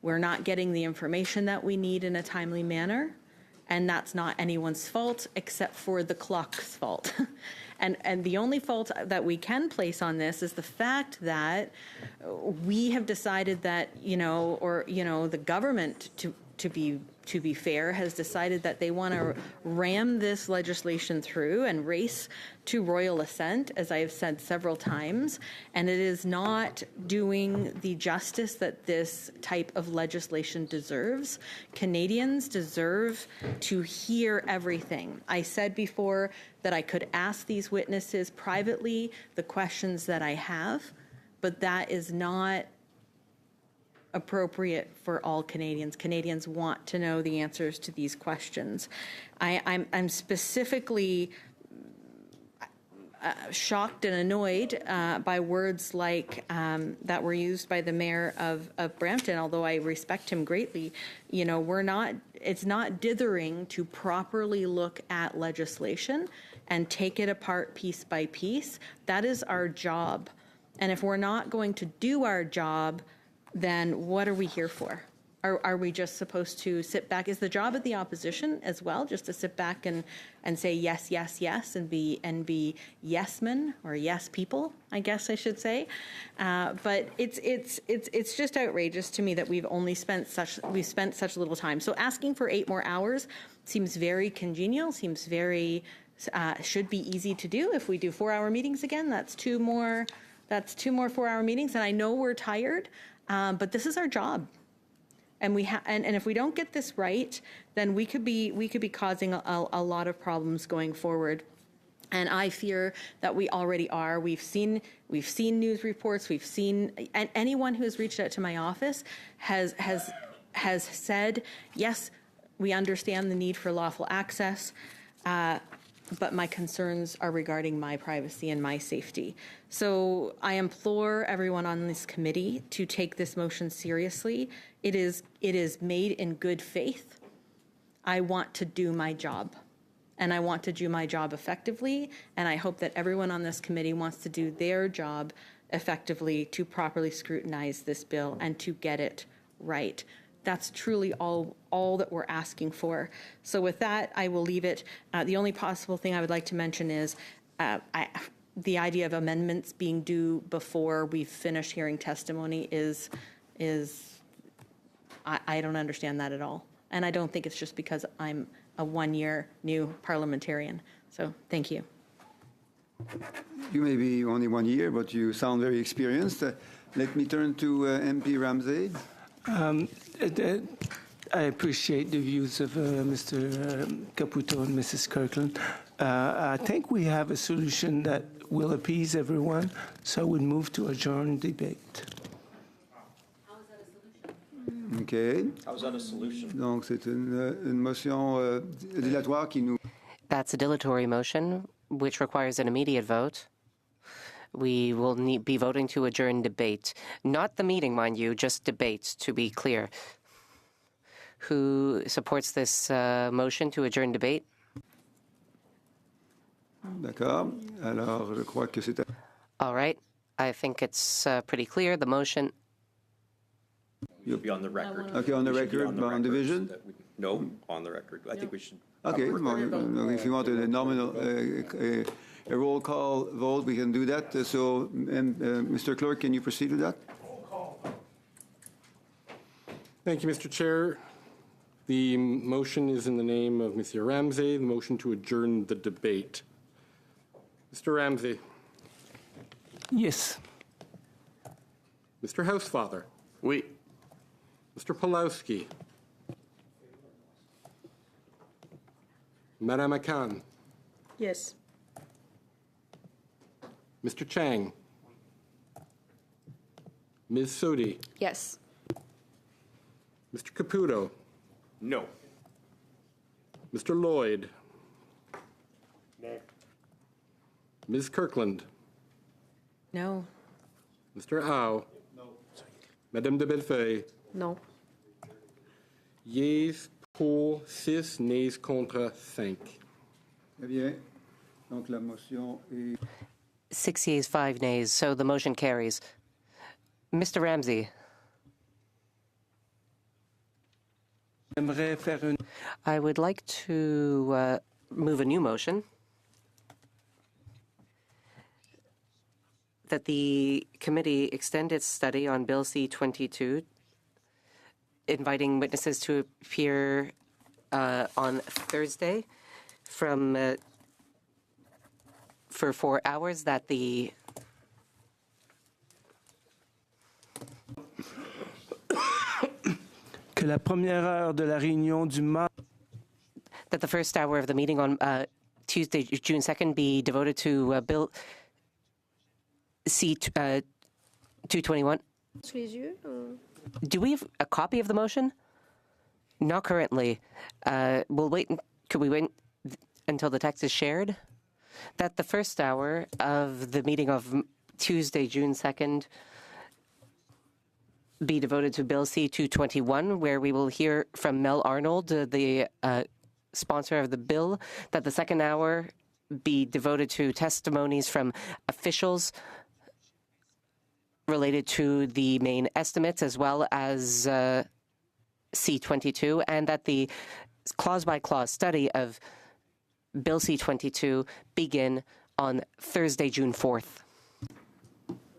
We're not getting the information that we need in a timely manner. And that's not anyone's fault except for the clock's fault. and the only fault that we can place on this is the fact that we have decided that, the government, to be fair, has decided that they want to ram this legislation through and race to royal assent, as I have said several times, and it is not doing the justice that this type of legislation deserves. Canadians deserve to hear everything. I said before that I could ask these witnesses privately the questions that I have, but that is not appropriate for all Canadians. Canadians want to know the answers to these questions. I'm specifically shocked and annoyed by words like that were used by the mayor of Brampton, although I respect him greatly. It's not dithering to properly look at legislation and take it apart piece by piece. That is our job. And if we're not going to do our job, then what are we here for? Are we just supposed to sit back? Is the job of the opposition as well just to sit back and say yes, yes, yes, and be yes men or yes people, I guess I should say. But it's just outrageous to me that we've spent such little time. So asking for 8 more hours seems very congenial, seems very should be easy to do. If we do 4-hour meetings again, that's 2 more 4-hour meetings. And I know we're tired. But this is our job, and and if we don't get this right, then we could be causing a lot of problems going forward. And I fear that we already are. We've seen news reports. And anyone who has reached out to my office has said, yes, we understand the need for lawful access. But my concerns are regarding my privacy and my safety. So I implore everyone on this committee to take this motion seriously. It is made in good faith. I want to do my job, and I want to do my job effectively, and I hope that everyone on this committee wants to do their job effectively to properly scrutinize this bill and to get it right. That's truly all that we're asking for. So with that, I will leave it. The only possible thing I would like to mention is the idea of amendments being due before we've finished hearing testimony is I don't understand that at all. And I don't think it's just because I'm a 1-year new parliamentarian. So thank you. You may be only 1 year, but you sound very experienced. Let me turn to MP Ramsey. I appreciate the views of Mr. Caputo and Mrs. Kirkland. I think we have a solution that will appease everyone, so I would move to adjourn debate. How is that a solution? Okay. How is that a solution? Donc, c'est une motion dilatoire qui nous... That's a dilatory motion, which requires an immediate vote. We will be voting to adjourn debate. Not the meeting, mind you, just debate, to be clear. Who supports this motion to adjourn debate? D'accord. Alors, je crois que c'est... All right. I think it's pretty clear. The motion. You'll be on the record. Okay, on the record, on division? No, on the record. I think we should. Okay, well, if you want a nominal, a roll call vote, we can do that. So, Mr. Clerk, can you proceed with that? Thank you, Mr. Chair. The motion is in the name of Mr. Ramsey, the motion to adjourn the debate. Mr. Ramsey. Yes. Mr. Housefather. Oui. Mr. Pulowski. Madame Akan. Yes. Mr. Chang. Ms. Sodi. Yes. Mr. Caputo. No. Mr. Lloyd. No. Ms. Kirkland. No. Mr. Au. No. Madame de Bellefeuille. Non. Yeas pour 6, nays contre 5. Très bien. Donc, la motion est... 6 yeas, 5 nays, so the motion carries. Mr. Ramsey. I would like to move a new motion that the committee extend its study on Bill C-22, inviting witnesses to appear on Thursday for 4 hours, that the Que la première heure de la réunion du that the first hour of the meeting on Tuesday, June 2nd, be devoted to Bill C-221. Sous les yeux? Do we have a copy of the motion? Not currently. We'll wait. Could we wait until the text is shared? That the first hour of the meeting of Tuesday, June 2nd, be devoted to Bill C-221, where we will hear from Mel Arnold, the sponsor of the bill, that the second hour be devoted to testimonies from officials related to the main estimates as well as C-22, and that the clause-by-clause study of Bill C-22 begin on Thursday, June 4th.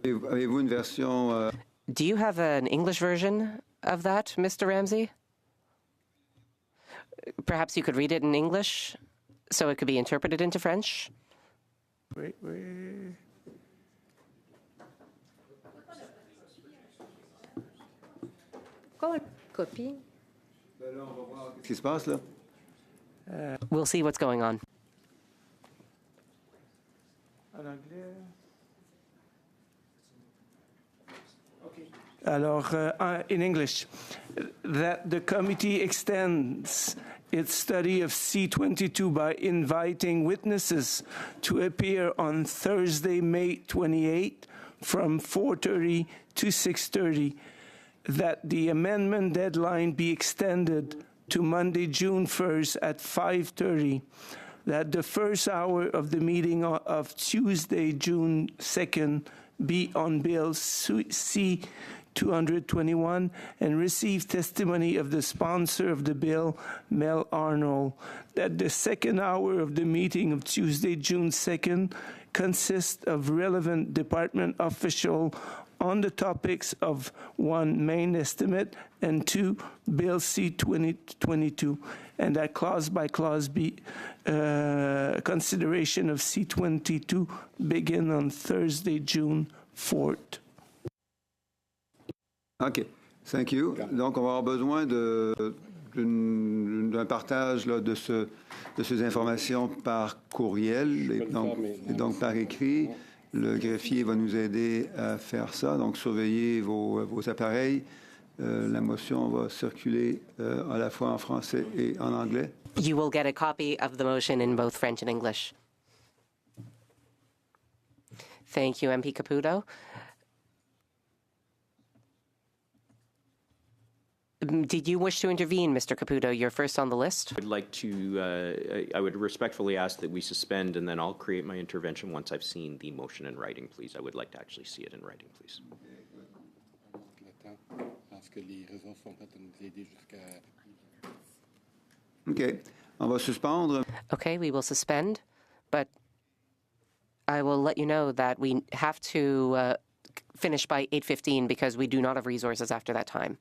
Avez-vous une version... Do you have an English version of that, Mr. Ramsey? Perhaps you could read it in English so it could be interpreted into French? Wait. Copie. Qu'est-ce qui se passe, là? We'll see what's going on. En anglais. Alors, in English, that the committee extends its study of C-22 by inviting witnesses to appear on Thursday, May 28, from 4:30 to 6:30, that the amendment deadline be extended to Monday, June 1st at 5:30, that the first hour of the meeting of Tuesday, June 2nd, be on Bill C-221 and receive testimony of the sponsor of the bill, Mel Arnold, that the second hour of the meeting of Tuesday, June 2nd, consists of relevant department official on the topics of 1, main estimate, and 2, Bill C-2022, and that clause by clause be consideration of C-22 begin on Thursday, June 4th. OK. Thank you. Donc, on va avoir besoin d'un partage là, de ces informations par courriel et donc par écrit. Le greffier va nous aider à faire ça. Donc, surveillez vos appareils. La motion va circuler à la fois en français et en anglais. You will get a copy of the motion in both French and English. Thank you, MP Caputo. Did you wish to intervene, Mr. Caputo? You're first on the list. I'd like to, I would respectfully ask that we suspend, and then I'll create my intervention once I've seen the motion in writing, please. I would like to actually see it in writing, please. OK. On va suspendre. Okay, we will suspend, but I will let you know that we have to finish by 8:15 because we do not have resources after that time.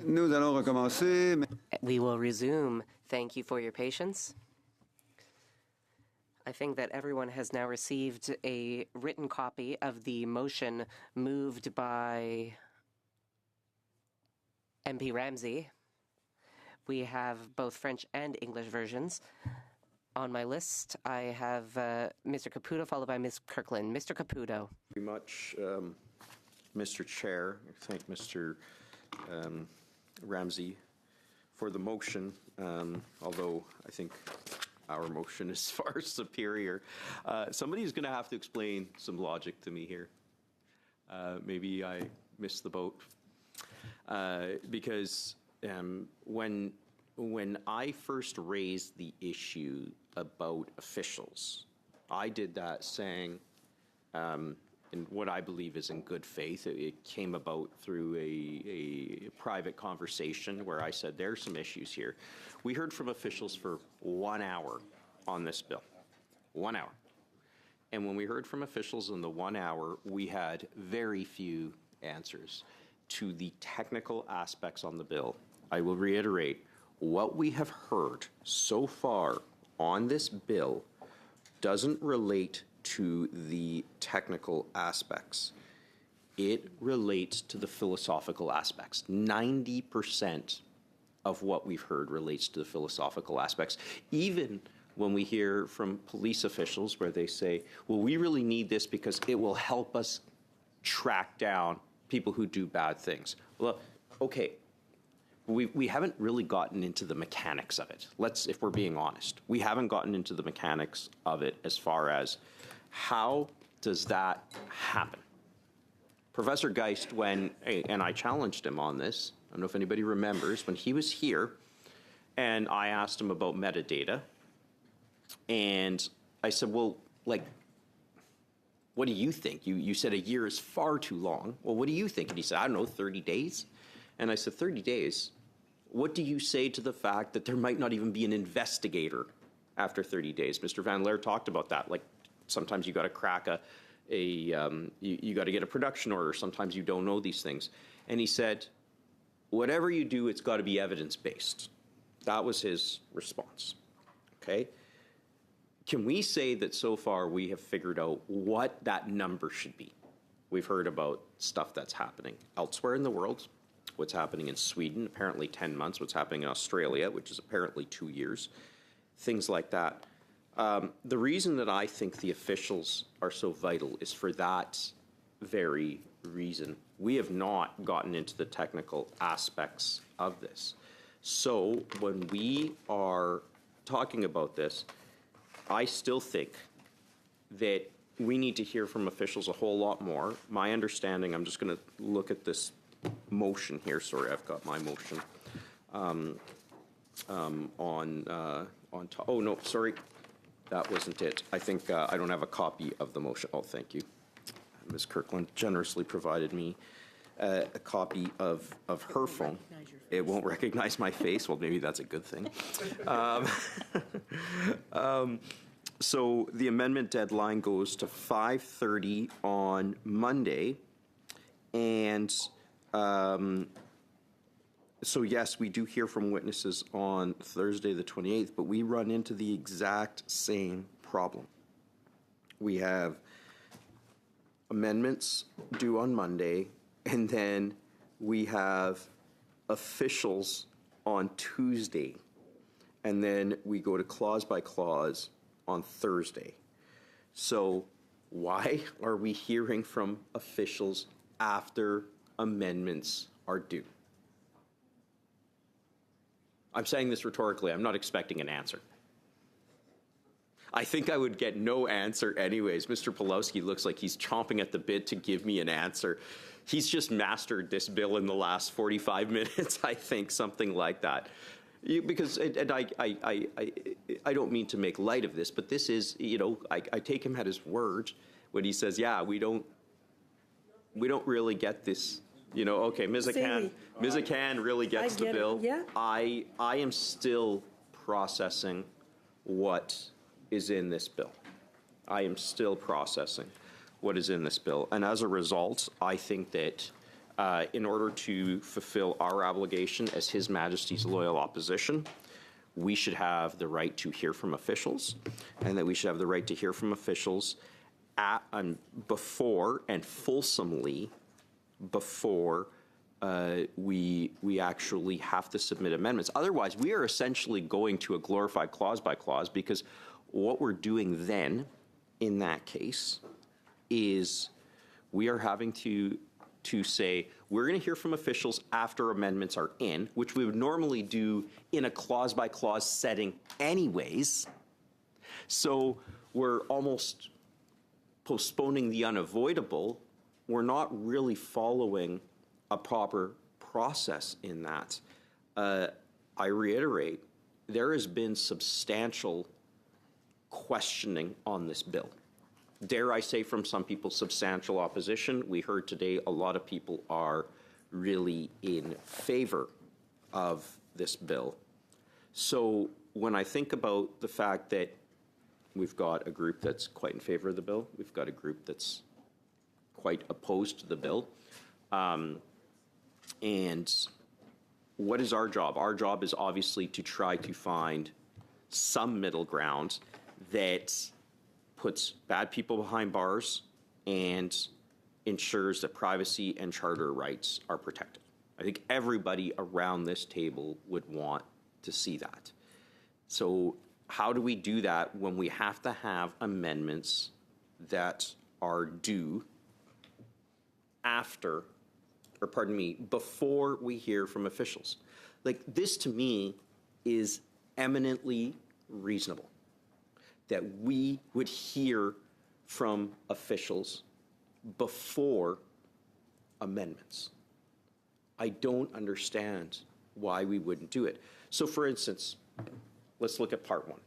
Nous allons recommencer. We will resume. Thank you for your patience. I think that everyone has now received a written copy of the motion moved by MP Ramsey. We have both French and English versions. On my list, I have Mr. Caputo, followed by Ms. Kirkland. Mr. Caputo. Very much, Mr. Chair. I thank Mr. Ramsey for the motion, although I think our motion is far superior. Somebody's going to have to explain some logic to me here. Maybe I missed the boat. Because when I first raised the issue about officials, I did that saying, in what I believe is in good faith. It came about through a private conversation where I said, there's some issues here. We heard from officials for 1 hour on this bill. 1 hour. And when we heard from officials in the 1 hour, we had very few answers to the technical aspects on the bill. I will reiterate, what we have heard so far on this bill doesn't relate to the technical aspects. It relates to the philosophical aspects. 90% of what we've heard relates to the philosophical aspects. Even when we hear from police officials where they say, well, we really need this because it will help us track down people who do bad things. Well, okay, we haven't really gotten into the mechanics of it. If we're being honest, we haven't gotten into the mechanics of it as far as how does that happen? Professor Geist, and I challenged him on this, I don't know if anybody remembers, when he was here and I asked him about metadata, and I said, well, like, what do you think? You said a year is far too long. Well, what do you think? And he said, I don't know, 30 days? And I said, 30 days? What do you say to the fact that there might not even be an investigator after 30 days? Mr. Van Laer talked about that. Like, sometimes you got to crack you got to get a production order. Sometimes you don't know these things. And he said, whatever you do, it's got to be evidence-based. That was his response. Okay? Can we say that so far we have figured out what that number should be? We've heard about stuff that's happening elsewhere in the world, what's happening in Sweden, apparently 10 months, what's happening in Australia, which is apparently 2 years, things like that. The reason that I think the officials are so vital is for that very reason. We have not gotten into the technical aspects of this. So when we are talking about this, I still think that we need to hear from officials a whole lot more. My understanding, I'm just going to look at this motion here. Sorry, I've got my motion oh, no, sorry. That wasn't it. I think I don't have a copy of the motion. Oh, thank you. Ms. Kirkland generously provided me a copy of her phone. It won't recognize my face. Well, maybe that's a good thing. So the amendment deadline goes to 5:30 on Monday. And so, yes, we do hear from witnesses on Thursday the 28th, but we run into the exact same problem. We have amendments due on Monday, and then we have officials on Tuesday, and then we go to clause by clause on Thursday. So why are we hearing from officials after amendments are due? I'm saying this rhetorically. I'm not expecting an answer. I think I would get no answer anyways. Mr. Pawlowski looks like he's chomping at the bit to give me an answer. He's just mastered this bill in the last 45 minutes, I think, something like that. Because, and I don't mean to make light of this, but this is, I take him at his word when he says, yeah, we don't really get this. Okay, Ms. Akan really gets the bill. Yeah. I am still processing what is in this bill. I am still processing what is in this bill. And as a result, I think that In order to fulfill our obligation as His Majesty's loyal opposition, we should have the right to hear from officials, and that we should have the right to hear from officials before and fulsomely before we actually have to submit amendments. Otherwise, we are essentially going to a glorified clause by clause, because what we're doing then, in that case, is we are having to say, we're going to hear from officials after amendments are in, which we would normally do in a clause by clause setting anyways. So we're almost postponing the unavoidable. We're not really following a proper process in that. I reiterate, there has been substantial questioning on this bill. Dare I say, from some people, substantial opposition. We heard today a lot of people are really in favor of this bill. So when I think about the fact that we've got a group that's quite in favor of the bill, we've got a group that's quite opposed to the bill, and what is our job? Our job is obviously to try to find some middle ground that puts bad people behind bars and ensures that privacy and charter rights are protected. I think everybody around this table would want to see that. So how do we do that when we have to have amendments that are due after, or pardon me, before we hear from officials? Like, this to me is eminently reasonable, that we would hear from officials before amendments. I don't understand why we wouldn't do it. So for instance, let's look at part one.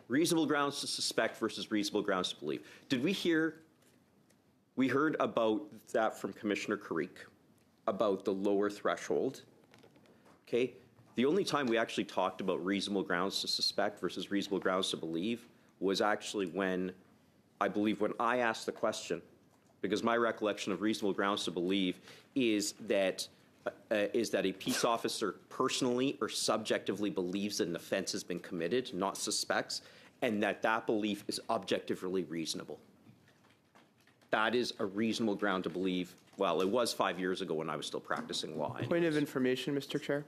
Reasonable grounds to suspect versus reasonable grounds to believe. Did we hear, we heard about that from Commissioner Carrick, about the lower threshold, okay? The only time we actually talked about reasonable grounds to suspect versus reasonable grounds to believe was actually when, I believe, when I asked the question, because my recollection of reasonable grounds to believe is that a peace officer personally or subjectively believes that an offense has been committed, not suspects, and that belief is objectively reasonable. That is a reasonable ground to believe. Well, it was 5 years ago when I was still practicing law. Point of information, Mr. Chair.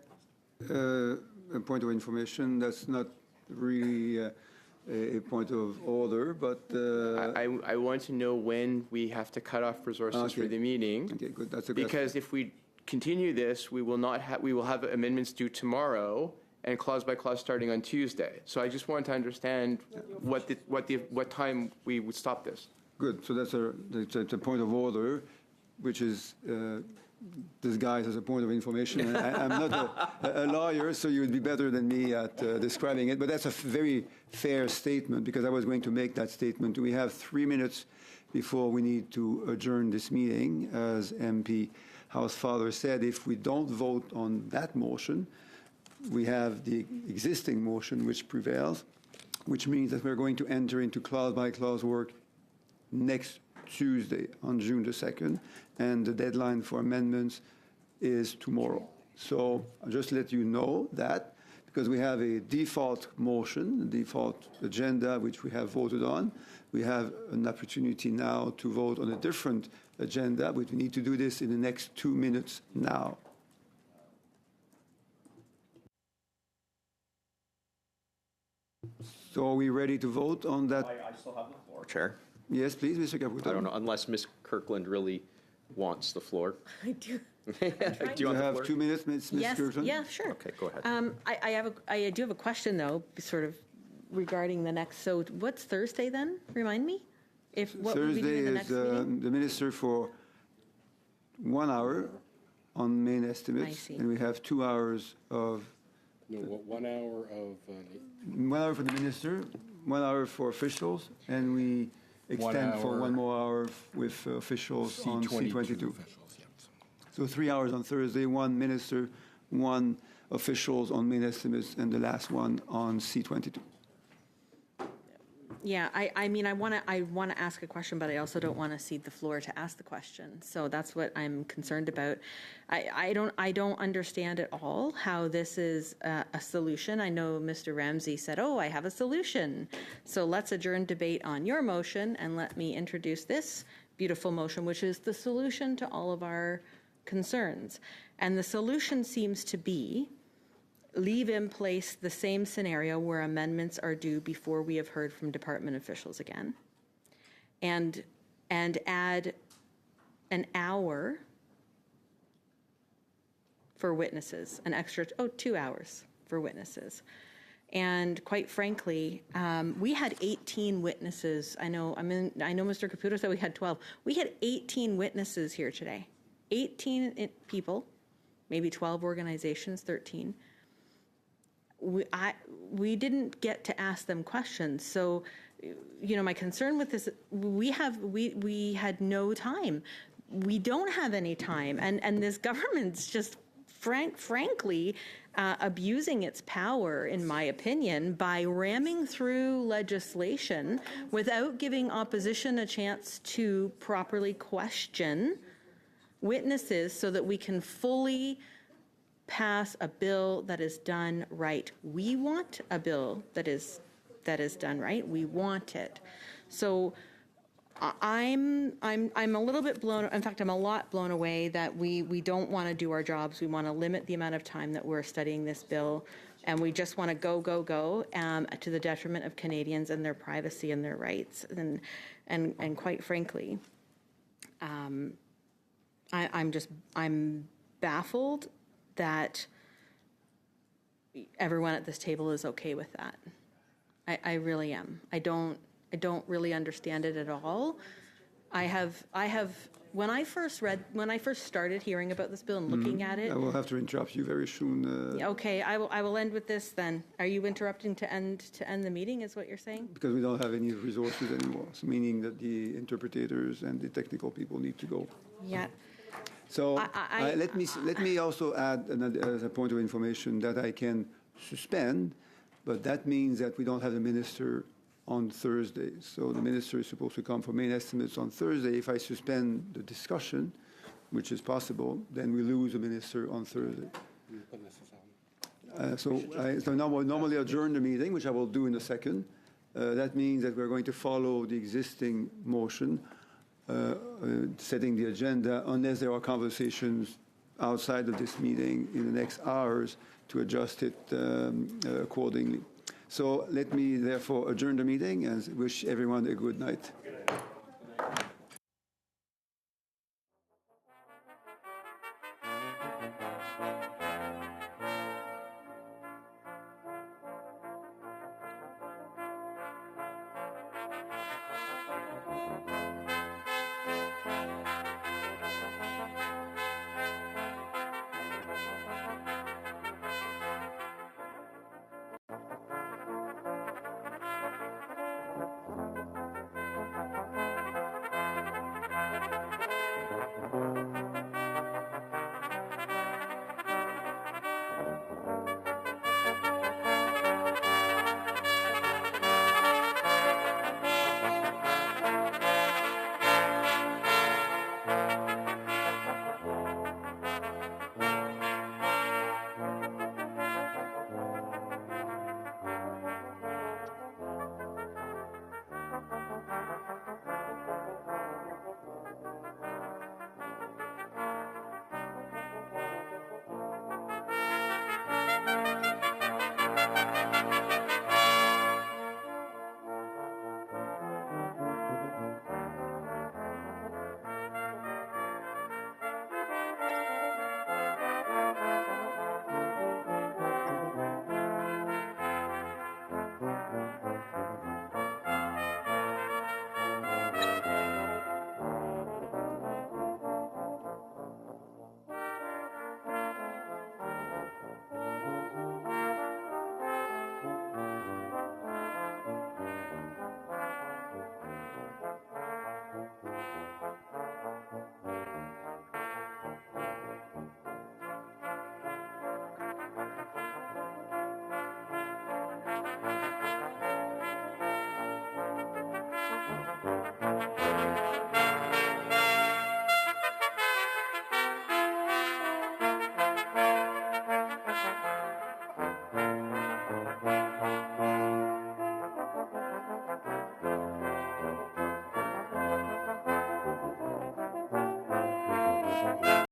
A point of information, that's not really a point of order, but... I want to know when we have to cut off resources for the meeting. Okay, good. That's a because if we continue this, we will have amendments due tomorrow and clause by clause starting on Tuesday. So I just want to understand what time we would stop this. Good. So that's a point of order, which is disguised as a point of information. And I'm not a lawyer, so you would be better than me at describing it. But that's a very fair statement, because I was going to make that statement. We have 3 minutes before we need to adjourn this meeting. As MP Housefather said, if we don't vote on that motion, we have the existing motion which prevails, which means that we're going to enter into clause-by-clause work next Tuesday on June the 2nd, and the deadline for amendments is tomorrow. So I'll just let you know that, because we have a default motion, a default agenda, which we have voted on. We have an opportunity now to vote on a different agenda, but we need to do this in the next 2 minutes now. So are we ready to vote on that? I still have the floor, Chair. Yes, please, Mr. Caputo. I don't know, unless Ms. Kirkland really wants the floor. I do. Do you want the have floor? 2 minutes, Ms. Yes, Kirkland? yeah, sure. Okay, go ahead. I do have a question, though, sort of regarding the next. So what's Thursday then? Remind me. What will we do Thursday in the is next meeting? the minister for 1 hour on main I estimates, see. and we have 2 hours of... No, 1 hour of... 1 hour for the minister, 1 hour for officials, and we extend for 1 more hour with officials on C22. So 3 hours on Thursday, 1 minister, 1 officials on main estimates, and the last one on C22. Yeah, I mean, I want to ask a question, but I also don't want to cede the floor to ask the question. So that's what I'm concerned about. I don't understand at all how this is a solution. I know Mr. Ramsey said, "Oh, I have a solution." So let's adjourn debate on your motion and let me introduce this beautiful motion, which is the solution to all of our concerns. And the solution seems to be leave in place the same scenario where amendments are due before we have heard from department officials again, and add an hour for witnesses, an extra 2 hours for witnesses. And quite frankly, we had 18 witnesses. I know Mr. Caputo said we had 12. We had 18 witnesses here today. 18 people, maybe 12 organizations, 13. We didn't get to ask them questions. So, my concern with this, we had no time. We don't have any time, and this government's just frankly abusing its power, in my opinion, by ramming through legislation without giving opposition a chance to properly question witnesses so that we can fully pass a bill that is done right. We want a bill that is done right. We want it. So I'm a little bit blown. In fact, I'm a lot blown away that we don't want to do our jobs. We want to limit the amount of time that we're studying this bill, and we just want to go to the detriment of Canadians and their privacy and their rights. And quite frankly, I'm baffled that everyone at this table is okay with that. I really am. I don't really understand it at all. I have when I first started hearing about this bill and looking at it. I will have to interrupt you very soon. Okay, I will end with this then. Are you interrupting to end the meeting, is what you're saying? Because we don't have any resources anymore, so meaning that the interpreters and the technical people need to go. Yeah. So let me also add as a point of information that I can suspend, but that means that we don't have the minister on Thursday. So the minister is supposed to come for main estimates on Thursday. If I suspend the discussion, which is possible, then we lose the minister on Thursday. So now we'll normally adjourn the meeting, which I will do in a second. That means that we're going to follow the existing motion, setting the agenda, unless there are conversations outside of this meeting in the next hours to adjust it accordingly. So let me therefore adjourn the meeting and wish everyone a good night.